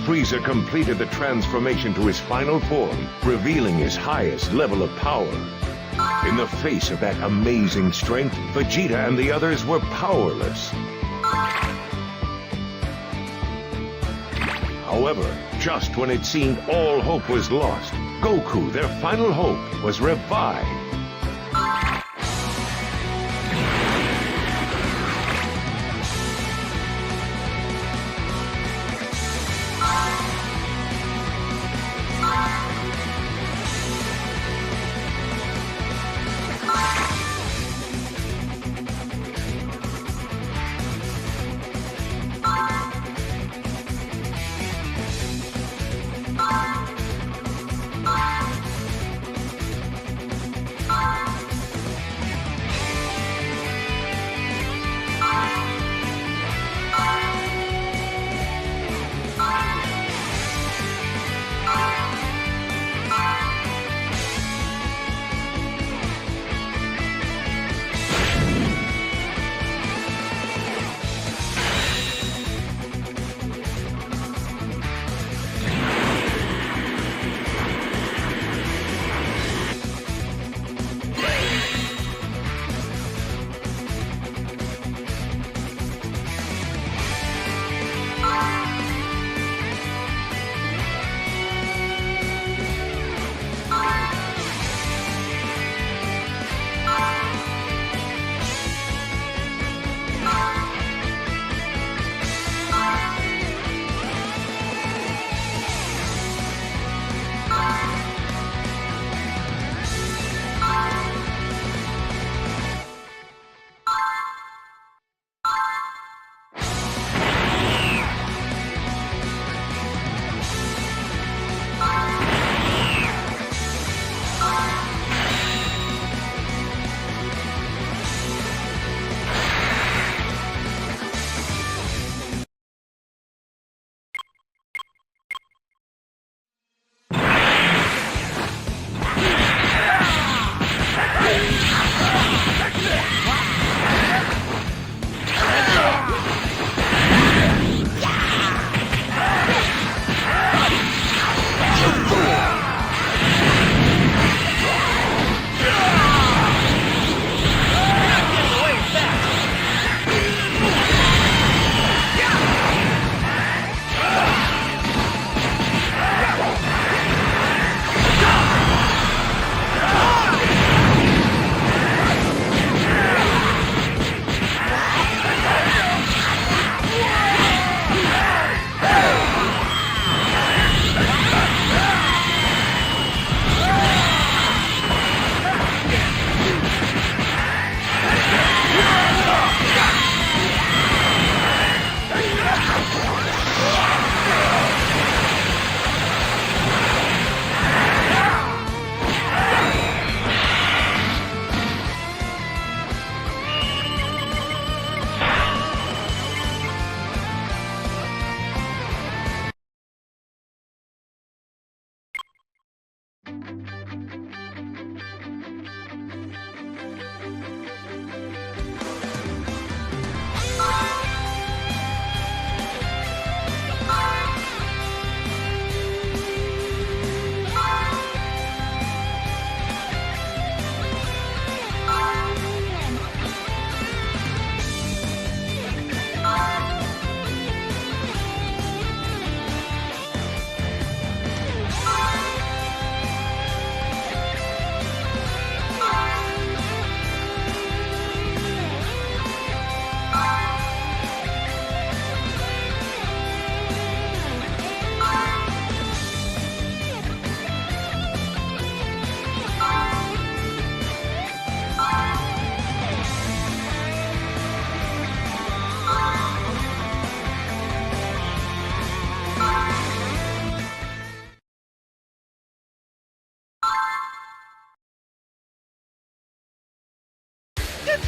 B: Frieza completed the transformation to his final form, revealing his highest level of power. In the face of that amazing strength, Vegeta and the others were powerless. However, just when it seemed all hope was lost, Goku, their final hope, was revived.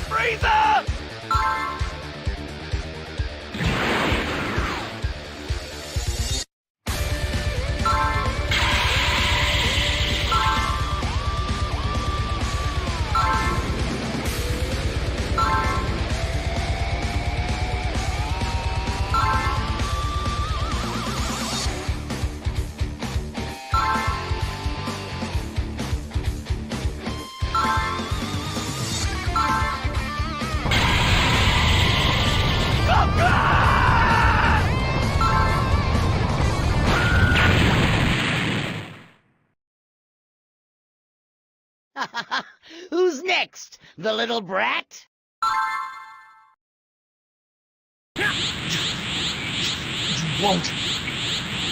H: Frieza!
G: Who's next? The little brat?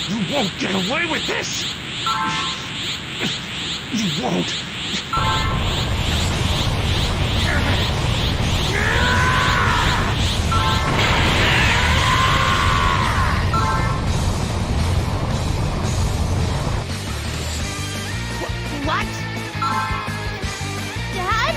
K: You won't get away with this! You won't!
C: What? Dad?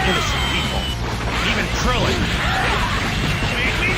H: Innocent people. Even Krillin. Make me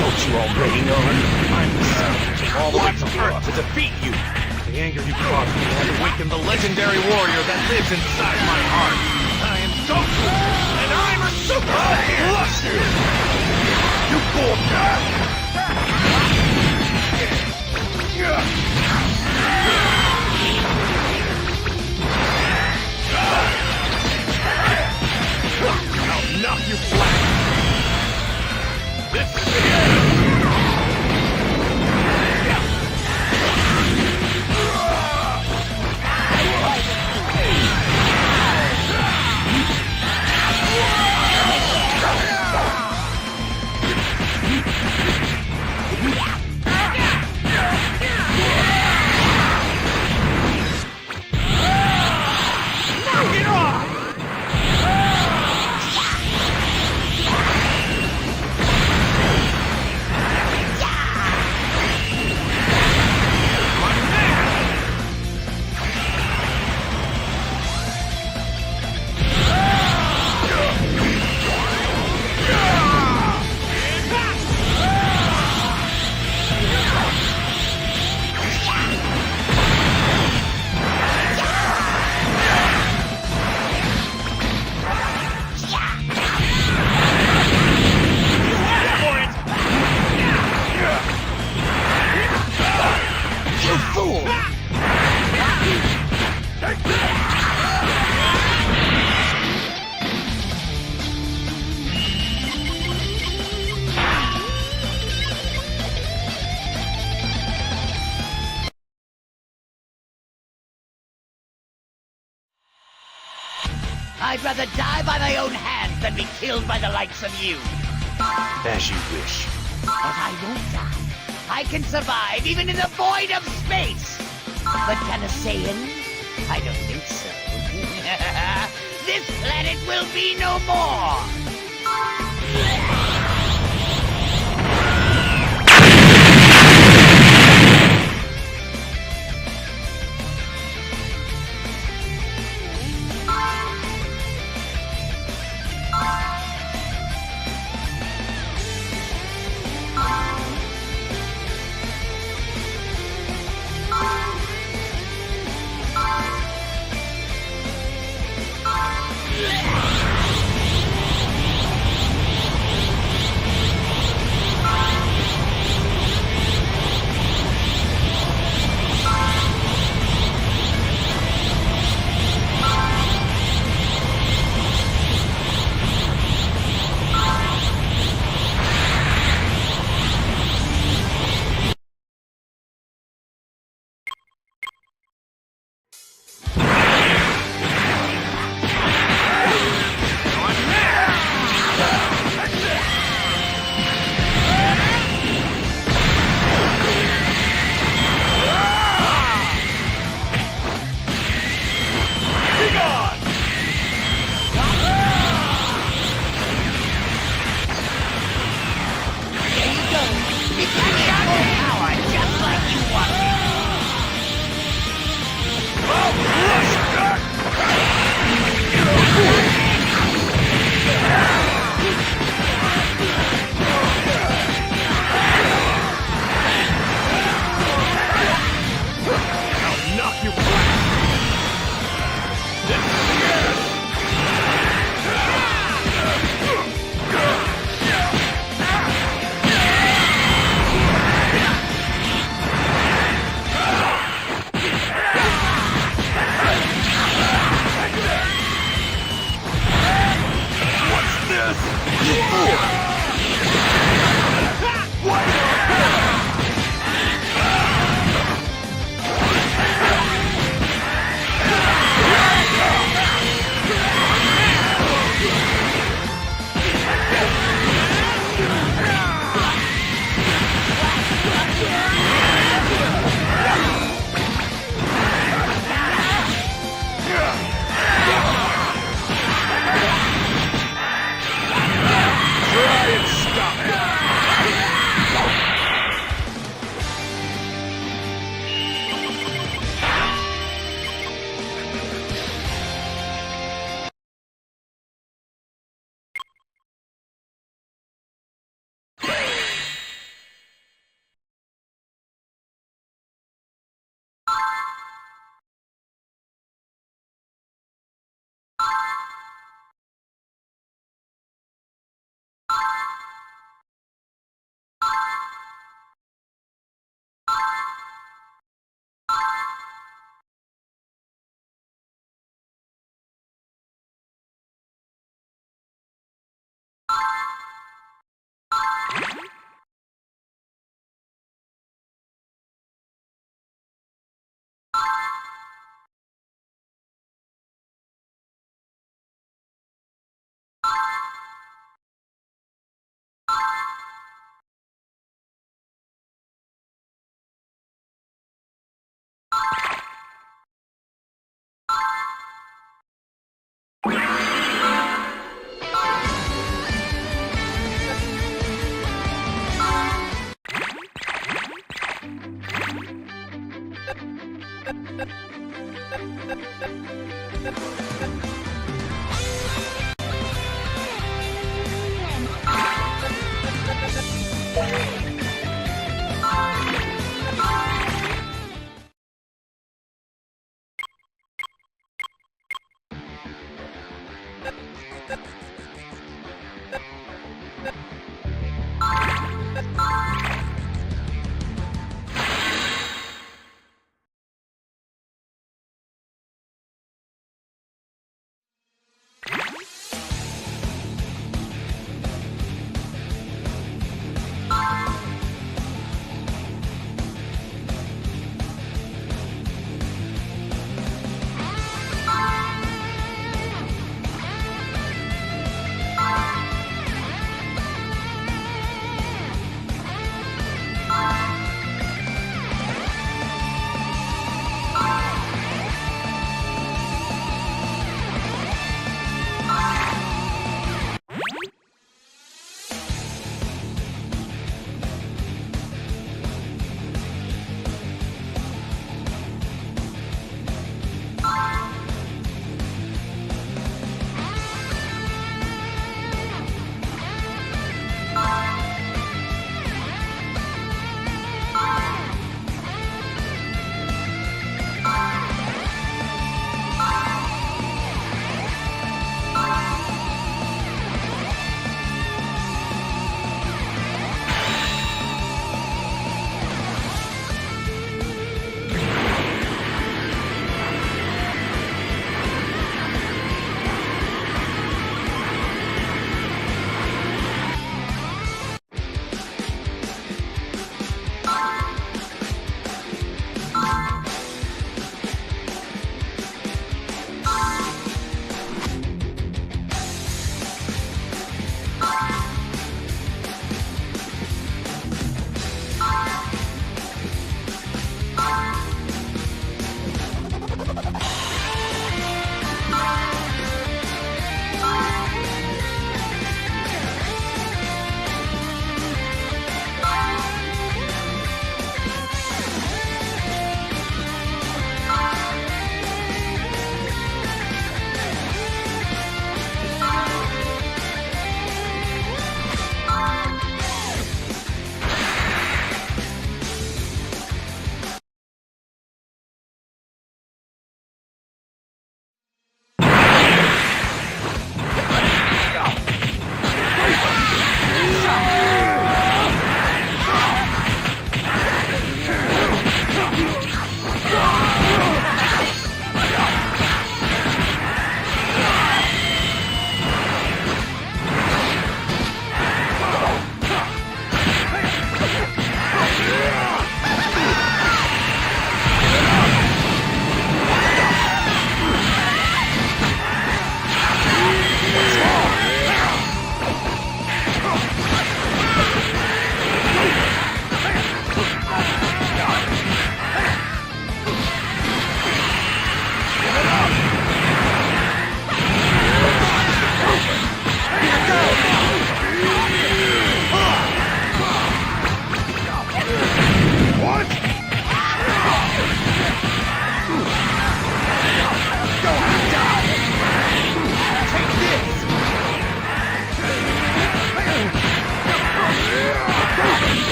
H: Don't you already know? I'm the son who came all the way from Earth to defeat you. The anger you caused me has awakened the legendary warrior that lives inside my heart. I am Goku, and I'm a Super Saiyan! Bless you! You both I'll knock you flat! This is the end! Knock it off!
G: I'd rather die by my own hands than be killed by the likes of you.
H: As you wish.
G: But I won't die.
I: I can survive even in the void of space! But can a Saiyan? I don't think so. This planet will be no more!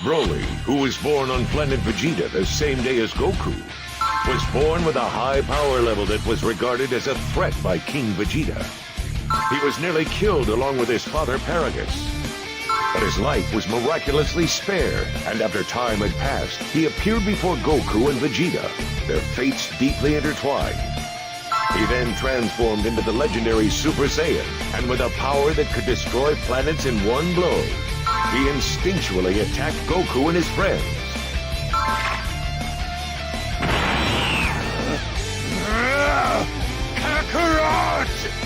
B: Broly, who was born on planet Vegeta the same day as Goku, was born with a high power level that was regarded as a threat by King Vegeta. He was nearly killed along with his father Paragus. But his life was miraculously spared, and after time had passed, he appeared before Goku and Vegeta, their fates deeply intertwined. He then transformed into the legendary Super Saiyan, and with a power that could destroy planets in one blow, he instinctually attacked Goku and his friends.
K: Kakarot!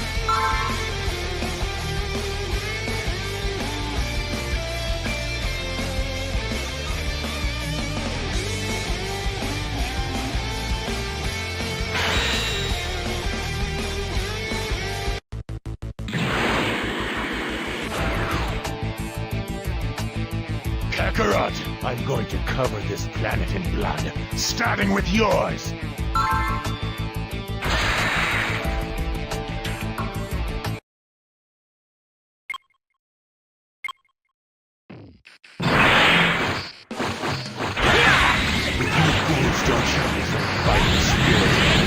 E: Kakarot, I'm going to cover this planet in blood, starting with yours.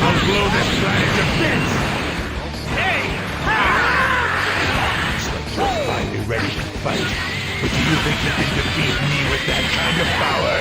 E: I'll blow this planet to bits! Hey! Looks like you're finally ready to fight. But do you think you can defeat me with that kind of power?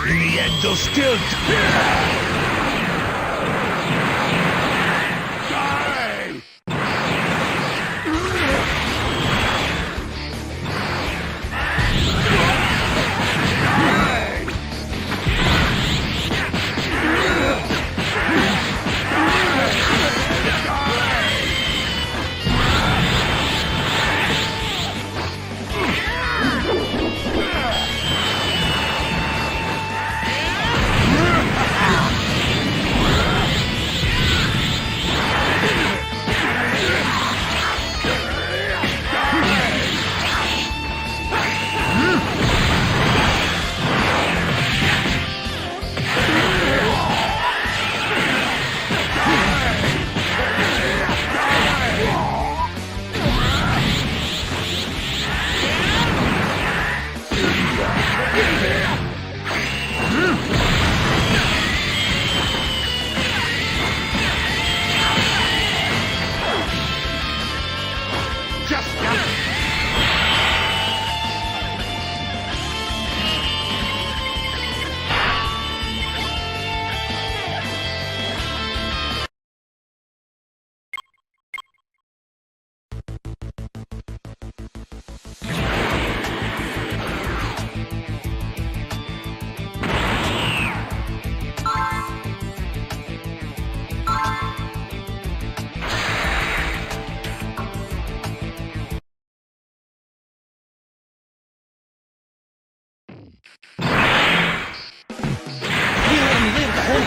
E: In the end, they'll still die!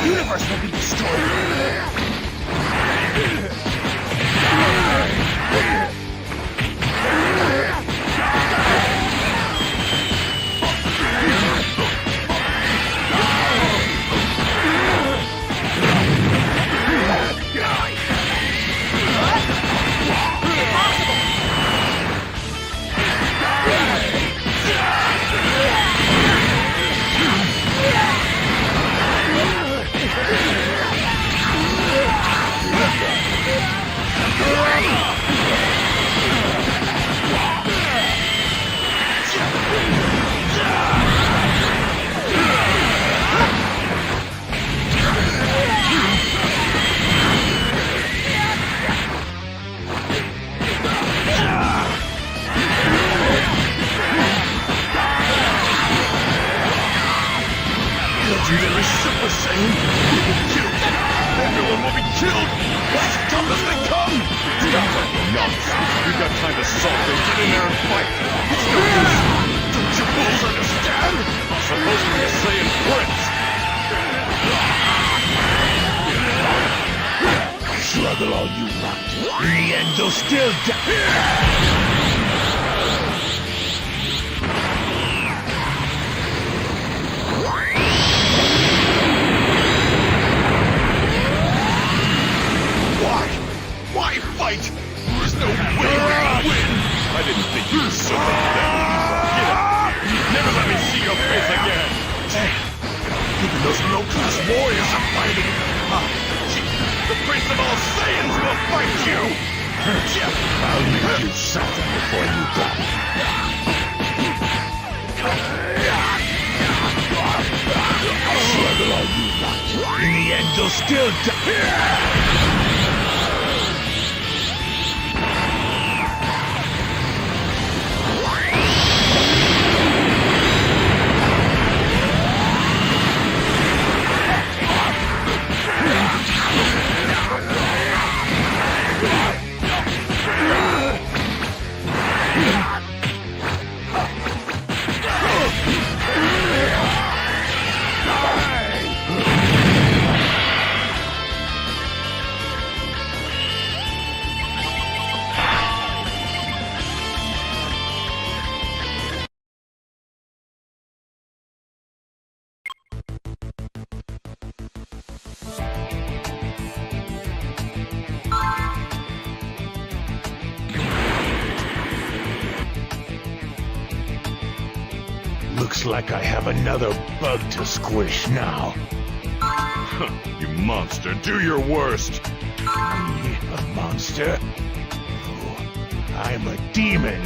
I: universe will be destroyed.
K: Vegeta is Super Saiyan. We'll be killed. Everyone will be killed. As tough as they come. Stop that nonsense. We've got time to solve it. Get in there and fight. It's no use. Don't you fools understand? I'm supposed to be a Saiyan prince. Struggle all you want. In the end, you'll still die. Why fight? There's no way we can win! I didn't think you were so bad. Get out of here! Never let me see your face again! Hey, even those low-class warriors are fighting! The Prince of all Saiyans will fight you! I'll make you suffer before you die. Struggle all you want. In the end, you'll still die. Looks like I have another bug to squish now. You monster, do your worst! Me, a monster? Oh, I'm a demon!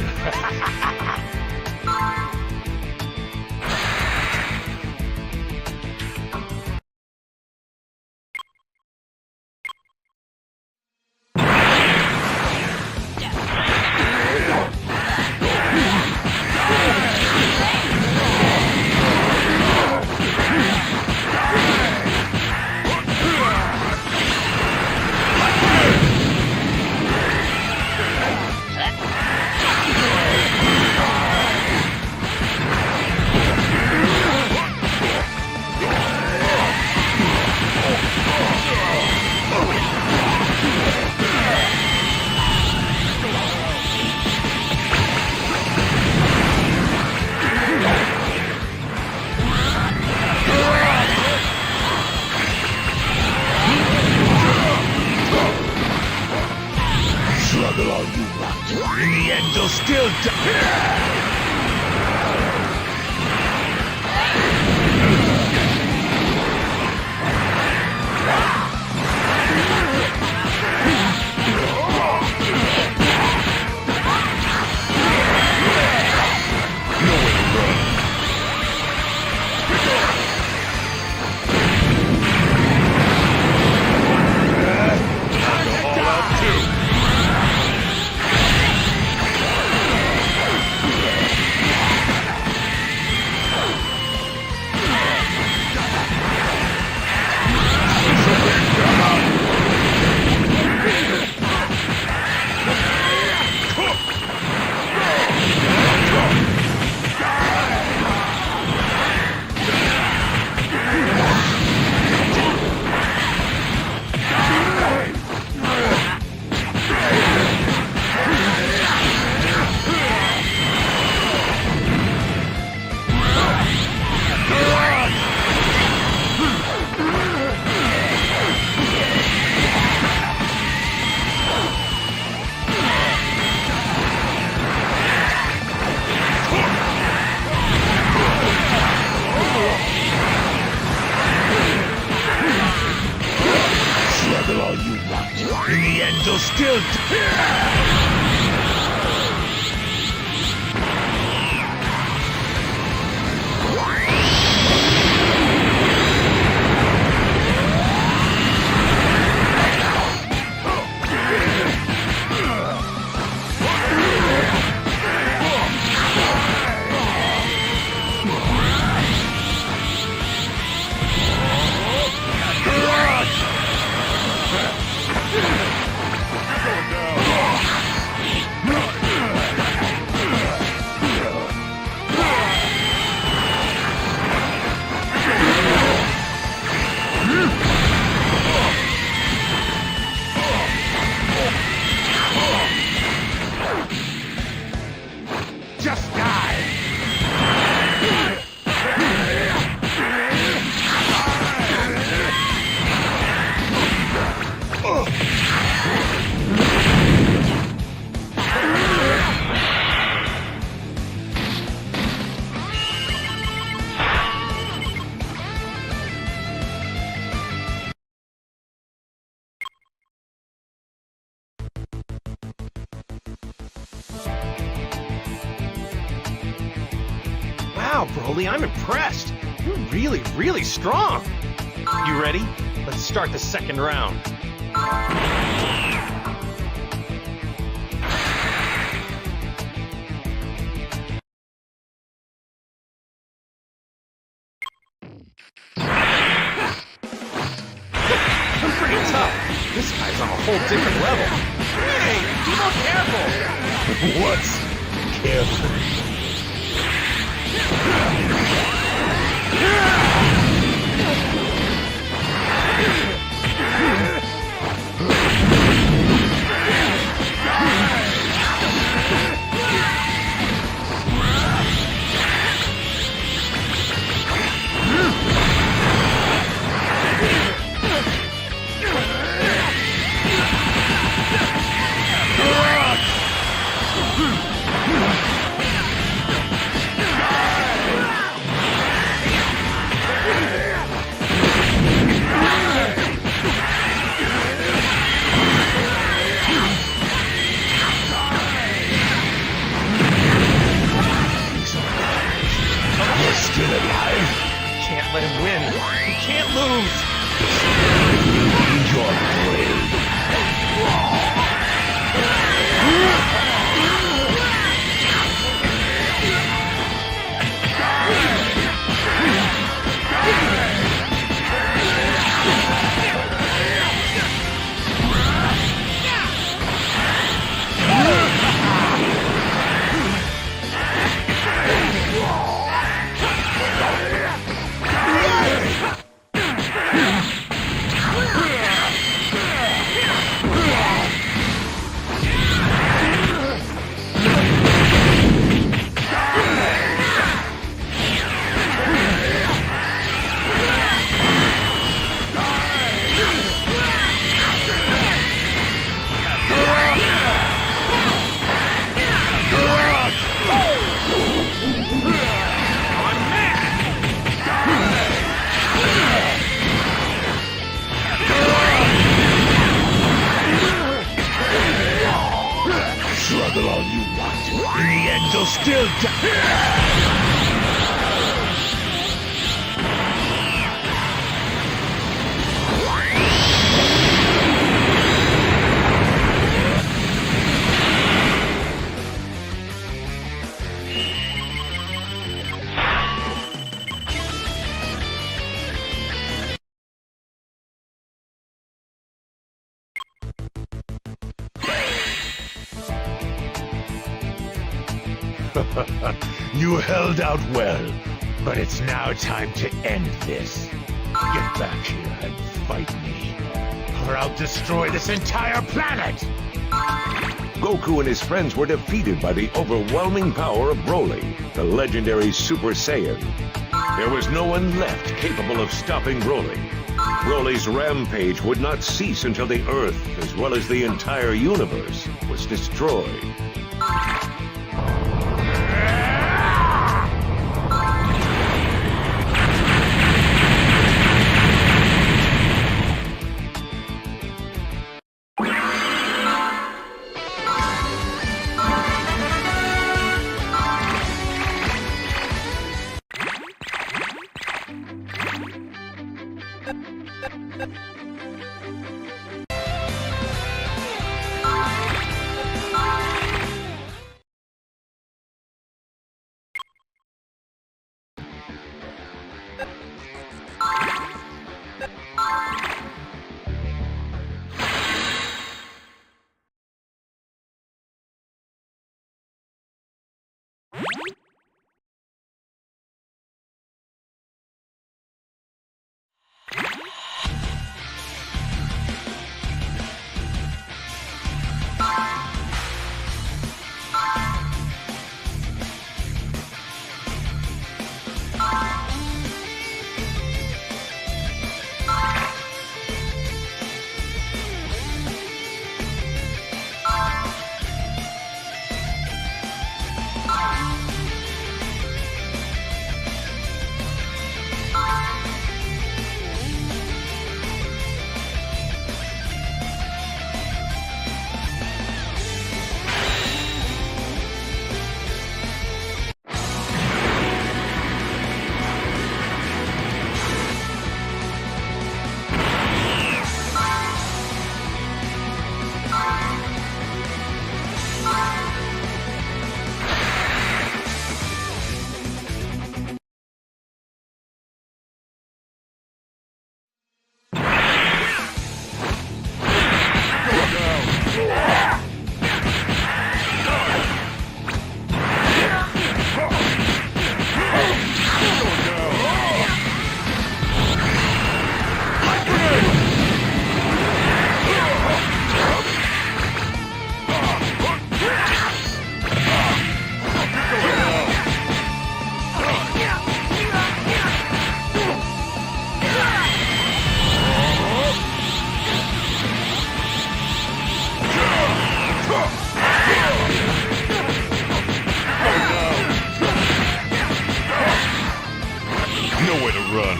H: Wow, Broly, I'm impressed. You're really, really strong. You ready? Let's start the second round. I'm pretty tough. This guy's on a whole different level. Hey, be more careful.
K: What's careful? Still alive?
H: Can't let him win. He can't lose.
K: Need your blade. Struggle all you want. In the end, you'll still die. You held out well, but it's now time to end this. Get back here and fight me, or I'll destroy this entire planet!
B: Goku and his friends were defeated by the overwhelming power of Broly, the legendary Super Saiyan. There was no one left capable of stopping Broly. Broly's rampage would not cease until the Earth, as well as the entire universe, was destroyed.
E: run.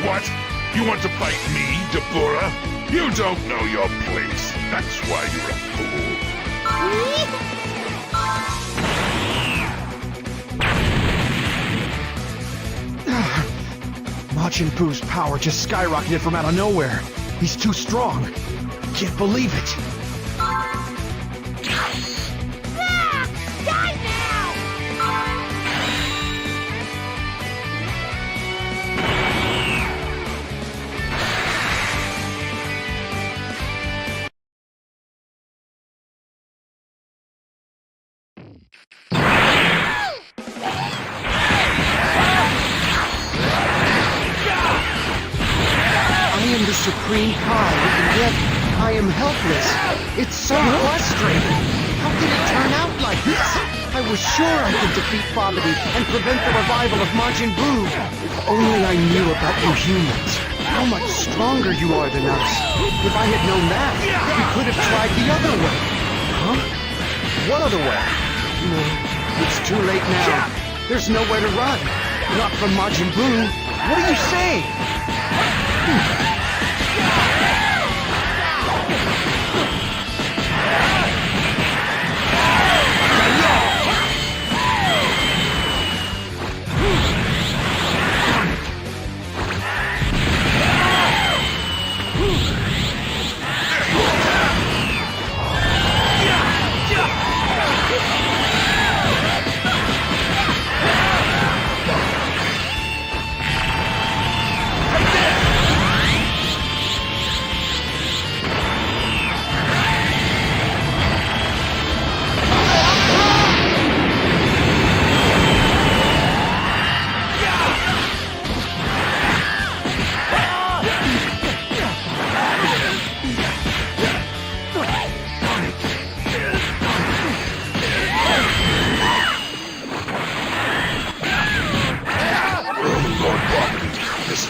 E: What? You want to fight me, Deborah? You don't know your place. That's why you're a fool.
F: Majin Buu's power just skyrocketed from out of nowhere. He's too strong. Can't believe it.
C: Die now!
F: I am the Supreme Kai, and yet I am helpless. It's so frustrating. How did it turn out like this? I was sure I could defeat Babidi and prevent the revival of Majin Buu. If only I knew about you humans. How much stronger you are than us. If I had known that, we could have tried the other way. Huh? What other way? No, it's too late now. There's nowhere to run. Not from Majin Buu. What are you saying?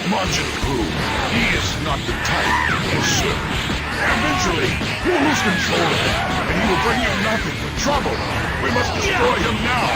E: Majin Buu, he is not the type to be certain. Eventually, you'll lose control of him, and he will bring you nothing but trouble. We must destroy him now.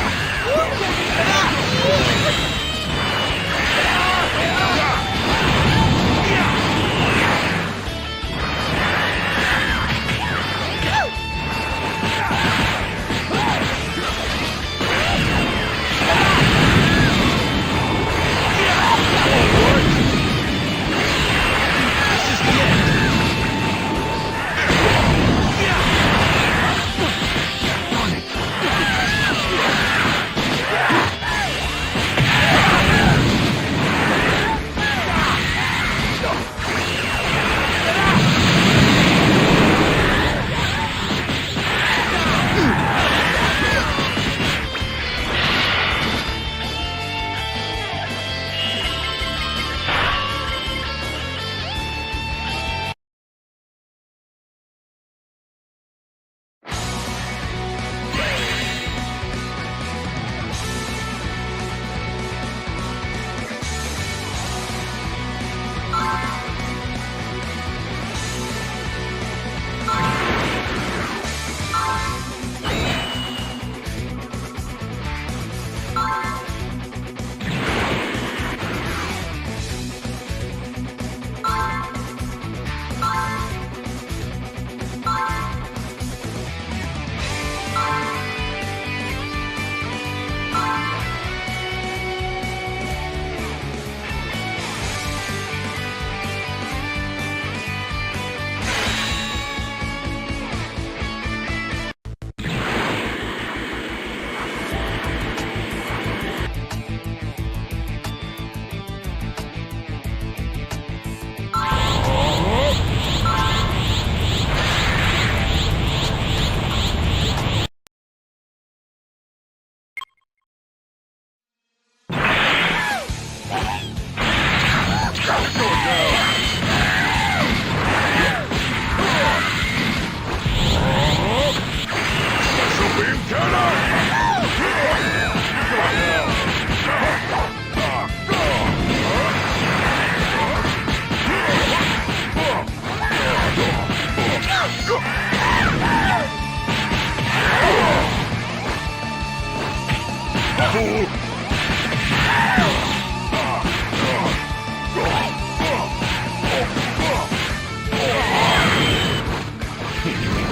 E: fool!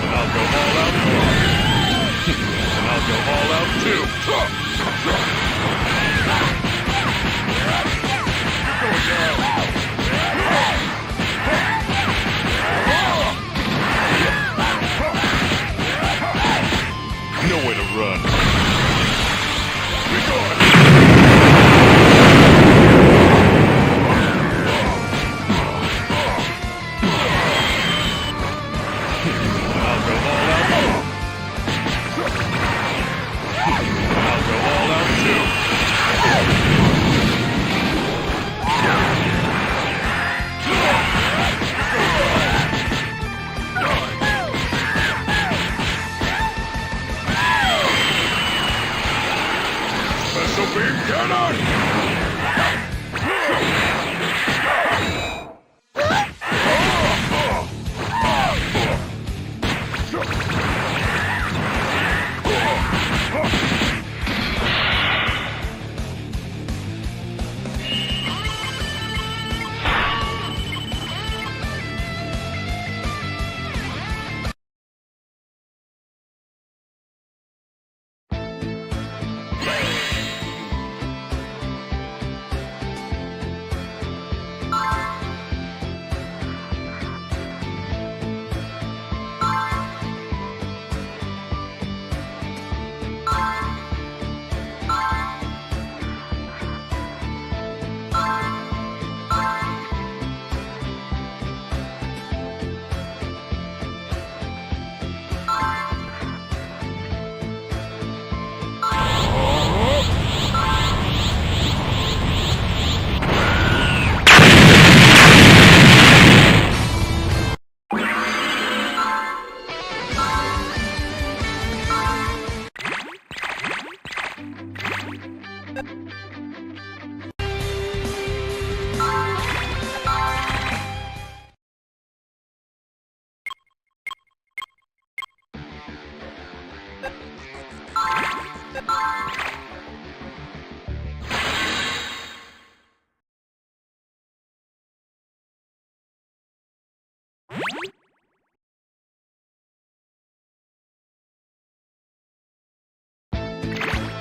E: I'll go all out. And I'll go all out too. You're going down. Nowhere to run. Rydgård! I'll go all out. I'll go all out too. Special beam cannon!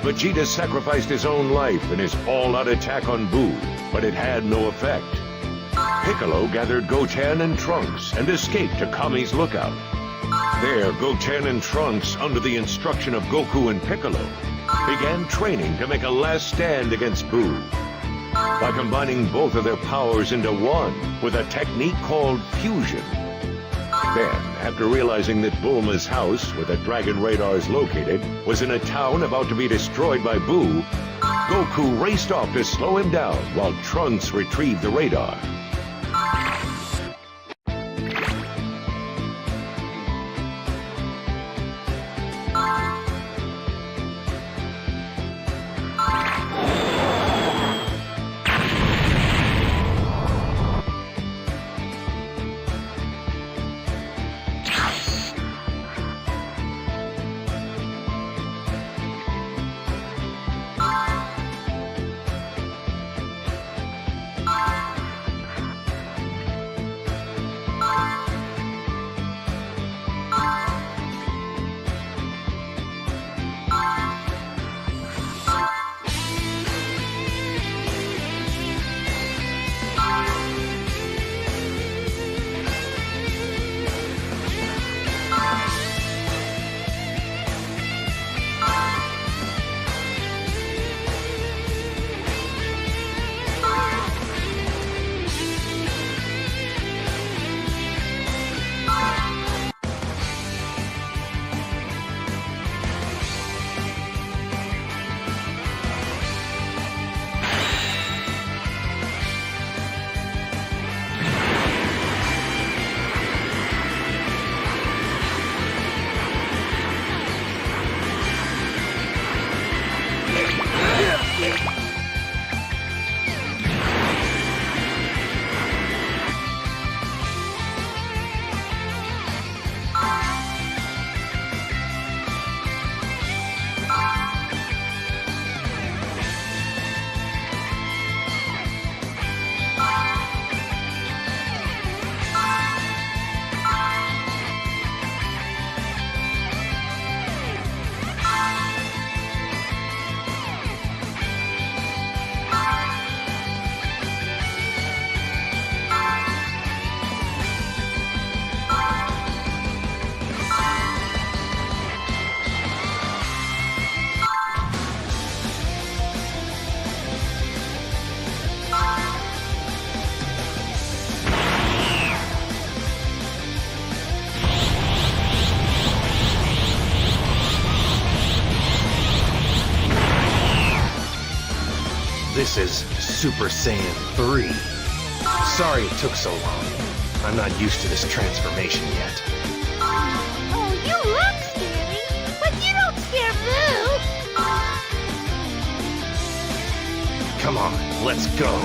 B: Vegeta sacrificed his own life in his all-out attack on Buu, but it had no effect. Piccolo gathered Goten and Trunks and escaped to Kami's lookout. There, Goten and Trunks, under the instruction of Goku and Piccolo, began training to make a last stand against Buu. By combining both of their powers into one with a technique called fusion. Then, after realizing that Bulma's house, where the Dragon Radar is located, was in a town about to be destroyed by Buu, Goku raced off to slow him down while Trunks retrieved the radar.
H: this is Super Saiyan 3. Sorry it took so long. I'm not used to this transformation yet.
C: Oh, you look scary, but you don't scare Boo!
H: Come on, let's go.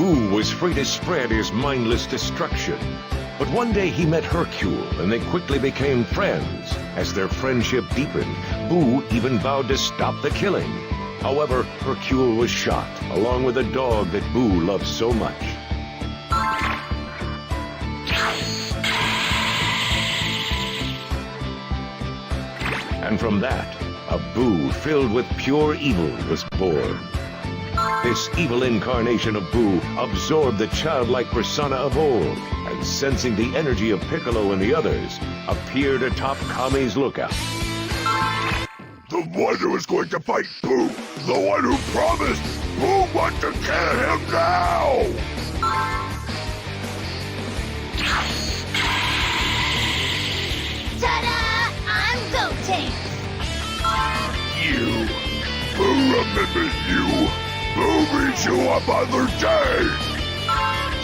B: Boo was free to spread his mindless destruction. But one day he met Hercule, and they quickly became friends. As their friendship deepened, Boo even vowed to stop the killing. However, Hercule was shot, along with a dog that Boo loved so much. And from that, a Boo filled with pure evil was born. This evil incarnation of Boo absorbed the childlike persona of old, and sensing the energy of Piccolo and the others, appeared atop Kami's lookout.
K: The one who is going to fight Boo! The one who promised! Who wants to kill him now?
C: Ta-da! I'm Goten!
K: You! Boo remembers you! Boo beats you up other day!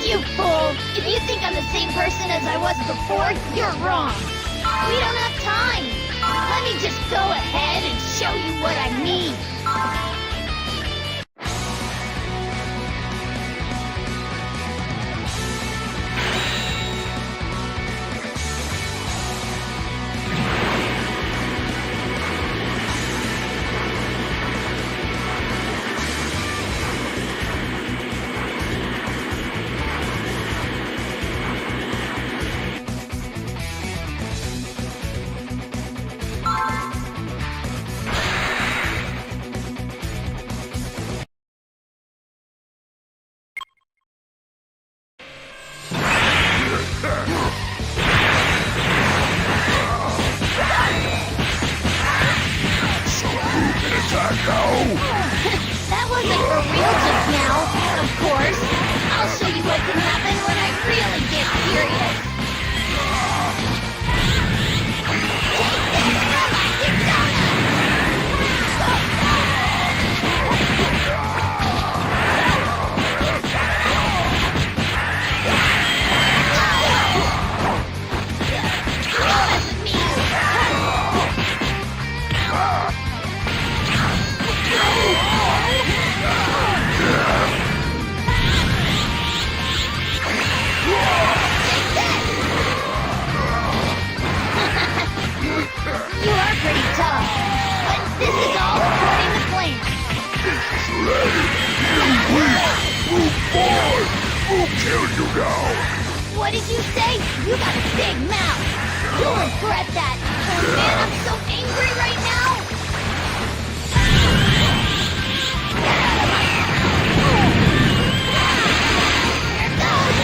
C: You fool! If you think I'm the same person as I was before, you're wrong! We don't have time! Let me just go ahead and show you what I mean! That wasn't for real just now, of course. I'll show you what can happen when I really get serious. Take this, Galactic You are pretty tough, but this is all according to plan.
K: Slay! You weak! Move forward! Who'll kill you now?
C: What did you say? You got a big mouth. You'll regret that. Oh man, I'm so angry right now. Get out of my... Here goes.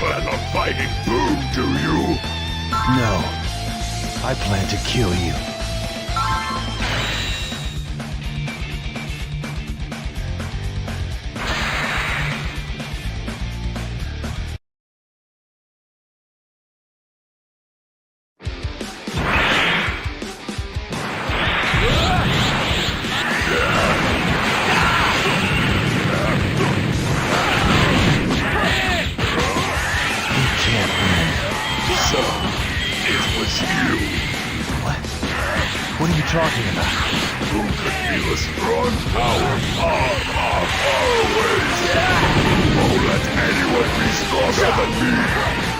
E: plan on fighting Boom, do you?
F: No. I plan to kill you. What are you talking about?
E: Who could feel a strong power far away? Won't let anyone be stronger than me!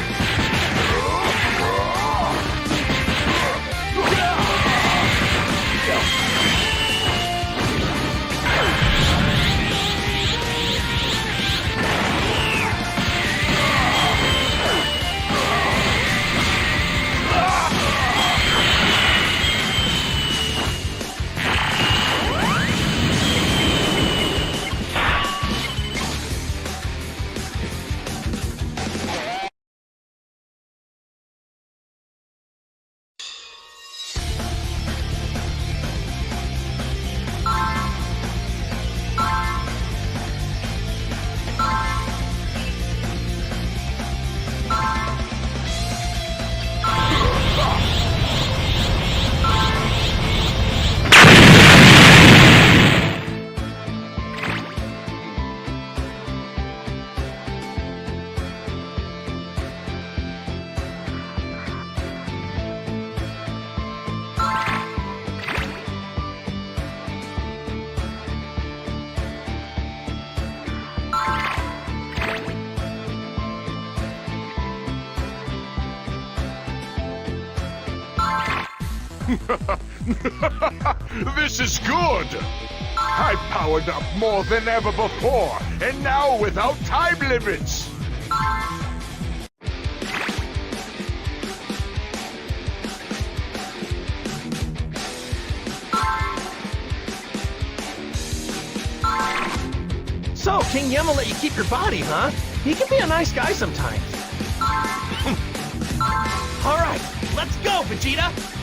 E: This is good! I powered up more than ever before, and now without time limits!
H: So, King Yama let you keep your body, huh? He can be a nice guy sometimes. Alright, let's go, Vegeta!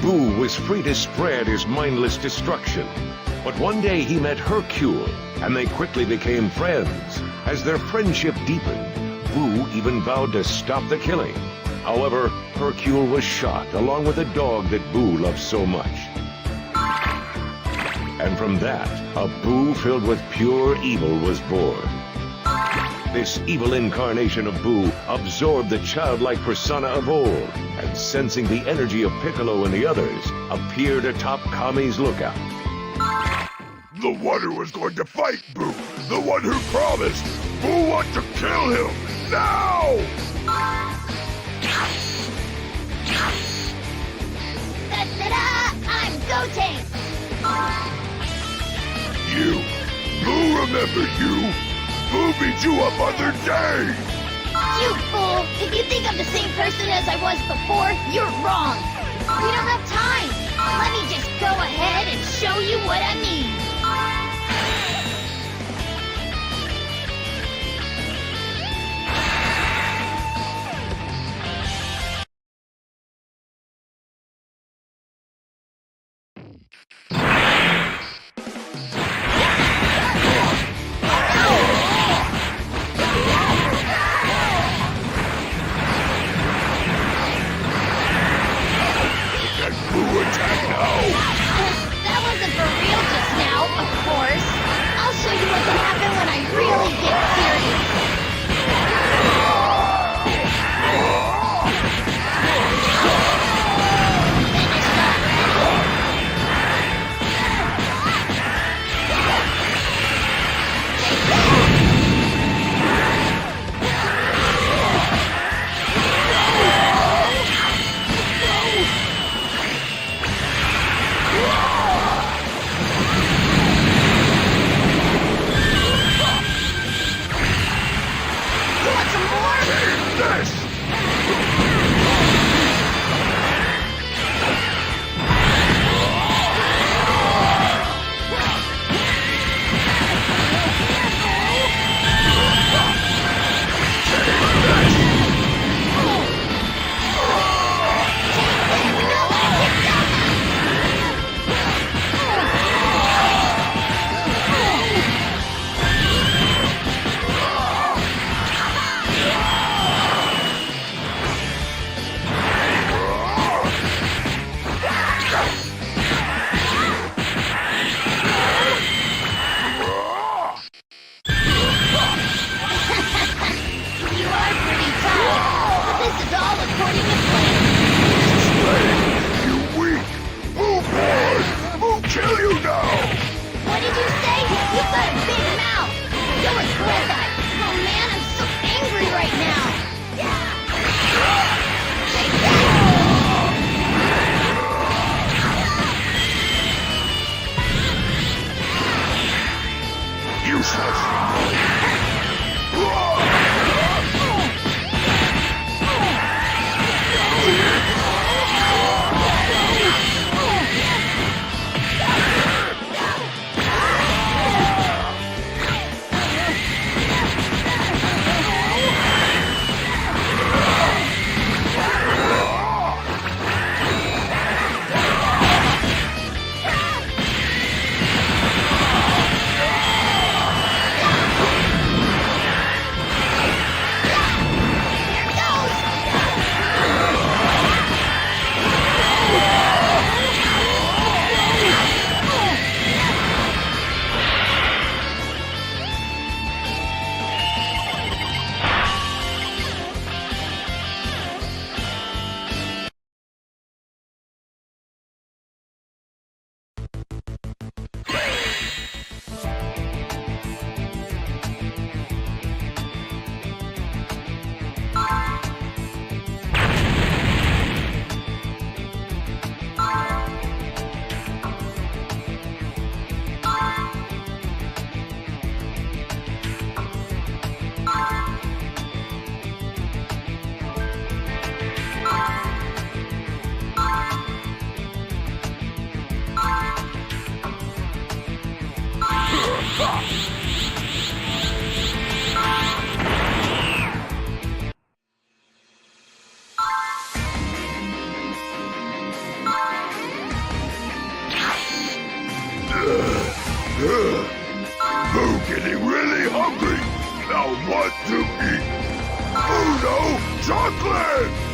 B: Boo was free to spread his mindless destruction. But one day he met Hercule, and they quickly became friends. As their friendship deepened, Boo even vowed to stop the killing. However, Hercule was shot along with a dog that Boo loved so much. And from that, a Boo filled with pure evil was born. This evil incarnation of Boo absorbed the childlike persona of old, and sensing the energy of Piccolo and the others, appeared atop Kami's lookout.
K: The one who was going to fight Boo! The one who promised! Boo wants to kill him! Now!
C: Ta-da! I'm Goten!
K: You! Boo remembered you! Boo beat you up other day!
C: You fool! If you think I'm the same person as I was before, you're wrong! We don't have time! Let me just go ahead and show you what I mean! That wasn't for real just now, of course. I'll show you what can happen when I really get serious.
K: Boo getting really hungry. Now what to eat? Uno chocolate!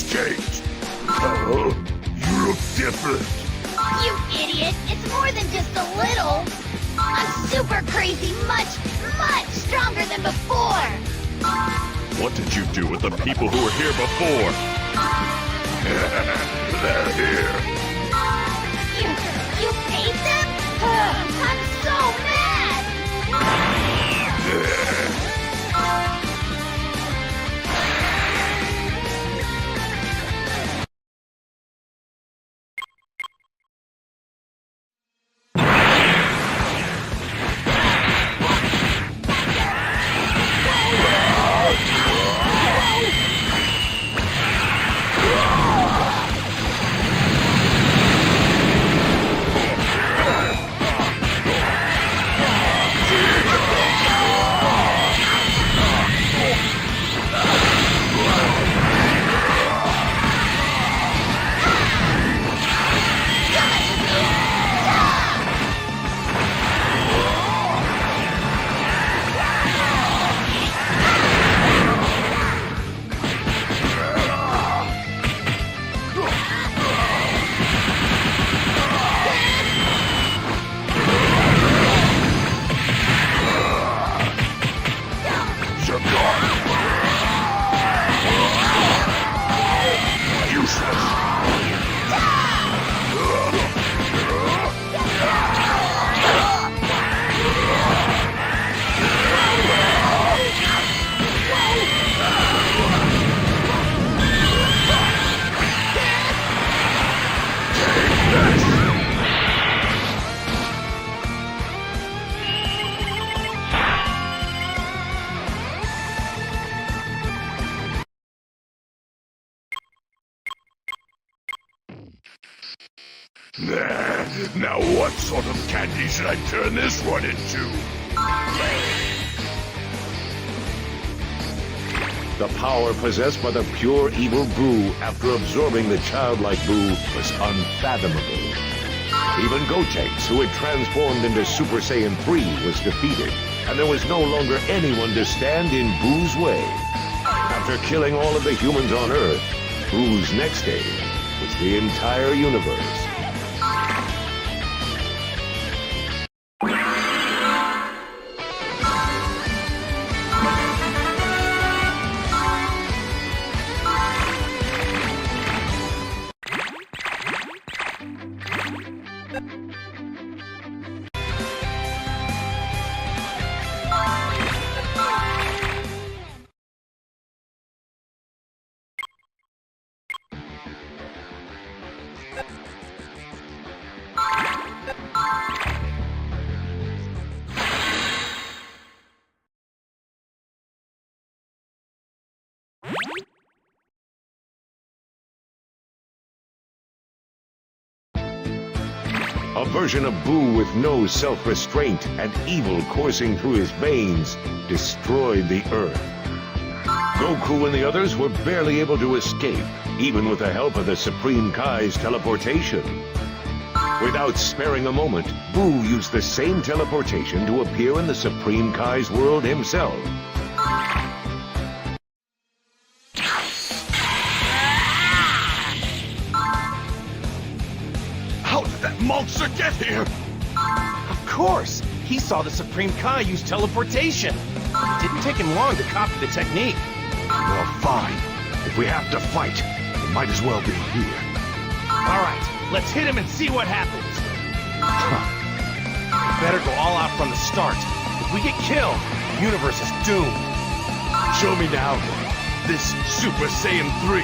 K: changed. Oh, you look different.
C: You idiot! It's more than just a little! I'm super crazy, much stronger than before!
E: What did you do with the people who were here before?
K: They're here.
C: You ate them? I'm so mad!
K: Now what sort of candy should I turn this one into?
B: The power possessed by the pure evil Boo after absorbing the childlike Boo was unfathomable. Even Gotenks, who had transformed into Super Saiyan 3, was defeated, and there was no longer anyone to stand in Boo's way. After killing all of the humans on Earth, Boo's next aim was the entire universe. A version of Boo with no self-restraint and evil coursing through his veins destroyed the Earth. Goku and the others were barely able to escape, even with the help of the Supreme Kai's teleportation. Without sparing a moment, Boo used the same teleportation to appear in the Supreme Kai's world himself.
K: How did that monster get here?
H: Of course! He saw the Supreme Kai use teleportation. It didn't take him long to copy the technique.
K: Well, fine. If we have to fight, it might as well be here.
H: All right, let's hit him and see what happens. Better go all out from the start. If we get killed, the universe is doomed.
K: Show me now. This Super Saiyan 3.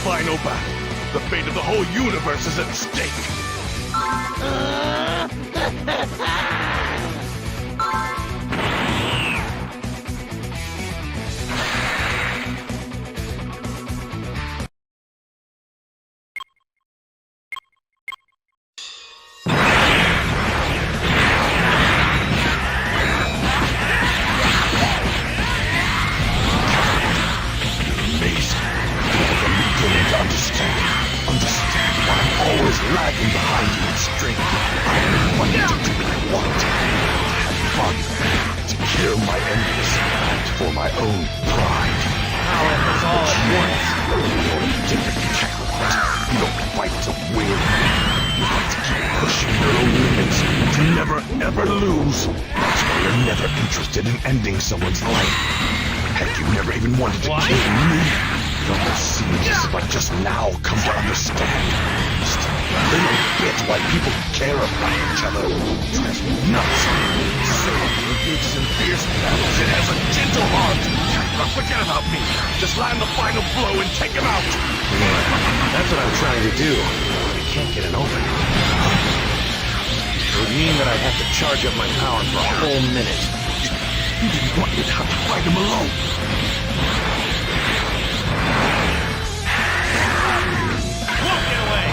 K: final battle. The fate of the whole universe is at stake. Lagging behind you in strength. I only want you to do what I want. Have fun. To kill my enemies. And for my own pride.
H: Now it was all at once.
K: You're different, Kakarot. You don't fight to win. You fight to keep pushing your own limits. To never, ever lose. That's why you're never interested in ending someone's life. Heck, you never even wanted to kill me. You don't see this, but just now come to understand. Just a little bit why people care about each other. Drives me nuts. Satan engages in fierce battles and has a gentle heart. Now forget about me. Just land the final blow and take him out.
H: Yeah, that's what I'm trying to do. I can't get an opening. It would mean that I'd have to charge up my power for a whole minute.
K: You didn't want me to have to fight him alone.
H: Won't get away!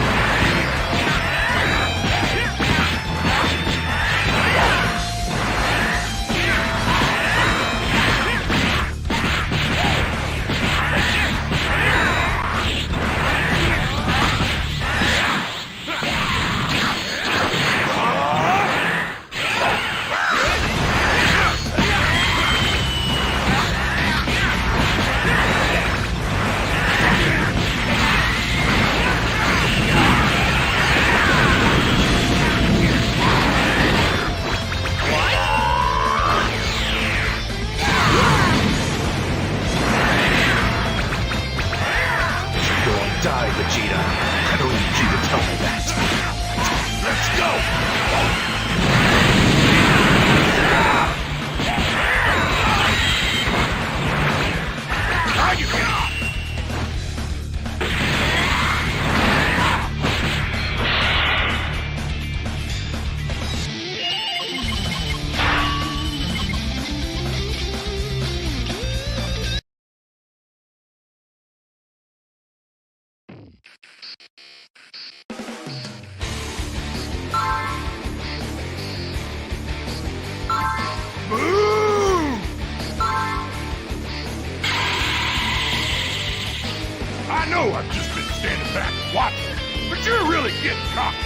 K: I know I've just been standing back and watching, but you're really getting cocky.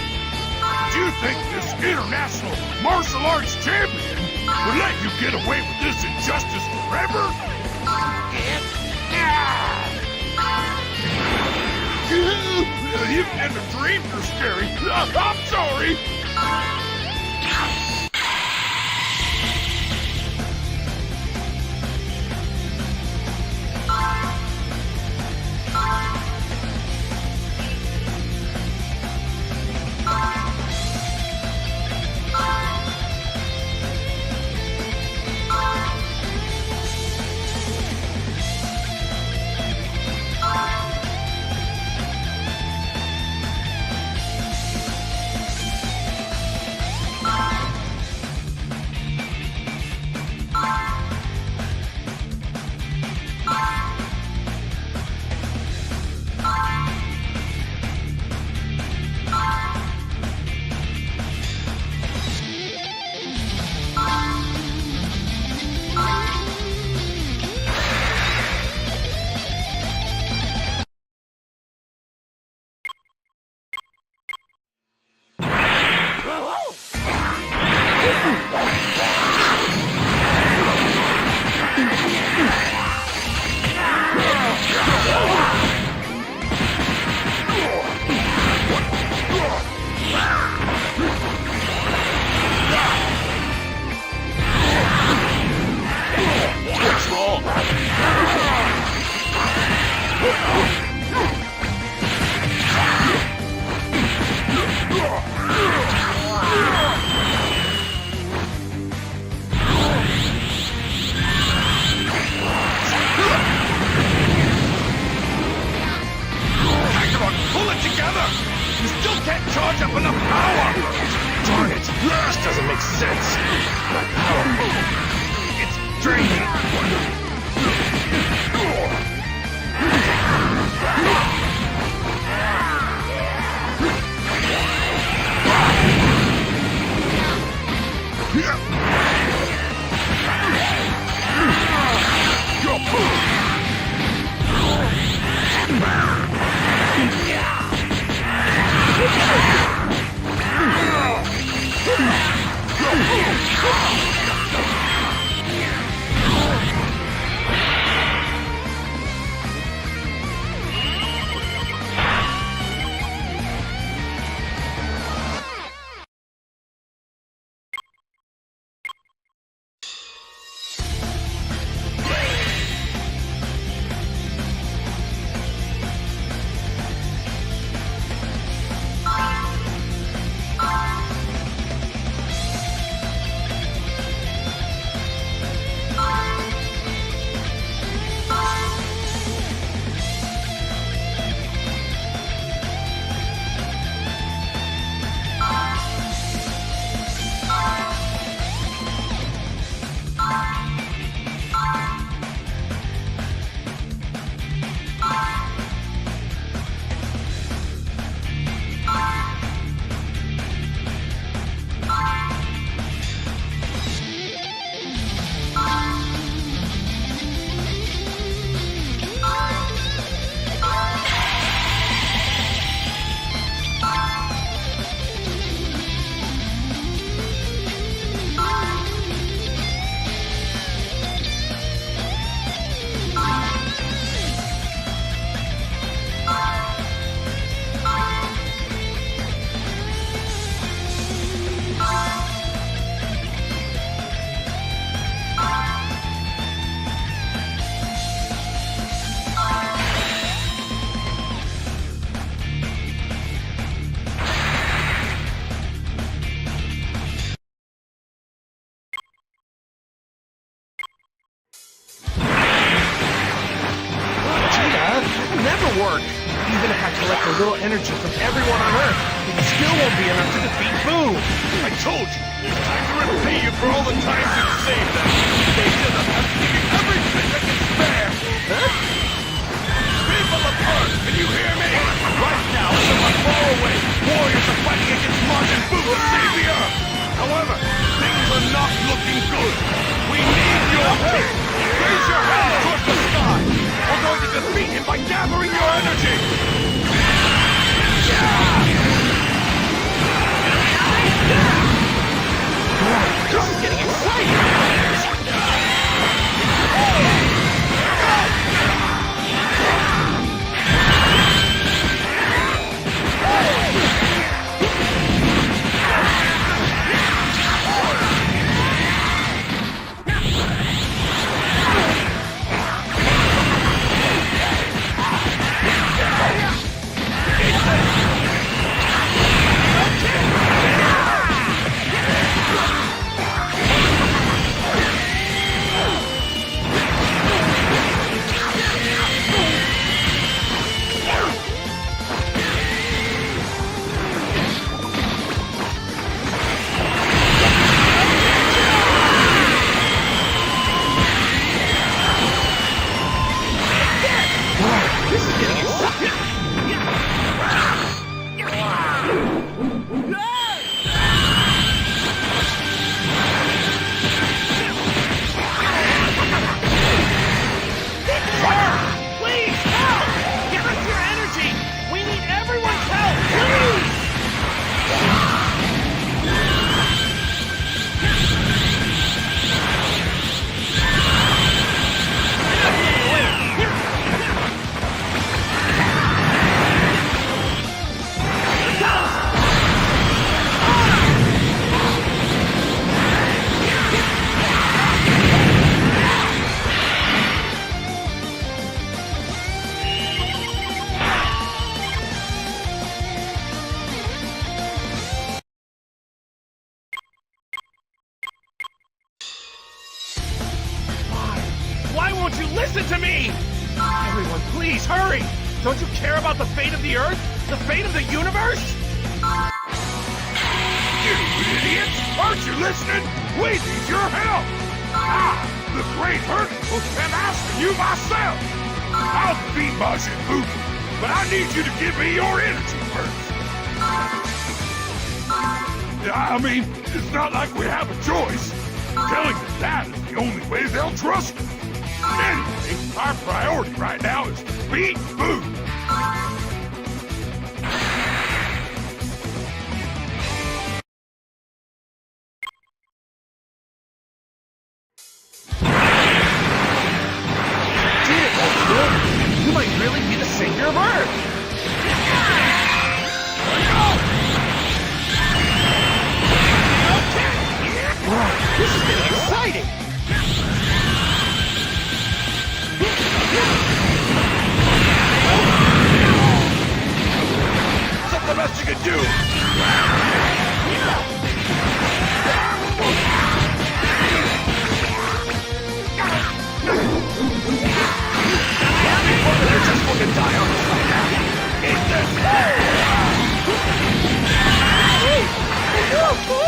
K: Do you think this international martial arts champion would let you get away with this injustice forever? You've never dreamed you're scary. I'm sorry.
H: You still can't charge up enough power! Darn it! This doesn't make sense. My power... It's draining. Work. Even if I collect a little energy from everyone on Earth, it still won't be enough to defeat Boo!
K: I told you! It's time to repay you for all the times you've saved them! Each of them has to give you everything that can spare!
H: Huh?
K: People of Earth, can you hear me? Right now, someone far away, warriors are fighting against Majin Buu to save the Earth! However, things are not looking good! We need your help! Raise your hands towards the sky! We're going to defeat him by gathering your energy!
H: I'm getting excited!
K: Won't you listen to me? Everyone, please, hurry! Don't you care about the fate of the Earth?
H: The fate of the universe?
K: You idiots! Aren't you listening? We need your help! The Great Hurtful am asking you myself! I'll defeat Majin Buu, but I need you to give me your energy first! I mean, it's not like we have a choice. Telling them that is the only way they'll trust us. Anyway, our priority right now is to beat Buu.
H: You might really be the savior of Earth! This is getting exciting!
K: That's the best you can do!
H: They're just going to die on this right now! Eat this!
C: Hey! Are you okay?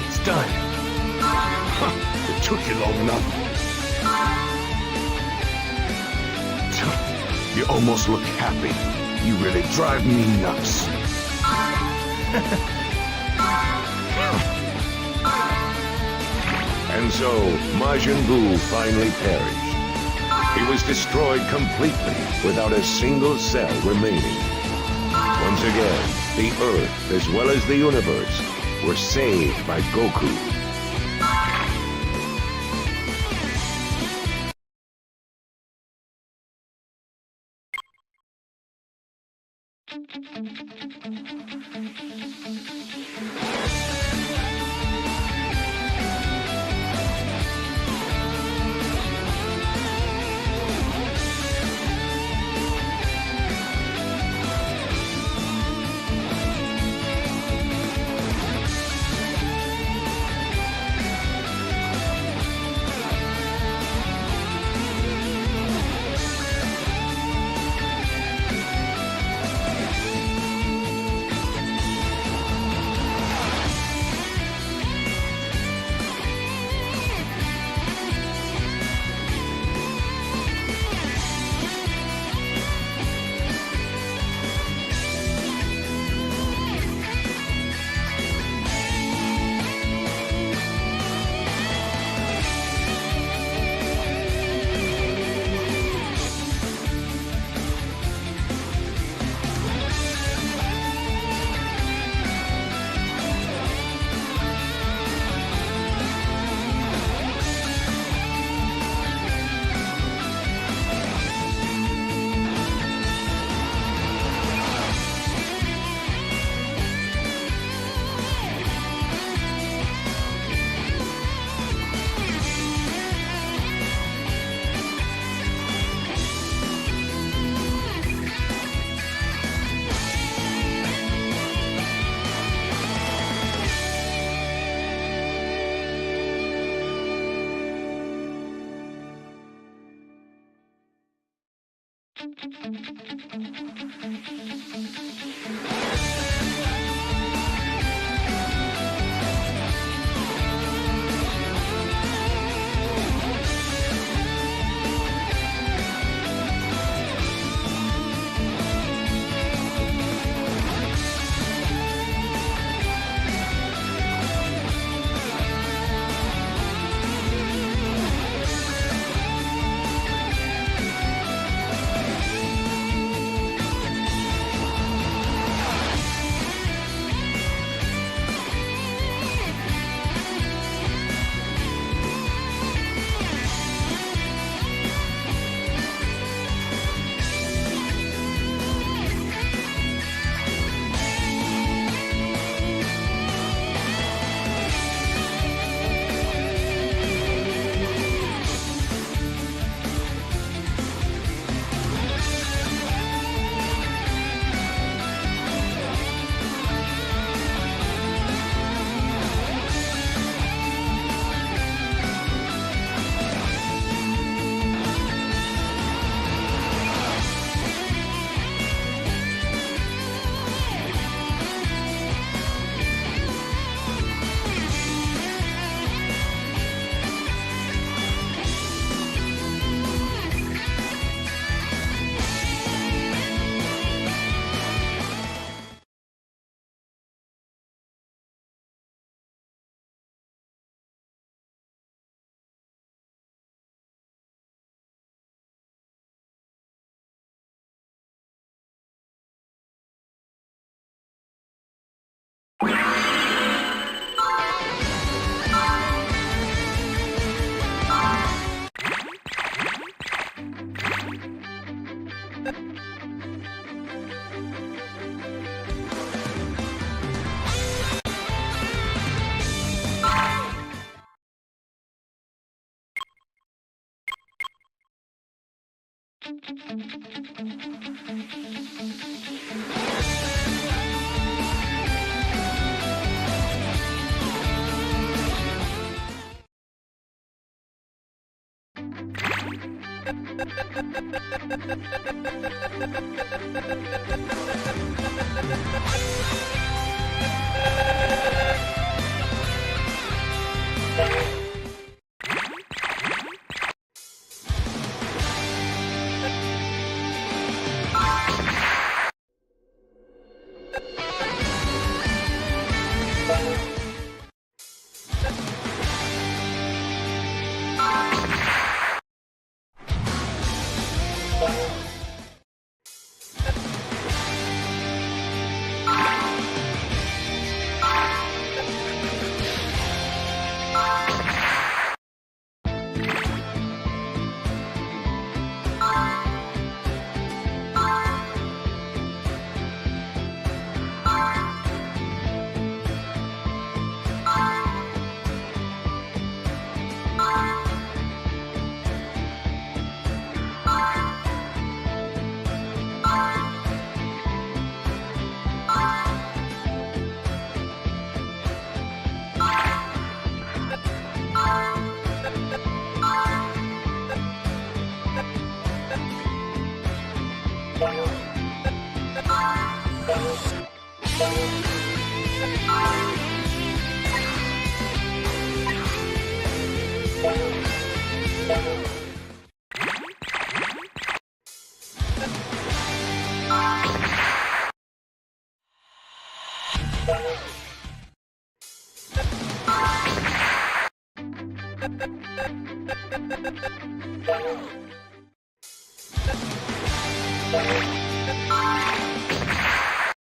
H: It's done.
K: It took you long enough. You almost look happy. You really drive me nuts.
B: And so, Majin Buu finally perished. He was destroyed completely, without a single cell remaining. Once again, the Earth, as well as the universe, were saved by Goku.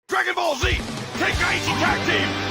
K: Dragon Ball Z! Tenkaichi Tag Team!